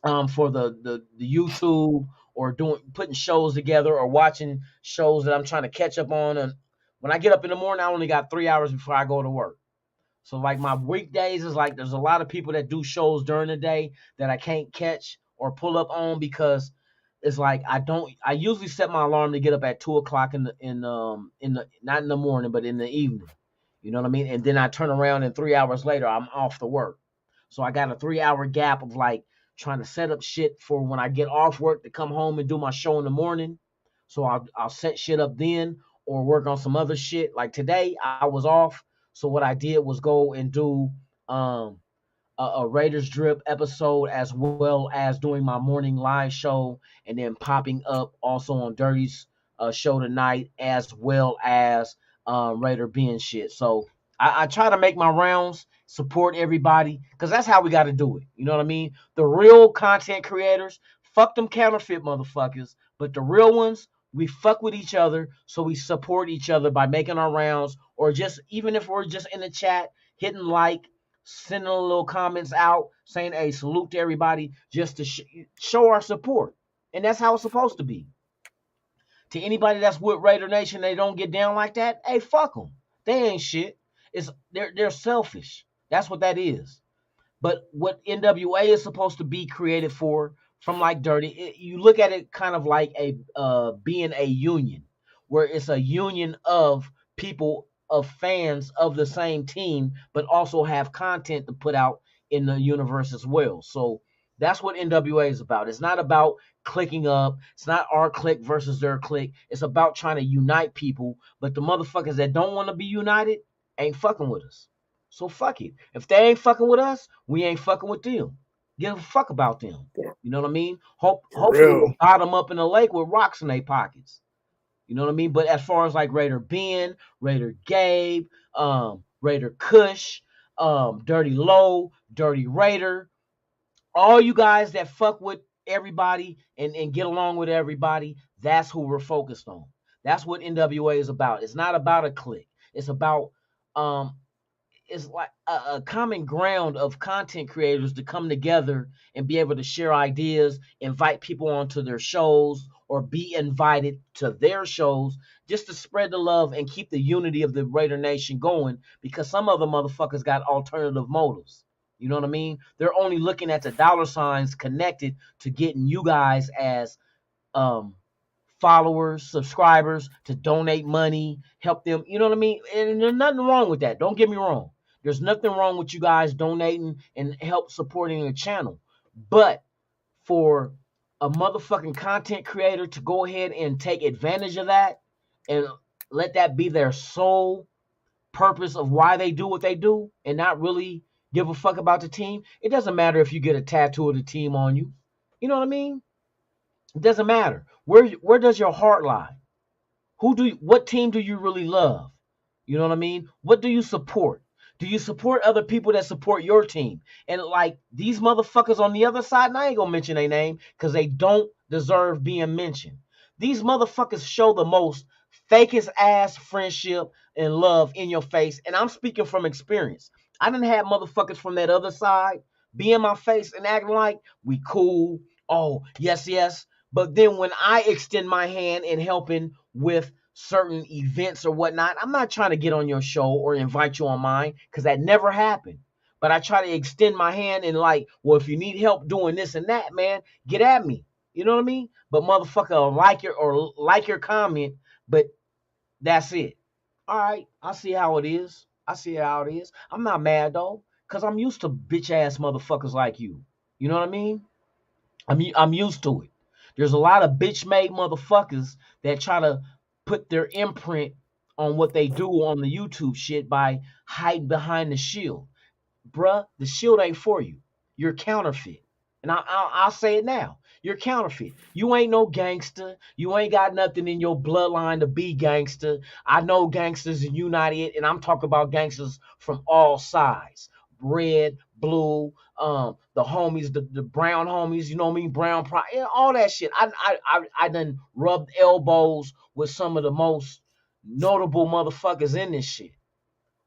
for the YouTube or putting shows together or watching shows that I'm trying to catch up on. And when I get up in the morning, I only got 3 hours before I go to work. So like my weekdays is like there's a lot of people that do shows during the day that I can't catch or pull up on because it's like I usually set my alarm to get up at 2 o'clock in the not in the morning but in the evening. You know what I mean? And then I turn around and 3 hours later I'm off to work. So I got a 3 hour gap of like trying to set up shit for when I get off work to come home and do my show in the morning. So I'll set shit up then or work on some other shit. Like today I was off. So what I did was go and do um a Raiders drip episode as well as doing my morning live show and then popping up also on Dirty's show tonight as well as Raider Ben shit. So I try to make my rounds, support everybody, because that's how we got to do it. You know what I mean? The real content creators, fuck them counterfeit motherfuckers, but the real ones, we fuck with each other, so we support each other by making our rounds, or just even if we're just in the chat, hitting like, sending a little comments out, saying, "Hey, salute to everybody," just to show our support, and that's how it's supposed to be. To anybody that's with Raider Nation, they don't get down like that. Hey, fuck them. They ain't shit. They're selfish. That's what that is. But what NWA is supposed to be created for, from like Dirty, you look at it kind of like a being a union, where it's a union of people, of fans of the same team, but also have content to put out in the universe as well. So that's what NWA is about. It's not about clicking up. It's not our clique versus their clique. It's about trying to unite people. But the motherfuckers that don't want to be united ain't fucking with us. So fuck it. If they ain't fucking with us, we ain't fucking with them. Give a fuck about them. You know what I mean?
For
Hopefully
real.
we'll bottom up in the lake with rocks in their pockets. You know what I mean? But as far as like Raider Ben, Raider Gabe, Raider Kush, Dirty Low, Dirty Raider, all you guys that fuck with everybody and get along with everybody, that's who we're focused on. That's what NWA is about. It's not about a clique. It's about um it's like a common ground of content creators to come together and be able to share ideas, invite people onto their shows or be invited to their shows just to spread the love and keep the unity of the Raider Nation going because some other motherfuckers got alternative motives. You know what I mean? They're only looking at the dollar signs connected to getting you guys as um followers, subscribers to donate money, help them. You know what I mean? And there's nothing wrong with that. Don't get me wrong. There's nothing wrong with you guys donating and help supporting the channel. But for a motherfucking content creator to go ahead and take advantage of that and let that be their sole purpose of why they do what they do and not really give a fuck about the team, it doesn't matter if you get a tattoo of the team on you. You know what I mean? It doesn't matter. Where does your heart lie? What team do you really love? You know what I mean? What do you support? Do you support other people that support your team? And like these motherfuckers on the other side, and I ain't gonna mention their name because they don't deserve being mentioned. These motherfuckers show the most fakest ass friendship and love in your face. And I'm speaking from experience. I done had motherfuckers from that other side be in my face and acting like we cool. Oh, yes, yes. But then when I extend my hand in helping with certain events or whatnot, I'm not trying to get on your show or invite you on mine because that never happened. But I try to extend my hand and like, well, if you need help doing this and that, man, get at me. You know what I mean? But motherfucker, like your comment, but that's it. All right, I see how it is. I see how it is. I'm not mad though, cause I'm used to bitch ass motherfuckers like you. You know what I mean? I'm used to it. There's a lot of bitch-made motherfuckers that try to put their imprint on what they do on the YouTube shit by hiding behind the shield. Bruh, the shield ain't for you. You're counterfeit. And I'll say it now. You're counterfeit. You ain't no gangster. You ain't got nothing in your bloodline to be gangster. I know gangsters in United, and I'm talking about gangsters from all sides. Red, blue, the homies, the brown homies, you know what I mean? Brown pride, all that shit. I done rubbed elbows with some of the most notable motherfuckers in this shit.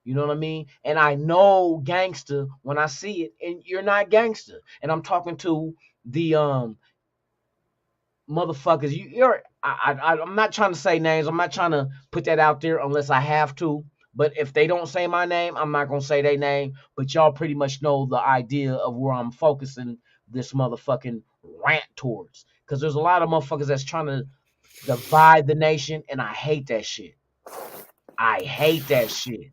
You know what I mean? And I know gangster when I see it, and you're not gangster. And I'm talking to the motherfuckers. I'm not trying to say names. I'm not trying to put that out there unless I have to. But if they don't say my name, I'm not gonna say their name. But y'all pretty much know the idea of where I'm focusing this motherfucking rant towards. Because there's a lot of motherfuckers that's trying to divide the nation, and I hate that shit. I hate that shit.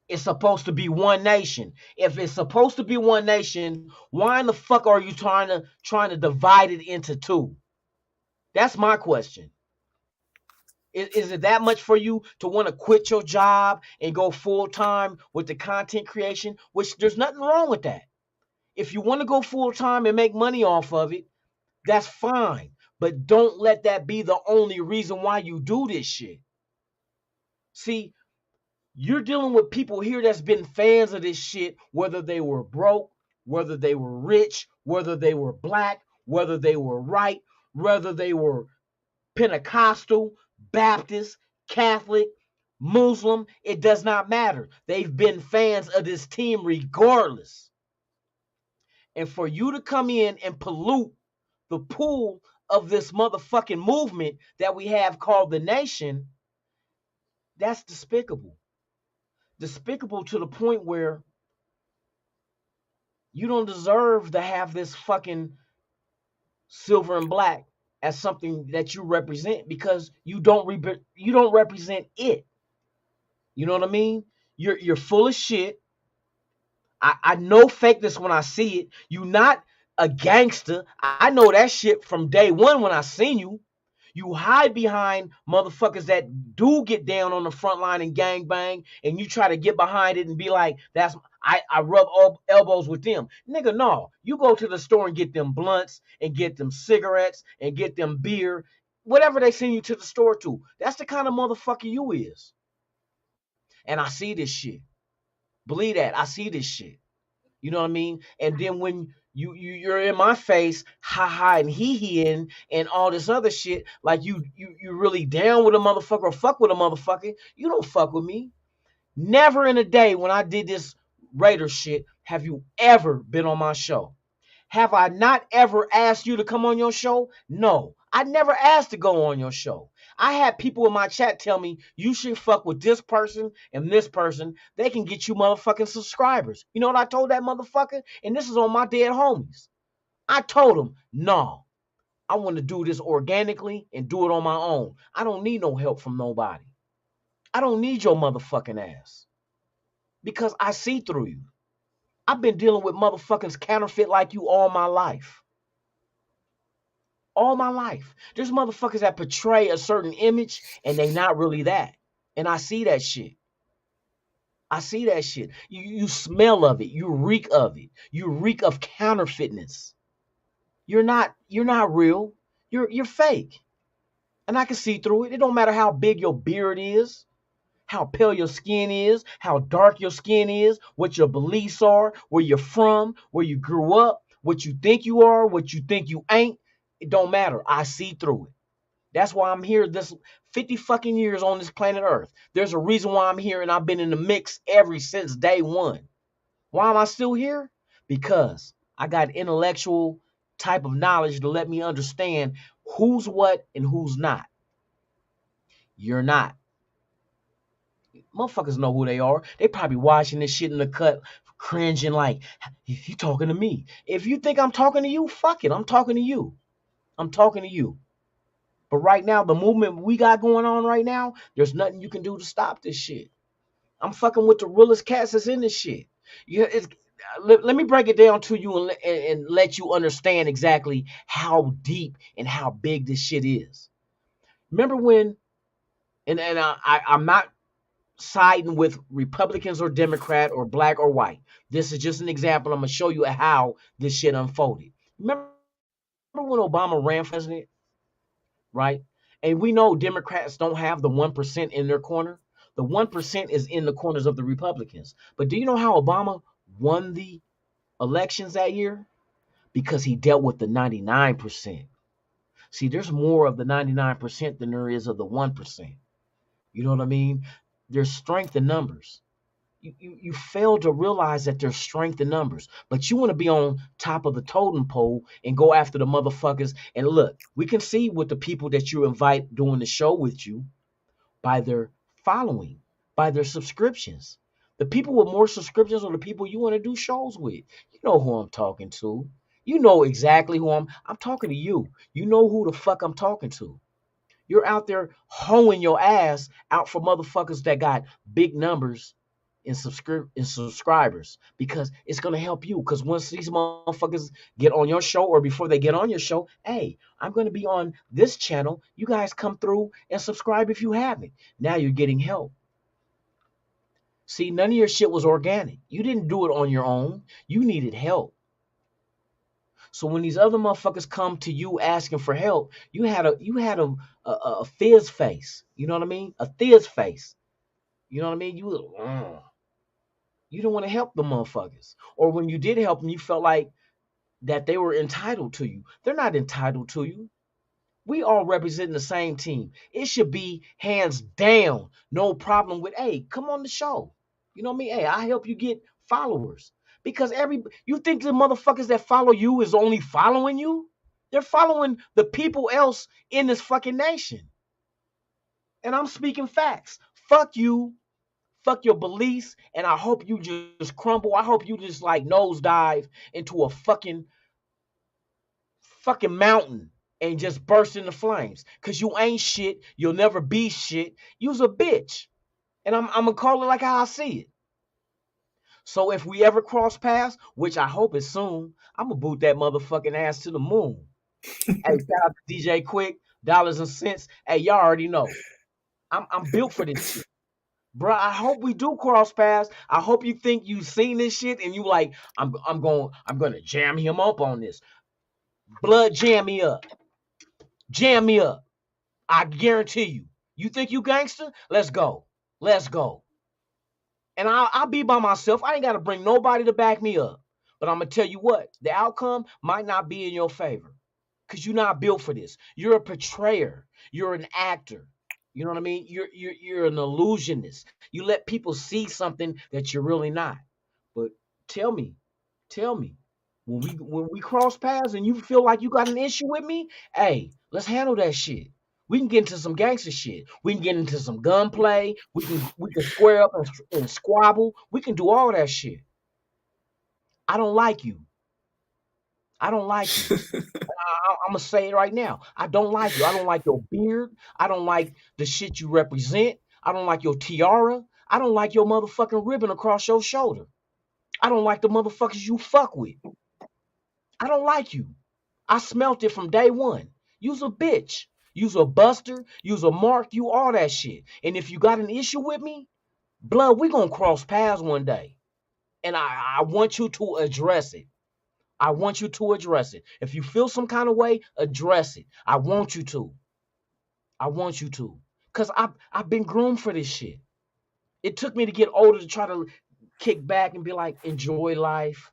It's supposed to be one nation. If it's supposed to be one nation, why in the fuck are you trying to divide it into two? That's my question. Is it that much for you to want to quit your job and go full time with the content creation? Which there's nothing wrong with that. If you want to go full time and make money off of it, that's fine. But don't let that be the only reason why you do this shit. See, you're dealing with people here that's been fans of this shit, whether they were broke, whether they were rich, whether they were black, whether they were right, whether they were Pentecostal, Baptist, Catholic, Muslim. It does not matter. They've been fans of this team regardless. And for you to come in and pollute the pool of this motherfucking movement that we have called the nation, that's despicable. Despicable to the point where you don't deserve to have this fucking silver and black as something that you represent, because you don't represent it. You know what I mean? You're full of shit. I know fakeness when I see it. You not a gangster. I know that shit from day one when I seen you. You hide behind motherfuckers that do get down on the front line and gang bang, and you try to get behind it and be like, I rub elbows with them. Nigga, no. You go to the store and get them blunts and get them cigarettes and get them beer, whatever they send you to the store to. That's the kind of motherfucker you is. And I see this shit. Believe that. I see this shit. You know what I mean? And then when you're in my face, ha ha and he and all this other shit, like you really down with a motherfucker or fuck with a motherfucker, you don't fuck with me. Never in a day when I did this Raider shit have you ever been on my show. Have I not ever asked you to come on your show? No. I never asked to go on your show. I had people in my chat tell me you should fuck with this person and this person. They can get you motherfucking subscribers. You know what I told that motherfucker? And this is on my dead homies. I told him, no, I want to do this organically and do it on my own. I don't need no help from nobody. I don't need your motherfucking ass. Because I see through you. I've been dealing with motherfuckers counterfeit like you all my life. All my life. There's motherfuckers that portray a certain image and they not really that. And I see that shit. I see that shit. You smell of it. You reek of it. You reek of counterfeitness. You're not real. You're fake. And I can see through it. It don't matter how big your beard is, how pale your skin is, how dark your skin is, what your beliefs are, where you're from, where you grew up, what you think you are, what you think you ain't. It don't matter. I see through it. That's why I'm here this 50 fucking years on this planet Earth. There's a reason why I'm here, and I've been in the mix ever since day one. Why am I still here? Because I got intellectual type of knowledge to let me understand who's what and who's not. You're not. Motherfuckers know who they are. They probably watching this shit in the cut, cringing like, you talking to me. If you think I'm talking to you, fuck it. I'm talking to you. I'm talking to you. But right now, the movement we got going on right now, there's nothing you can do to stop this shit. I'm fucking with the realest cats that's in this shit. let me break it down to you and let you understand exactly how deep and how big this shit is. Remember when, I'm not siding with Republicans or Democrat or black or white. This is just an example. I'm gonna show you how this shit unfolded. Remember when Obama ran for president, right? And we know Democrats don't have the 1% in their corner. The 1% is in the corners of the Republicans. But do you know how Obama won the elections that year? Because he dealt with the 99%. See, there's more of the 99% than there is of the 1%. You know what I mean? There's strength in numbers. You fail to realize that there's strength in numbers, but you want to be on top of the totem pole and go after the motherfuckers. And look, we can see with the people that you invite doing the show with you by their following, by their subscriptions. The people with more subscriptions are the people you want to do shows with. You know who I'm talking to. You know exactly who I'm talking to you. You know who the fuck I'm talking to. You're out there hoeing your ass out for motherfuckers that got big numbers in subscribers because it's gonna help you. Because once these motherfuckers get on your show or before they get on your show, hey, I'm gonna be on this channel. You guys come through and subscribe if you haven't. Now you're getting help. See, none of your shit was organic. You didn't do it on your own. You needed help. So when these other motherfuckers come to you asking for help, you had a fizz face. You know what I mean? A fizz face. You know what I mean? You don't want to help the motherfuckers. Or when you did help them, you felt like that they were entitled to you. They're not entitled to you. We all represent the same team. It should be hands down, no problem with, hey, come on the show. You know what I mean? Hey, I help you get followers. Because you think the motherfuckers that follow you is only following you? They're following the people else in this fucking nation. And I'm speaking facts. Fuck you. Fuck your beliefs. And I hope you just crumble. I hope you just like nosedive into a fucking mountain and just burst into flames. Cause you ain't shit. You'll never be shit. You's a bitch. And I'm gonna call it like how I see it. So if we ever cross paths, which I hope is soon, I'm gonna boot that motherfucking ass to the moon. Hey, shout out to DJ Quick, dollars and cents. Hey, y'all already know. I'm built for this shit. Bruh, I hope we do cross paths. I hope you think you seen this shit and you like, I'm gonna jam him up on this. Blood jam me up. Jam me up. I guarantee you. You think you gangster? Let's go. Let's go. And I'll be by myself. I ain't got to bring nobody to back me up. But I'm going to tell you what, the outcome might not be in your favor because you're not built for this. You're a portrayer. You're an actor. You know what I mean? You're an illusionist. You let people see something that you're really not. But tell me, when we cross paths and you feel like you got an issue with me, hey, let's handle that shit. We can get into some gangster shit. We can get into some gunplay. We can square up and squabble. We can do all that shit. I don't like you. I don't like you. I'm gonna say it right now. I don't like you. I don't like your beard. I don't like the shit you represent. I don't like your tiara. I don't like your motherfucking ribbon across your shoulder. I don't like the motherfuckers you fuck with. I don't like you. I smelt it from day one. You's a bitch. You's a buster. You's a mark. You all that shit. And if you got an issue with me, blood, we gonna cross paths one day. And I want you to address it. I want you to address it. If you feel some kind of way, address it. I want you to. I want you to. Because I've been groomed for this shit. It took me to get older to try to kick back and be like, enjoy life,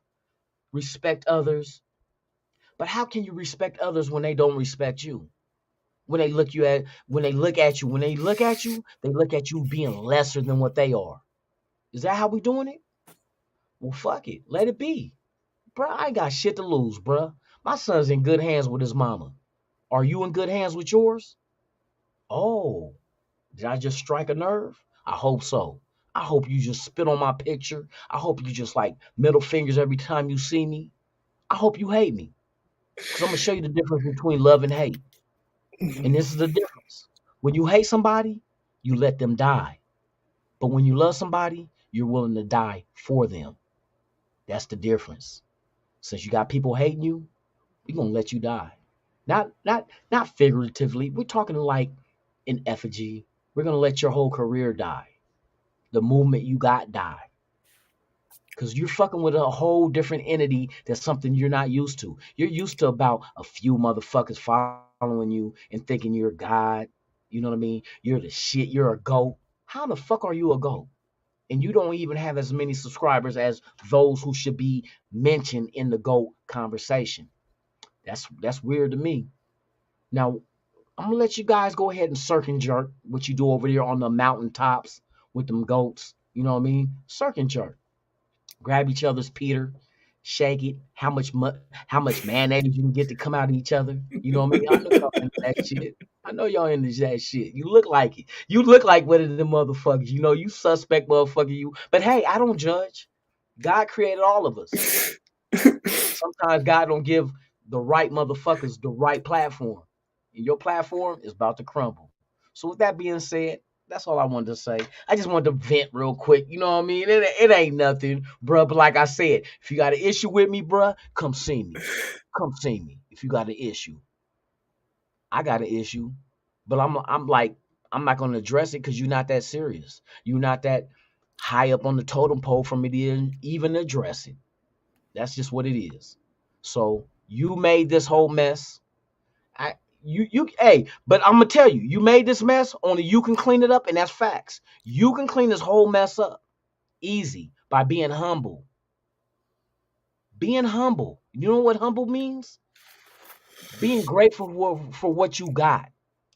respect others. But how can you respect others when they don't respect you? When they look at you, they look at you being lesser than what they are. Is that how we doing it? Well, fuck it. Let it be. Bro, I ain't got shit to lose, bro. My son's in good hands with his mama. Are you in good hands with yours? Oh, did I just strike a nerve? I hope so. I hope you just spit on my picture. I hope you just like middle fingers every time you see me. I hope you hate me. Because I'm going to show you the difference between love and hate. And this is the difference. When you hate somebody, you let them die. But when you love somebody, you're willing to die for them. That's the difference. Since you got people hating you, we're gonna let you die. Not figuratively. We're talking like in effigy. We're gonna let your whole career die. The movement you got die. Because you're fucking with a whole different entity that's something you're not used to. You're used to about a few motherfuckers following you and thinking you're God. You know what I mean? You're the shit. You're a goat. How the fuck are you a goat? And you don't even have as many subscribers as those who should be mentioned in the GOAT conversation. That's weird to me. Now, I'm gonna let you guys go ahead and circle jerk what you do over there on the mountaintops with them goats. You know what I mean? Circle jerk. Grab each other's Peter, shake it. How much mayonnaise you can get to come out of each other. You know what I mean? I know y'all into that shit. I know y'all into that shit. You look like it. You look like one of them motherfuckers. You know, you suspect motherfucker you. But hey, I don't judge. God created all of us. Sometimes God don't give the right motherfuckers the right platform. And your platform is about to crumble. So with that being said, that's all I wanted to say. I just wanted to vent real quick. You know what I mean? It ain't nothing, bruh. But like I said, if you got an issue with me, bruh, come see me. Come see me if you got an issue. I got an issue, but I'm like I'm not gonna address it because you're not that serious. You're not that high up on the totem pole for me to even address it. That's just what it is. So you made this whole mess. I hey, but I'm gonna tell you, you made this mess, only you can clean it up, and that's facts. You can clean this whole mess up easy by being humble. Being humble. You know what humble means? Being grateful for what you got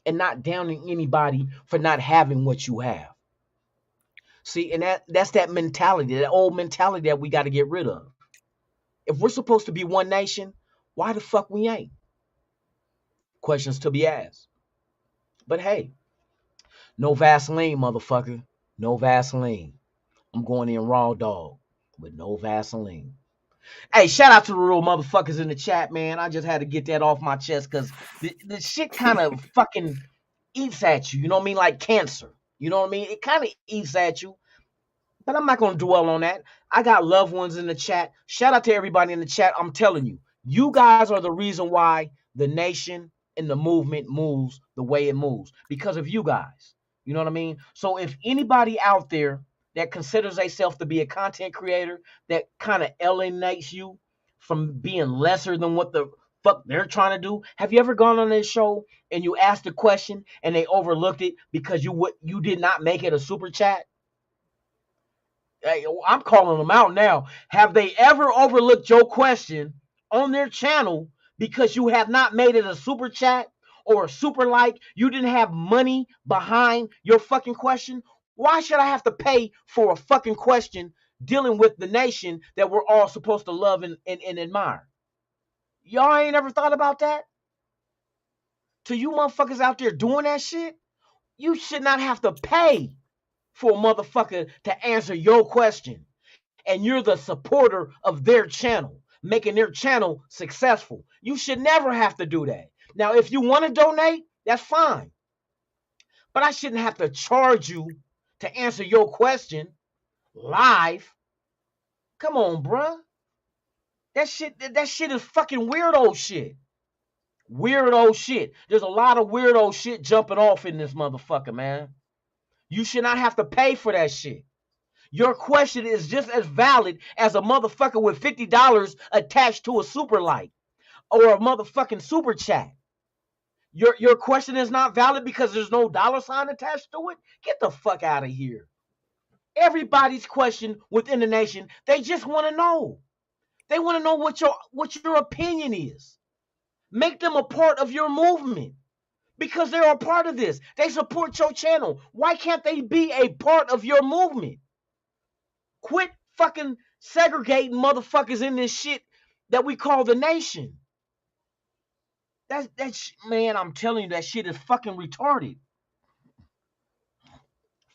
and not downing anybody for not having what you have. See, and that's that mentality, that old mentality that we got to get rid of. If we're supposed to be one nation, why the fuck we ain't? Questions to be asked. But hey, no Vaseline, motherfucker. No Vaseline. I'm going in raw dog with no Vaseline. Hey, shout out to the real motherfuckers in the chat, man. I just had to get that off my chest because the shit kind of fucking eats at you. You know what I mean? Like cancer. You know what I mean? It kind of eats at you. But I'm not going to dwell on that. I got loved ones in the chat. Shout out to everybody in the chat. I'm telling you, you guys are the reason why the nation and the movement moves the way it moves because of you guys. You know what I mean? So if anybody out there that considers themselves to be a content creator that kind of alienates you from being lesser than what the fuck they're trying to do, have you ever gone on this show and you asked a question and they overlooked it because you did not make it a super chat? Hey, I'm calling them out now. Have they ever overlooked your question on their channel because you have not made it a super chat or a super like? You didn't have money behind your fucking question? Why should I have to pay for a fucking question dealing with the nation that we're all supposed to love and admire? Y'all ain't ever thought about that? To you motherfuckers out there doing that shit, you should not have to pay for a motherfucker to answer your question. And you're the supporter of their channel, making their channel successful. You should never have to do that. Now, if you want to donate, that's fine. But I shouldn't have to charge you to answer your question live. Come on, bruh. That shit is fucking weirdo shit. Weirdo shit. There's a lot of weirdo shit jumping off in this motherfucker, man. You should not have to pay for that shit. Your question is just as valid as a motherfucker with $50 attached to a super like or a motherfucking super chat. Your question is not valid because there's no dollar sign attached to it? Get the fuck out of here. Everybody's question within the nation, they just want to know. They want to know what your opinion is. Make them a part of your movement because they're a part of this. They support your channel. Why can't they be a part of your movement? Quit fucking segregating motherfuckers in this shit that we call the nation. Man, I'm telling you, that shit is fucking retarded.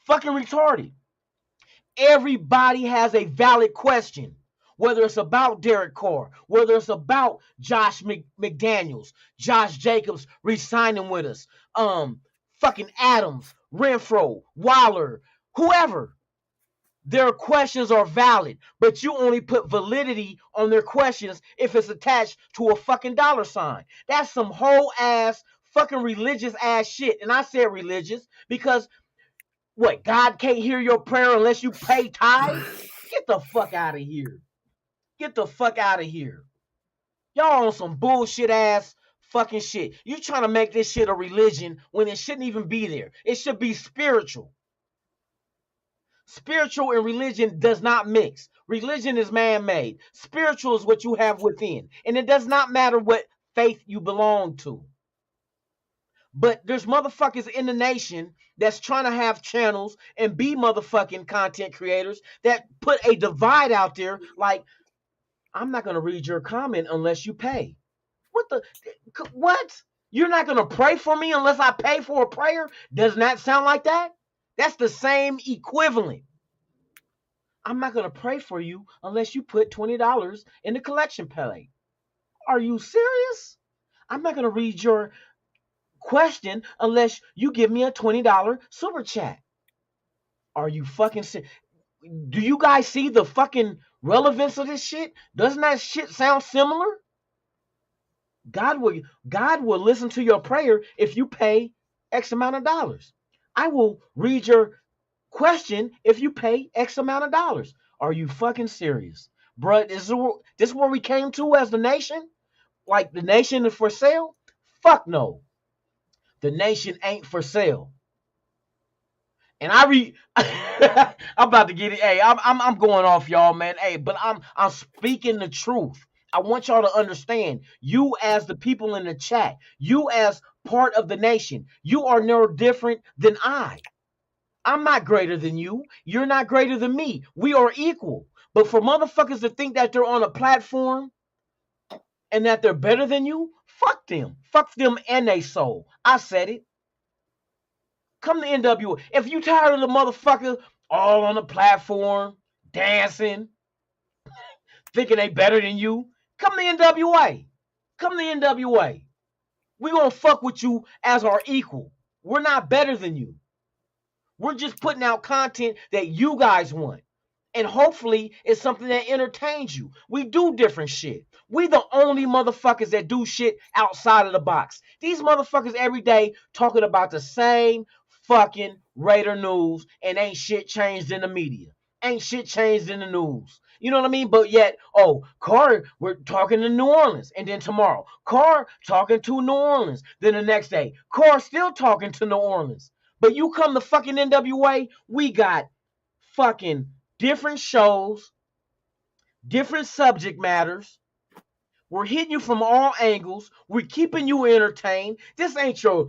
Fucking retarded. Everybody has a valid question. Whether it's about Derek Carr, whether it's about Josh McDaniels, Josh Jacobs re-signing with us, fucking Adams, Renfro, Waller, whoever. their questions are valid, but you only put validity on their questions if it's attached to a fucking dollar sign. That's some whole ass fucking religious ass shit. And I said religious because what, God can't hear your prayer unless you pay tithes? Get the fuck out of here. Get the fuck out of here. Y'all on some bullshit ass fucking shit. You trying to make this shit a religion when it shouldn't even be there. It should be spiritual. Spiritual and religion does not mix. Religion is man-made. Spiritual is what you have within. And it does not matter what faith you belong to. But there's motherfuckers in the nation that's trying to have channels and be motherfucking content creators that put a divide out there like, I'm not going to read your comment unless you pay. What? You're not going to pray for me unless I pay for a prayer? Doesn't that sound like that? That's the same equivalent. I'm not going to pray for you unless you put $20 in the collection plate. Are you serious? I'm not going to read your question unless you give me a $20 super chat. Are you fucking serious? Do you guys see the fucking relevance of this shit? Doesn't that shit sound similar? God will listen to your prayer if you pay X amount of dollars. I will read your question if you pay X amount of dollars. Are you fucking serious? Bruh, this is where we came to as the nation? Like the nation is for sale? Fuck no. The nation ain't for sale. And I'm about to get it. Hey, I'm going off, y'all, man. Hey, but I'm speaking the truth. I want y'all to understand. You as the people in the chat, you as part of the nation, you are no different than I. I'm not greater than you. You're not greater than me. We are equal. But for motherfuckers to think that they're on a platform and that they're better than you, fuck them. Fuck them and they soul. I said it. Come to NWA. If you tired of the motherfucker all on the platform, dancing, thinking they better than you, come to NWA. Come to NWA. We gonna fuck with you as our equal. We're not better than you. We're just putting out content that you guys want. And hopefully it's something that entertains you. We do different shit. We the only motherfuckers that do shit outside of the box. These motherfuckers every day talking about the same fucking Raider news and ain't shit changed in the media. Ain't shit changed in the news. You know what I mean? But yet, Carr, we're talking to New Orleans. And then tomorrow, Carr talking to New Orleans. Then the next day, Carr still talking to New Orleans. But you come to fucking NWA, we got fucking different shows, different subject matters. We're hitting you from all angles. We're keeping you entertained. This ain't your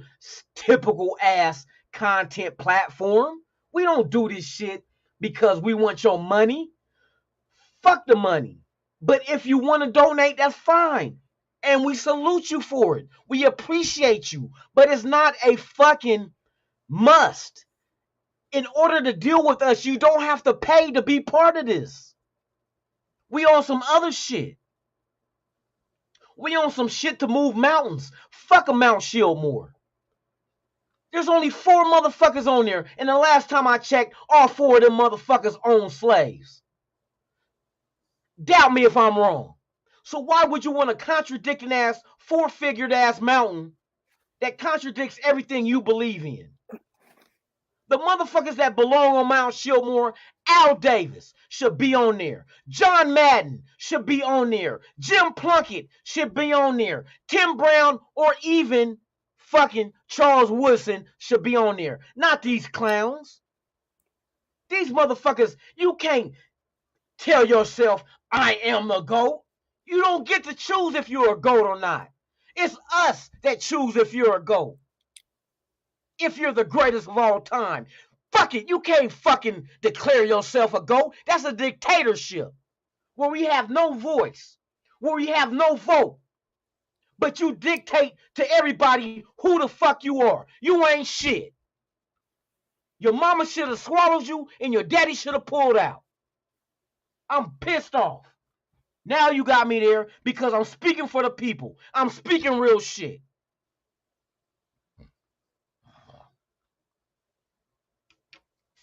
typical ass content platform. We don't do this shit because we want your money. Fuck the money. But if you want to donate, that's fine. And we salute you for it. We appreciate you. But it's not a fucking must. In order to deal with us, you don't have to pay to be part of this. We on some other shit. We on some shit to move mountains. Fuck a Mount Shieldmore. There's only 4 motherfuckers on there, and the last time I checked, all 4 of them motherfuckers own slaves. Doubt me if I'm wrong. So why would you want a contradicting ass, 4-figured ass mountain that contradicts everything you believe in? The motherfuckers that belong on Mount Shieldmore, Al Davis should be on there. John Madden should be on there. Jim Plunkett should be on there. Tim Brown or even fucking Charles Woodson should be on there. Not these clowns. These motherfuckers, you can't tell yourself, I am the GOAT. You don't get to choose if you're a GOAT or not. It's us that choose if you're a GOAT. If you're the greatest of all time. Fuck it, you can't fucking declare yourself a GOAT. That's a dictatorship where we have no voice, where we have no vote. But you dictate to everybody who the fuck you are. You ain't shit. Your mama should have swallowed you and your daddy should have pulled out. I'm pissed off. Now you got me there because I'm speaking for the people. I'm speaking real shit.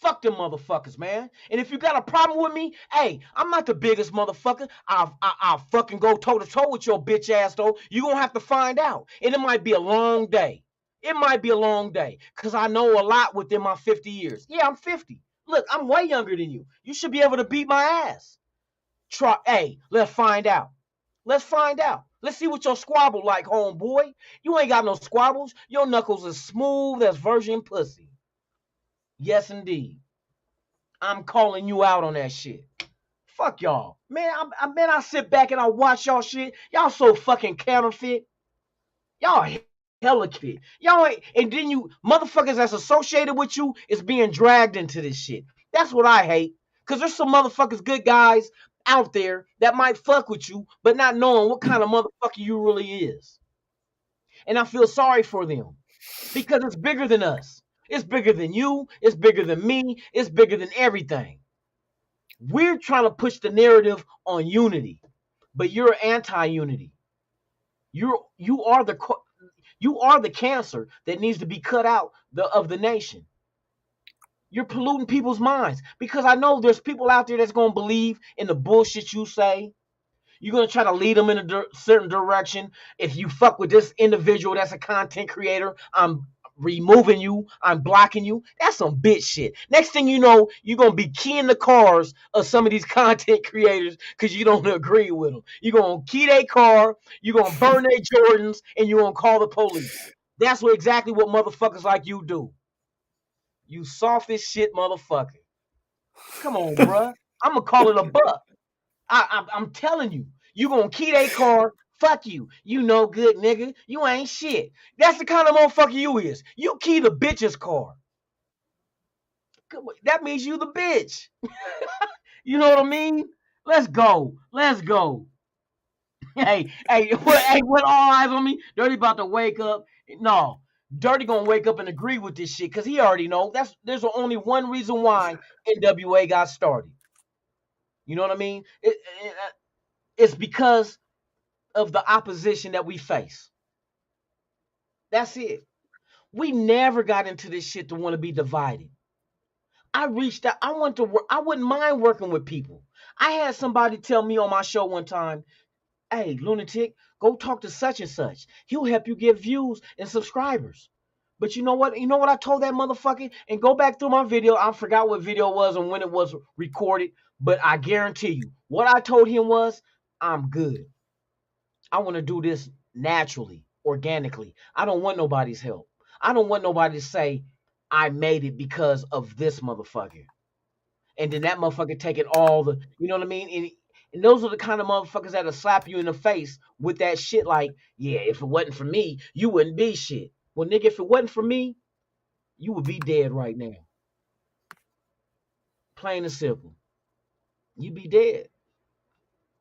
Fuck them motherfuckers, man. And if you got a problem with me, hey, I'm not the biggest motherfucker. I'll fucking go toe to toe with your bitch ass though. You gonna have to find out, and it might be a long day. It might be a long day, cause I know a lot within my 50 years. Yeah, I'm 50. Look, I'm way younger than you. You should be able to beat my ass. Hey, let's find out. Let's find out. Let's see what your squabble like, homeboy. You ain't got no squabbles. Your knuckles is smooth as virgin pussy. Yes, indeed. I'm calling you out on that shit. Fuck y'all. Man, I sit back and I watch y'all shit. Y'all so fucking counterfeit. Y'all hella kid. Y'all ain't, and then you motherfuckers that's associated with you is being dragged into this shit. That's what I hate. Cause there's some motherfuckers, good guys out there that might fuck with you, but not knowing what kind of motherfucker you really is. And I feel sorry for them because it's bigger than us. It's bigger than you. It's bigger than me. It's bigger than everything. We're trying to push the narrative on unity, but you're anti-unity. You are the cancer that needs to be cut out of the nation. You're polluting people's minds because I know there's people out there that's going to believe in the bullshit you say. You're going to try to lead them in a certain direction. If you fuck with this individual that's a content creator, I'm removing you. I'm blocking you. That's some bitch shit. Next thing you know, you're going to be keying the cars of some of these content creators because you don't agree with them. You're going to key their car. You're going to burn their Jordans and you're going to call the police. That's exactly what motherfuckers like you do. You soft as shit motherfucker. Come on, bruh. I'm going to call it a buck. I'm telling you, you gonna key their car. Fuck you. You no good, nigga. You ain't shit. That's the kind of motherfucker you is. You key the bitch's car. That means you the bitch. You know what I mean? Let's go. Let's go. Hey, what all eyes on me? Dirty about to wake up. No. Dirty gonna wake up and agree with this shit because he already know there's only one reason why NWA got started. You know what I mean? It's because of the opposition that we face. That's it. We never got into this shit to want to be divided. I reached out. I want to work. I wouldn't mind working with people. I had somebody tell me on my show one time, hey, lunatic, go talk to such and such. He'll help you get views and subscribers. But you know what? You know what I told that motherfucker? And go back through my video. I forgot what video it was and when it was recorded. But I guarantee you, what I told him was, I'm good. I want to do this naturally, organically. I don't want nobody's help. I don't want nobody to say, I made it because of this motherfucker. And then that motherfucker taking all the, you know what I mean? And those are the kind of motherfuckers that'll slap you in the face with that shit like, yeah, if it wasn't for me, you wouldn't be shit. Well, nigga, if it wasn't for me, you would be dead right now. Plain and simple. You'd be dead.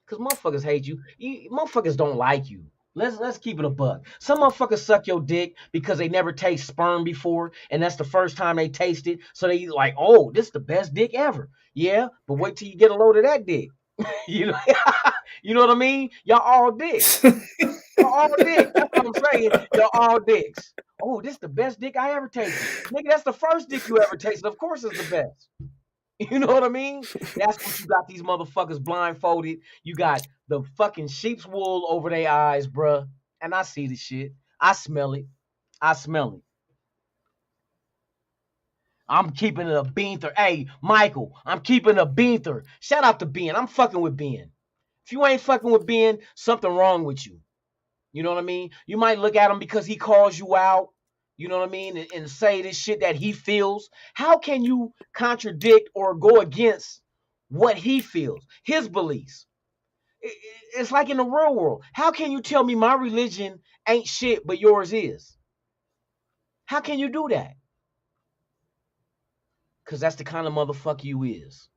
Because motherfuckers hate you. Motherfuckers don't like you. Let's keep it a buck. Some motherfuckers suck your dick because they never taste sperm before, and that's the first time they taste it. So they like, oh, this is the best dick ever. Yeah, but wait till you get a load of that dick. You know, you know what I mean? Y'all all dicks. Y'all all dicks. That's what I'm saying. Y'all all dicks. Oh, this is the best dick I ever tasted. Nigga, that's the first dick you ever tasted. Of course it's the best. You know what I mean? That's what you got these motherfuckers blindfolded. You got the fucking sheep's wool over their eyes, bruh. And I see the shit. I smell it. I smell it. I'm keeping it a beanther. Hey, Michael, I'm keeping a beanther. Shout out to Ben. I'm fucking with Ben. If you ain't fucking with Ben, something wrong with you. You know what I mean? You might look at him because he calls you out. You know what I mean? And say this shit that he feels. How can you contradict or go against what he feels, his beliefs? It's like in the real world. How can you tell me my religion ain't shit, but yours is? How can you do that? Because that's the kind of motherfucker you is.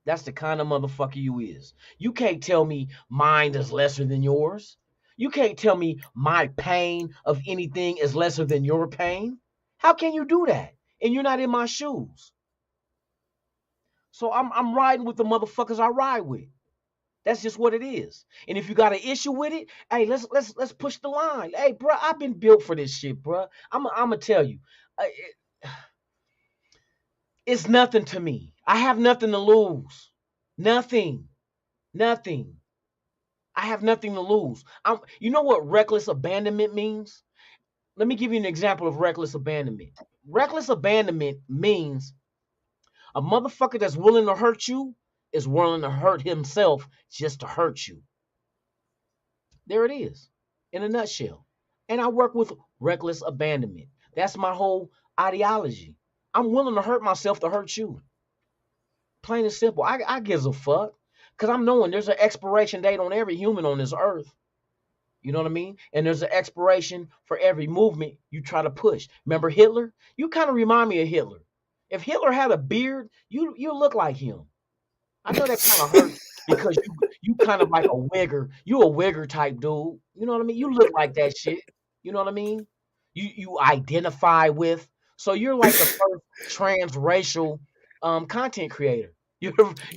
That's the kind of motherfucker you is. You can't tell me mine is lesser than yours. You can't tell me my pain of anything is lesser than your pain. How can you do that? And you're not in my shoes. So I'm riding with the motherfuckers I ride with. That's just what it is. And if you got an issue with it, hey, let's push the line. Hey, bro, I've been built for this shit, bro. I'm gonna tell you. It's nothing to me. I have nothing to lose. Nothing. Nothing. I have nothing to lose. You know what reckless abandonment means? Let me give you an example of reckless abandonment. Reckless abandonment means a motherfucker that's willing to hurt you is willing to hurt himself just to hurt you. There it is, in a nutshell. And I work with reckless abandonment. That's my whole ideology. I'm willing to hurt myself to hurt you. Plain and simple. I gives a fuck. Because I'm knowing there's an expiration date on every human on this earth. You know what I mean? And there's an expiration for every movement you try to push. Remember Hitler? You kind of remind me of Hitler. If Hitler had a beard, you look like him. I know that kind of hurts because you kind of like a wigger. You a wigger type dude. You know what I mean? You look like that shit. You know what I mean? You identify with. So you're like the first transracial content creator. You're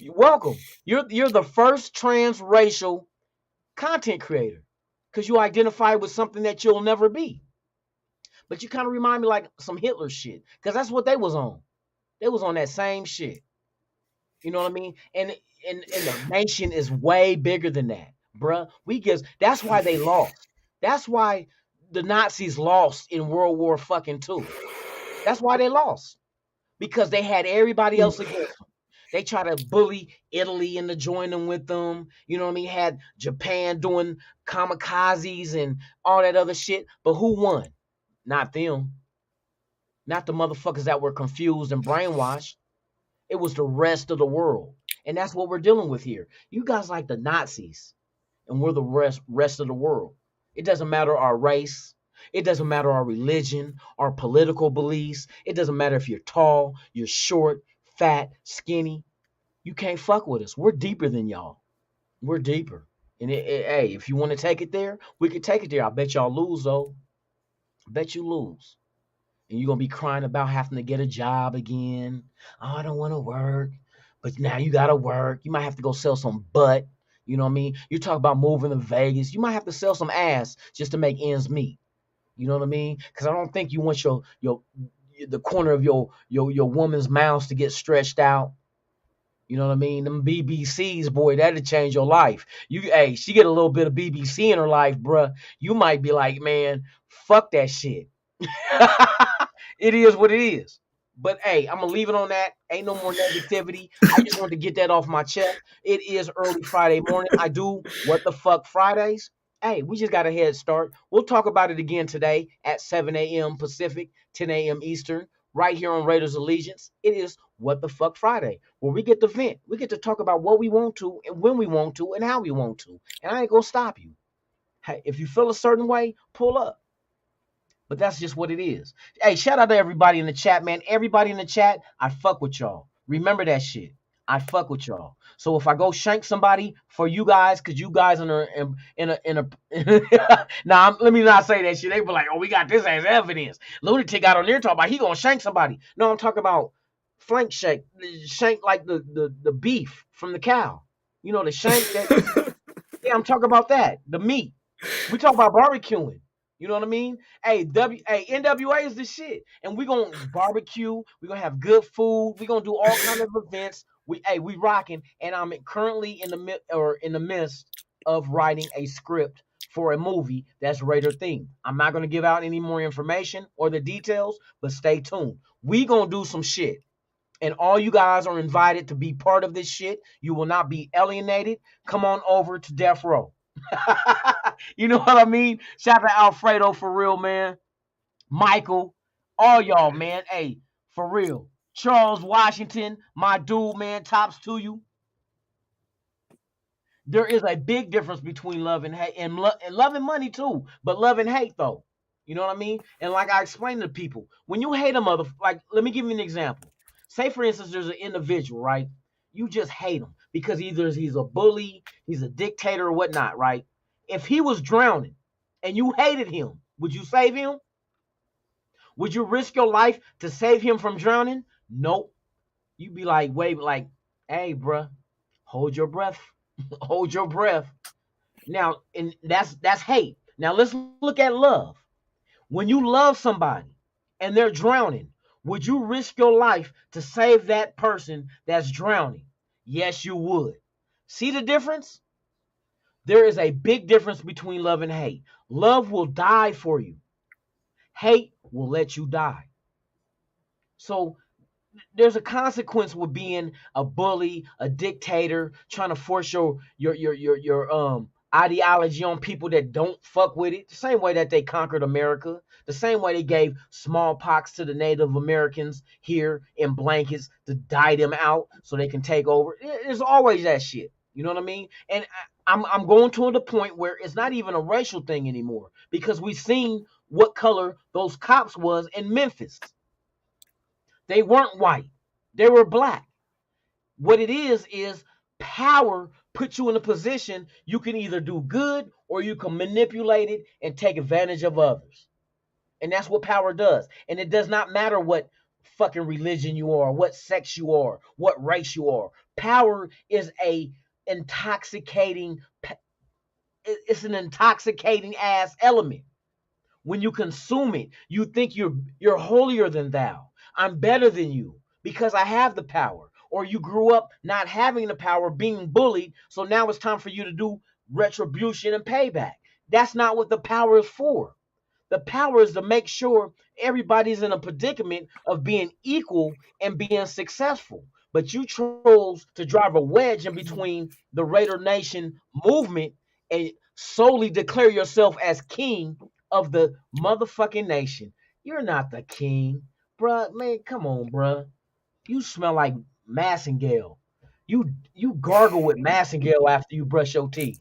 welcome. You're the first transracial content creator because you identify with something that you'll never be. But you kind of remind me like some Hitler shit because that's what they was on. They was on that same shit. You know what I mean? And the nation is way bigger than that, bruh. That's why they lost. That's why the Nazis lost in World War fucking two. That's why they lost. Because they had everybody else against them. They try to bully Italy into joining with them. You know what I mean? Had Japan doing kamikazes and all that other shit. But who won? Not them. Not the motherfuckers that were confused and brainwashed. It was the rest of the world. And that's what we're dealing with here. You guys like the Nazis, and we're the rest of the world. It doesn't matter our race. It doesn't matter our religion, our political beliefs. It doesn't matter if you're tall, you're short, fat, skinny. You can't fuck with us. We're deeper than y'all. We're deeper. And hey, if you want to take it there, we can take it there. I bet y'all lose, though. I bet you lose. And you're going to be crying about having to get a job again. Oh, I don't want to work. But now you got to work. You might have to go sell some butt. You know what I mean? You talk about moving to Vegas. You might have to sell some ass just to make ends meet. You know what I mean? Because I don't think you want your the corner of your woman's mouth to get stretched out. You know what I mean? Them BBCs, boy, that'll change your life. Hey, she get a little bit of BBC in her life, bruh. You might be like, man, fuck that shit. It is what it is. But hey, I'm gonna leave it on that. Ain't no more negativity. I just wanted to get that off my chest. It is early Friday morning. I do what the fuck Fridays. Hey, we just got a head start. We'll talk about it again today at 7 a.m. Pacific, 10 a.m. Eastern, right here on Raiders Allegiance. It is What the Fuck Friday, where we get to vent. We get to talk about what we want to and when we want to and how we want to. And I ain't gonna stop you. Hey, if you feel a certain way, pull up. But that's just what it is. Hey, shout out to everybody in the chat, man. Everybody in the chat, I fuck with y'all. Remember that shit. I fuck with y'all. So if I go shank somebody for you guys, cause you guys in a now let me not say that shit. They be like, oh, we got this as evidence. Lunatic out on there talking about he gonna shank somebody. No, I'm talking about flank shank like the beef from the cow. You know the shank that. Yeah, I'm talking about that. The meat. We talk about barbecuing. You know what I mean? Hey, NWA is the shit. And we're gonna barbecue, we're gonna have good food, we're gonna do all kind of events. We rocking, and I'm currently in the midst of writing a script for a movie that's Raider themed. I'm not gonna give out any more information or the details, but stay tuned. We gonna do some shit. And all you guys are invited to be part of this shit. You will not be alienated. Come on over to Death Row. You know what I mean? Shout out to Alfredo for real, man. Michael, all y'all, man. Hey, for real. Charles Washington, my dude, man. Tops to you. There is a big difference between love and hate, and love and money too. But love and hate, though. You know what I mean? And like I explained to people, when you hate a like, let me give you an example. Say, for instance, there's an individual, right? You just hate him because either he's a bully, he's a dictator, or whatnot, right? If he was drowning and you hated him, would you save him? Would you risk your life to save him from drowning? Nope. You'd be like, wait, like, hey, bruh, hold your breath. Hold your breath. Now, and that's hate. Now let's look at love. When you love somebody and they're drowning, Would you risk your life to save that person that's drowning? Yes, you would. See the difference? There is a big difference between love and hate. Love will die for you. Hate will let you die. So there's a consequence with being a bully, a dictator, trying to force your ideology on people that don't fuck with it. The same way that they conquered America, the same way they gave smallpox to the Native Americans here in blankets to dye them out so they can take over. There's always that shit. You know what I mean? And I'm going to the point where it's not even a racial thing anymore because we've seen what color those cops was in Memphis. They weren't white. They were black. What it is power puts you in a position you can either do good or you can manipulate it and take advantage of others. And that's what power does. And it does not matter what fucking religion you are, what sex you are, what race you are. Power is a intoxicating, it's an intoxicating ass element. When you consume it, you think you're holier than thou. I'm better than you because I have the power. Or you grew up not having the power, being bullied, so now it's time for you to do retribution and payback. That's not what the power is for. The power is to make sure everybody's in a predicament of being equal and being successful. But you chose to drive a wedge in between the Raider Nation movement and solely declare yourself as king of the motherfucking nation. You're not the king. Bruh, man, come on, bruh. You smell like Massengale. You gargle with Massengale after you brush your teeth.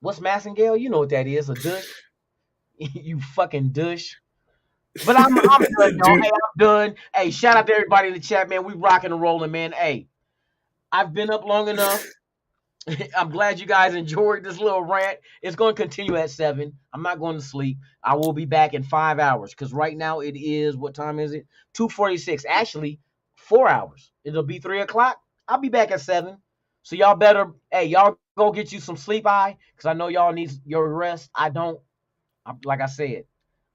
What's Massengale? You know what that is, a douche. You fucking douche. But I'm done, y'all. Hey, I'm done. Hey, shout out to everybody in the chat, man. We rocking and rolling, man. Hey, I've been up long enough. I'm glad you guys enjoyed this little rant. It's going to continue at 7. I'm not going to sleep. I will be back in 5 hours because right now it is, what time is it? 2:46. Actually, 4 hours. It'll be 3 o'clock. I'll be back at 7. So y'all better, hey, y'all go get you some sleep eye because I know y'all need your rest. I don't. Like I said,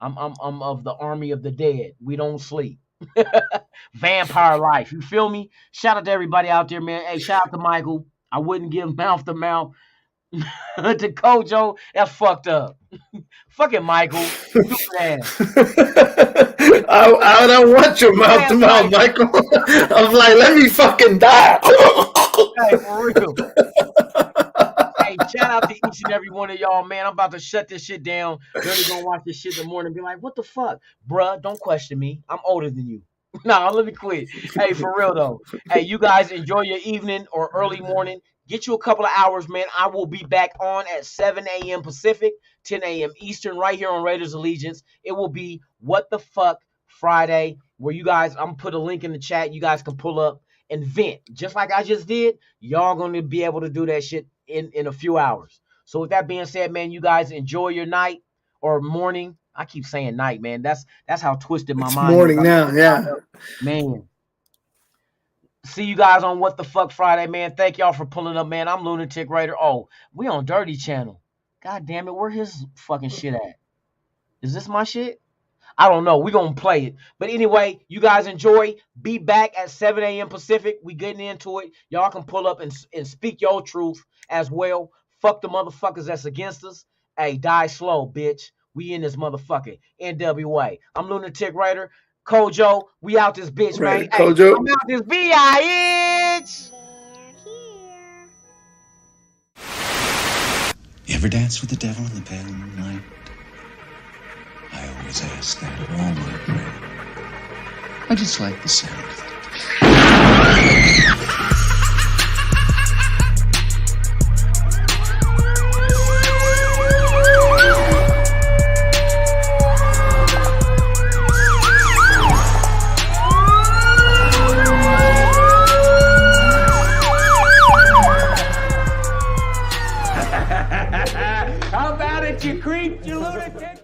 I'm of the army of the dead. We don't sleep. Vampire life. You feel me? Shout out to everybody out there, man. Hey, shout out to Michael. I wouldn't give mouth to mouth to Kojo. That's fucked up. Fucking Michael. I
don't want your mouth to mouth, Michael. I'm like, let me fucking die.
Hey, for real. Hey, shout out to each and every one of y'all, man. I'm about to shut this shit down. Really gonna watch this shit in the morning and be like, what the fuck? Bruh, don't question me. I'm older than you. Nah, let me quit. Hey, for real though. Hey, you guys enjoy your evening or early morning. Get you a couple of hours, man. I will be back on at 7 a.m. Pacific, 10 a.m. Eastern, right here on Raiders Allegiance. It will be What the Fuck Friday, where you guys, I'm gonna put a link in the chat. You guys can pull up and vent. Just like I just did, y'all gonna be able to do that shit in a few hours. So with that being said, man, you guys enjoy your night or morning. I keep saying night, man. That's how twisted my mind is.
Morning now, yeah.
Man. See you guys on What the Fuck Friday, man. Thank y'all for pulling up, man. I'm Lunatic Raider. Oh, we on Dirty Channel. God damn it, where his fucking shit at? Is this my shit? I don't know. We're going to play it. But anyway, you guys enjoy. Be back at 7 a.m. Pacific. We getting into it. Y'all can pull up and speak your truth as well. Fuck the motherfuckers that's against us. Hey, die slow, bitch. We in this motherfucker. NWA. I'm Lunatic Raider. Kojo, we out this bitch, man. Hey,
Kojo.
I'm out this bitch.
You ever dance with the devil in the pale moonlight? I always ask that of all my prey. I just like the sound of it.
How about it, you creep, you lunatic?